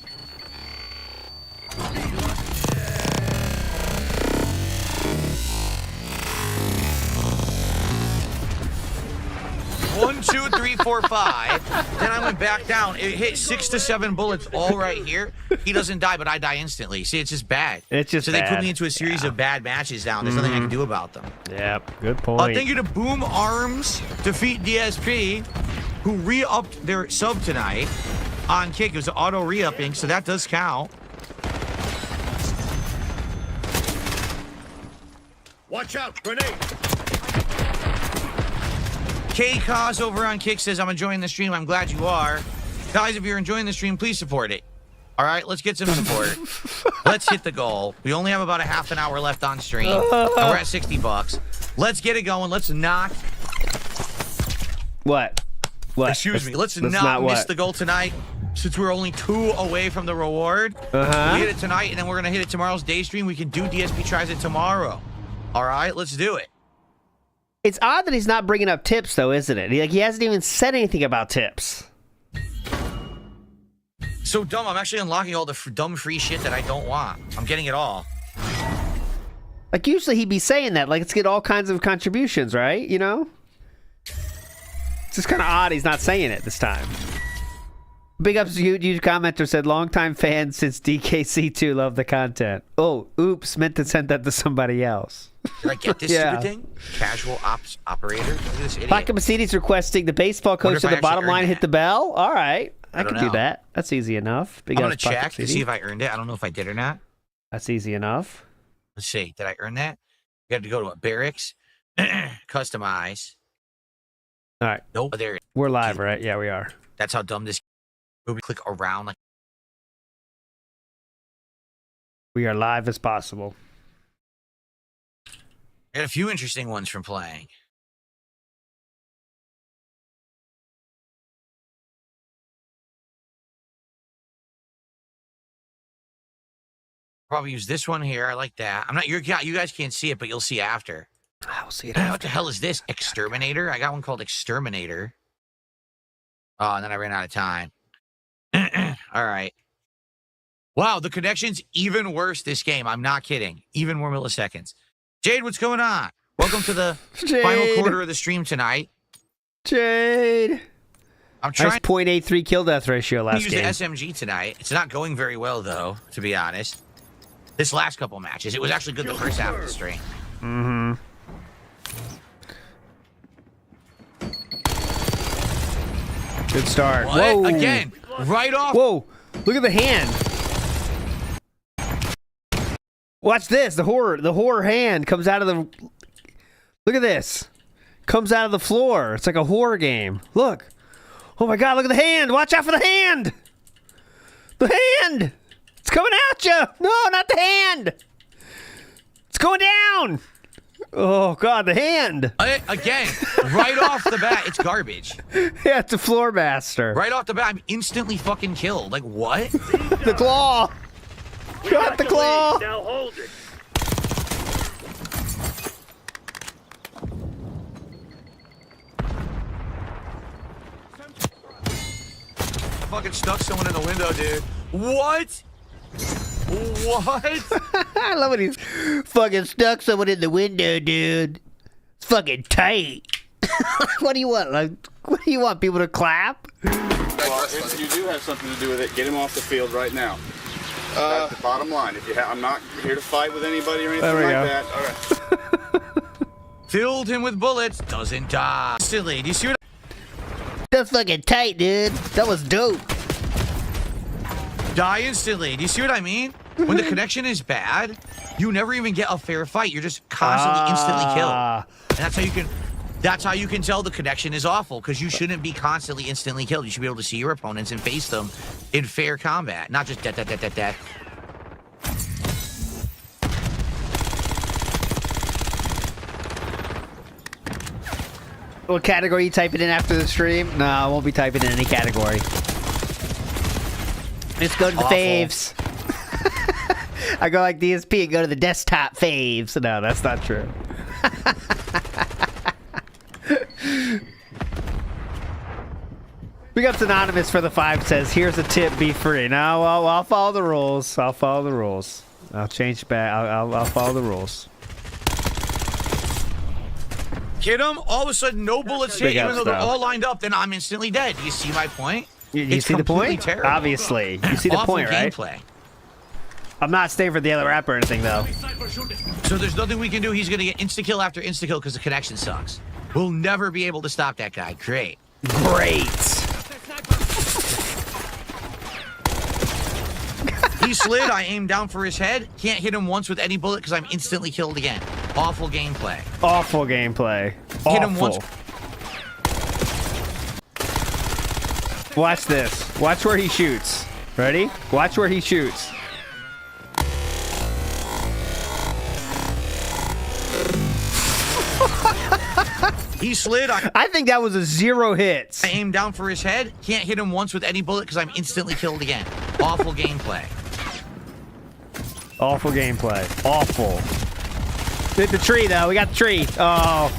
One, 2, 3, 4, 5. Then I went back down. It hit 6 to 7 bullets all right here. He doesn't die, but I die instantly. See, it's just bad. It's just so bad. they put me into a series of bad matches down. There's nothing I can do about them. Yep, good point. Thank you to Boom Arms, Defeat DSP, who re-upped their sub tonight on Kick. It was auto re-upping, so that does count. Watch out, grenade. K-Cause over on Kick says, I'm enjoying the stream. I'm glad you are. Guys, if you're enjoying the stream, please support it. All right, let's get some support. Let's hit the goal. We only have about a half an hour left on stream. And we're at $60. Let's get it going. Let's not. What? Excuse me. Let's not miss the goal tonight. Since we're only 2 away from the reward, we hit it tonight, and then we're gonna hit it tomorrow's day stream. We can do DSP tries it tomorrow. All right, let's do it. It's odd that he's not bringing up tips, though, isn't it? He hasn't even said anything about tips. So dumb. I'm actually unlocking all the dumb free shit that I don't want. I'm getting it all. Like, usually he'd be saying that. Like, let's get all kinds of contributions, right? You know? It's just kind of odd he's not saying it this time. Big ups to you commenter said, longtime fan since DKC2, love the content. Oh, oops, meant to send that to somebody else. Did I get this stupid thing? Casual ops operator? Look at this idiot. Pocket Mercedes requesting the baseball coach to the bottom line hit the bell. All right. I can do that. That's easy enough. I'm going to check to see if I earned it. I don't know if I did or not. That's easy enough. Let's see. Did I earn that? You got to go to a barracks. Customize. All right. Nope. There. We're live, right? Yeah, we are. That's how dumb this. We click around like. We are live as possible. I got a few interesting ones from playing. Probably use this one here. I like that. I'm not. You guys can't see it, but you'll see after. I'll see it. What the hell is this? Exterminator. I got one called Exterminator. Oh, and then I ran out of time. All right. Wow, the connection's even worse this game. I'm not kidding. Even more milliseconds. Jade, what's going on? Welcome to the final quarter of the stream tonight. Jade. I'm trying. Nice 0.83 kill death ratio last game. game. Use the SMG tonight. It's not going very well though, to be honest. This last couple matches, it was actually good the first half of the stream. Mm-hmm. Good start. What? Whoa. Again, right off. Whoa, look at the hand. Watch this. The horror hand comes out of the... Look at this. Comes out of the floor. It's like a horror game. Look. Oh my God, look at the hand. Watch out for the hand. The hand. It's coming at you. No, not the hand. It's going down. Oh God, the hand. Again, right off the bat, it's garbage. Yeah, it's a floor master. Right off the bat, I'm instantly fucking killed. Like, what? The claw. Got the claw. Now hold it. Fucking stuck someone in the window, dude. What? What? I love when he's fucking stuck someone in the window, dude. It's fucking tight. What do you want? Like, what do you want? People to clap? Well, if you do have something to do with it, get him off the field right now. That's the bottom line. If you I'm not here to fight with anybody or anything like that. All right. Filled him with bullets, doesn't die. Silly. Do you see what? That's fucking tight, dude. That was dope. Die instantly. Do you see what I mean? When the connection is bad, you never even get a fair fight. You're just constantly instantly killed. And that's how you can tell the connection is awful, because you shouldn't be constantly instantly killed. You should be able to see your opponents and face them in fair combat, not just death. What category are you typing in after the stream? No, I won't be typing in any category. Just go to the faves. I go like DSP and go to the desktop faves. No, that's not true. Big ups Anonymous for the 5 says, here's a tip, be free. No, I'll follow the rules. I'll follow the rules. I'll change back. I'll follow the rules. Hit him, all of a sudden no bullets hit, even though they're all lined up, then I'm instantly dead. Do you see my point? You see the point? Terrible. Obviously. You see the point, right? Gameplay. I'm not staying for the other rap or anything, though. So there's nothing we can do. He's going to get insta-kill after insta-kill because the connection sucks. We'll never be able to stop that guy. Great. He slid. I aimed down for his head. Can't hit him once with any bullet because I'm instantly killed again. Awful gameplay. Awful gameplay. Hit him once. Watch this. Watch where he shoots. Ready? Watch where he shoots. He slid. I think that was a 0 hits. I aimed down for his head. Can't hit him once with any bullet because I'm instantly killed again. Awful gameplay. Awful gameplay. Awful. Hit the tree, though. We got the tree. Oh.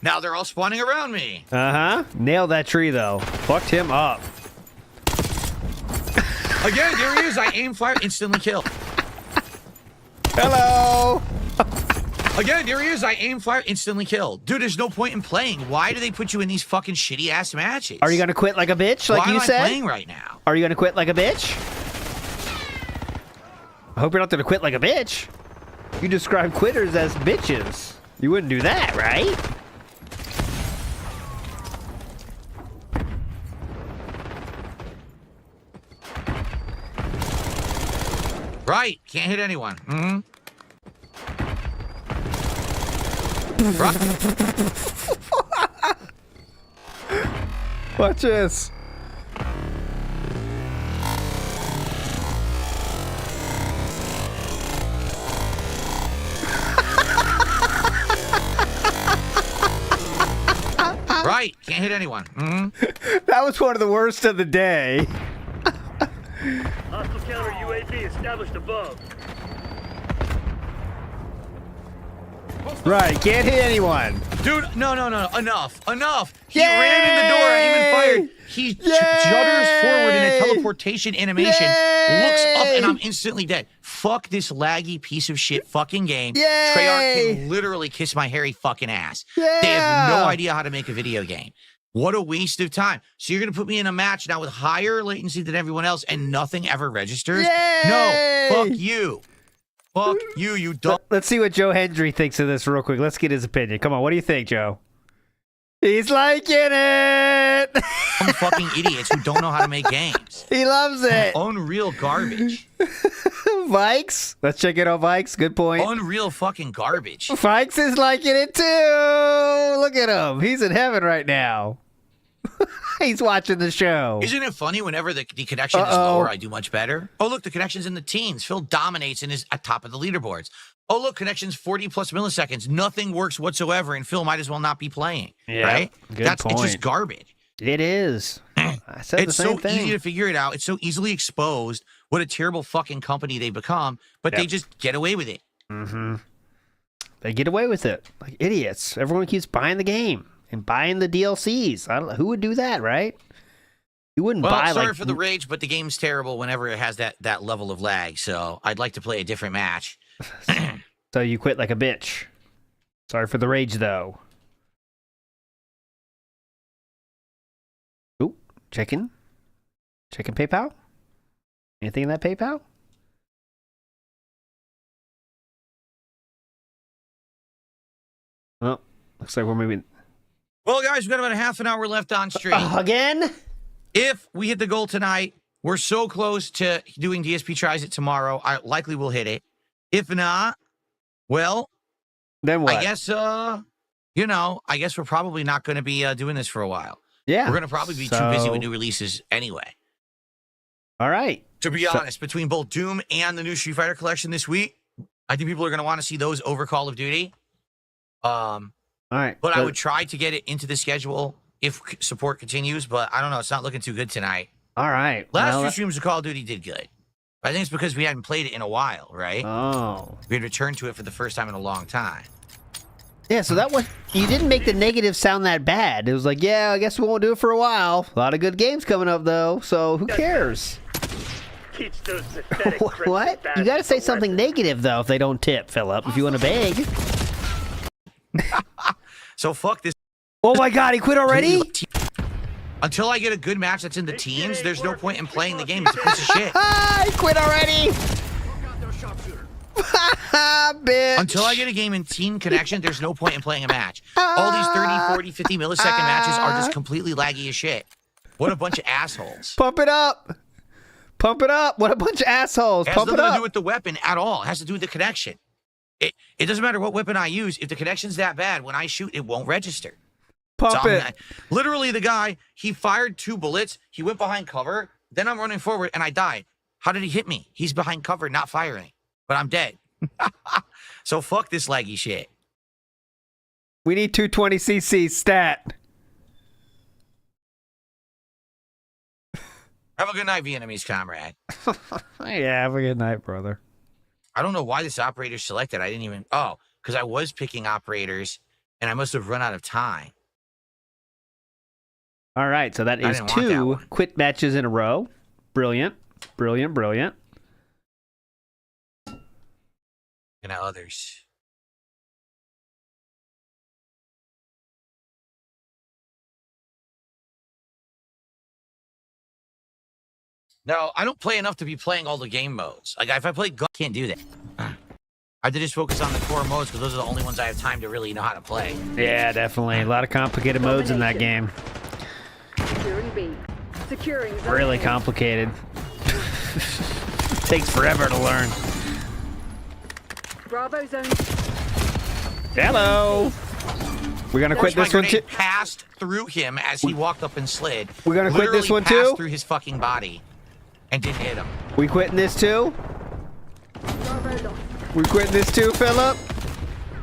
Now they're all spawning around me. Uh-huh. Nailed that tree, though. Fucked him up. Again, there he is. I aim, fire, instantly kill. Hello. Again, there he is. I aim, fire, instantly kill. Dude, there's no point in playing. Why do they put you in these fucking shitty-ass matches? Are you going to quit like a bitch, like you said? Why am I playing right now? Are you going to quit like a bitch? I hope you're not going to quit like a bitch. You describe quitters as bitches. You wouldn't do that, right? Right. Can't hit anyone. Mm-hmm. Right. Watch this. Right. Can't hit anyone. Mm-hmm. That was one of the worst of the day. Hostile counter UAV established above. Right, can't hit anyone. Dude, no. Enough. He ran in the door, I even fired. He judders forward in a teleportation animation, looks up, and I'm instantly dead. Fuck this laggy piece of shit fucking game. Treyarch can literally kiss my hairy fucking ass. They have no idea how to make a video game. What a waste of time. So you're going to put me in a match now with higher latency than everyone else and nothing ever registers? No, fuck you. Fuck you, you dumb. Let's see what Joe Hendry thinks of this real quick. Let's get his opinion. Come on, what do you think, Joe? He's liking it. Dumb fucking idiots who don't know how to make games. He loves it. Unreal garbage. Vikes? Let's check it out, Vikes. Good point. Unreal fucking garbage. Vikes is liking it too. Look at him. He's in heaven right now. He's watching the show. Isn't it funny whenever the connection is lower, I do much better? Oh, look, the connection's in the teens. Phil dominates and is at top of the leaderboards. Oh, look, connection's 40 plus milliseconds. Nothing works whatsoever, and Phil might as well not be playing. Yeah, right? Good point. It's just garbage. It is. I said it's the same so thing. easy to figure it out. It's so easily exposed what a terrible fucking company they become, but they just get away with it. Mm-hmm. They get away with it. Like idiots. Everyone keeps buying the game and buying the DLCs. Who would do that, right? You wouldn't buy sorry like... for the rage, but the game's terrible whenever it has that level of lag, so I'd like to play a different match. So you quit like a bitch. Sorry for the rage, though. Ooh, checking. Checking PayPal? Anything in that PayPal? Oh, looks like we're moving... Well, guys, we've got about a half an hour left on stream. Again? If we hit the goal tonight, we're so close to doing DSP Tries It tomorrow. I likely will hit it. If not, well, then what? I guess, I guess we're probably not going to be doing this for a while. Yeah. We're going to probably be too busy with new releases anyway. All right. To be honest, between both Doom and the new Street Fighter collection this week, I think people are going to want to see those over Call of Duty. All right. But I would try to get it into the schedule if support continues, but I don't know. It's not looking too good tonight. All right. Last few streams of Call of Duty did good. I think it's because we hadn't played it in a while, right? Oh. We had returned to it for the first time in a long time. Yeah, so that was... You didn't make the negative sound that bad. It was like, yeah, I guess we won't do it for a while. A lot of good games coming up, though, so who cares? Teach those pathetic What? You gotta say something negative, though, if they don't tip, Philip, if you want to beg. So fuck this. Oh my god, he quit already? Until I get a good match that's in the teens, there's no point in playing the game. It's a piece of shit. He quit already! Bitch. Until I get a game in teen connection, there's no point in playing a match. All these 30, 40, 50 millisecond matches are just completely laggy as shit. What a bunch of assholes. Pump it up! Pump it up! What a bunch of assholes! It has Pump it nothing up! to do with the weapon at all. It has to do with the connection. It doesn't matter what weapon I use. If the connection's that bad, when I shoot, it won't register. Pump it. Literally, the guy, he fired 2 bullets. He went behind cover. Then I'm running forward and I died. How did he hit me? He's behind cover, not firing. But I'm dead. So fuck this laggy shit. We need 220cc stat. Have a good night, Vietnamese comrade. Yeah, have a good night, brother. I don't know why this operator selected. I didn't even... Oh, because I was picking operators, and I must have run out of time. All right, so that is 2 quit matches in a row. Brilliant. Brilliant, brilliant. And now others. No, I don't play enough to be playing all the game modes. Like, if I play gun, I can't do that. I have to just focus on the core modes because those are the only ones I have time to really know how to play. Yeah, definitely. A lot of complicated modes in that game. Securing B. Securing zone Really A. complicated. Takes forever to learn. Bravo zone. Hello. We're gonna quit this one too. Passed through him as he walked up and slid. We're gonna quit this one Literally too. passed through his fucking body and didn't hit him. We quitting this too? We quitting this too, Philip?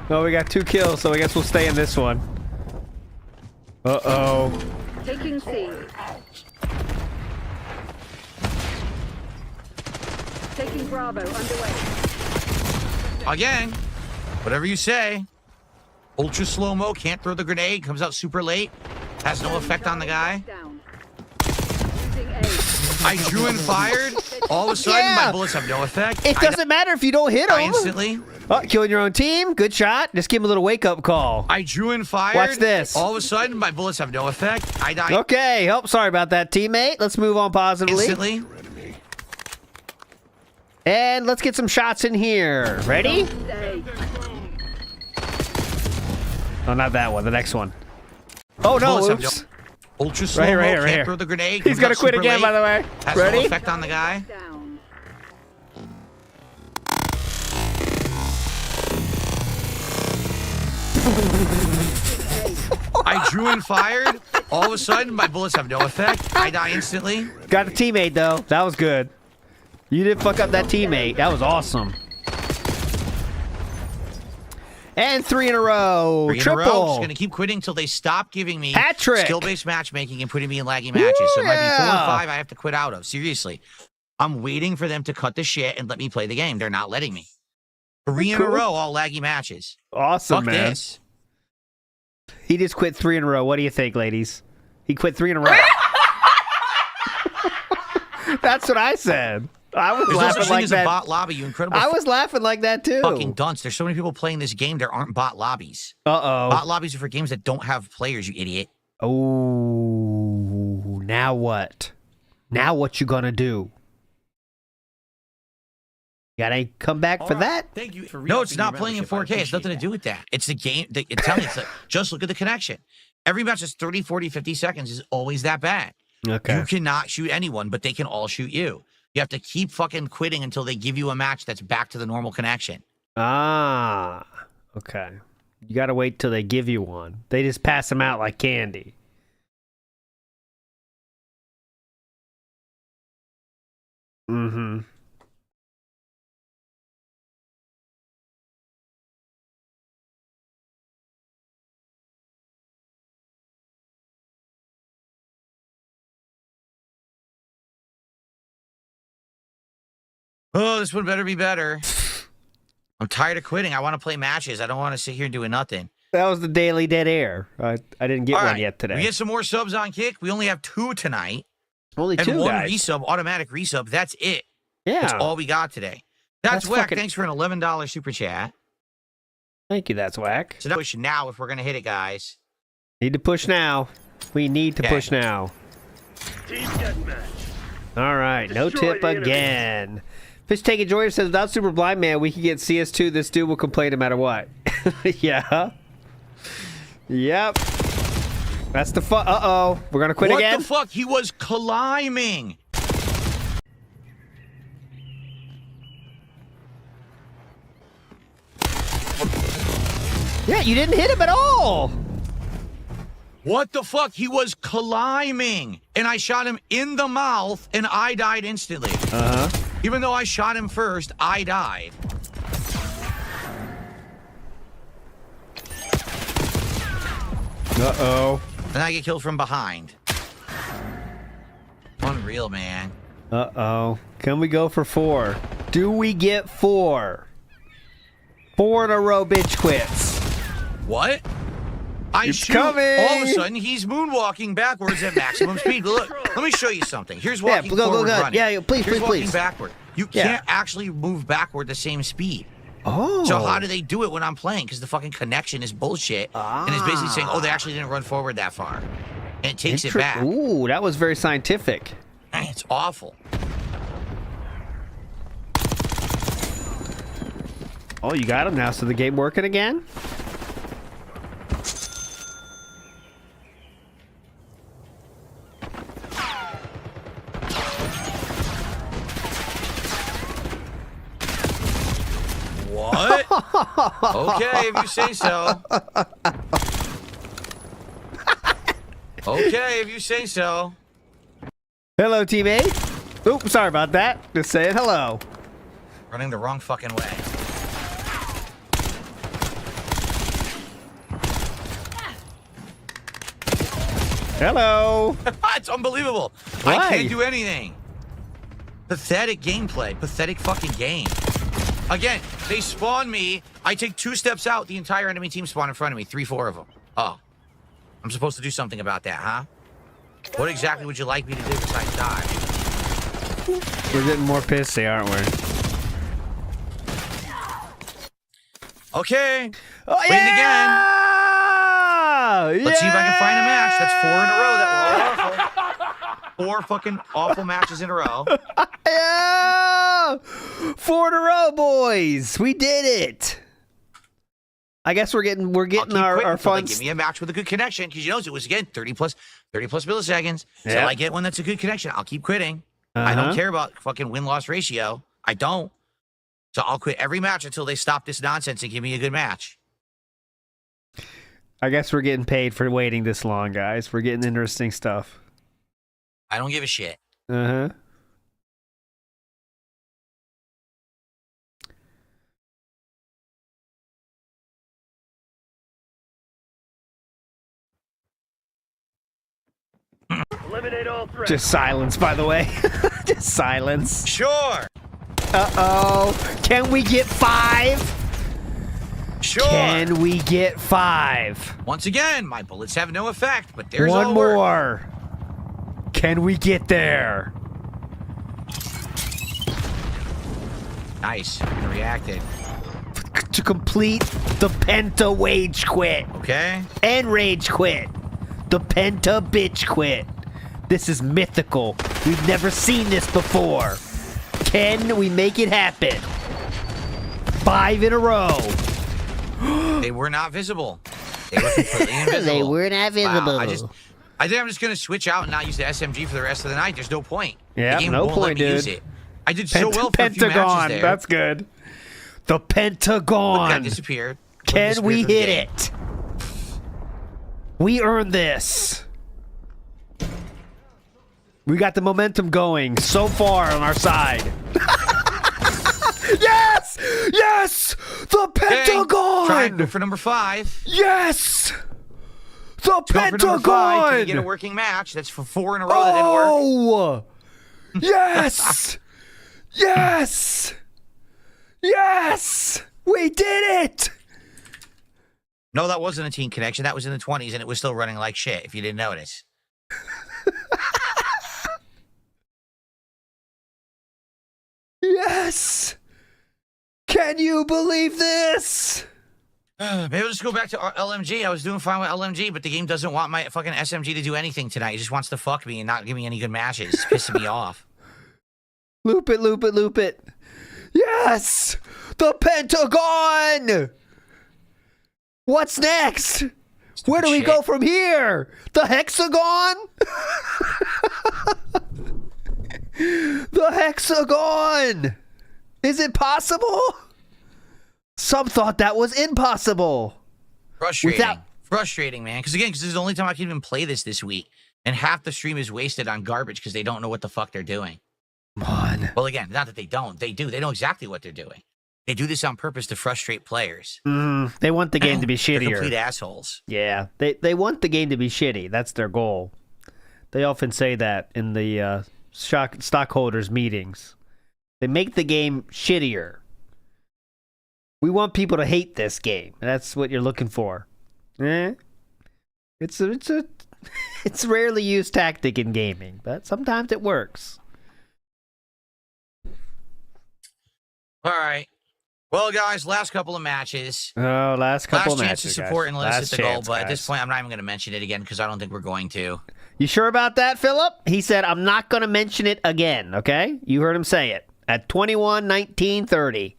Oh, we got 2 kills, so I guess we'll stay in this one. Uh-oh. Taking C. Taking Bravo underway. Again, whatever you say. Ultra slow-mo, can't throw the grenade, comes out super late, has no effect on the guy. I drew and fired. All of a sudden, my bullets have no effect. It doesn't matter if you don't hit them. Instantly. Oh, killing your own team. Good shot. Just give him a little wake-up call. I drew and fired. Watch this. All of a sudden, my bullets have no effect. I died. Okay. Oh, sorry about that, teammate. Let's move on positively. Instantly. And let's get some shots in here. Ready? Oh, not that one. The next one. Oh, no. Bullets have Oops. Ultra slow-mo, Right can't here. throw the grenade. He's going to quit again, by the way. Has Ready? no effect on the guy. I drew and fired. All of a sudden, my bullets have no effect. I die instantly. Got a teammate, though. That was good. You didn't fuck up that teammate. That was awesome. And 3 in a row. 3 in a Triple. row. Just going to keep quitting until they stop giving me Hat-trick. skill-based matchmaking and putting me in laggy matches. So it might be 4 or 5 I have to quit out of. Seriously. I'm waiting for them to cut the shit and let me play the game. They're not letting me. 3 in a row, all laggy matches. Awesome, Fuck man. this. He just quit 3 in a row. What do you think, ladies? He quit 3 in a row. That's what I said. I was There's no laughing such thing like as that. a bot lobby, you incredible. I was laughing like that too. Fucking dunce. There's so many people playing this game. There aren't bot lobbies. Uh-oh. Bot lobbies are for games that don't have players, you idiot. Oh, now what? Now what you gonna do? You gotta come back for that? Thank you for no, it's not playing in 4K. It's nothing to do with that. It's the game. It's telling you, just look at the connection. Every match is 30, 40, 50 seconds is always that bad. Okay. You cannot shoot anyone, but they can all shoot you. You have to keep fucking quitting until they give you a match that's back to the normal connection. Ah, okay. You gotta wait till they give you one. They just pass them out like candy. Mm-hmm. Oh, this one better be better. I'm tired of quitting. I want to play matches. I don't want to sit here doing nothing. That was the Daily Dead Air. I didn't get All one right. yet today. We get some more subs on Kick. We only have 2 tonight. Only and 2 one guys. resub, automatic resub. That's it. Yeah. That's all we got today. That's whack. fucking... Thanks for an $11 super chat. Thank you, that's whack. So now push now if we're going to hit it, guys. Need to push now. We need to push now. Team deathmatch. All right, no Destroy tip the enemy. again. Fish Taking Joy says, without Super Blind Man, we can get CS2. This dude will complain no matter what. Yeah. Yep. That's the fun. Uh-oh. We're going to quit again? What the fuck? He was climbing. Yeah, you didn't hit him at all. What the fuck? He was climbing, and I shot him in the mouth, and I died instantly. Even though I shot him first, I died. Uh-oh. And I get killed from behind. Unreal, man. Uh-oh. Can we go for 4? Do we get 4? 4 in a row, bitch quits. What? I It's shoot. coming. All of a sudden, he's moonwalking backwards at maximum speed. Look, let me show you something. Here's walking forward running. Yeah, please, Here's please, walking please. backward. You can't actually move backward the same speed. Oh. So how do they do it when I'm playing? Because the fucking connection is bullshit. And it's basically saying, oh, they actually didn't run forward that far. And it takes it back. Ooh, that was very scientific. Man, it's awful. Oh, you got him now. So the game working again? What? Okay, if you say so. Okay, if you say so. Hello, teammate. Oop, sorry about that. Just saying hello. Running the wrong fucking way. Hello. It's unbelievable. Why? I can't do anything. Pathetic gameplay. Pathetic fucking game. Again, they spawn me. I take 2 steps out. The entire enemy team spawn in front of me. 3, 4 of them. Oh. I'm supposed to do something about that, huh? What exactly would you like me to do besides die? We're getting more pissy, aren't we? Okay. Oh, Waiting again. Yeah! Let's see if I can find a match. That's 4 in a row that were all awful. 4 fucking awful matches in a row. Yeah! 4 in a row, boys. We did it. I guess we're getting our fun. Give me a match with a good connection, because you know it was again 30 plus milliseconds. Yep. So I get one that's a good connection. I'll keep quitting. I don't care about fucking win-loss ratio. I don't. So I'll quit every match until they stop this nonsense and give me a good match. I guess we're getting paid for waiting this long, guys. We're getting interesting stuff. I don't give a shit. Uh-huh. Eliminate all threats. Just silence, by the way. Just silence. Sure. Uh-oh. Can we get 5? Sure. Can we get 5? Once again, my bullets have no effect, but there's One all work. more. Can we get there? Nice. I reacted. To complete the Penta wage quit. Okay. And rage quit. The Penta bitch quit. This is mythical. We've never seen this before. Can we make it happen? 5 in a row. They were not visible. They were completely invisible. They were not visible. Wow, I think I'm just going to switch out and not use the SMG for the rest of the night. There's no point. Yeah, the game no won't let point, me dude. use it. I did so well for a few Pentagon. matches there. That's good. The Pentagon. Look, that disappeared. Can we hit it? We earned this. We got the momentum going so far on our side. Yes! Yes! The Pentagon! Try and go for number 5. Yes! The Pentagon! Go for number 5 till you get a working match. That's for 4 in a row that didn't work. Oh! Yes! Yes! Yes! We did it! No, that wasn't a team connection. That was in the 20s, and it was still running like shit, if you didn't notice. Yes! Can you believe this? Maybe we'll just go back to LMG. I was doing fine with LMG, but the game doesn't want my fucking SMG to do anything tonight. It just wants to fuck me and not give me any good matches. It's pissing me off. Loop it, loop it, loop it. Yes! The Pentagon! What's next? Where do we go from here? The hexagon? The hexagon! Is it possible? Some thought that was impossible. Frustrating. Frustrating, man. Because this is the only time I can even play this week. And half the stream is wasted on garbage because they don't know what the fuck they're doing. Come on. Well, again, not that they don't. They do. They know exactly what they're doing. They do this on purpose to frustrate players. They want the game to be shittier. They're complete assholes. Yeah, they want the game to be shitty. That's their goal. They often say that in the stockholders' meetings. They make the game shittier. We want people to hate this game. That's what you're looking for. It's a rarely used tactic in gaming, but sometimes it works. All right. Well, guys, last couple of matches. Oh, last couple matches. Last chance to support guys. and let us hit the goal, but guys. at this point, I'm not even going to mention it again because I don't think we're going to. You sure about that, Philip? He said, I'm not going to mention it again, okay? You heard him say it. At 21, 19, 30.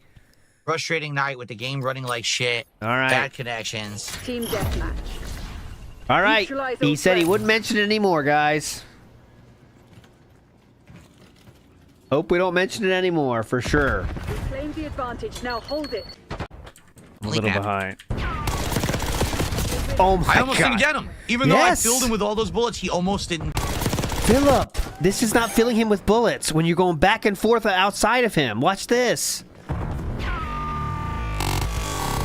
Frustrating night with the game running like shit. All right. Bad connections. Team deathmatch. All right. He said he wouldn't mention it anymore, guys. Hope we don't mention it anymore, for sure. Claim the advantage. Now hold it. A little behind. Oh my God. I almost didn't get him. Even though I filled him with all those bullets, he almost didn't. Philip, this is not filling him with bullets when you're going back and forth outside of him. Watch this.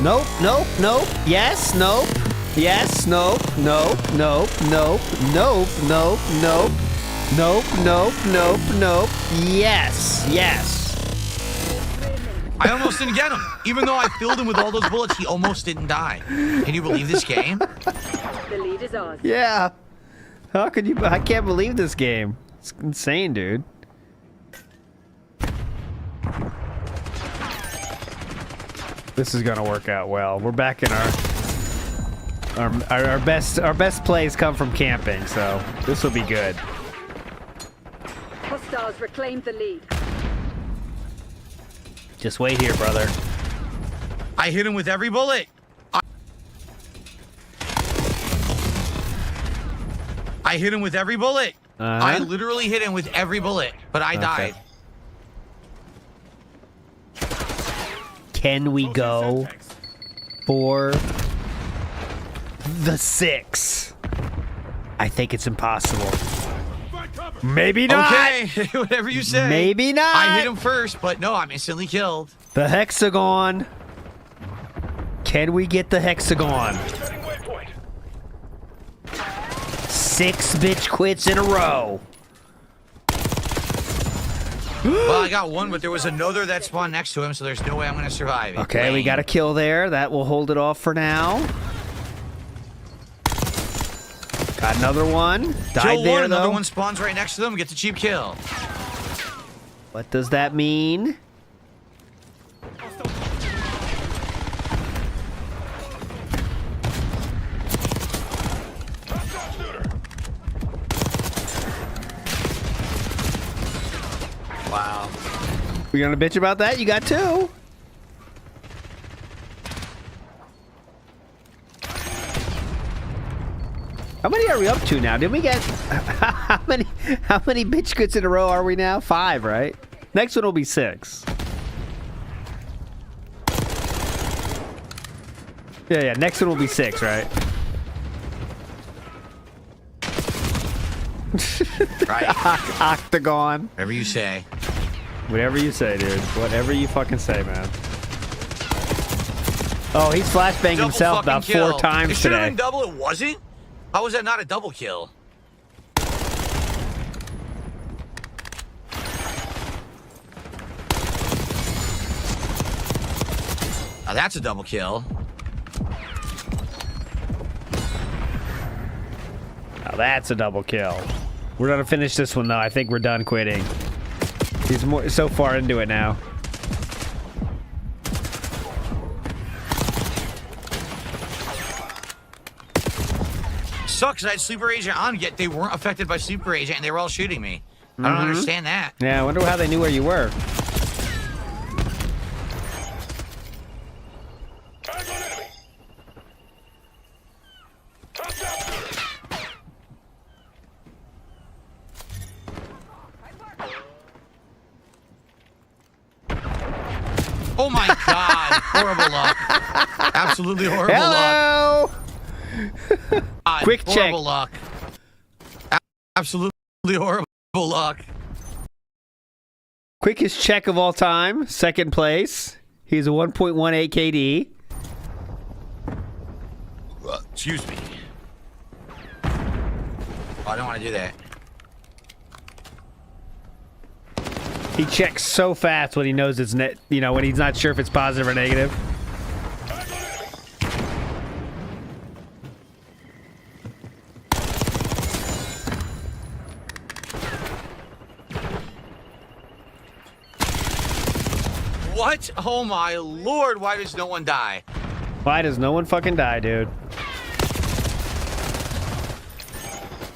Nope, nope, nope. Yes, nope. Yes, nope, nope, nope, nope, nope, nope, nope. Nope, nope, nope, nope. Yes, yes. I almost didn't get him. Even though I filled him with all those bullets, he almost didn't die. Can you believe this game? The lead is ours. Yeah. How could you? I can't believe this game. It's insane, dude. This is gonna work out well. We're back in our best plays come from camping, so this will be good. Hostiles reclaimed the lead. Just wait here, brother. I hit him with every bullet. I hit him with every bullet. I literally hit him with every bullet, but I died. Can we go for the 6? I think it's impossible. Maybe not. Okay, whatever you say. Maybe not. I hit him first, but no, I'm instantly killed. The hexagon. Can we get the hexagon? 6 bitch quits in a row. Well, I got one, but there was another that spawned next to him, so there's no way I'm going to survive it. Okay, we got a kill there. That will hold it off for now. Got another one. Died Kill there, one, another though. one spawns right next to them, gets a cheap kill. What does that mean? Wow. We gonna bitch about that? You got 2. How many are we up to now? Did we get how many bitch quits in a row are we now? 5, right? Next one will be 6. Yeah, next one will be 6, right? Right. Octagon. Whatever you say. Whatever you say, dude. Whatever you fucking say, man. Oh, he's flashbanged Double himself about kill. 4 times it should have today. been double, it wasn't? How was that not a double kill? Now that's a double kill. Now that's a double kill. We're gonna finish this one though. I think we're done quitting. He's so far into it now. Sucks. I had Sleeper Agent on, yet they weren't affected by Sleeper Agent, and they were all shooting me. I don't understand that. Yeah, I wonder how they knew where you were. Oh my god. Horrible luck. Absolutely horrible luck. Quick check. Horrible luck. Absolutely horrible luck. Quickest check of all time. Second place. He's a 1.18 KD. Excuse me. Oh, I don't want to do that. He checks so fast when he knows it's net. You know, when he's not sure if it's positive or negative. What? Oh my lord, why does no one die? Why does no one fucking die, dude?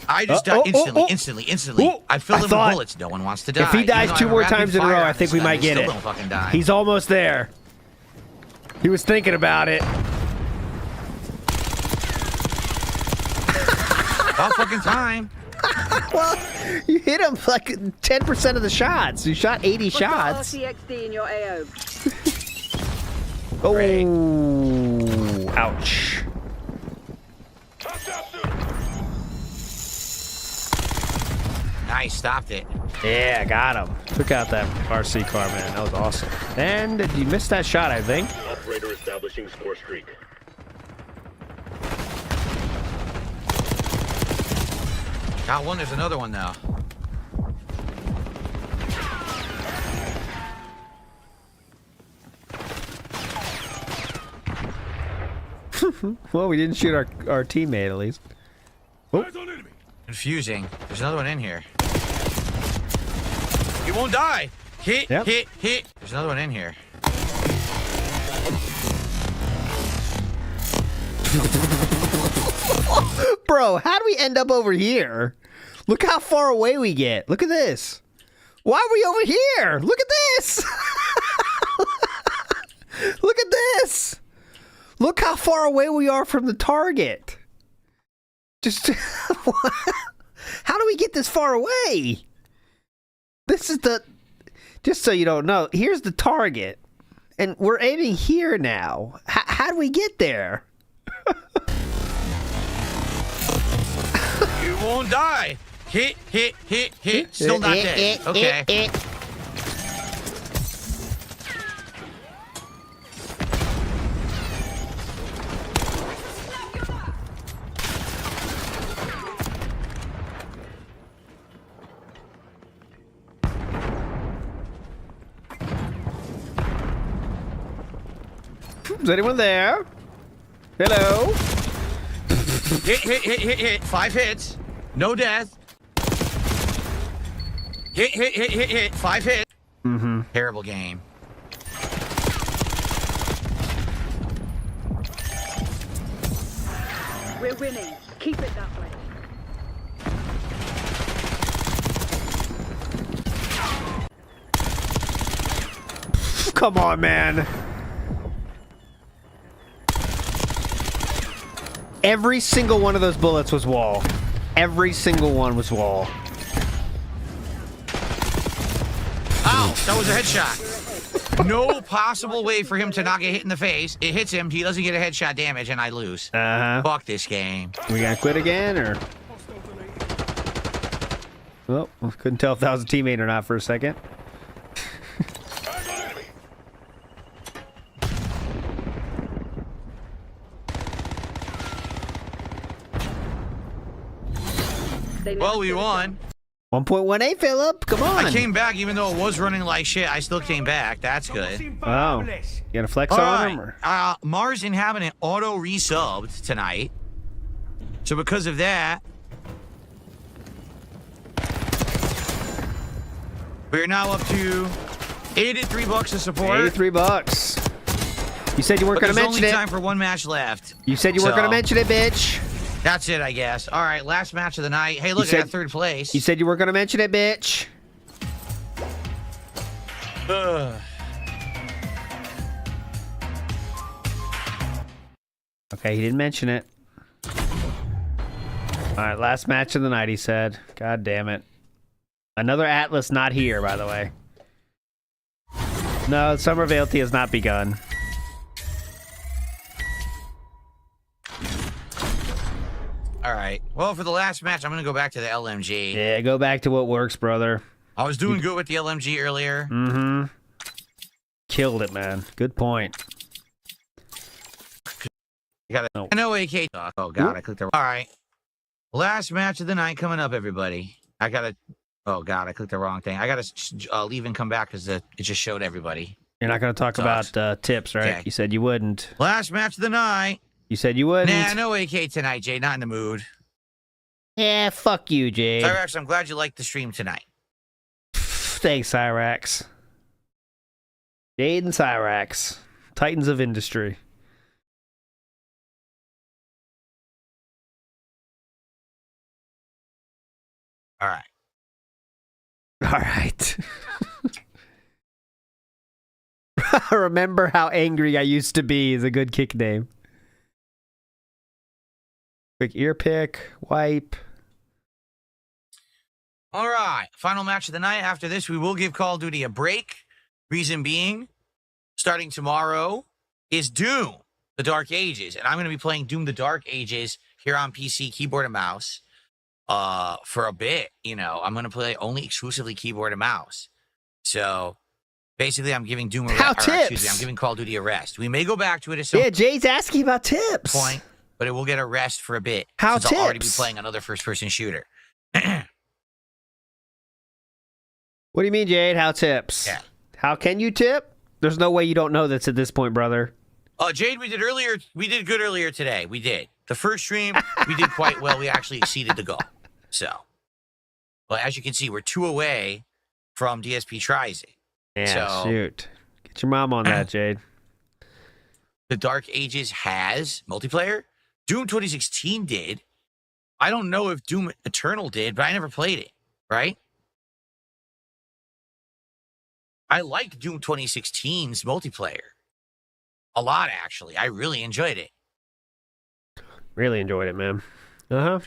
I just died instantly. I filled him with bullets. No one wants to die. If he dies 2 more times in a row, I think we might get it. Don't fucking die. He's almost there. He was thinking about it. About fucking time. Well, you hit him like 10% of the shots. You shot 80 shots. RCXD in your AO. Oh, ouch. Nice, stopped it. Yeah, got him. Took out that RC car, man. That was awesome. And you missed that shot, I think. Operator establishing score streak. Got one, there's another one now. Well, we didn't shoot our teammate, at least. Oh. Confusing. There's another one in here. He won't die. Hit. There's another one in here. Bro, how do we end up over here? Look how far away we get. Look at this. Why are we over here? Look at this. Look at this. Look how far away we are from the target. Just how do we get this far away? This is the, just so you don't know, here's the target. And we're aiming here now. How do we get there? You won't die. Hit. Still not dead. Okay. Is anyone there? Hello? Hit. 5 hits. No death. Hit. 5 hits. Mm-hmm. Terrible game. We're winning. Keep it that way. Come on, man. Every single one of those bullets was wall. Every single one was wall. Ow, that was a headshot. No possible way for him to not get hit in the face. It hits him, he doesn't get a headshot damage, and I lose. Fuck this game. We gonna quit again, or? Well, couldn't tell if that was a teammate or not for a second. Well, we won. 1.18, Philip. Come on. I came back even though it was running like shit. I still came back. That's good. Wow. You got a flex on him? Or? Mars Inhabitant auto resubbed tonight. So because of that, we're now up to $83 of support. $83. You said you weren't going to mention it. There's only time for one match left. You said you weren't going to mention it, bitch. That's it, I guess. All right, last match of the night. Hey, look, I got 3rd place. You said you weren't going to mention it, bitch. Okay, he didn't mention it. All right, last match of the night, he said. God damn it. Another Atlus not here, by the way. No, Summer Vailty has not begun. right. Well, for the last match, I'm going to go back to the LMG. Yeah, go back to what works, brother. I was doing good with the LMG earlier. Mm-hmm. Killed it, man. Good point. You got to know AK talk. Oh, God, I clicked the... All right. Last match of the night coming up, everybody. I got to... Oh, God, I clicked the wrong thing. I got to leave and come back because it just showed everybody. You're not going to talk about tips, right? Okay. You said you wouldn't. Last match of the night. You said you wouldn't. Nah, no AK tonight, Jay. Not in the mood. Yeah, fuck you, Jade. Cyrax, I'm glad you liked the stream tonight. Thanks, Cyrax. Jade and Cyrax. Titans of industry. All right. All right. Remember how angry I used to be is a good kick name. Quick ear pick, wipe. All right. Final match of the night. After this, we will give Call of Duty a break. Reason being, starting tomorrow is Doom, The Dark Ages. And I'm going to be playing Doom, The Dark Ages here on PC, keyboard and mouse, for a bit. You know, I'm going to play only exclusively keyboard and mouse. So... basically, I'm giving Doom a rest. Excuse me, I'm giving Call of Duty a rest. We may go back to it at some Jay's asking about tips. point, but it will get a rest for a bit. How since tips? I'll already be playing another first-person shooter. What do you mean, Jade? How tips? Yeah. How can you tip? There's no way you don't know this at this point, brother. Jade, we did good earlier today. We did. The first stream, we did quite well. We actually exceeded the goal. So, well, as you can see, we're 2 away from DSP Tries It. Yeah, so, shoot. Get your mom on that, Jade. The Dark Ages has multiplayer. Doom 2016 did. I don't know if Doom Eternal did, but I never played it, right? I liked Doom 2016's multiplayer. A lot, actually. I really enjoyed it. Really enjoyed it, man. Uh-huh.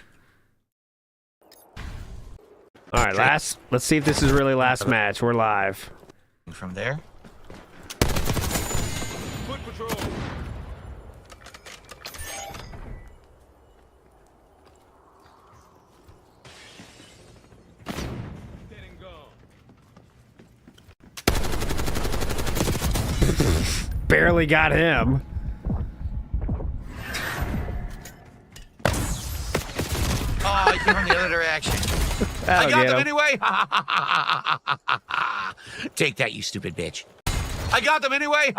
All right, let's see if this is really last match. We're live. From there. Foot patrol. Dead and gone. Barely got him. Oh, he came from the other direction. I got them anyway. Take that, you stupid bitch. I got them anyway.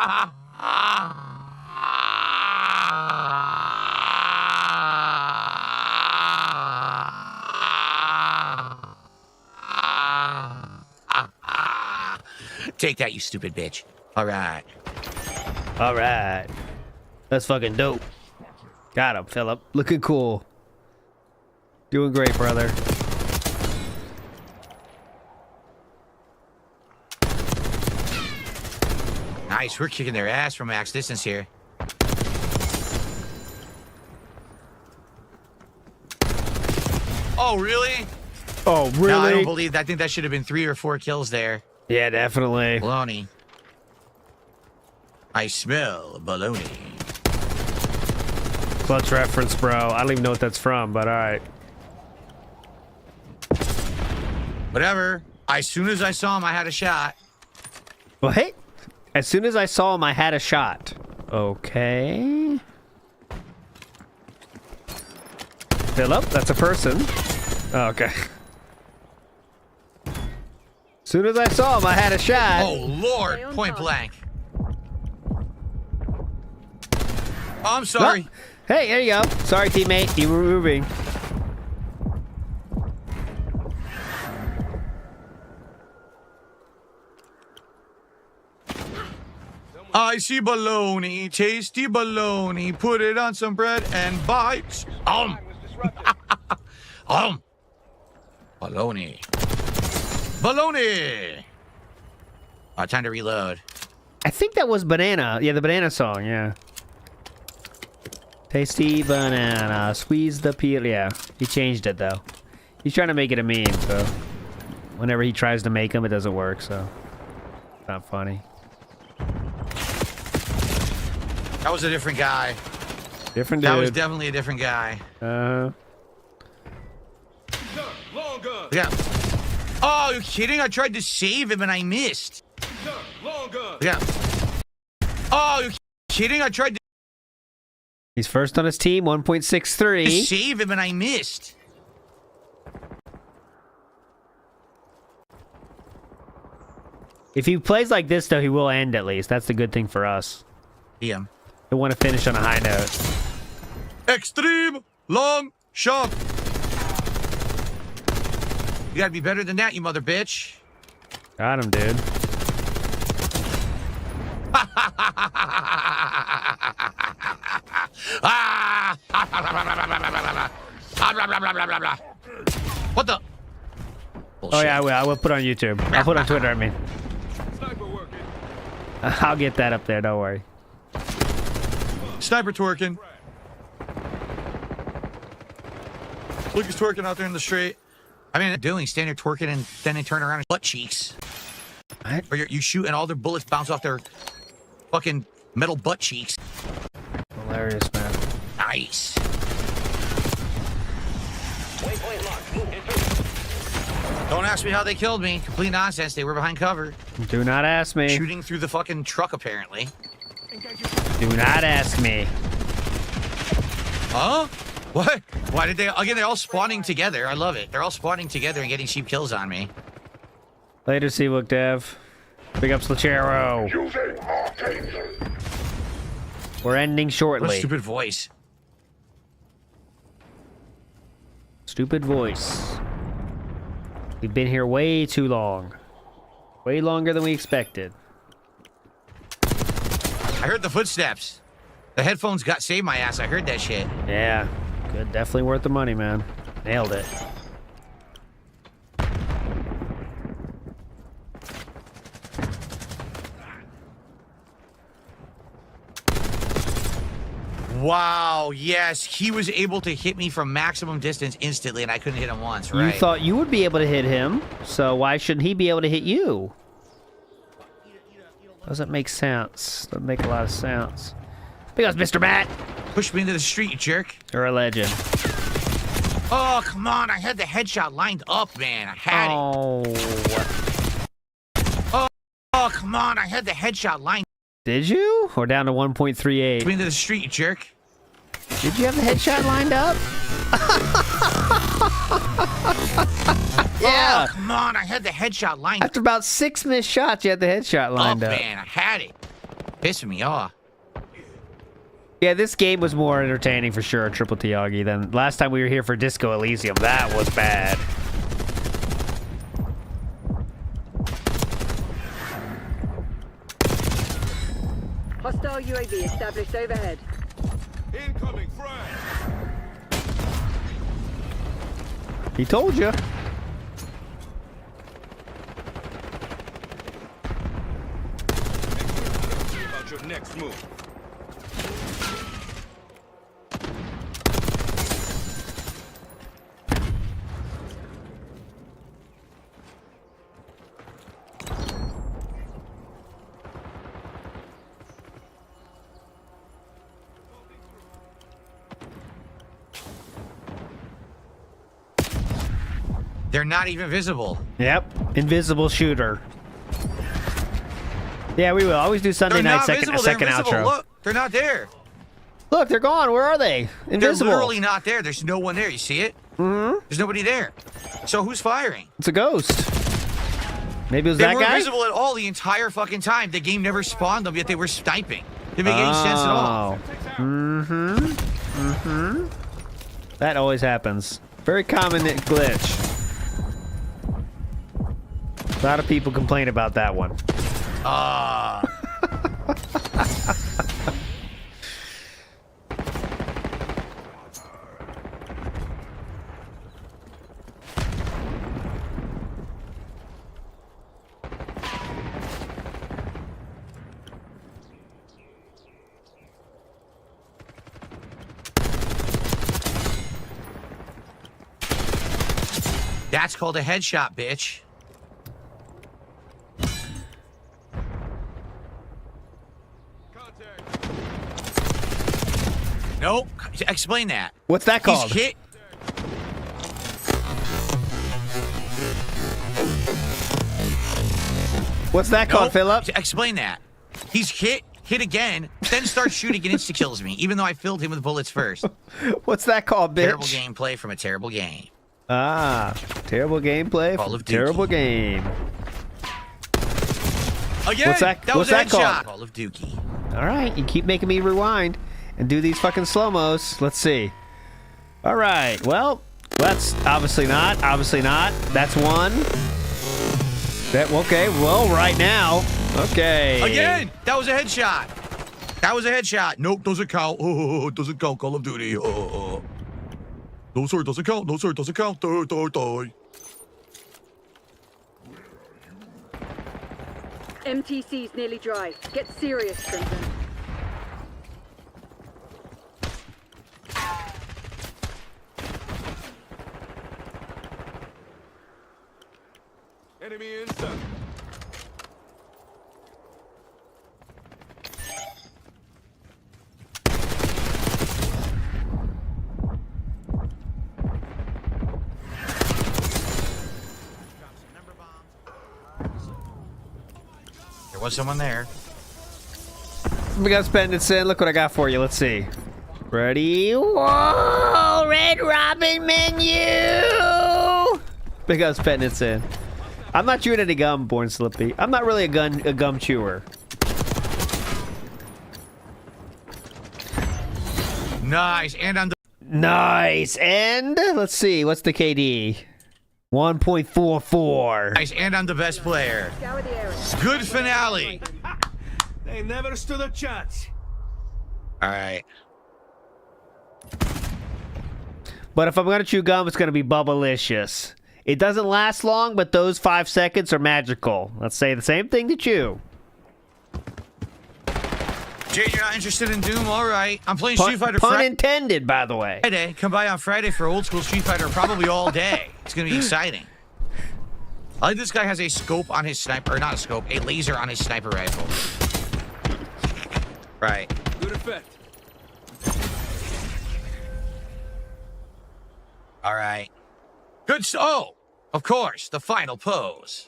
Take that, you stupid bitch. All right. All right. That's fucking dope. Got him, Philip. Looking cool. Doing great, brother. Nice, we're kicking their ass from max distance here. Oh, really? Oh, really? No, I don't believe that. I think that should have been 3 or 4 kills there. Yeah, definitely. Baloney. I smell baloney. Clutch reference, bro. I don't even know what that's from, but all right. Whatever. As soon as I saw him, I had a shot. Well, hey. As soon as I saw him, I had a shot. Okay. Philip, that's a person. Oh, okay. As soon as I saw him, I had a shot. Oh, Lord. Point blank. Oh, I'm sorry. Oh. Hey, there you go. Sorry, teammate. You were moving. I see baloney, tasty baloney. Put it on some bread and bites. Baloney. Baloney. Time to reload. I think that was Banana. Yeah, the Banana song, yeah. Tasty banana. Squeeze the peel. Yeah, he changed it, though. He's trying to make it a meme, so... whenever he tries to make them, it doesn't work, so... it's not funny. That was a different guy. Different dude. That was definitely a different guy. Yeah. Oh, you kidding? I tried to save him and I missed. Yeah. Oh, you kidding? I tried to He's first on his team, 1.63. save him and I missed. If he plays like this, though, he will end at least. That's the good thing for us. Yeah. He'll want to finish on a high note. Extreme long shot. You gotta be better than that, you mother bitch. Got him, dude. What the? Oh yeah, I will put it on YouTube. I'll put it on Twitter, I mean. I'll get that up there, don't worry. Sniper twerking. Look, he's twerking out there in the street. I mean, doing stand there twerking and then they turn around and butt cheeks. What? Or you shoot and all their bullets bounce off their fucking metal butt cheeks. Hilarious, man. Nice. Don't ask me how they killed me. Complete nonsense. They were behind cover. Do not ask me. Shooting through the fucking truck, apparently. Do not ask me. Huh? What? Why did they? Again, they're all spawning together. I love it. They're all spawning together and getting cheap kills on me. Later, Seabook Dev. Big up Slachero. We're ending shortly. What a stupid voice. Stupid voice. We've been here way too long. Way longer than we expected. I heard the footsteps. The headphones saved my ass. I heard that shit. Yeah. Good. Definitely worth the money, man. Nailed it. Wow, yes. He was able to hit me from maximum distance instantly, and I couldn't hit him once, right? You thought you would be able to hit him, so why shouldn't he be able to hit you? Doesn't make sense. Doesn't make a lot of sense. Because Mr. Matt. Push me into the street, you jerk. You're a legend. Oh, come on. I had the headshot lined up, man. I had it. Oh, come on. I had the headshot lined up. Did you? Or down to 1.38? Push me into the street, you jerk. Did you have the headshot lined up? Yeah. Oh, come on. I had the headshot lined up. After about 6 missed shots, you had the headshot lined up. Man. I had it. Pissing me off. Yeah, this game was more entertaining for sure, Triple T Augie, than last time we were here for Disco Elysium. That was bad. Hostile UAV established overhead. Incoming frag. He told you. About your next move. They're not even visible. Yep. Invisible shooter. Yeah, we will always do Sunday night second outro. Look, they're not there. Look, they're gone. Where are they? Invisible. They're literally not there. There's no one there. You see it? Mm-hmm. There's nobody there. So who's firing? It's a ghost. Maybe it was they that guy? They weren't visible at all the entire fucking time. The game never spawned them, yet they were sniping. Didn't make any sense at all. Mm-hmm. Mm-hmm. That always happens. Very common glitch. A lot of people complain about that one. That's called a headshot, bitch. Nope. Explain that. What's that called? He's hit. What's that called, Philip? Explain that. He's hit again, then starts shooting and insta-kills me, even though I filled him with bullets first. What's that called, bitch? Terrible gameplay from a terrible game. Ah, terrible gameplay from a terrible game. Again, what's that headshot. called? Call of Duty. All right, you keep making me rewind and do these fucking slow-mos. Let's see. All right, well, that's obviously not. Obviously not. That's one. Okay, well, right now. Okay. Again, that was a headshot. That was a headshot. Nope, doesn't count. Oh, doesn't count. Call of Duty. Oh. No, sir, doesn't count. No, sir, doesn't count. Die. MTC's nearly dry. Get serious, Crimson. Enemy inside. There was someone there. We got Spendits in. Look what I got for you. Let's see. Ready? Whoa! Red Robin menu! Big up Spendits in. I'm not chewing any gum, Born Slippy. I'm not really a gum chewer. Nice. Nice. And let's see. What's the KD? 1.44. Nice. And I'm the best player. Good finale. They never stood a chance. All right. But if I'm going to chew gum, it's going to be Bubblicious. It doesn't last long, but those 5 seconds are magical. Let's say the same thing to chew. Jay, you're not interested in Doom? All right. I'm playing Street Fighter Pun intended, by the way. Friday. Come by on Friday for old school Street Fighter, probably all day. It's going to be exciting. I like this guy has a scope on his sniper, or not a scope, a laser on his sniper rifle. Right. Good effect. All right. Good. Oh, of course, the final pose.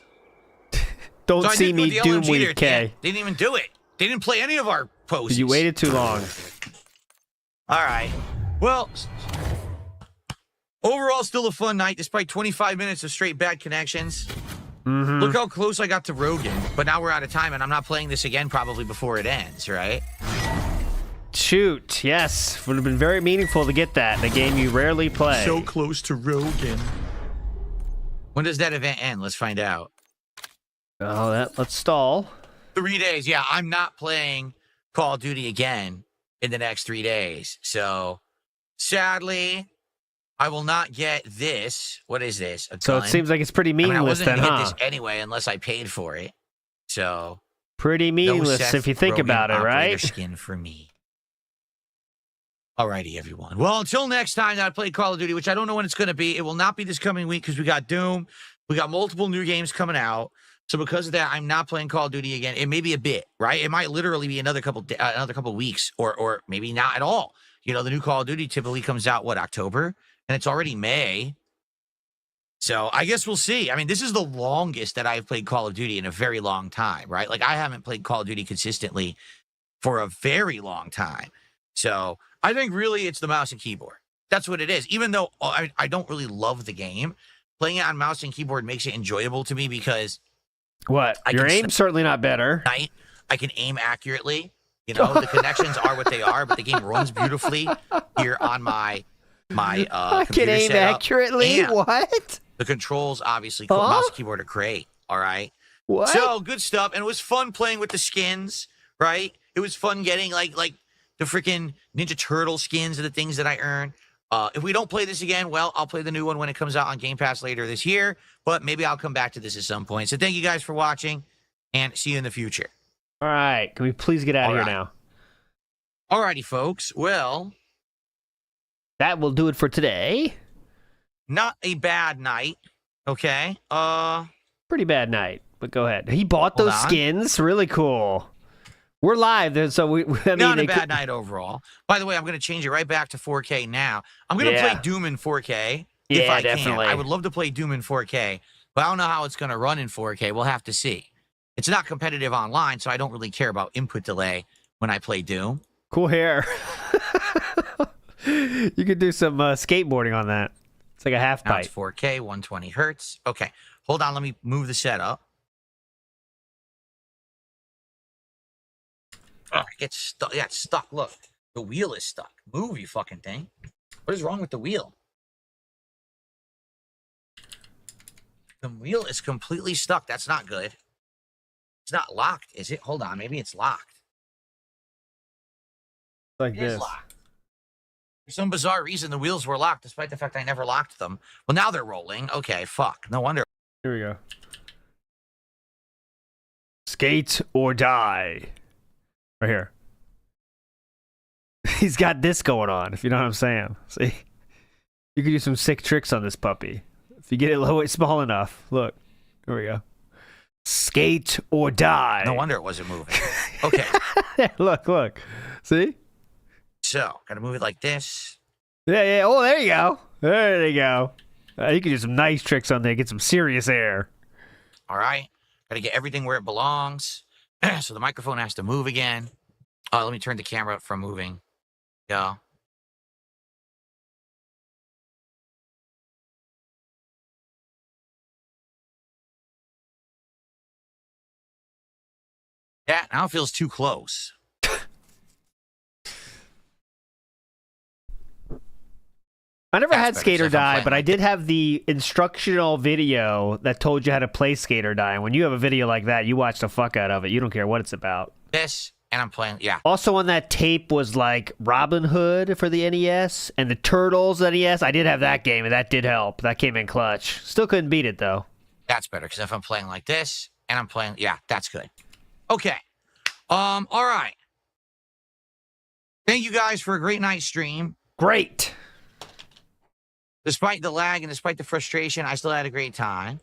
Don't so see me Doom Week, K. They didn't even do it. They didn't play any of our poses. You waited too long. All right. Well, overall, still a fun night, despite 25 minutes of straight bad connections. Mm-hmm. Look how close I got to Rogan, but now we're out of time, and I'm not playing this again probably before it ends, right? Shoot, yes. Would have been very meaningful to get that in a game you rarely play. So close to Rogan. When does that event end? Let's find out. Oh, let's stall. 3 days. Yeah, I'm not playing Call of Duty again in the next 3 days. So, sadly, I will not get this. What is this? So it seems like it's pretty meaningless then, huh? I wasn't going to get this anyway unless I paid for it. So, pretty meaningless if you think about it, right? Skin for me. Alrighty, everyone. Well, until next time that I play Call of Duty, which I don't know when it's going to be. It will not be this coming week because we got Doom. We got multiple new games coming out. So because of that, I'm not playing Call of Duty again. It may be a bit, right? It might literally be another couple weeks, or maybe not at all. You know, the new Call of Duty typically comes out October, and it's already May. So I guess we'll see. I mean, this is the longest that I've played Call of Duty in a very long time, right? Like I haven't played Call of Duty consistently for a very long time. So I think really it's the mouse and keyboard. That's what it is. Even though I don't really love the game, playing it on mouse and keyboard makes it enjoyable to me because what? Your aim's certainly not better. I can aim accurately. You know, the connections are what they are, but the game runs beautifully here on my I computer can aim setup. accurately? And what? The controls, obviously, mouse and keyboard are great. All right. What? So good stuff, and it was fun playing with the skins. Right? It was fun getting like the freaking Ninja Turtle skins and the things that I earn. If we don't play this again, well, I'll play the new one when it comes out on Game Pass later this year, but maybe I'll come back to this at some point. So thank you guys for watching, and see you in the future. All right. Can we please get out of here now? All righty, folks. Well, that will do it for today. Not a bad night. Okay. Pretty bad night, but go ahead. He bought those skins. Really cool. We're live, so not a bad night overall. By the way, I'm going to change it right back to 4K now. I'm going to play Doom in 4K if I can. I would love to play Doom in 4K, but I don't know how it's going to run in 4K. We'll have to see. It's not competitive online, so I don't really care about input delay when I play Doom. Cool hair. You could do some skateboarding on that. It's like a half Now pipe. it's 4K, 120 hertz. Okay, hold on. Let me move the setup. Oh, it gets stuck. Yeah, it's stuck. Look, the wheel is stuck. Move, you fucking thing. What is wrong with the wheel? The wheel is completely stuck. That's not good. It's not locked, is it? Hold on. Maybe it's locked. Like It this. is locked. For some bizarre reason, the wheels were locked, despite the fact I never locked them. Well, now they're rolling. Okay, fuck. No wonder. Here we go. Skate or die. Right here. He's got this going on, if you know what I'm saying. See? You can do some sick tricks on this puppy. If you get it low, small enough. Look. Here we go. Skate or die. No wonder it wasn't moving. Okay. Look. See? So, gotta move it like this. Yeah. Oh, there you go. There you go. You can do some nice tricks on there. Get some serious air. All right. Gotta get everything where it belongs. So the microphone has to move again. Let me turn the camera up from moving. Go. Yeah, now it feels too close. I never had better, Skate or except I'm Die, playing but I did have the instructional video that told you how to play Skate or Die. And when you have a video like that, you watch the fuck out of it. You don't care what it's about. This, and I'm playing, yeah. Also on that tape was like Robin Hood for the NES and the Turtles NES. I did have that game, and that did help. That came in clutch. Still couldn't beat it, though. That's better, because if I'm playing like this, and I'm playing, yeah, that's good. Okay. All right. Thank you guys for a great night stream. Great. Despite the lag and despite the frustration, I still had a great time.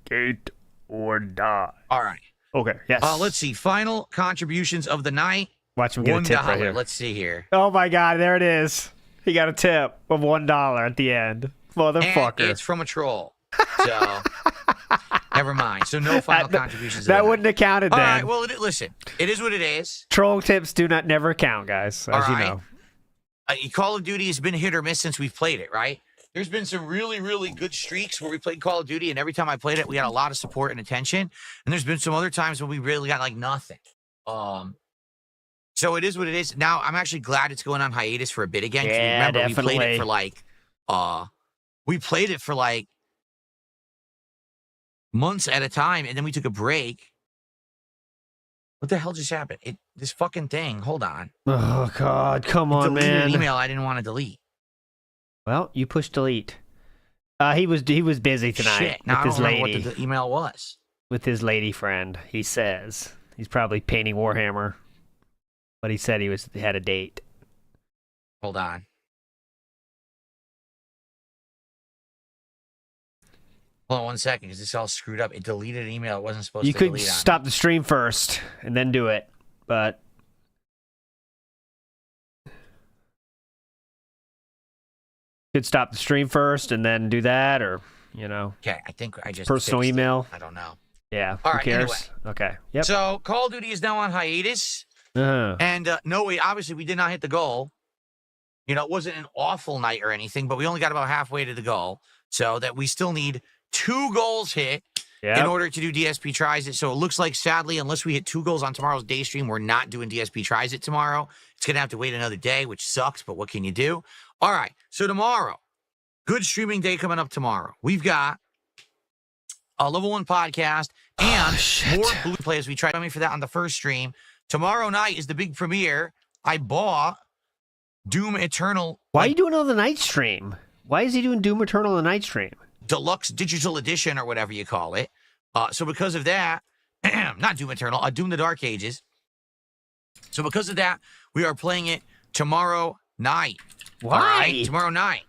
Skate or die. All right. Okay, yes. Let's see. Final contributions of the night. Watch him get a tip right here. Let's see here. Oh, my God. There it is. He got a tip of $1 at the end. Motherfucker. And it's from a troll. So, never mind. So, no final contributions. That wouldn't have counted then. All right. Well, listen. It is what it is. Troll tips do not never count, guys, as you know. Call of Duty has been hit or miss since we've played it, right? There's been some really, really good streaks where we played Call of Duty, and every time I played it, we got a lot of support and attention. And there's been some other times when we really got like nothing. So it is what it is. Now I'm actually glad it's going on hiatus for a bit again. Yeah, remember, definitely. we played it for like months at a time, and then we took a break. What the hell just happened? This fucking thing. Hold on. Oh God, come on, man. An email I didn't want to delete. Well, you pushed delete. He was busy tonight. Shit. Now with his I don't lady. know what the email was. With his lady friend, he says he's probably painting Warhammer, but he said he had a date. Hold on. Hold on 1 second, because it's all screwed up. It deleted an email it wasn't supposed to delete. You could stop the stream first and then do it, but could stop the stream first and then do that, or Okay, I think I just personal email. I don't know. Yeah. All who right. cares? Anyway. Okay. Yep. So Call of Duty is now on hiatus, and no, obviously we did not hit the goal. It wasn't an awful night or anything, but we only got about halfway to the goal, so that we still need 2 goals hit in order to do DSP Tries It. So it looks like, sadly, unless we hit 2 goals on tomorrow's day stream, we're not doing DSP Tries It tomorrow. It's going to have to wait another day, which sucks, but what can you do? All right, so tomorrow, good streaming day coming up tomorrow. We've got a Level 1 podcast and more Blue Play as we tried for that on the first stream. Tomorrow night is the big premiere. I bought Doom Eternal. Why are you doing it on the night stream? Why is he doing Doom Eternal on the night stream? Deluxe Digital Edition, or whatever you call it. So because of that, not Doom Eternal, Doom the Dark Ages. So because of that, we are playing it tomorrow night. Why? All right? Tomorrow night.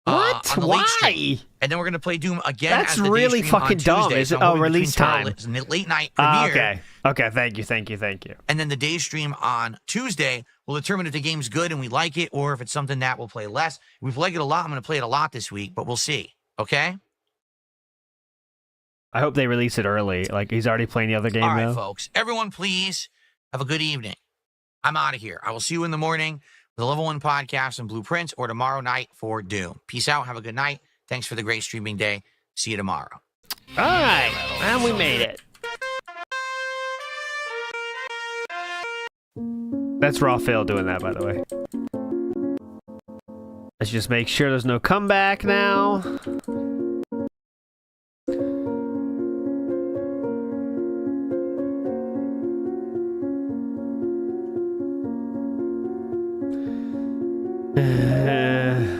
What? On the late stream. Why? And then we're going to play Doom again. That's as the really day stream fucking on dumb. Tuesday. Is it? So I'm Oh, moving release between time. Late night premiere. Okay. Thank you. And then the day stream on Tuesday will determine if the game's good and we like it, or if it's something that we'll play less. If we like it a lot, I'm going to play it a lot this week, but we'll see. Okay? I hope they release it early. Like, he's already playing the other game All right, now. folks. Everyone, please have a good evening. I'm out of here. I will see you in the morning for the Level 1 podcast and Blueprints, or tomorrow night for Doom. Peace out. Have a good night. Thanks for the great streaming day. See you tomorrow. All right. And we made it. That's Raw Fail doing that, by the way. Let's just make sure there's no comeback now.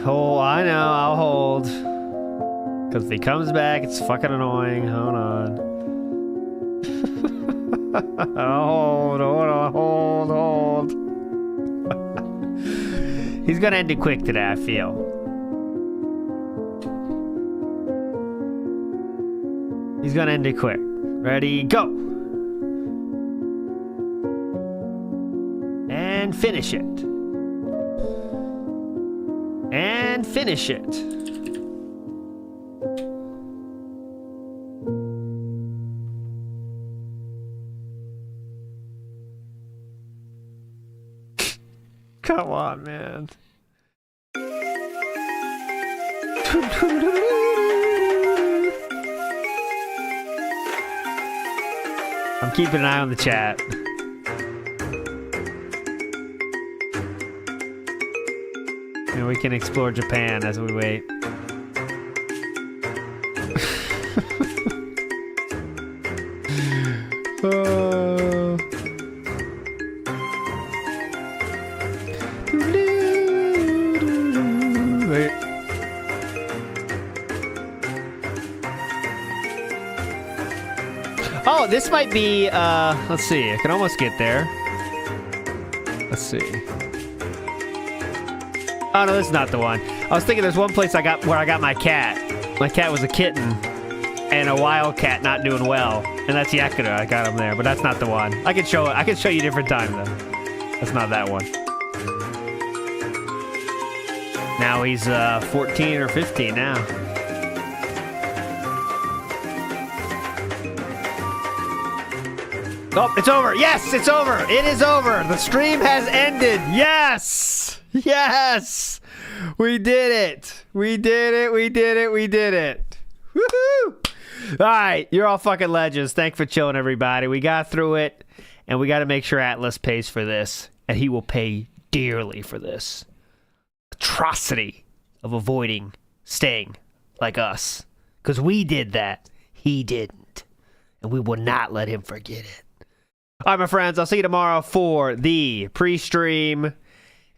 Oh, I know. I'll hold. Because if he comes back, it's fucking annoying. Hold on. Hold on. He's gonna end it quick today, I feel. He's gonna end it quick. Ready, go! And finish it. And finish it. Come on, man. I'm keeping an eye on the chat. And we can explore Japan as we wait. Oh, this might be, let's see. I can almost get there. Let's see. Oh, no, this is not the one. I was thinking there's one place where I got my cat. My cat was a kitten and a wild cat not doing well. And that's Yakuza. I got him there, but that's not the one. I can show you a different time, though. That's not that one. Now he's 14 or 15 now. Oh, it's over. Yes, it's over. It is over. The stream has ended. Yes. Yes. We did it. We did it. We did it. We did it. Woohoo. All right. You're all fucking legends. Thanks for chilling, everybody. We got through it, and we got to make sure Atlus pays for this, and he will pay dearly for this atrocity of avoiding staying like us. Because we did that. He didn't. And we will not let him forget it. All right, my friends, I'll see you tomorrow for the pre-stream,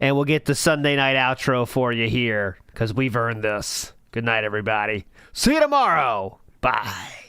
and we'll get the Sunday night outro for you here, because we've earned this. Good night, everybody. See you tomorrow. Bye.